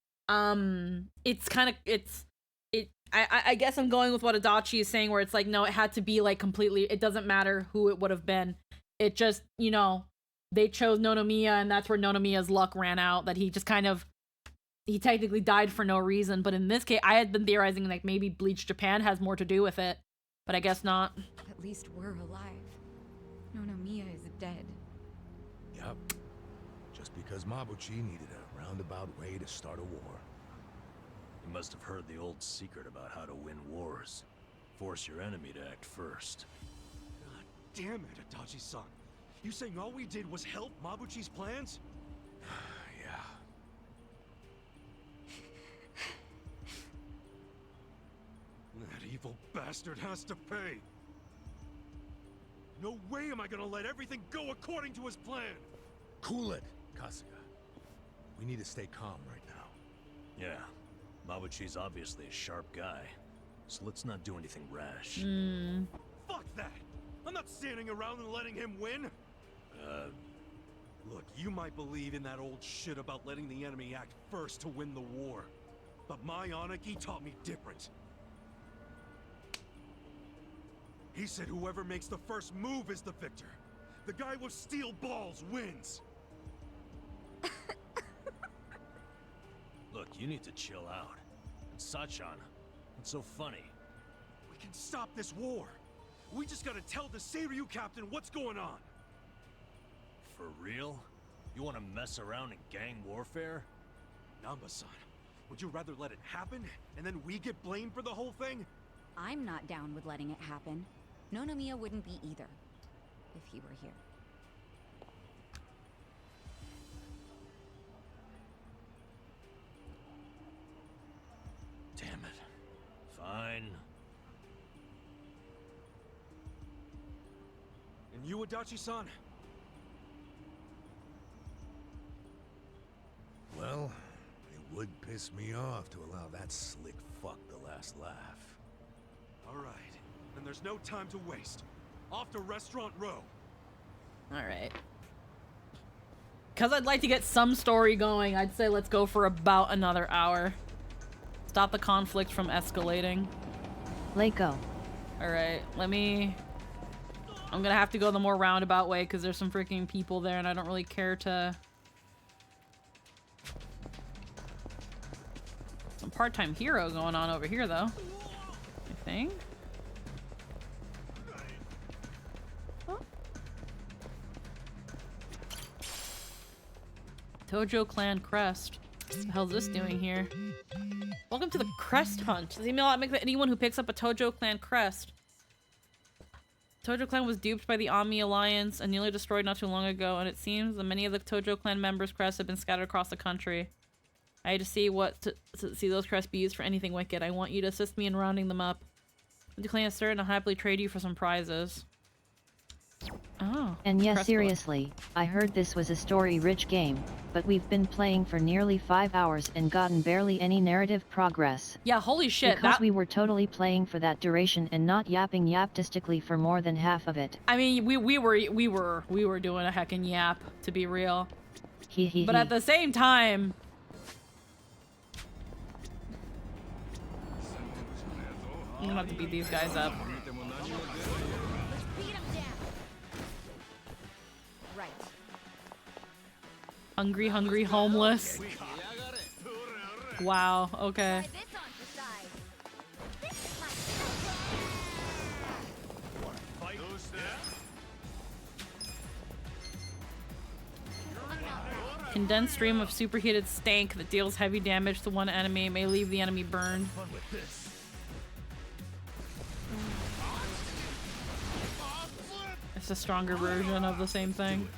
S2: It's kind of I guess I'm going with what Adachi is saying, where it's like, no, it had to be like completely, it doesn't matter who it would have been. It just, you know, they chose Nonomiya, and that's where Nonomiya's luck ran out, that he just kind of, he technically died for no reason. But in this case, I had been theorizing like maybe Bleach Japan has more to do with it, but I guess not.
S14: At least we're alive. Nonomiya is dead.
S13: Yup. Just because Mabuchi needed a roundabout way to start a war.
S7: You must have heard the old secret about how to win wars. Force your enemy to act first.
S5: God damn it, Adachi-san. You saying all we did was help Mabuchi's plans?
S13: Yeah.
S5: That evil bastard has to pay. No way am I gonna let everything go according to his plan.
S13: Cool it, Kasuga. We need to stay calm right now.
S7: Yeah. Mabuchi's obviously a sharp guy. So let's not do anything rash.
S5: Fuck that! I'm not standing around and letting him win! Look, you might believe in that old shit about letting the enemy act first to win the war. But my Aniki taught me different. He said whoever makes the first move is the victor. The guy with steel balls wins.
S7: you need to chill out. And Sachan, what's so funny?
S16: We can stop this war. We just gotta tell the Seiryu captain what's going on.
S7: For real? You want to mess around in gang warfare?
S16: Namba-san, would you rather let it happen, and then we get blamed for the whole thing?
S14: I'm not down with letting it happen. Nonomiya wouldn't be either, if he were here.
S7: Damn it. Fine.
S16: And you, Adachi-san?
S13: Well, it would piss me off to allow that slick fuck the last laugh.
S16: All right, then there's no time to waste. Off to Restaurant Row.
S2: Alright. Because I'd like to get some story going, I'd say let's go for about another hour. Stop the conflict from escalating.
S4: Let go.
S2: Alright, I'm gonna have to go the more roundabout way because there's some freaking people there and I don't really care to... Some part-time hero going on over here though. I think. Tojo Clan Crest. What the hell's this doing here? Welcome to the Crest Hunt. This email make that anyone who picks up a Tojo Clan Crest. Tojo Clan was duped by the Ami Alliance and nearly destroyed not too long ago, and it seems that many of the Tojo Clan members' crests have been scattered across the country. I had to see to see those crests be used for anything wicked. I want you to assist me in rounding them up. The clan is certain to happily trade you for some prizes. Oh.
S4: And yes,
S2: crest
S4: seriously, I heard this was a story-rich game, but we've been playing for nearly 5 hours and gotten barely any narrative progress.
S2: Yeah, holy shit.
S4: Because we were totally playing for that duration and not yapping yaptistically for more than half of it.
S2: I mean, we were doing a heckin' yap, to be real. But at the same time, I'm gonna have to beat these guys up. Hungry, homeless. Wow, okay. Condensed stream of superheated stank that deals heavy damage to one enemy may leave the enemy burned. It's a stronger version of the same thing.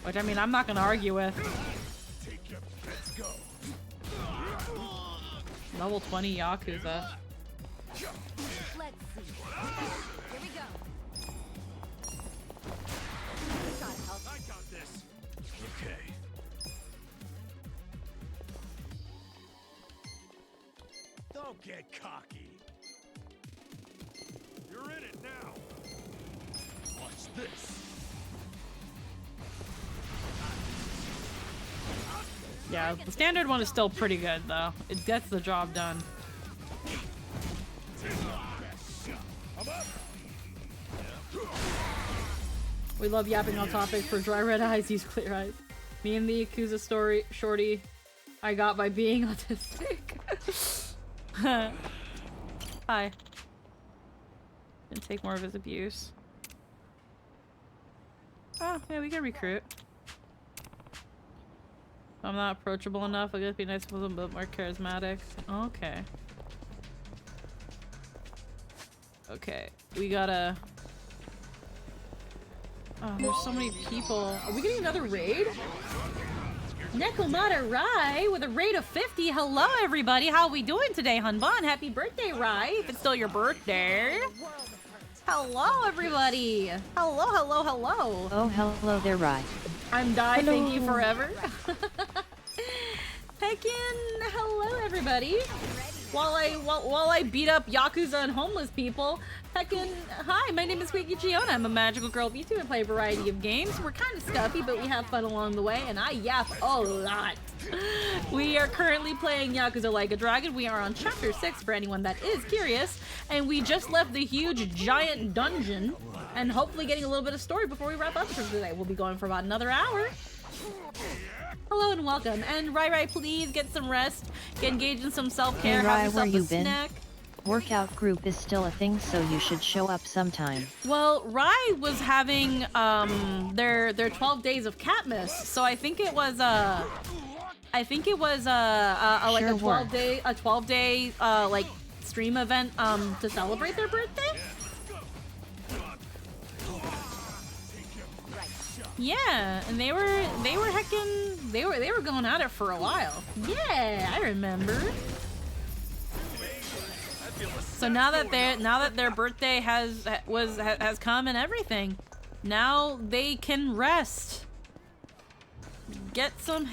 S2: Which, I mean, I'm not gonna argue with. Level 20 Yakuza.
S6: Let's see. Here we go.
S16: I got this.
S7: Okay.
S16: Don't get cocky. You're in it now. Watch this.
S2: Yeah, the standard one is still pretty good, though. It gets the job done. We love yapping on topic for dry red eyes, use clear eyes. Me and the Yakuza story shorty I got by being autistic. Hi. Didn't take more of his abuse. Oh, yeah, we can recruit. If I'm not approachable enough, I guess it'd be nice if I was a bit more charismatic. Okay. Okay, we gotta... Oh, there's so many people. Are we getting another raid? Nekomata Rai with a rate of 50. Hello, everybody. How are we doing today, Hunbon? Happy birthday, Rai, if it's still your birthday. Hello, everybody. Hello.
S4: Oh, hello there, Rai.
S2: I'm Dai, thank you forever. Heckin', hello, everybody. While I beat up Yakuza and homeless people, heckin', hi, my name is Quiki Chiona. I'm a magical girl VTuber and play a variety of games. We're kind of stuffy, but we have fun along the way, and I yap a lot. We are currently playing Yakuza Like a Dragon. We are on Chapter 6 for anyone that is curious, and we just left the huge, giant dungeon, and hopefully getting a little bit of story before we wrap up for today. We'll be going for about another hour. Hello and welcome. And Rai, please get some rest. Get engaged in some self-care.
S4: Hey,
S2: Have
S4: Rai,
S2: yourself
S4: where
S2: a
S4: you been?
S2: snack.
S4: Workout group is still a thing, so you should show up sometime.
S2: Well, Rai was having their 12 days of Catmas, so I think it was like
S4: Sure
S2: a 12 day like stream event to celebrate their birthday. Yeah, and they were going at it for a while. Yeah, I remember. So now that their birthday has come and everything, now they can rest. Get some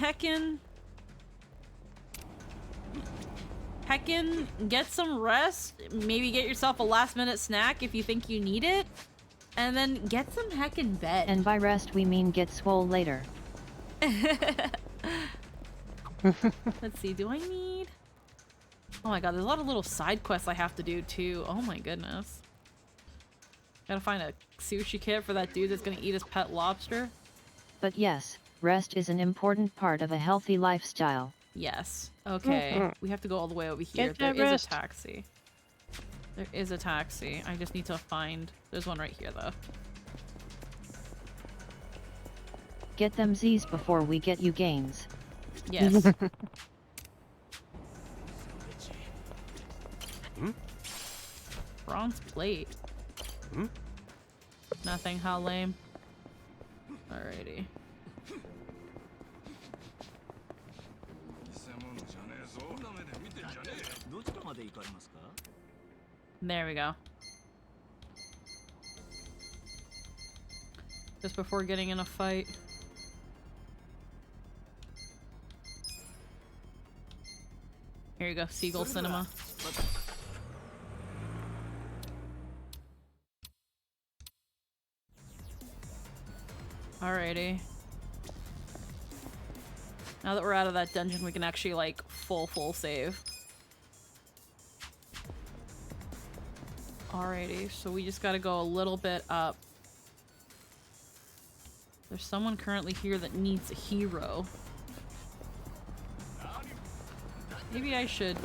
S2: get some rest. Maybe get yourself a last minute snack if you think you need it. And then get some heckin' bed.
S4: And by rest we mean get swole later.
S2: Let's see, do I need... Oh my god, there's a lot of little side quests I have to do too. Oh my goodness. Gotta find a sushi kit for that dude that's gonna eat his pet lobster.
S4: But yes, rest is an important part of a healthy lifestyle.
S2: Yes. Okay. We have to go all the way over here.
S9: Get
S2: There
S9: that
S2: is
S9: rest.
S2: a taxi. There is a taxi. I just need to find... There's one right here though.
S4: Get them Z's before we get you gains.
S2: Yes. Bronze plate. Nothing, how lame. Alrighty. There we go. Just before getting in a fight. Here you go, Seagull Cinema. Alrighty. Now that we're out of that dungeon, we can actually, like, full save. Alrighty, so we just gotta go a little bit up. There's someone currently here that needs a hero. Maybe I should...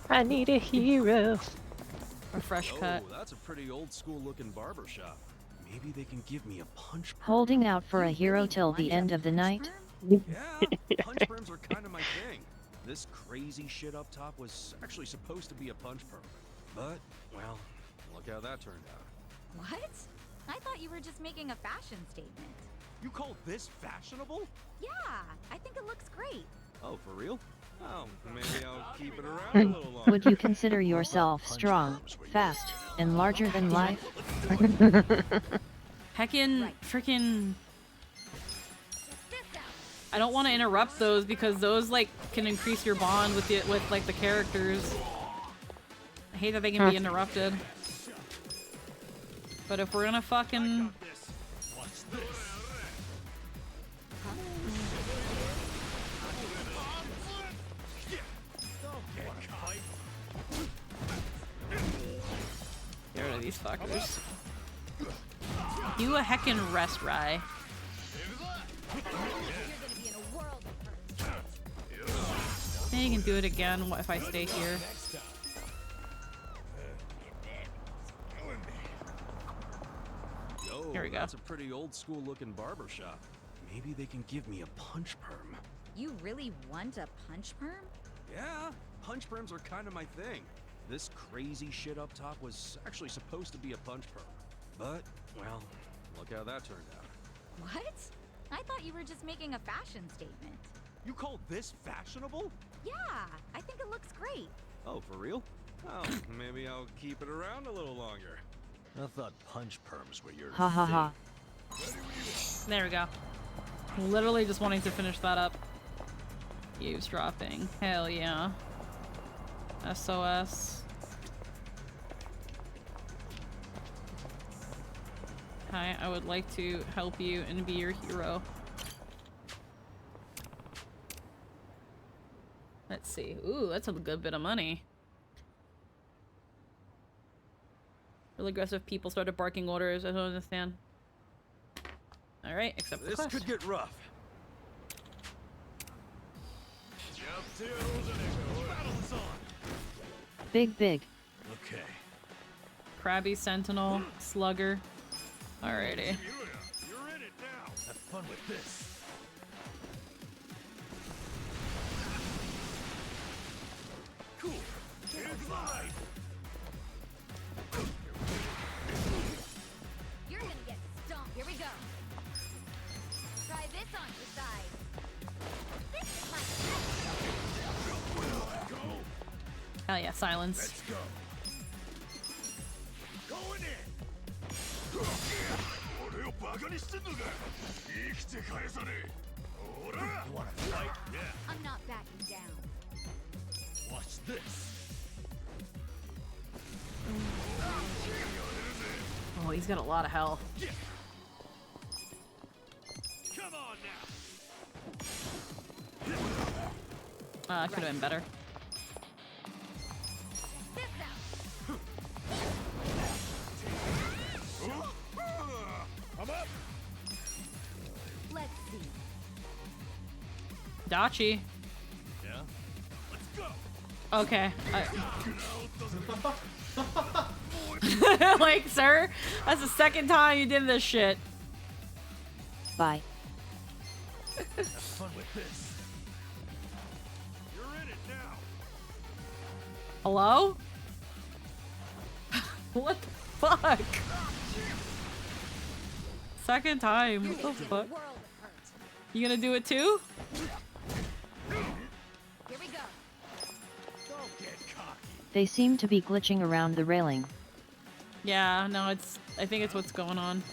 S9: I need a hero.
S2: A fresh cut.
S5: Oh, that's a pretty old school looking barber shop. Maybe they can give me a punch perm.
S4: Holding out for a hero till the end of the night?
S5: Yeah, punch perms are kind of my thing. This crazy shit up top was actually supposed to be a punch perm. But, well, look how that turned out.
S6: What? I thought you were just making a fashion statement.
S16: You call this fashionable?
S6: Yeah, I think it looks great.
S5: Oh, for real? Oh, maybe I'll keep it around a little longer.
S4: Would you consider yourself strong, fast, and larger than life?
S2: Heckin' freaking... I don't want to interrupt those because those, like, can increase your bond with like, the characters. I hate that they can be interrupted. But if we're gonna fucking... Get rid of these fuckers. Do a heckin' rest, Rai. Then you can do it again if I stay here.
S5: Yo,
S2: Here we go.
S5: That's a pretty old school looking barber shop. Maybe they can give me a punch perm.
S6: You really want a punch perm?
S5: Yeah, punch perms are kind of my thing. This crazy shit up top was actually supposed to be a punch perm. But, well, look how that turned out.
S6: What? I thought you were just making a fashion statement.
S16: You call this fashionable?
S6: Yeah, I think it looks great.
S5: Oh, for real? Oh, maybe I'll keep it around a little longer.
S7: I thought punch perms were your
S4: Ha ha ha.
S2: There we go. Literally just wanting to finish that up. Eavesdropping. Hell yeah. SOS. Hi, I would like to help you and be your hero. Let's see. Ooh, that's a good bit of money. Really aggressive people started barking orders. I don't understand. Alright, accept the
S16: This
S2: quest.
S16: could get rough.
S4: Big.
S7: Okay.
S2: Krabby Sentinel, Slugger. Alrighty.
S7: You're in it now. Have fun with this.
S6: Cool. Inside. You're gonna get stomped. Here we go. Try this on your side. This is my
S2: Hell yeah, silence.
S6: Let's go. Going in.
S7: You wanna fight? Yeah.
S6: I'm not backing down.
S7: Watch this.
S2: Oh, he's got a lot of health.
S16: Come on now.
S2: Could have been better.
S16: I'm up.
S6: Let's see.
S2: Dachi.
S7: Yeah.
S16: Let's go.
S2: Okay. Like, sir, that's the second time you did this shit.
S4: Bye.
S7: Have fun with this.
S16: You're in it now.
S2: Hello? What the fuck? Second time. What the fuck? You gonna do it too?
S6: Here we go.
S16: Don't get cocky.
S4: They seem to be glitching around the railing.
S2: Yeah, no, I think it's what's going on.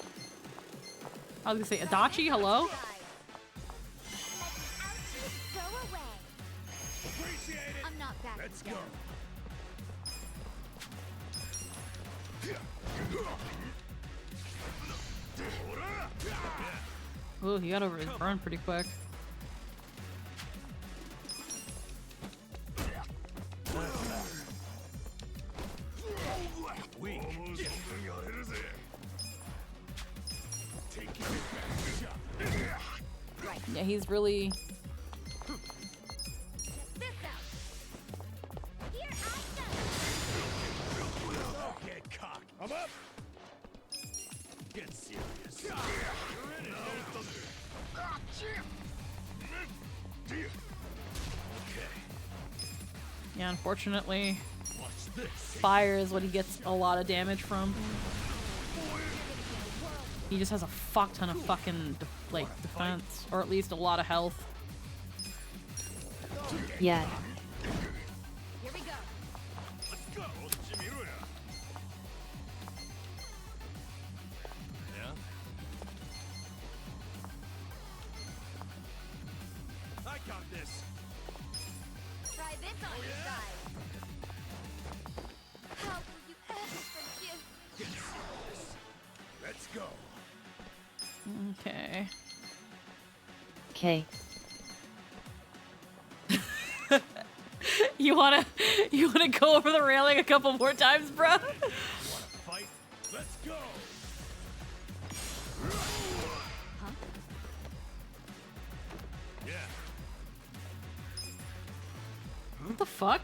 S2: I was gonna say, Adachi, hello?
S6: Go away.
S16: Appreciate it.
S6: I'm not backing
S16: Let's
S6: down.
S16: go.
S2: Ooh, he got over his burn pretty quick.
S16: Weak.
S2: Yeah, he's really...
S6: This out. Here I
S16: Don't get cocky. I'm up. Get serious. You're in it.
S7: Okay.
S2: Yeah, unfortunately,
S7: Watch this.
S2: fire is what he gets a lot of damage from. He just has a fuck ton of fucking, defense. Or at least a lot of health.
S4: Yeah.
S6: Here we go.
S16: Let's go.
S7: Yeah.
S16: I got this.
S6: Try this on your side. How will you ever forgive me?
S16: Let's go.
S2: Okay.
S4: Okay.
S2: You wanna go over the railing a couple more times, bro?
S16: Wanna fight? Let's go.
S6: Huh?
S16: Yeah.
S2: What the fuck?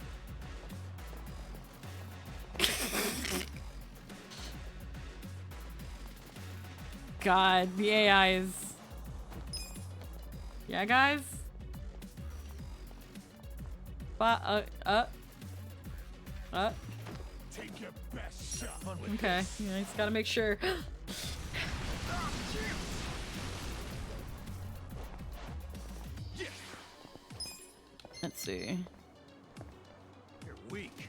S2: God, the AI is... Yeah, guys?
S16: Take your best shot. Fun with
S2: Okay, yeah, just gotta make sure. Let's see.
S7: You're weak.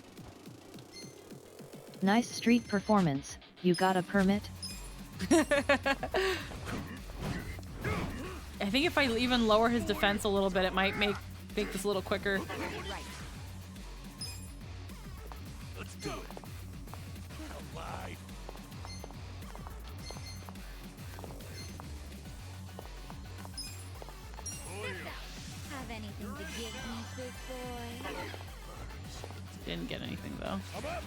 S4: Nice street performance. You got a permit?
S2: I think if I even lower his defense a little bit, it might make this a little quicker.
S6: Right.
S16: Let's do it. Get alive.
S6: Have anything to give me, big boy?
S2: Didn't get anything though.
S16: I'm up.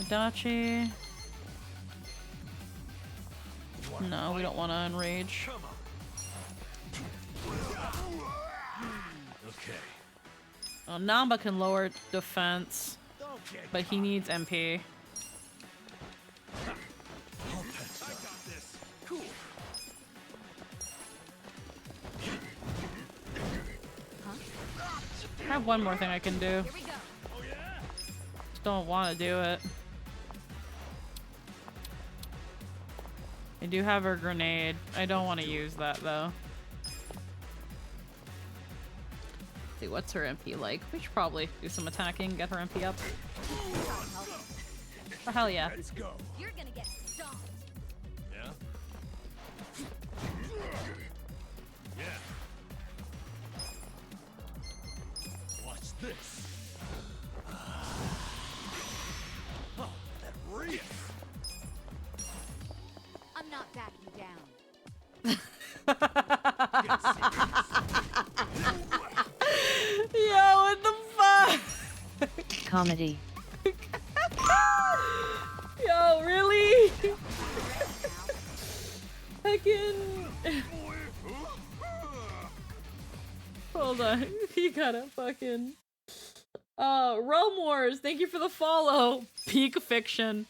S2: Adachi. No, we don't want to enrage.
S7: Okay.
S2: Well, Namba can lower defense, but he needs MP. I have one more thing I can do. Just don't want to do it. I do have her grenade. I don't want to use that though. Let's see, what's her MP like? We should probably do some attacking, get her MP up. Oh, hell yeah.
S6: Let's go. You're gonna get stomped.
S7: Yeah?
S16: Yeah. Watch this. Oh, that reef.
S6: I'm not backing down.
S2: Yo, what the fuck?
S4: Comedy.
S2: Yo, really? Fucking. Hold on. You gotta fucking. Realm Wars, thank you for the follow. Peak fiction.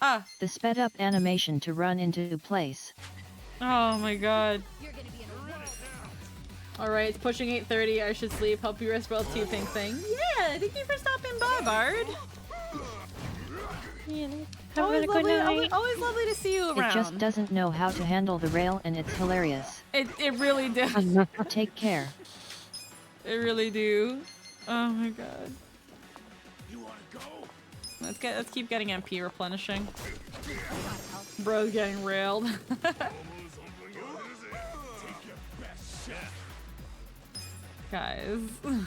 S2: Ah.
S4: The sped up animation to run into place.
S2: Oh my god. Alright, it's pushing 8:30. I should sleep. Help you rest well too, Pink Thing. Yeah, thank you for stopping by, Bard. Always lovely to see you around.
S4: It just doesn't know how to handle the rail and it's hilarious.
S2: It really does.
S4: Take care.
S2: It really do. Oh my god.
S16: You wanna go?
S2: Let's keep getting MP replenishing. Bro's getting railed. Guys. Where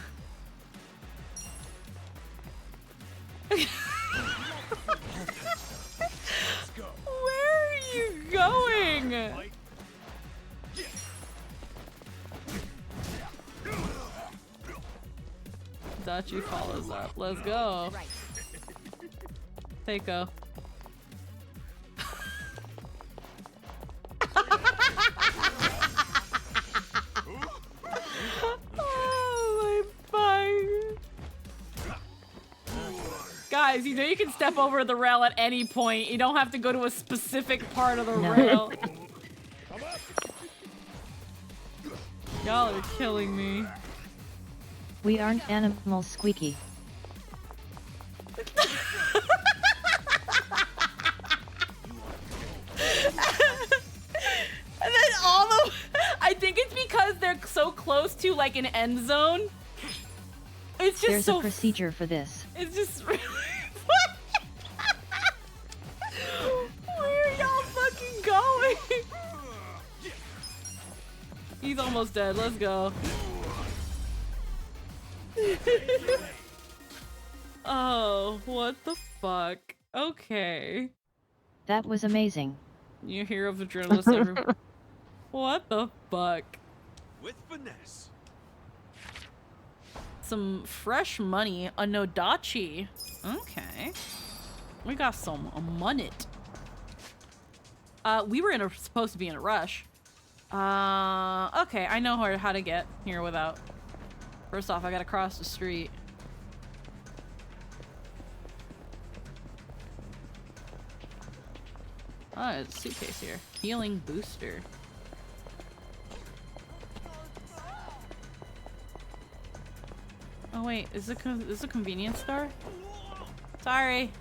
S2: are you going? Dachi follows up. Let's go. Takeo. Oh my fuck. Guys, you know you can step over the rail at any point. You don't have to go to a specific part of the rail. Y'all are killing me.
S4: We aren't animals, Squeaky.
S2: And then all the... I think it's because they're so close to like an end zone. It's just
S4: There's
S2: so...
S4: a procedure for this.
S2: It's just really where are y'all fucking going? He's almost dead. Let's go. Oh, what the fuck? Okay.
S4: That was amazing.
S2: You hear of the journalist everywhere. What the fuck?
S16: With finesse.
S2: Some fresh money, a Nodachi. Okay. We got some money. We were supposed to be in a rush. Okay, I know how to get here without. First off, I gotta cross the street. Oh, there's a suitcase here. Healing booster. Oh wait, is this a convenience store? Sorry.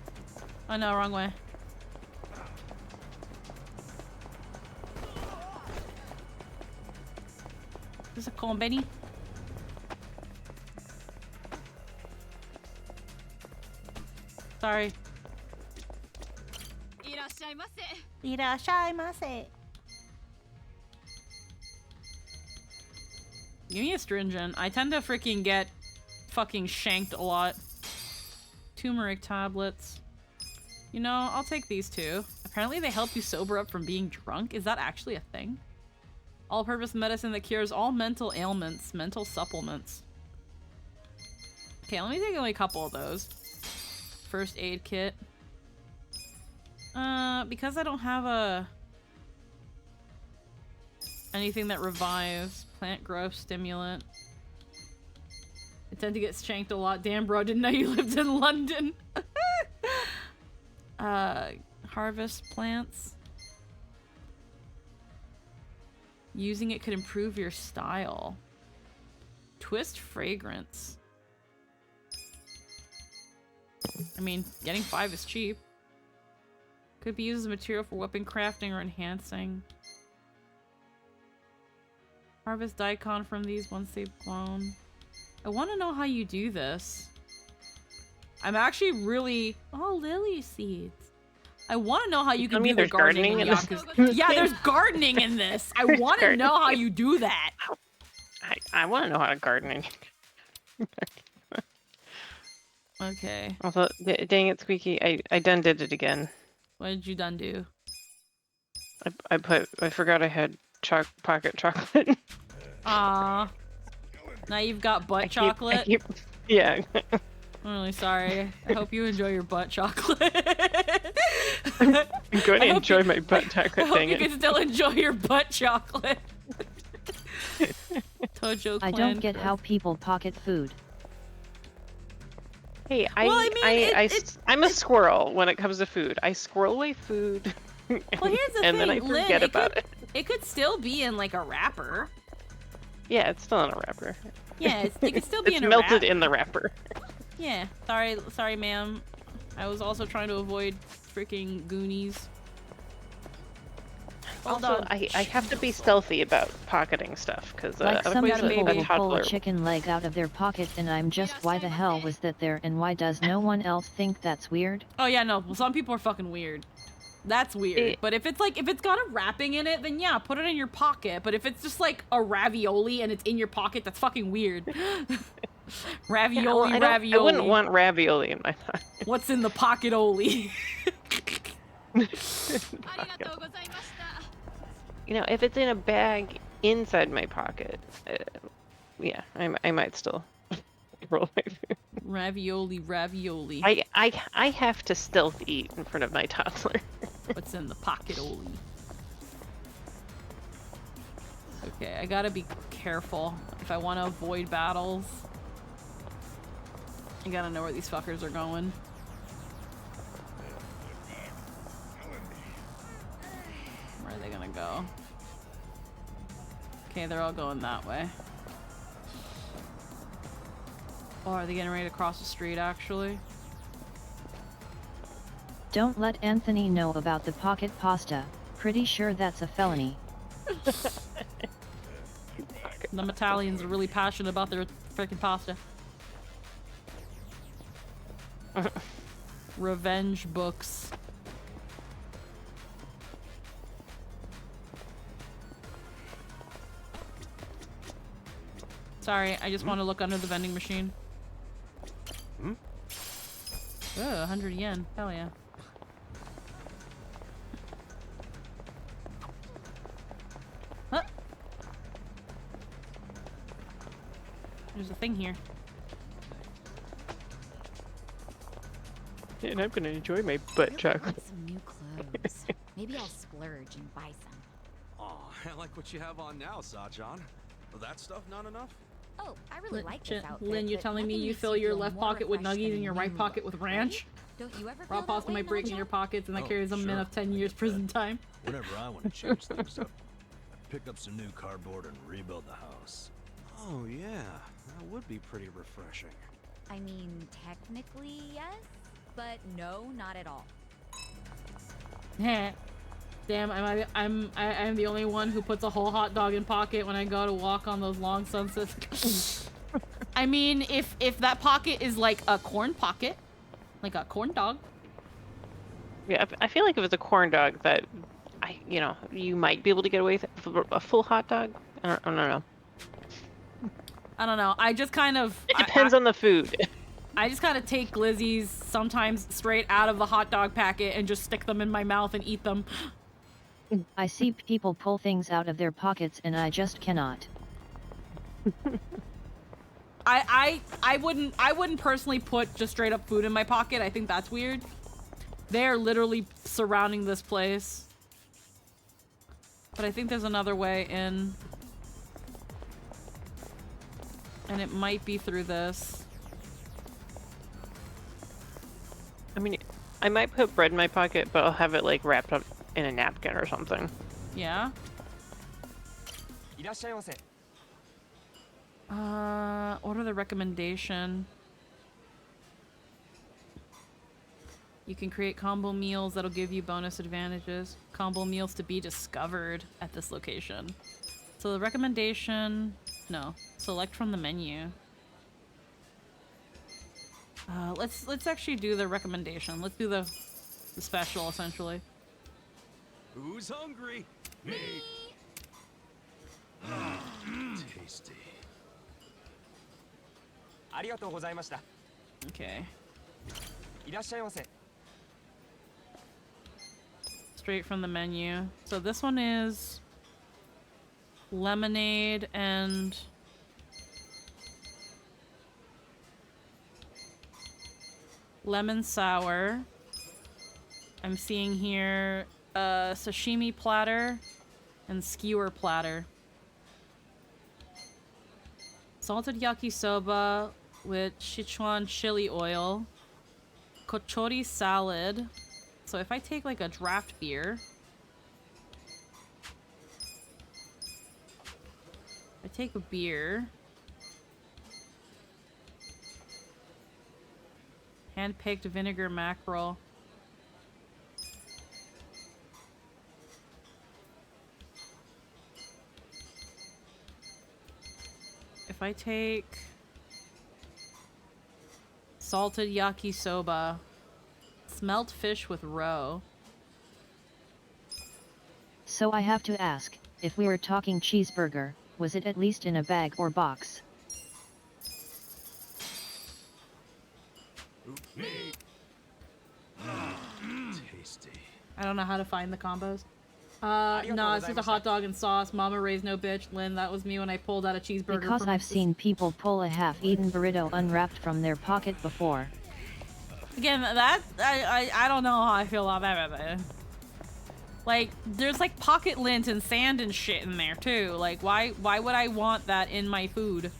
S2: Oh no, wrong way. Is this a konbeni? Sorry. Irashaimase. Give me a stringent. I tend to freaking get fucking shanked a lot. Turmeric tablets. You know, I'll take these two. Apparently they help you sober up from being drunk. Is that actually a thing? All-purpose medicine that cures all mental ailments. Mental supplements. Okay, let me take only a couple of those. First aid kit. Because I don't have anything that revives. Plant growth stimulant. tend to get shanked a lot. Damn, bro, didn't know you lived in London. Harvest plants. Using it could improve your style. Twist fragrance. I mean, getting 5 is cheap. Could be used as a material for weapon crafting or enhancing. Harvest daikon from these once they've grown. I want to know how you do this. I'm actually really... Oh, lily seeds. I want to know how you can do the gardening in Yakuza. Yeah, there's gardening in this. I want to know how you do that.
S9: I want to know how to garden.
S2: Okay.
S9: Also, dang it, Squeaky, I done did it again.
S2: What did you done do?
S9: I forgot I had pocket chocolate.
S2: Aw. Now you've got butt chocolate?
S9: Yeah.
S2: I'm really sorry. I hope you enjoy your butt chocolate.
S9: I'm going to enjoy my butt chocolate.
S2: I hope you can still enjoy your butt chocolate. Tojo
S4: I don't get how people pocket food.
S9: Hey, I'm a squirrel when it comes to food. I squirrel away food.
S2: Well, here's the
S9: and
S2: thing,
S9: then I forget about it.
S2: It could still be in like a wrapper.
S9: Yeah, it's still in a wrapper.
S2: Yeah, it could still be in a
S9: melted
S2: wrap.
S9: in the wrapper.
S2: Yeah, sorry, ma'am. I was also trying to avoid freaking Goonies. Hold
S9: Also,
S2: on.
S9: I have to be stealthy about pocketing stuff because
S4: Like some
S9: otherwise
S4: people
S9: a
S4: will pull
S9: toddler.
S4: a chicken leg out of their pocket and I'm just why the hell was that there and why does no one else think that's weird?
S2: Oh yeah, no. Well, some people are fucking weird. That's weird. But if it's got a wrapping in it, then yeah, put it in your pocket. But if it's just like a ravioli and it's in your pocket, that's fucking weird. Ravioli.
S9: I wouldn't want ravioli in my pocket.
S2: What's in the pocket-oli?
S9: You know, if it's in a bag inside my pocket, yeah, I might still roll my food.
S2: Ravioli.
S9: I have to stealth eat in front of my toddler.
S2: What's in the pocket-oli? Okay, I gotta be careful if I want to avoid battles. I gotta know where these fuckers are going. Where are they gonna go? Okay, they're all going that way. Or are they getting ready to cross the street, actually?
S4: Don't let Anthony know about the pocket pasta. Pretty sure that's a felony.
S2: Them Italians are really passionate about their freaking pasta. Revenge books. Sorry, I just want to look under the vending machine.
S5: Hmm?
S2: Oh, 100 yen. Hell yeah. Huh? There's a thing here.
S9: And I'm gonna enjoy my butt chocolate.
S14: Some new clothes. Maybe I'll splurge and buy some.
S5: Aw, I like what you have on now, Sachan. That stuff not enough?
S14: Oh, I really like this outfit.
S2: Lynn, you're
S14: but
S2: telling me
S14: nothing
S2: you
S14: makes
S2: fill your
S14: feel
S2: left
S14: more
S2: pocket with
S14: refreshed
S2: nuggies
S14: than
S2: and your
S14: a
S2: right
S14: new
S2: pocket
S14: look,
S2: with ranch?
S14: Don't you ever
S2: Raw
S14: feel
S2: pasta
S14: that way,
S2: might break in
S14: Naruto?
S2: your pockets and that
S7: Oh,
S2: carries a min
S7: sure.
S2: of 10 years prison time.
S7: Whenever I want to change things up, I pick up some new cardboard and rebuild the house.
S5: Oh yeah, that would be pretty refreshing.
S14: I mean, technically yes, but no, not at all.
S2: Damn, I'm the only one who puts a whole hot dog in pocket when I go to walk on those long sunsets. I mean, if that pocket is like a corn pocket, like a corn dog.
S9: Yeah, I feel like if it's a corn dog, that you might be able to get away with a full hot dog. I don't know.
S2: I don't know. I just kind of.
S9: It depends on the food.
S2: I just kind of take glizzies sometimes straight out of the hot dog packet and just stick them in my mouth and eat them.
S4: I see people pull things out of their pockets and I just cannot.
S2: I wouldn't personally put just straight up food in my pocket. I think that's weird. They're literally surrounding this place. But I think there's another way in. And it might be through this.
S9: I mean, I might put bread in my pocket, but I'll have it like wrapped up in a napkin or something.
S2: Yeah? Order the recommendation. You can create combo meals that'll give you bonus advantages. Combo meals to be discovered at this location. So the recommendation... No. Select from the menu. Let's actually do the recommendation. Let's do the special, essentially.
S16: Who's hungry? Me.
S5: Tasty.
S2: Okay. Straight from the menu. So this one is lemonade and lemon sour. I'm seeing here a sashimi platter and skewer platter. Salted yakisoba with Sichuan chili oil. Kochori salad. So if I take like a draft beer, I take a beer, hand-picked vinegar mackerel. If I take salted yakisoba, smelt fish with roe.
S4: So I have to ask, if we were talking cheeseburger, was it at least in a bag or box?
S5: Tasty.
S2: I don't know how to find the combos. No, it's just a hot dog and sauce. Mama raised no bitch. Lynn, that was me when I pulled out a cheeseburger.
S4: Because I've seen people pull a half-eaten burrito unwrapped from their pocket before.
S2: Again, that I don't know how I feel about that. Like, there's like pocket lint and sand and shit in there too. Like, why would I want that in my food?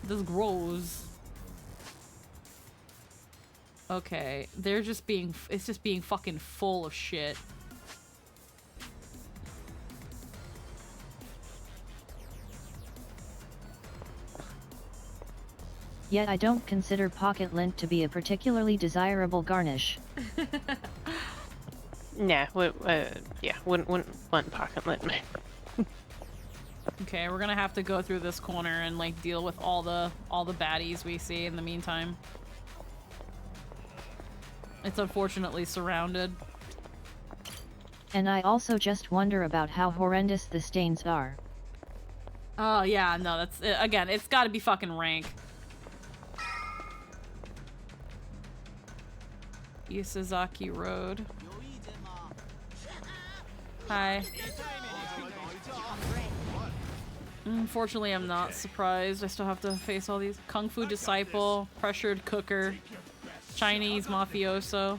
S2: This is gross. Okay, it's just being fucking full of shit.
S4: Yet I don't consider pocket lint to be a particularly desirable garnish.
S9: Nah, yeah, wouldn't want pocket lint.
S2: Okay, we're gonna have to go through this corner and like deal with all the baddies we see in the meantime. It's unfortunately surrounded.
S4: And I also just wonder about how horrendous the stains are.
S2: Oh yeah, no, that's again, it's gotta be fucking rank. Yusuzaki Road. Hi. Unfortunately, I'm not surprised. I still have to face all these. Kung Fu Disciple, Pressured Cooker, Chinese Mafioso.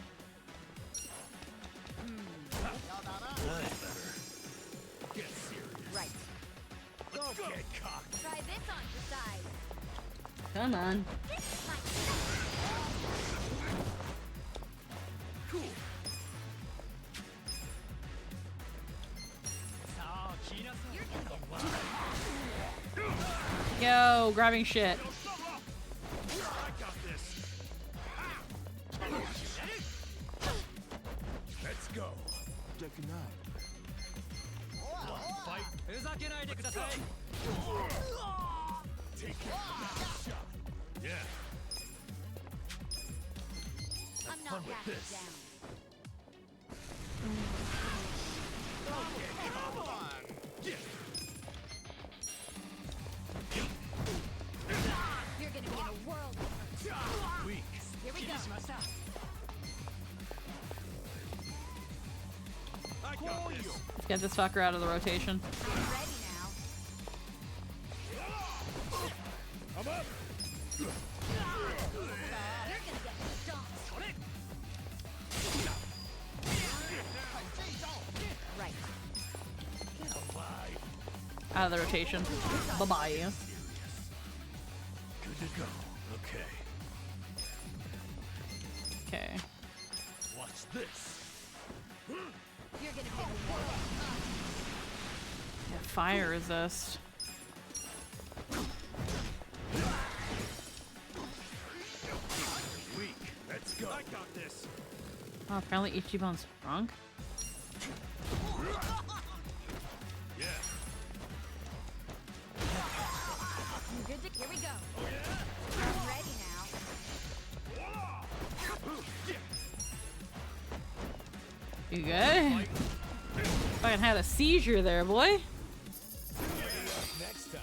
S6: Right. Go get cocked. Try this on for size.
S2: Come on.
S6: Cool.
S2: Yo, grabbing shit.
S16: Let's go. Take it. Shot. Yeah.
S6: I'm not backing down.
S16: Come on. Yeah.
S6: You're gonna be in a world of hurt.
S16: Weak.
S6: Here we go.
S16: I got this.
S2: Let's get this fucker out of the rotation.
S6: I'm ready now.
S16: I'm up.
S6: You're gonna get stomped. Right.
S2: Out of the rotation. Bye-bye. Okay.
S16: Watch this.
S6: You're gonna pick one.
S2: Yeah, fire resist.
S16: Weak. Let's go. I got this.
S2: Oh, apparently Ichiban's drunk.
S16: Yeah.
S6: Good to, here we go. I'm ready now.
S2: You good? Fucking had a seizure there, boy.
S16: Next time.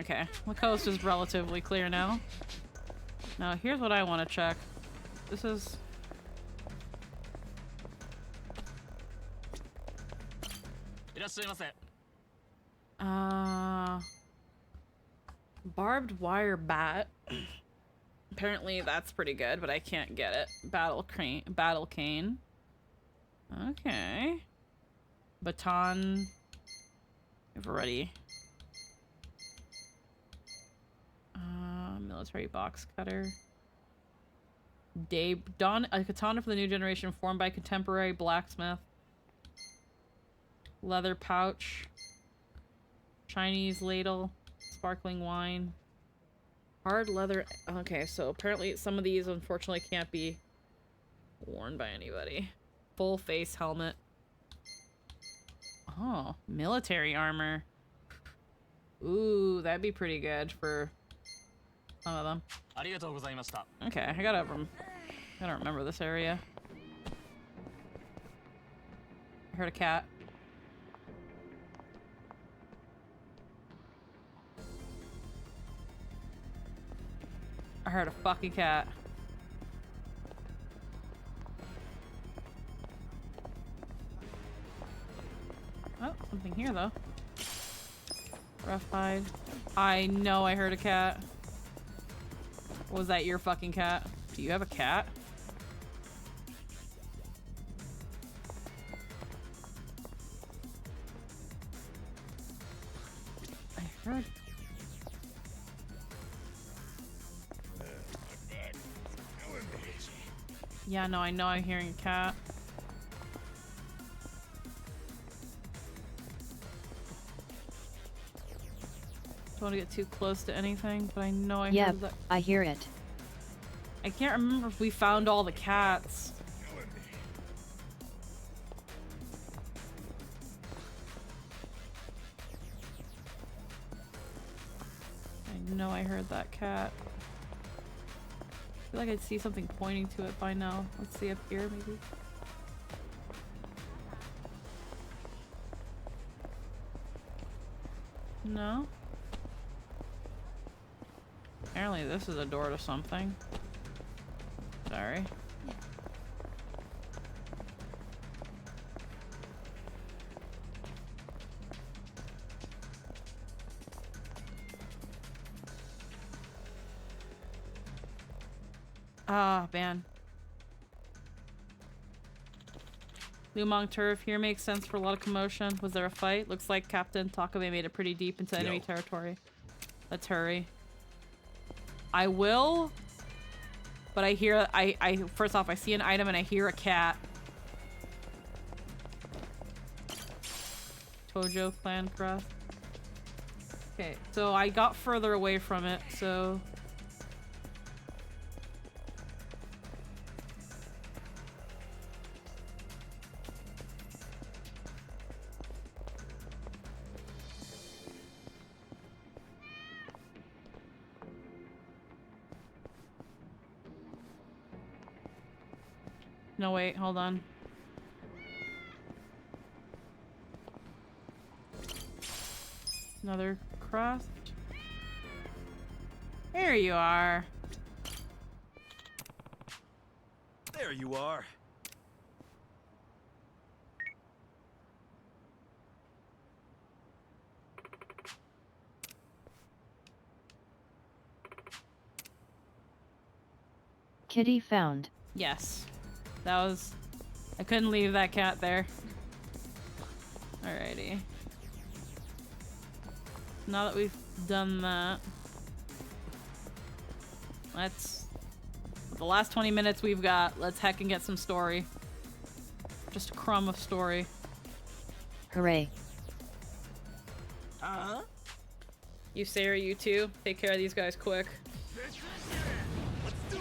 S2: Okay, the coast is relatively clear now. Now, here's what I want to check. This is... Barbed wire bat. Apparently that's pretty good, but I can't get it. Battle cane. Okay. Baton. If we're ready. Military box cutter. A katana for the new generation formed by contemporary blacksmith. Leather pouch. Chinese ladle. Sparkling wine. Hard leather. Okay, so apparently some of these unfortunately can't be worn by anybody. Full face helmet. Oh, military armor. Ooh, that'd be pretty good for some of them. Okay, I gotta remember this area. I heard a cat. I heard a fucking cat. Oh, something here though. Rough hide. I know I heard a cat. Was that your fucking cat? Do you have a cat? I heard. Yeah, no, I know I'm hearing a cat. Don't want to get too close to anything, but I know I heard that.
S4: I hear it.
S2: I can't remember if we found all the cats. I know I heard that cat. I feel like I'd see something pointing to it by now. Let's see up here, maybe. No? Apparently this is a door to something. Sorry. Ah, man. Lumong turf here makes sense for a lot of commotion. Was there a fight? Looks like Captain Takabe made it pretty deep into enemy territory. Let's hurry. I will, but I hear, first off, I see an item and I hear a cat. Tojo clan crest. Okay, so I got further away from it, so... No, wait, hold on. Another cross. There you are.
S16: There you are.
S4: Kitty found.
S2: Yes. That was... I couldn't leave that cat there. Alrighty. Now that we've done that... Let's... The last 20 minutes we've got, let's heck and get some story. Just a crumb of story.
S4: Hooray.
S2: You, Sarah, you too. Take care of these guys quick.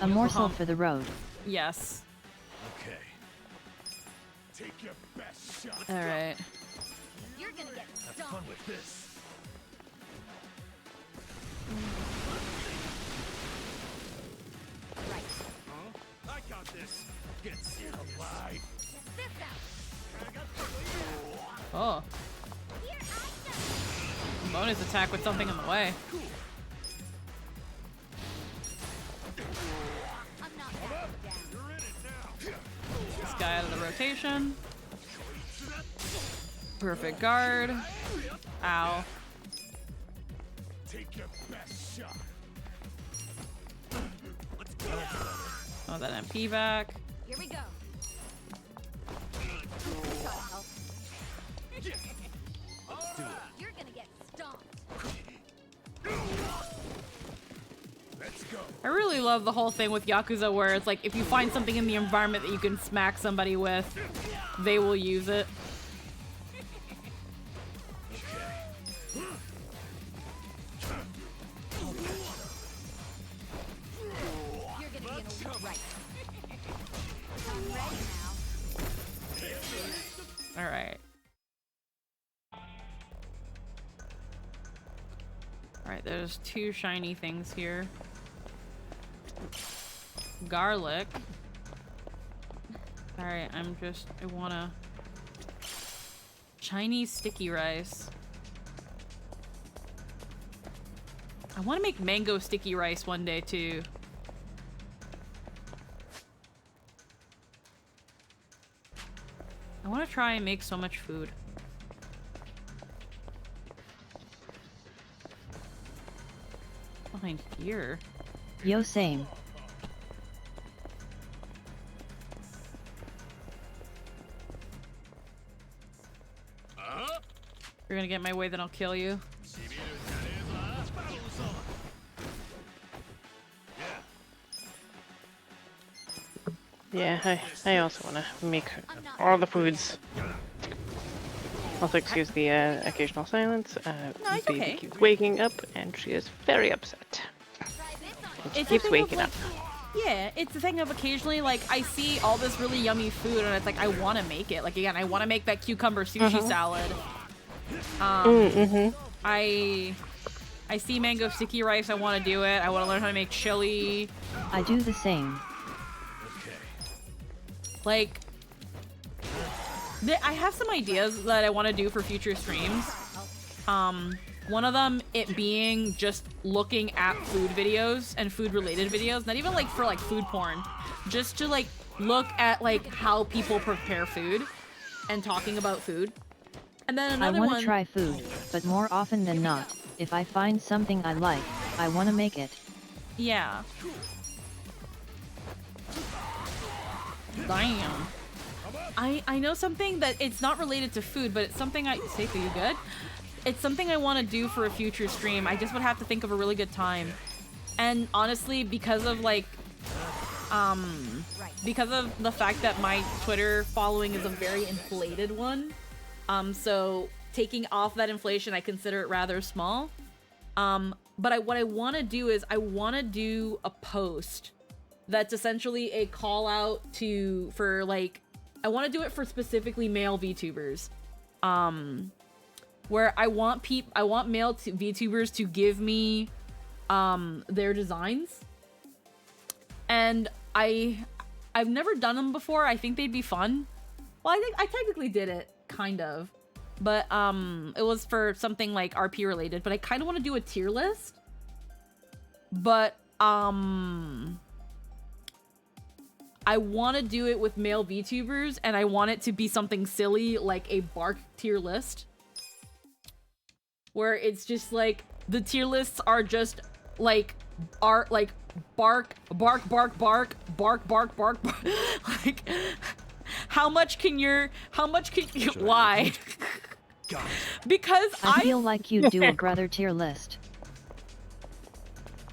S4: A morsel for the road.
S2: Yes.
S16: Okay. Take your best shot.
S2: Alright.
S6: You're gonna get
S16: Have fun with this.
S6: right.
S16: Huh? I got this. Get alive.
S6: Check this out.
S2: Oh. Bonus attack with something in the way.
S6: I'm not backing down.
S16: You're in it now.
S2: This guy out of the rotation. Perfect guard. Ow.
S16: Take your best shot.
S2: Oh, that MP back.
S6: Here we go. You're gonna get stomped.
S16: Let's go.
S2: I really love the whole thing with Yakuza where it's like if you find something in the environment that you can smack somebody with, they will use it.
S6: You're gonna be in a right. I'm ready now.
S2: Alright. Alright, there's 2 shiny things here. Garlic. Alright, I wanna... Chinese sticky rice. I wanna make mango sticky rice one day too. I wanna try and make so much food. Behind here.
S4: Yo, same.
S2: If you're gonna get in my way, then I'll kill you.
S9: Yeah, I also want to make all the foods. Also excuse the occasional silence.
S2: it's
S9: baby
S2: okay.
S9: keeps waking up and she is very upset. She
S2: It's a
S9: keeps
S2: thing of,
S9: waking
S2: like-
S9: up.
S2: Yeah, it's the thing of occasionally, like, I see all this really yummy food and it's like, I want to make it. Like, again, I want to make that cucumber sushi salad. I see mango sticky rice, I want to do it. I want to learn how to make chili.
S4: I do the same.
S2: Like, I have some ideas that I want to do for future streams. One of them, it being just looking at food videos and food related videos, not even like for like food porn, just to like look at like how people prepare food and talking about food. And then
S4: I
S2: another
S4: want
S2: one,
S4: to try food, but more often than not, if I find something I like, I want to make it.
S2: yeah. Damn. I know something that it's not related to food, but it's something Seiko, you good? It's something I want to do for a future stream. I just would have to think of a really good time. And honestly, because of like, because of the fact that my Twitter following is a very inflated one, so taking off that inflation, I consider it rather small. But what I want to do is I want to do a post that's essentially a call out for like, I want to do it for specifically male VTubers. Where I want male VTubers to give me their designs. And I've never done them before. I think they'd be fun. Well, I think I technically did it, kind of. But it was for something like RP related, but I kind of want to do a tier list. But I want to do it with male VTubers, and I want it to be something silly like a bark tier list. Where it's just like the tier lists are just like bark bark bark bark bark bark bark like how much can you why?
S4: Got it.
S2: Because
S4: I feel like you'd do a brother tier list.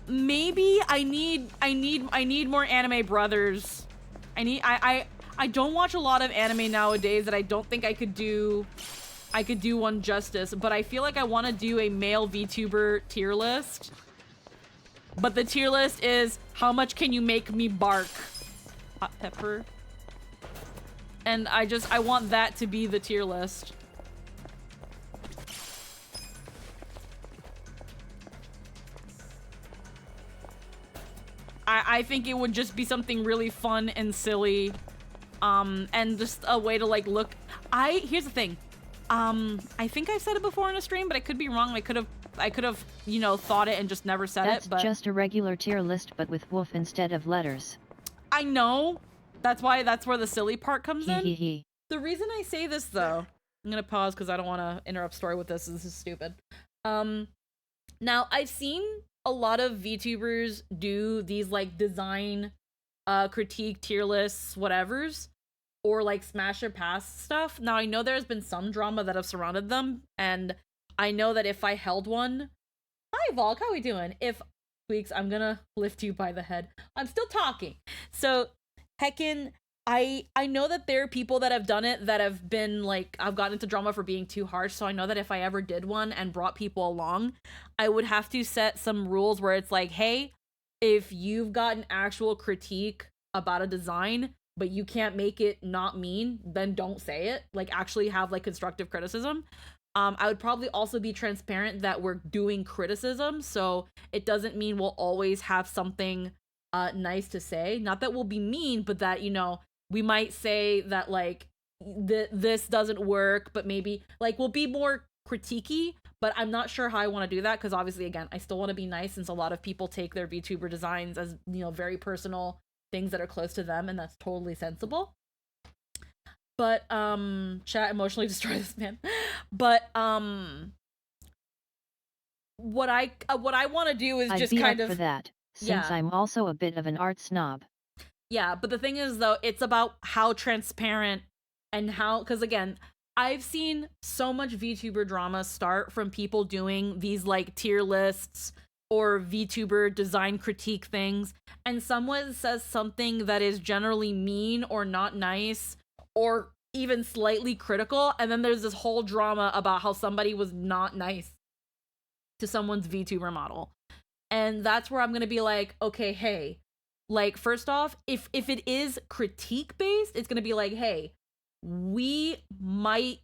S2: maybe I need more anime brothers. I don't watch a lot of anime nowadays that I don't think I could do one justice, but I feel like I want to do a male VTuber tier list. But the tier list is how much can you make me bark? Hot pepper. And I want that to be the tier list. I think it would just be something really fun and silly. And just a way to like look. Here's the thing. I think I've said it before in a stream, but I could be wrong. I could have, you know, thought it and just never said
S4: That's
S2: it, but
S4: just a regular tier list, but with wolf instead of letters.
S2: I know. That's where the silly part comes in. The reason I say this though, I'm gonna pause because I don't want to interrupt story with this. This is stupid. Now I've seen a lot of VTubers do these like design, critique tier lists, whatevers, or like smash or pass stuff. Now I know there's been some drama that have surrounded them, and I know that if I held one, hi Volk, how we doing? If Tweaks, I'm gonna lift you by the head. I'm still talking. So heckin', I know that there are people that have done it that have been like, I've gotten into drama for being too harsh, so I know that if I ever did one and brought people along, I would have to set some rules where it's like, hey, if you've got an actual critique about a design, but you can't make it not mean, then don't say it. Like, actually have like constructive criticism. I would probably also be transparent that we're doing criticism, so it doesn't mean we'll always have something nice to say. Not that we'll be mean, but that, you know, we might say that like this doesn't work, but maybe like we'll be more critiquey, but I'm not sure how I want to do that because obviously, again, I still want to be nice since a lot of people take their VTuber designs as, you know, very personal things that are close to them, and that's totally sensible. But chat emotionally destroy this man. But what I want to do is
S4: I'd
S2: just
S4: be
S2: kind
S4: up
S2: of
S4: for that, since
S2: yeah.
S4: I'm also a bit of an art snob.
S2: Yeah, but the thing is though, it's about how transparent and how, because again, I've seen so much VTuber drama start from people doing these like tier lists or VTuber design critique things, and someone says something that is generally mean or not nice or even slightly critical, and then there's this whole drama about how somebody was not nice to someone's VTuber model. And that's where I'm gonna be like, okay, hey, like, first off, if it is critique based, it's gonna be like, hey, we might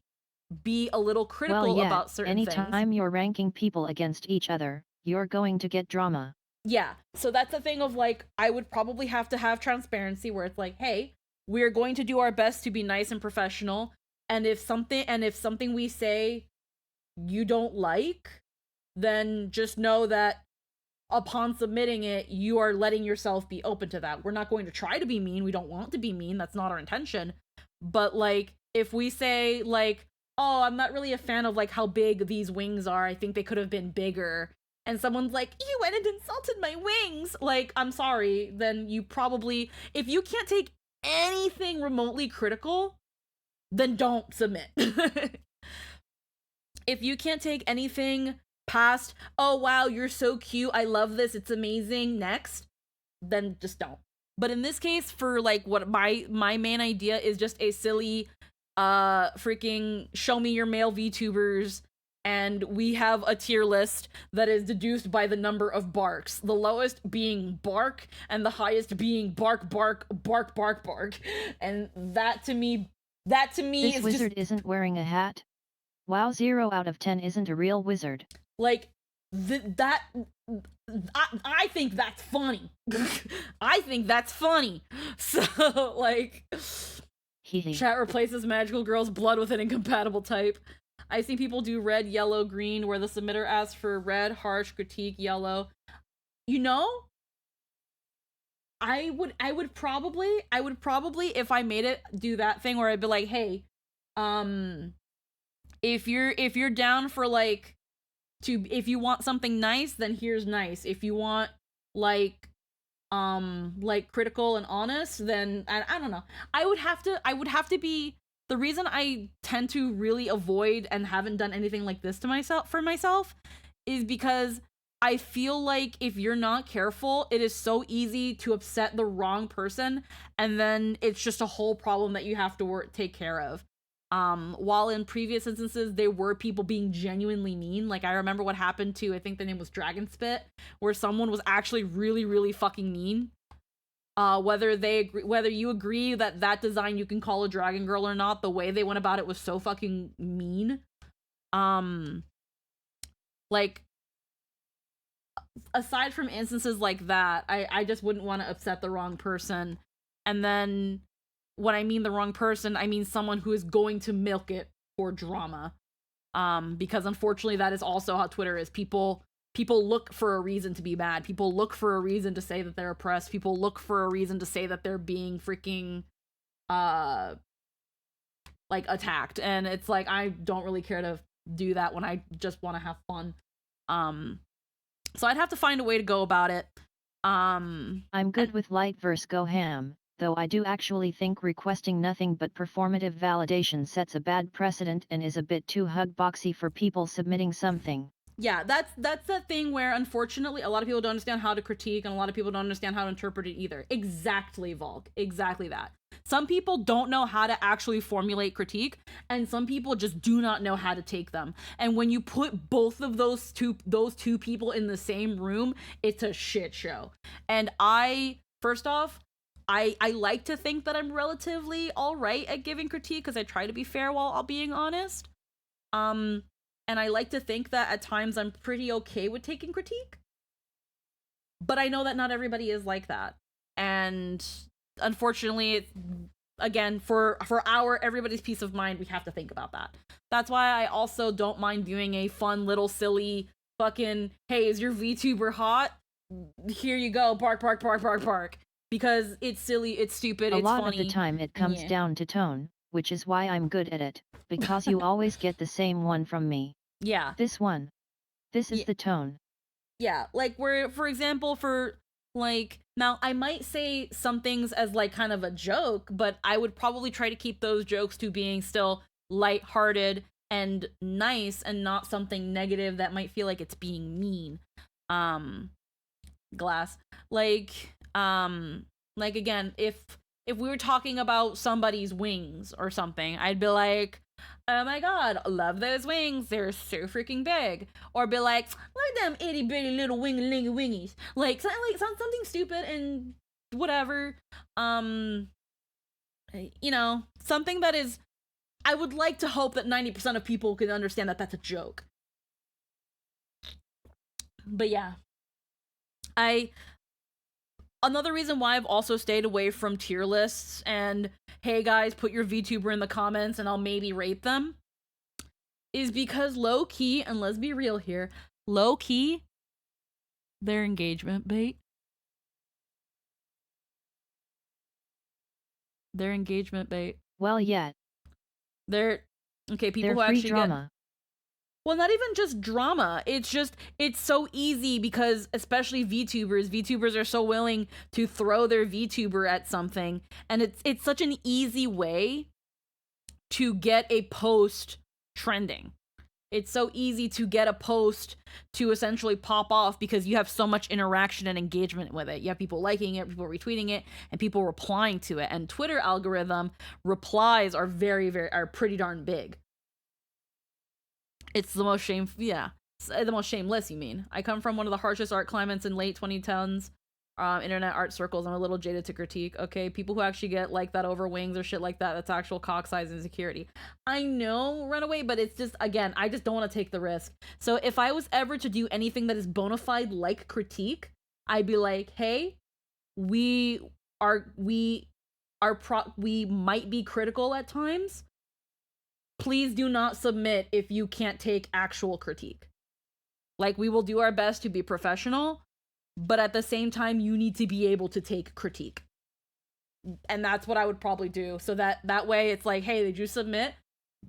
S2: be a little critical
S4: well, yeah,
S2: about certain things.
S4: anytime you're ranking people against each other, you're going to get drama.
S2: Yeah, so that's the thing of like, I would probably have to have transparency where it's like, hey, we're going to do our best to be nice and professional, and if something we say you don't like, then just know that upon submitting it, you are letting yourself be open to that. We're not going to try to be mean. We don't want to be mean. That's not our intention. But like, if we say like, oh, I'm not really a fan of like how big these wings are, I think they could have been bigger, and someone's like, you went and insulted my wings, like, I'm sorry, then you probably, if you can't take anything remotely critical, then don't submit. If you can't take anything past, oh wow, you're so cute, I love this, it's amazing, next, then just don't. But in this case, for like what my main idea is just a silly freaking show me your male VTubers, and we have a tier list that is deduced by the number of barks, the lowest being bark and the highest being bark bark bark bark bark. And that to me
S4: This
S2: is
S4: wizard
S2: just,
S4: isn't wearing a hat. Wow, 0 out of 10 isn't a real wizard.
S2: like, I think that's funny. I think that's funny. So, like, chat replaces magical girl's blood with an incompatible type. I've seen people do red, yellow, green, where the submitter asks for red, harsh, critique, yellow. You know, I would probably, if I made it, do that thing where I'd be like, hey, if you're down for like, if you want something nice, then here's nice. If you want like critical and honest, then I don't know. I would have to be, the reason I tend to really avoid and haven't done anything like this to myself is because I feel like if you're not careful, it is so easy to upset the wrong person, and then it's just a whole problem that you have to take care of. While in previous instances, there were people being genuinely mean. Like, I remember what happened to, I think the name was Dragon Spit, where someone was actually really, really fucking mean. Whether you agree that that design you can call a dragon girl or not, the way they went about it was so fucking mean. Like, aside from instances like that, I just wouldn't want to upset the wrong person. And then when I mean the wrong person, I mean someone who is going to milk it for drama. Because unfortunately that is also how Twitter is. People look for a reason to be mad. People look for a reason to say that they're oppressed. People look for a reason to say that they're being freaking like attacked. And it's like, I don't really care to do that when I just want to have fun. So I'd have to find a way to go about it.
S4: I'm good with light verse go ham, though I do actually think requesting nothing but performative validation sets a bad precedent and is a bit too hugboxy for people submitting something.
S2: Yeah, that's the thing where, unfortunately, a lot of people don't understand how to critique, and a lot of people don't understand how to interpret it either. Exactly, Volk. Exactly that. Some people don't know how to actually formulate critique, and some people just do not know how to take them. And when you put both of those two people in the same room, it's a shit show. And first off, I like to think that I'm relatively all right at giving critique because I try to be fair while being honest. And I like to think that at times I'm pretty okay with taking critique. But I know that not everybody is like that. And unfortunately, again, for everybody's peace of mind, we have to think about that. That's why I also don't mind doing a fun little silly fucking, hey, is your VTuber hot? Here you go, bark, bark, bark, bark, bark. Because it's silly, it's stupid, it's funny.
S4: A lot of the time it comes down to tone, which is why I'm good at it, because you always get the same one from me.
S2: Yeah.
S4: This one. This is the tone.
S2: Yeah, like for example, now I might say some things as like kind of a joke, but I would probably try to keep those jokes to being still lighthearted and nice and not something negative that might feel like it's being mean. Glass. Like again, if we were talking about somebody's wings or something, I'd be like, oh my god, love those wings, they're so freaking big. Or be like, look at them itty bitty little wingy wingies. Like something stupid and whatever. You know, something that is, I would like to hope that 90% of people can understand that that's a joke. But yeah. Another reason why I've also stayed away from tier lists and, hey guys, put your VTuber in the comments and I'll maybe rate them, is because low-key, and let's be real here, low-key, they're engagement bait. They're engagement bait.
S4: Well, yeah.
S2: They're, okay, people
S4: they're
S2: who
S4: free
S2: actually
S4: drama.
S2: Well, not even just drama. It's so easy because especially VTubers are so willing to throw their VTuber at something. And it's such an easy way to get a post trending. It's so easy to get a post to essentially pop off because you have so much interaction and engagement with it. You have people liking it, people retweeting it, and people replying to it. And Twitter algorithm replies are are pretty darn big. It's the most the most shameless, you mean. I come from one of the harshest art climates in late 2010s, internet art circles. I'm a little jaded to critique. Okay, people who actually get like that over wings or shit like that, that's actual cock size insecurity. I know, Runaway, but it's just, again, I just don't want to take the risk. So if I was ever to do anything that is bona fide like critique, I'd be like, hey, we might be critical at times. Please do not submit if you can't take actual critique. Like, we will do our best to be professional, but at the same time, you need to be able to take critique. And that's what I would probably do. So that way it's like, hey, did you submit?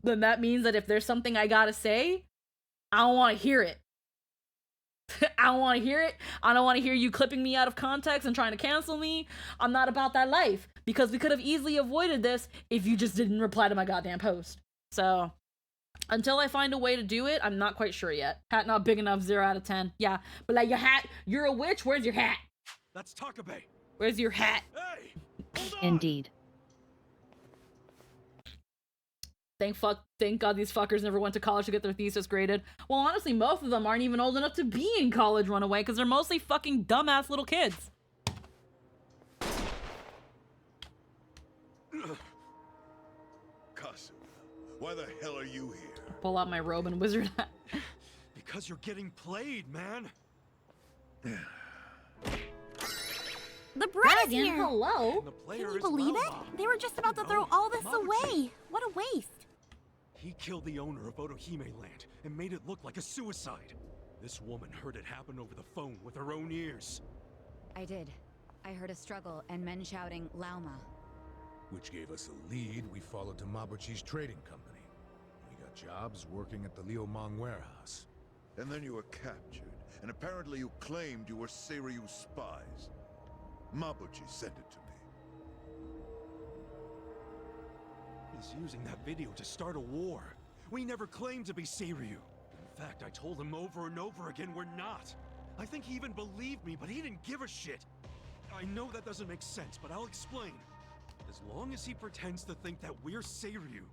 S2: Then that means that if there's something I gotta say, I don't want to hear it. I don't want to hear it. I don't want to hear you clipping me out of context and trying to cancel me. I'm not about that life. Because we could have easily avoided this if you just didn't reply to my goddamn post. So, Until I find a way to do it, I'm not quite sure yet. Hat not big enough, 0 out of 10. Yeah, but like your hat, you're a witch, where's your hat?
S16: That's Takabe.
S2: Where's your hat?
S16: Hey,
S4: Indeed.
S2: Thank God these fuckers never went to college to get their thesis graded. Well, honestly, most of them aren't even old enough to be in college runaway because they're mostly fucking dumbass little kids.
S15: Kasu, why the hell are you here?
S2: Pull out my robe and wizard hat.
S16: because you're getting played, man.
S1: The bread is
S2: Dragon,
S1: here!
S2: hello?
S16: The
S1: Can
S16: player
S1: you
S16: is
S1: believe it?
S16: Lauma.
S1: They were just about to throw all this away. What a waste.
S16: He killed the owner of Otohime Land and made it look like a suicide. This woman heard it happen over the phone with her own ears.
S14: I did. I heard a struggle and men shouting, Lauma.
S13: Which gave us a lead we followed to Mabuchi's trading company. We got jobs working at the Liumang warehouse.
S17: And then you were captured, and apparently you claimed you were Seiryu spies. Mabuchi sent it to me.
S16: He's using that video to start a war. We never claimed to be Seiryu. In fact, I told him over and over again we're not. I think he even believed me, but he didn't give a shit. I know that doesn't make sense, but I'll explain. As long as he pretends to think that we're Seiryu,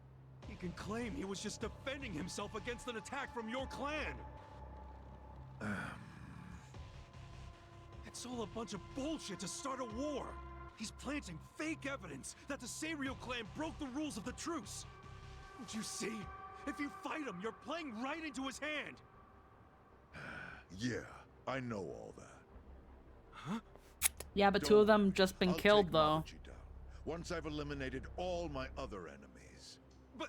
S16: he can claim he was just defending himself against an attack from your clan. It's all a bunch of bullshit to start a war. He's planting fake evidence that the Seiryu clan broke the rules of the truce. Don't you see? If you fight him, you're playing right into his hand.
S17: Yeah, I know all that.
S16: Huh?
S2: Yeah, but two of them just been killed, though.
S17: Once I've eliminated all my other enemies.
S16: But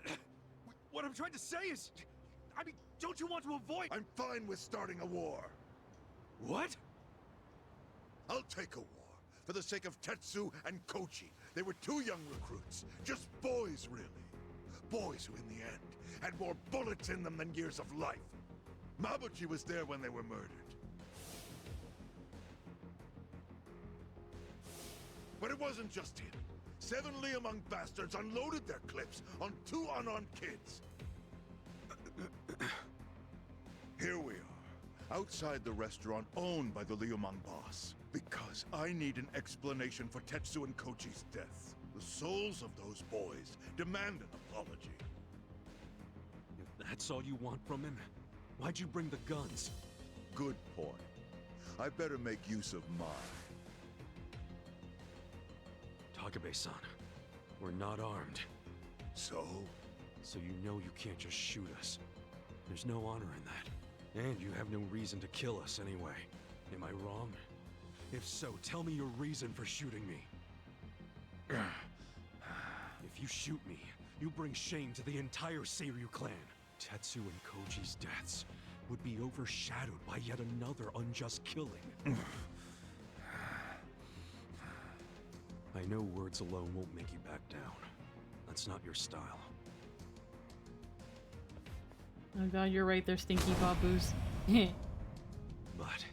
S16: what I'm trying to say is, I mean, don't you want to avoid?
S17: I'm fine with starting a war.
S16: What?
S17: I'll take a war for the sake of Tetsu and Kochi. They were two young recruits, just boys, really. Boys who, in the end, had more bullets in them than years of life. Mabuchi was there when they were murdered. But it wasn't just him. 7 Liumang bastards unloaded their clips on 2 unarmed kids. Here we are, outside the restaurant owned by the Liumang boss. Because I need an explanation for Tetsu and Kochi's death. The souls of those boys demand an apology.
S16: If that's all you want from him, why'd you bring the guns?
S17: Good point. I better make use of mine.
S16: Takabe-san, we're not armed.
S17: So?
S16: So you know you can't just shoot us. There's no honor in that. And you have no reason to kill us anyway. Am I wrong? If so, tell me your reason for shooting me. If you shoot me, you bring shame to the entire Seiryu clan. Tetsu and Koji's deaths would be overshadowed by yet another unjust killing. I know words alone won't make you back down. That's not your style.
S2: Oh god, you're right there, stinky baboos.
S16: But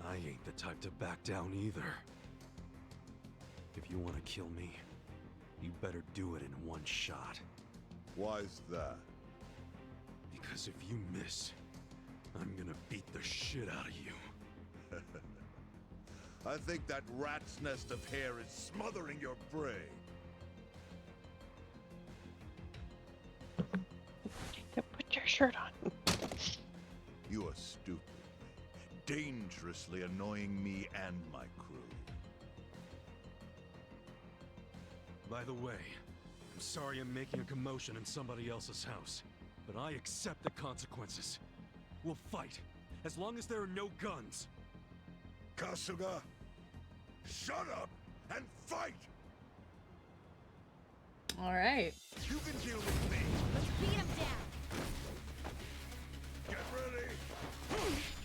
S16: I ain't the type to back down either. If you want to kill me, you better do it in one shot.
S17: Why's that?
S16: Because if you miss, I'm gonna beat the shit out of you.
S17: I think that rat's nest of hair is smothering your brain.
S9: Put your shirt on.
S17: You are stupid, dangerously annoying me and my crew.
S16: By the way, I'm sorry I'm making a commotion in somebody else's house, but I accept the consequences. We'll fight, as long as there are no guns.
S17: Kasuga, shut up and fight!
S2: Alright.
S17: You can deal with me.
S6: Let's beat him down.
S17: Get ready.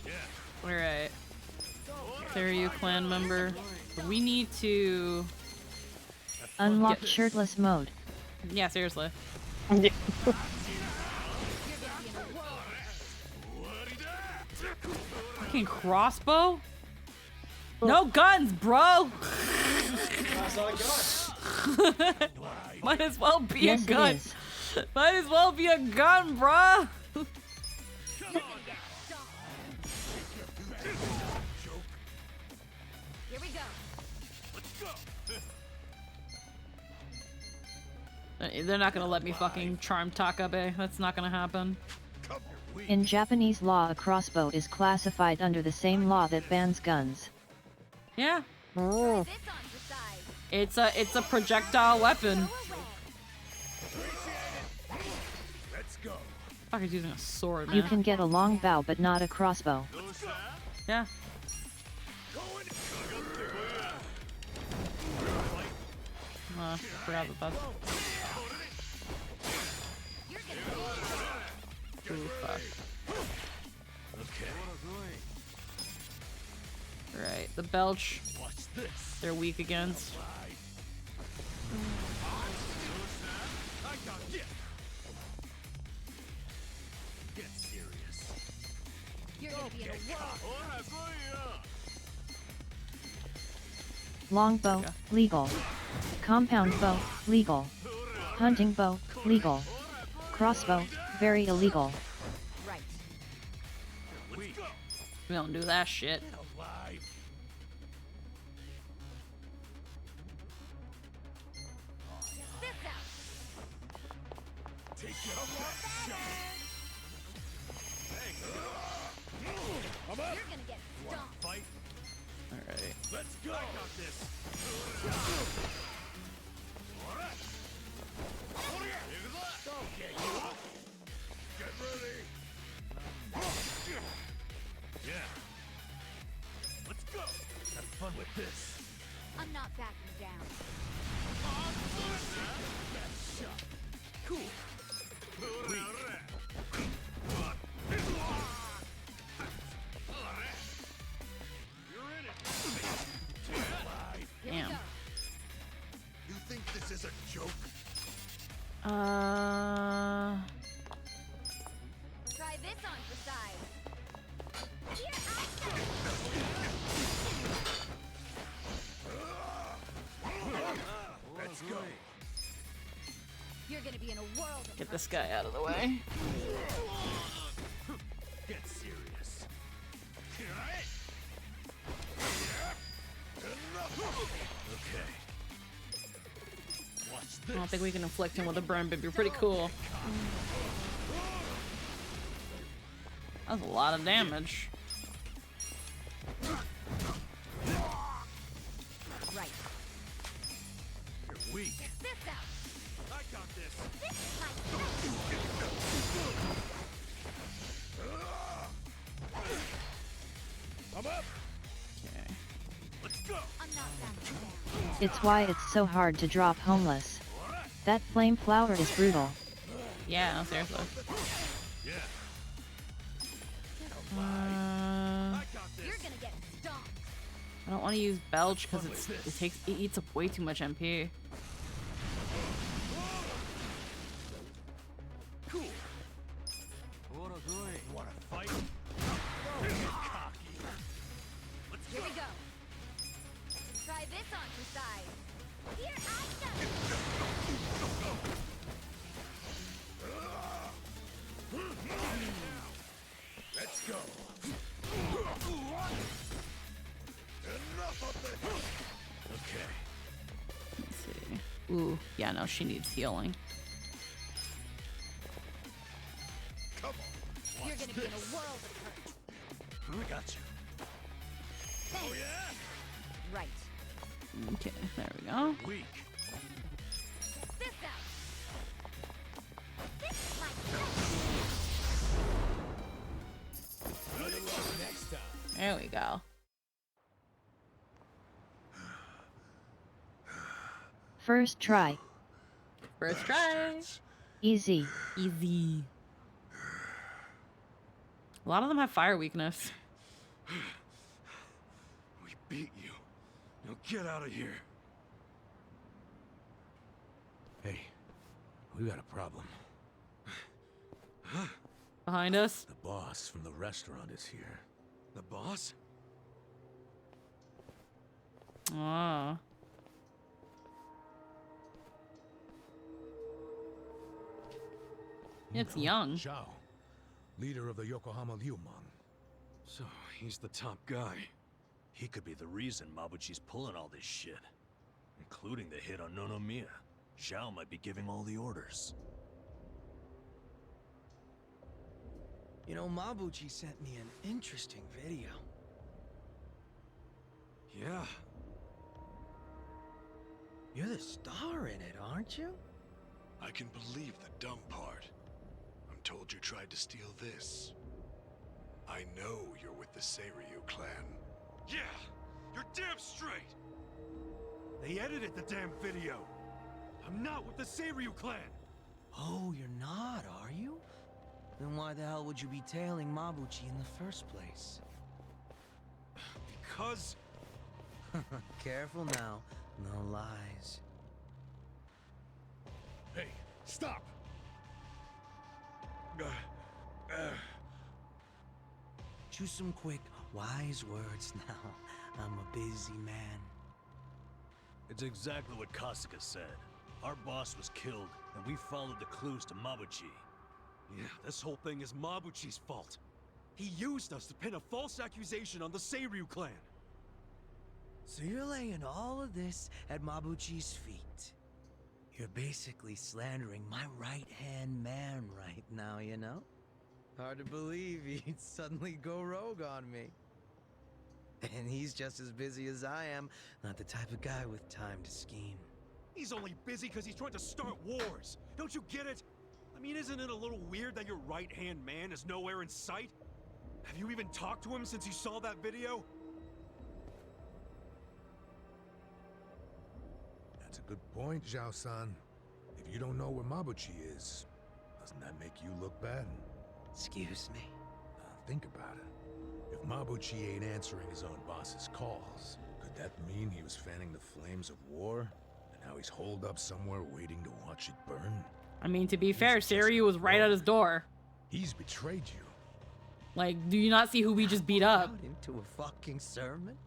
S17: Yeah.
S2: Alright. Seiryu clan member. We need to
S4: unlock shirtless mode.
S2: Yeah, seriously. Fucking crossbow? No guns, bro!
S12: That's not a gun.
S2: Might as well be
S4: Yes,
S2: a gun.
S4: it is.
S2: Might as well be a gun, bruh.
S6: Here we go.
S2: They're not gonna let me fucking charm Takabe. That's not gonna happen.
S4: In Japanese law, a crossbow is classified under the same law that bans guns.
S2: Yeah. It's a projectile weapon.
S13: Let's go.
S2: Fucker's using a sword, man.
S4: You can get a long bow but not a crossbow.
S2: Yeah. Forgot about that. Ooh, fuck. Right, the belch. They're weak against.
S16: Get serious.
S6: You're gonna be in a whirl.
S4: Longbow, legal. Compound bow, legal. Hunting bow, legal. Crossbow, very illegal.
S6: Right.
S2: We don't do that shit.
S16: Take your shot.
S6: You're gonna get stomped.
S16: Fight.
S2: Alright.
S16: Let's go. I got this.
S17: Get ready.
S16: Yeah. Let's go. Have fun with this.
S6: I'm not backing down.
S16: Best shot. Cool.
S2: Damn.
S17: You think this is a joke?
S6: Try this on for size. Here
S17: Let's go.
S6: You're gonna be in a world of
S2: Get this guy out of the way.
S16: Get serious. Okay. Watch
S2: I don't think we can inflict him with a burn, but it'd be pretty cool. That's a lot of damage.
S6: right.
S16: You're weak.
S6: Get this out.
S16: I got this.
S6: This is my
S16: I'm up.
S2: Okay.
S16: Let's go.
S6: I'm not backing down.
S4: It's why it's so hard to drop homeless. That flame flower is brutal.
S2: Yeah, no, seriously.
S16: Yeah.
S6: You're gonna get stomped.
S2: I don't want to use belch because it eats up way too much MP.
S16: Cool. Wanna fight? Cocky. Let's
S6: Here
S16: go.
S6: we go. Try this on for size. Here I go.
S17: Let's go. Enough of this.
S16: Okay.
S2: Let's see. Ooh, yeah, no, she needs healing.
S17: Come on.
S6: You're gonna be in a world of hurt.
S16: I got you.
S6: Thanks.
S16: Oh yeah.
S6: Right.
S2: Okay, there we go.
S16: Weak.
S6: This out. This is my
S16: Next time.
S2: There we go.
S4: First try.
S2: First try.
S4: Easy.
S2: Easy. A lot of them have fire weakness.
S16: We beat you. Now get out of here. Hey, we got a problem.
S2: Behind us.
S7: The boss from the restaurant is here.
S16: The boss?
S2: Ah. It's young.
S13: Zhao, leader of the Yokohama Liumang.
S5: So, he's the top guy.
S7: He could be the reason Mabuchi's pulling all this shit. Including the hit on Nonomiya. Zhao might be giving all the orders.
S18: You know, Mabuchi sent me an interesting video.
S5: Yeah.
S18: You're the star in it, aren't you?
S15: I can believe the dumb part. I'm told you tried to steal this. I know you're with the Seiryu clan.
S16: Yeah, you're damn straight. They edited the damn video. I'm not with the Seiryu clan.
S18: Oh, you're not, are you? Then why the hell would you be tailing Mabuchi in the first place?
S16: Because...
S18: Careful now. No lies.
S13: Hey, stop!
S18: Choose some quick, wise words now. I'm a busy man.
S7: It's exactly what Kasuga said. Our boss was killed, and we followed the clues to Mabuchi.
S16: Yeah, this whole thing is Mabuchi's fault. He used us to pin a false accusation on the Seiryu clan.
S18: So you're laying all of this at Mabuchi's feet. You're basically slandering my right-hand man right now, you know? Hard to believe he'd suddenly go rogue on me. And he's just as busy as I am, not the type of guy with time to scheme.
S16: He's only busy because he's trying to start wars. Don't you get it? I mean, isn't it a little weird that your right-hand man is nowhere in sight? Have you even talked to him since you saw that video?
S13: That's a good point, Zhao-san. If you don't know where Mabuchi is, doesn't that make you look bad?
S18: Excuse me?
S13: Think about it. If Mabuchi ain't answering his own boss's calls, could that mean he was fanning the flames of war? And now he's holed up somewhere waiting to watch it burn?
S2: I mean, to be fair, Seiryu was right at his door.
S13: He's betrayed you.
S2: Like, do you not see who we just beat up?
S18: Into a fucking sermon?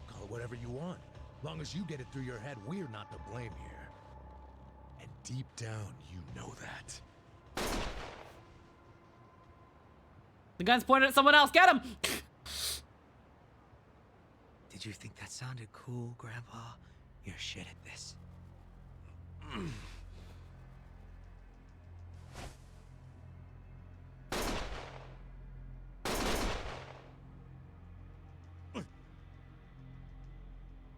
S13: Call it whatever you want. Long as you get it through your head, we're not to blame here. And deep down, you know that.
S2: The gun's pointed at someone else. Get him!
S18: Did you think that sounded cool, Grandpa? You're shit at this.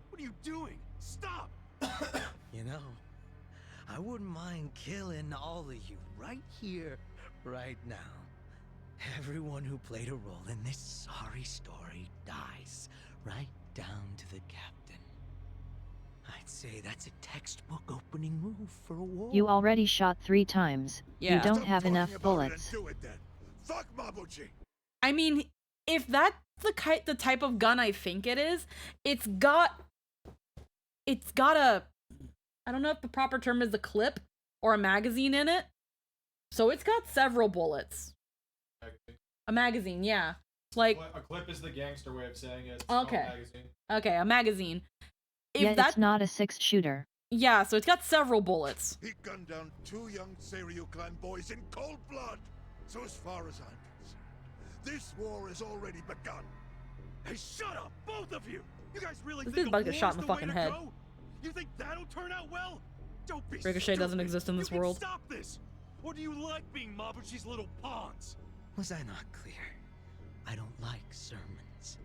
S16: What are you doing? Stop!
S18: You know, I wouldn't mind killing all of you right here, right now. Everyone who played a role in this sorry story dies, right down to the captain. I'd say that's a textbook opening move for a war.
S4: You already shot 3 times.
S2: Yeah.
S4: You don't
S17: Stop
S4: have
S17: talking
S4: enough
S17: about it
S4: bullets.
S17: and do it then. Fuck Mabuchi!
S2: I mean, if that's the type of gun I think it is, it's got a, I don't know if the proper term is a clip or a magazine in it. So it's got several bullets. A magazine, yeah. Like
S12: a clip is the gangster way of saying it. It's
S2: okay.
S12: called a magazine.
S2: Okay, a magazine. If
S4: Yet
S2: that,
S4: it's not a 6-shooter.
S2: Yeah, so it's got several bullets.
S17: He gunned down 2 young Seiryu clan boys in cold blood. So as far as I'm concerned, this war has already begun.
S16: Hey, shut up, both of you! You guys really
S2: This
S16: think
S2: dude's about to
S16: a
S2: get shot
S16: war's
S2: in the
S16: the way
S2: fucking
S16: to
S2: head.
S16: go? You think that'll turn out well? Don't be
S2: Ricochet
S16: stupid.
S2: doesn't exist in this
S16: You can
S2: world.
S16: Stop this! Or do you like being Mabuchi's little pawns?
S18: Was I not clear? I don't like sermons.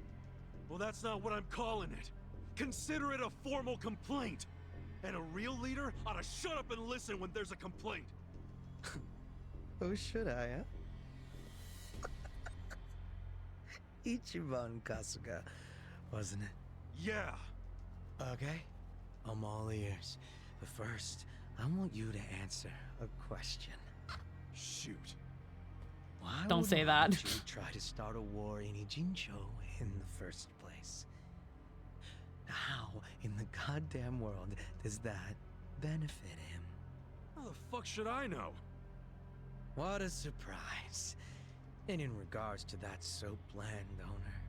S16: Well, that's not what I'm calling it. Consider it a formal complaint. And a real leader ought to shut up and listen when there's a complaint.
S18: Oh, should I, huh? Ichiban Kasuga, wasn't it?
S16: Yeah.
S18: Okay, I'm all ears. But first, I want you to answer a question.
S16: Shoot.
S18: Why
S2: Don't
S18: would
S2: say that.
S18: Mabuchi try to start a war in Ijincho in the first place? How in the goddamn world does that benefit him?
S16: How the fuck should I know?
S18: What a surprise. And in regards to that soap landowner,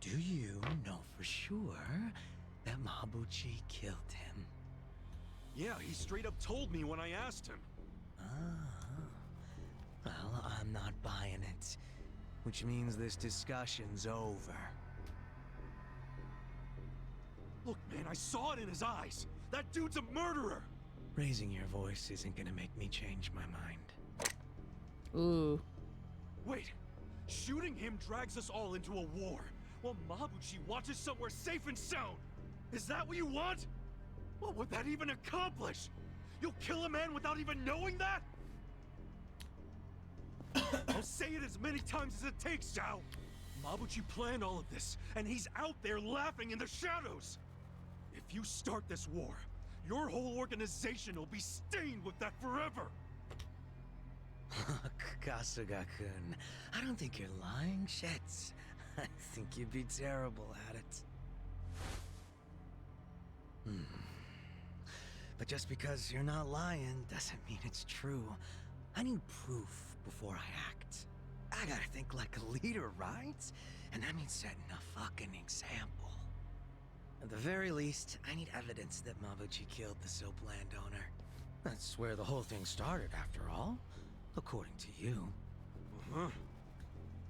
S18: do you know for sure that Mabuchi killed him?
S16: Yeah, he straight up told me when I asked him.
S18: Ah, Well, I'm not buying it. Which means this discussion's over.
S16: Look, man, I saw it in his eyes. That dude's a murderer.
S18: Raising your voice isn't gonna make me change my mind.
S2: Ooh.
S16: Wait, shooting him drags us all into a war, while Mabuchi watches somewhere safe and sound. Is that what you want? What would that even accomplish? You'll kill a man without even knowing that? I'll say it as many times as it takes, Zhao. Mabuchi planned all of this, and he's out there laughing in the shadows. If you start this war, your whole organization will be stained with that forever.
S18: Kasuga-kun, I don't think you're lying, Shets. I think you'd be terrible at it. But just because you're not lying doesn't mean it's true. I need proof before I act. I gotta think like a leader, right? And that means setting a fucking example. At the very least, I need evidence that Mabuchi killed the soap landowner. That's where the whole thing started, after all. According to you.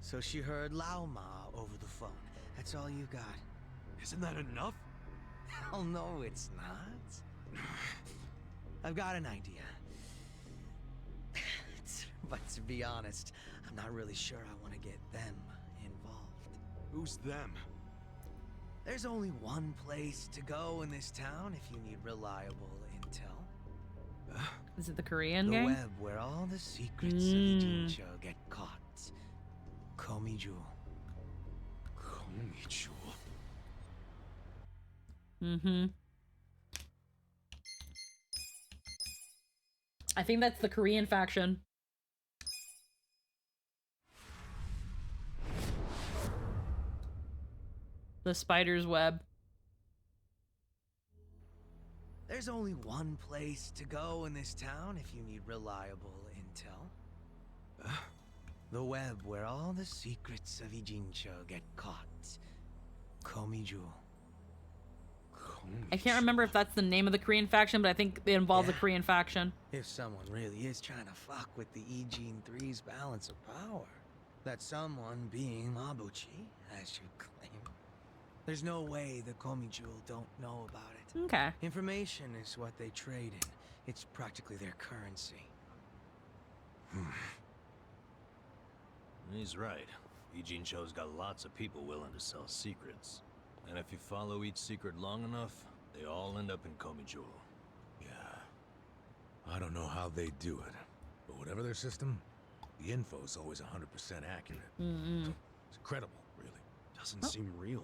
S18: So she heard Lao Ma over the phone. That's all you got.
S16: Isn't that enough?
S18: Hell no, it's not. I've got an idea. But to be honest, I'm not really sure I want to get them involved.
S16: Who's them?
S18: There's only one place to go in this town if you need reliable intel.
S2: Is it the Korean
S18: the
S2: gang?
S18: web where all the secrets of Ijincho get caught. Komiju.
S16: Komiju.
S2: Mm-hmm. I think that's the Korean faction. The spider's web.
S18: There's only one place to go in this town if you need reliable intel. The web where all the secrets of Ijincho get caught. Komiju.
S2: I can't remember if that's the name of the Korean faction, but I think it involves a Korean faction.
S18: If someone really is trying to fuck with the Ijin 3's balance of power, that someone being Mabuchi, as you claim. There's no way the Komiju don't know about it.
S2: Okay.
S18: Information is what they trade in. It's practically their currency.
S7: He's right. Ijincho's got lots of people willing to sell secrets. And if you follow each secret long enough, they all end up in Komiju.
S13: Yeah. I don't know how they do it, but whatever their system, the info's always 100% accurate. It's incredible, really.
S16: Doesn't seem real.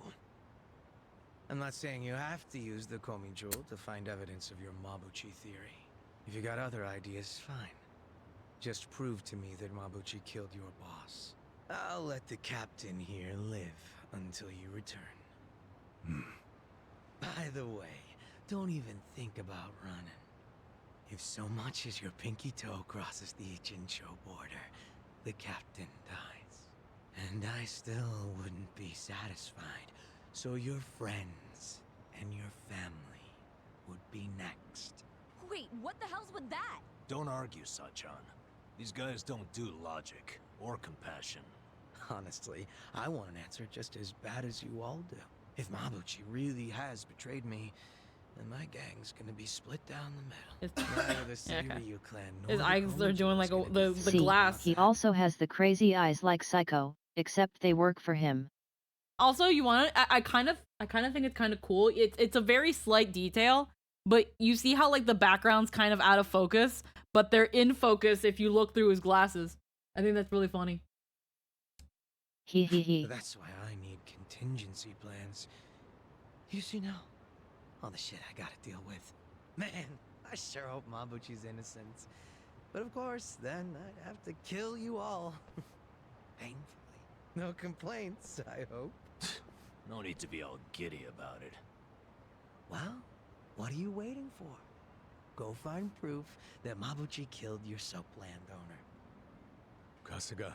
S18: I'm not saying you have to use the Komiju to find evidence of your Mabuchi theory. If you got other ideas, fine. Just prove to me that Mabuchi killed your boss. I'll let the captain here live until you return. By the way, don't even think about running. If so much as your pinky toe crosses the Ijincho border, the captain dies. And I still wouldn't be satisfied, so your friends and your family would be next.
S6: Wait, what the hell's with that?
S7: Don't argue, Sachan. These guys don't do logic or compassion.
S18: Honestly, I want an answer just as bad as you all do. If Mabuchi really has betrayed me, then my gang's gonna be split down the middle. Neither the Seiryu clan nor
S2: His
S18: the
S2: eyes are doing like the
S4: See,
S2: glass.
S4: he also has the crazy eyes like Psycho, except they work for him.
S2: Also, you want I kind of think it's kind of cool. It's a very slight detail, but you see how like the background's kind of out of focus, but they're in focus if you look through his glasses. I think that's really funny.
S18: That's why I need contingency plans. You see now, all the shit I gotta deal with. Man, I sure hope Mabuchi's innocent. But of course, then I'd have to kill you all. Painfully. No complaints, I hope.
S7: No need to be all giddy about it.
S18: Well, what are you waiting for? Go find proof that Mabuchi killed your soap landowner.
S13: Kasuga,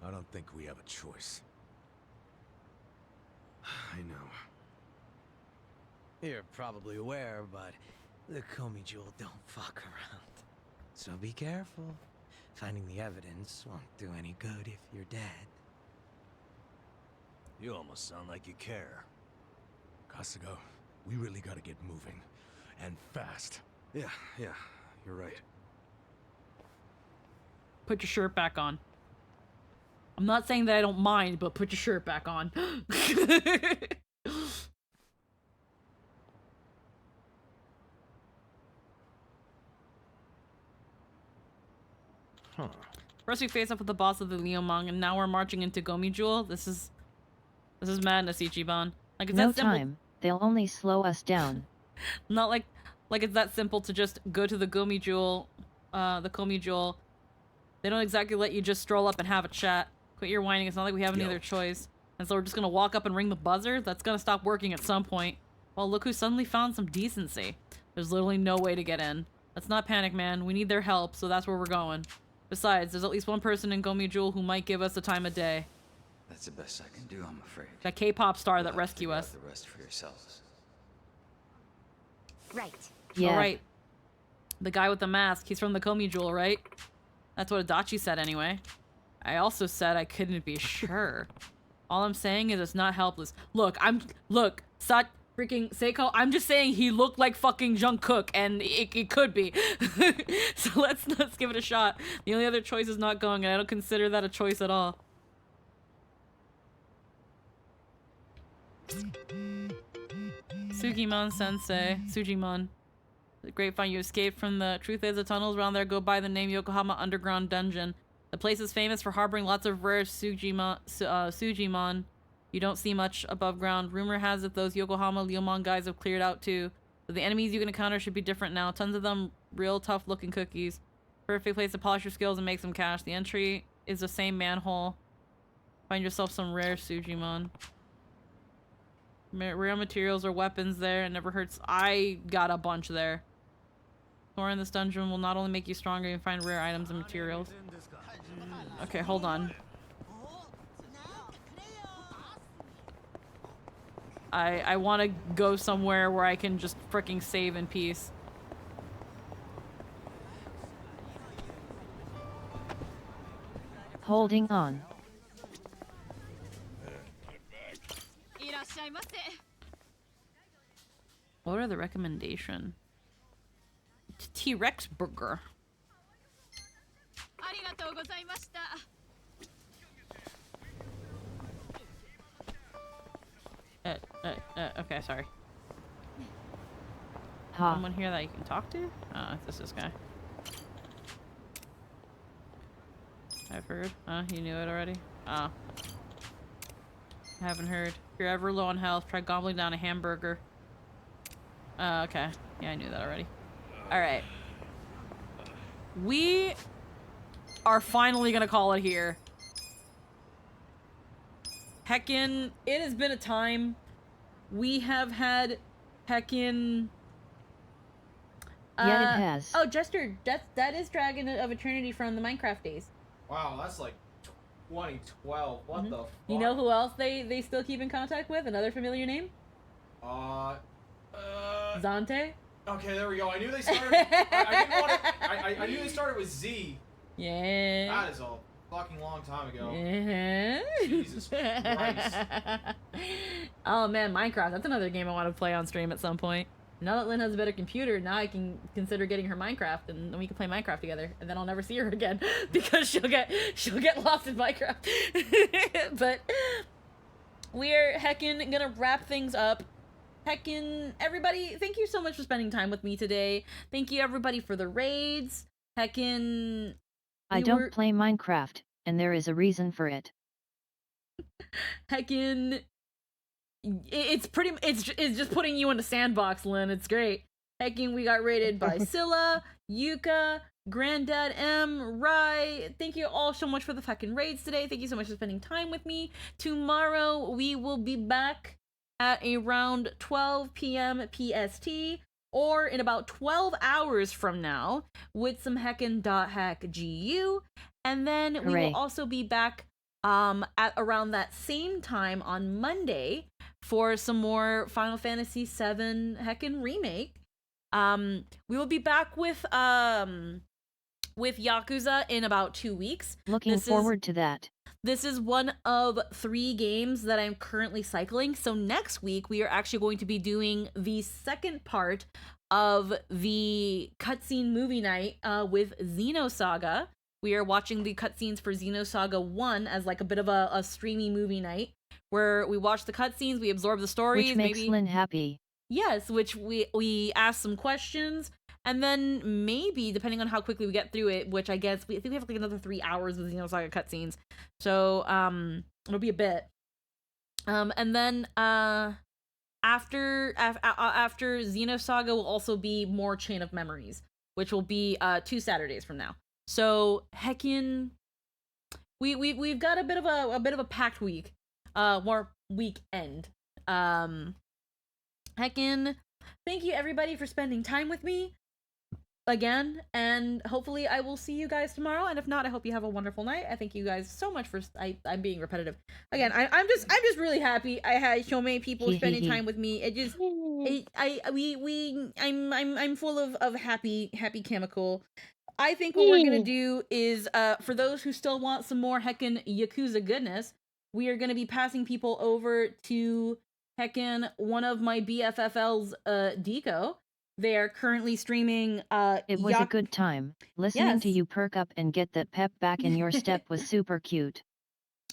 S13: I don't think we have a choice.
S16: I know.
S18: You're probably aware, but the Komiju don't fuck around. So be careful. Finding the evidence won't do any good if you're dead.
S7: You almost sound like you care.
S13: Kasuga, we really gotta get moving. And fast.
S5: Yeah, you're right.
S2: Put your shirt back on. I'm not saying that I don't mind, but put your shirt back on.
S13: Huh.
S2: First we face up with the boss of the Liumang, and now we're marching into Gomi Jewel. This is madness, Ichiban. Like, it's
S4: No
S2: that simple.
S4: time. They'll only slow us down.
S2: Not like it's that simple to just go to the Gomi Jewel, the Komi Jewel. They don't exactly let you just stroll up and have a chat. Quit your whining. It's not like we have any other choice. And so we're just gonna walk up and ring the buzzer? That's gonna stop working at some point. Well, look who suddenly found some decency. There's literally no way to get in. Let's not panic, man. We need their help, so that's where we're going. Besides, there's at least one person in Gomi Jewel who might give us the time of day.
S19: That's the best I can do, I'm afraid.
S2: That K-pop star
S19: You'll
S2: that
S19: have to
S2: rescued
S19: figure out
S2: us.
S19: the rest for yourselves.
S3: Right.
S4: Yeah.
S2: Alright. The guy with the mask, he's from the Komi Jewel, right? That's what Adachi said anyway. I also said I couldn't be sure. All I'm saying is it's not helpless. Look, freaking Seiko, I'm just saying he looked like fucking Jungkook, and it could be. So let's give it a shot. The only other choice is not going, and I don't consider that a choice at all. Sugimon sensei, Sujimon. The grapevine, you escaped from the truth is the tunnels around there go by the name Yokohama Underground Dungeon. The place is famous for harboring lots of rare Sujimon. You don't see much above ground. Rumor has it those Yokohama Liumang guys have cleared out too. But the enemies you can encounter should be different now. Tons of them real tough looking cookies. Perfect place to polish your skills and make some cash. The entry is the same manhole. Find yourself some rare Sujimon. Rare materials or weapons there. It never hurts. I got a bunch there. Exploring this dungeon will not only make you stronger, you can find rare items and materials. Okay, hold on. I want to go somewhere where I can just freaking save in peace.
S4: Holding on.
S2: What are the recommendation? T-Rex burger. Okay, sorry.
S4: Huh.
S2: Someone here that you can talk to? Oh, it's this guy. I've heard. You knew it already? Oh. I haven't heard. If you're ever low on health, try gobbling down a hamburger. Okay. Yeah, I knew that already. Alright. We are finally gonna call it here. Heckin', it has been a time. We have had heckin'...
S4: Yeah, it has.
S2: Oh, Jester, that is Dragon of Eternity from the Minecraft days.
S12: Wow, that's like 2012. What the fuck?
S2: You know who else they still keep in contact with? Another familiar name? Zante?
S12: Okay, there we go. I knew they started. I didn't want to. I knew they started with Z.
S2: Yeah.
S12: That is a fucking long time ago.
S2: Yeah.
S12: Jesus Christ.
S2: Oh man, Minecraft. That's another game I want to play on stream at some point. Now that Lynn has a better computer, now I can consider getting her Minecraft, and then we can play Minecraft together. And then I'll never see her again because she'll get lost in Minecraft. But we're heckin' gonna wrap things up. Heckin', everybody, thank you so much for spending time with me today. Thank you everybody for the raids. Heckin',
S4: I don't play Minecraft, and there is a reason for it.
S2: Heckin', it's just putting you in a sandbox, Lynn. It's great. Heckin', we got raided by Scylla, Yuka, Granddad M, Rai. Thank you all so much for the fucking raids today. Thank you so much for spending time with me. Tomorrow we will be back at around 12 p.m. PST, or in about 12 hours from now, with some heckin.hack GU. And then we
S4: Hooray.
S2: will also be back at around that same time on Monday for some more Final Fantasy VII heckin' remake. We will be back with with Yakuza in about 2 weeks.
S4: Looking forward to that.
S2: This is one of 3 games that I'm currently cycling. So next week, we are actually going to be doing the second part of the cutscene movie night with Xenosaga. We are watching the cutscenes for Xenosaga 1 as like a bit of a streamy movie night, where we watch the cutscenes, we absorb the stories.
S4: Which makes Lynn happy.
S2: Yes, which we ask some questions, and then maybe, depending on how quickly we get through it, which I guess I think we have like another 3 hours of Xenosaga cutscenes, so it'll be a bit. And then after Xenosaga will also be more Chain of Memories, which will be 2 Saturdays from now. So heckin', we've got a bit of a packed week, more weekend. Heckin', thank you everybody for spending time with me again, and hopefully I will see you guys tomorrow. And if not, I hope you have a wonderful night. I thank you guys so much for I'm being repetitive again. I'm just really happy I had so many people spending time with me. It just I'm full of happy chemical. I think what we're gonna do is for those who still want some more heckin' Yakuza goodness, we are gonna be passing people over to heckin' one of my BFFL's Deco. They are currently streaming
S4: It was a good time. Listening to you perk up and get that pep back in your step was super cute.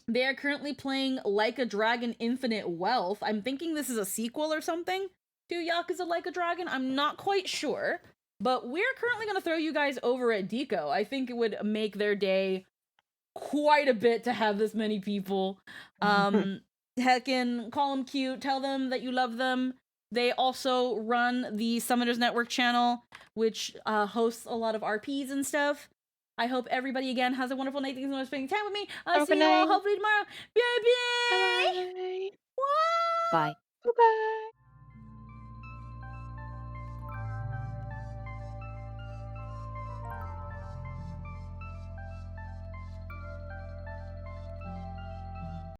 S2: They are currently playing Like a Dragon Infinite Wealth. I'm thinking this is a sequel or something to Yakuza Like a Dragon. I'm not quite sure. But we're currently going to throw you guys over at Deco. I think it would make their day quite a bit to have this many people. Heckin', call them cute. Tell them that you love them. They also run the Summoners Network channel, which hosts a lot of RPs and stuff. I hope everybody, again, has a wonderful night. Thanks so much for spending time with me. I'll see you all hopefully tomorrow. Bye-bye!
S4: Bye.
S9: Bye-bye.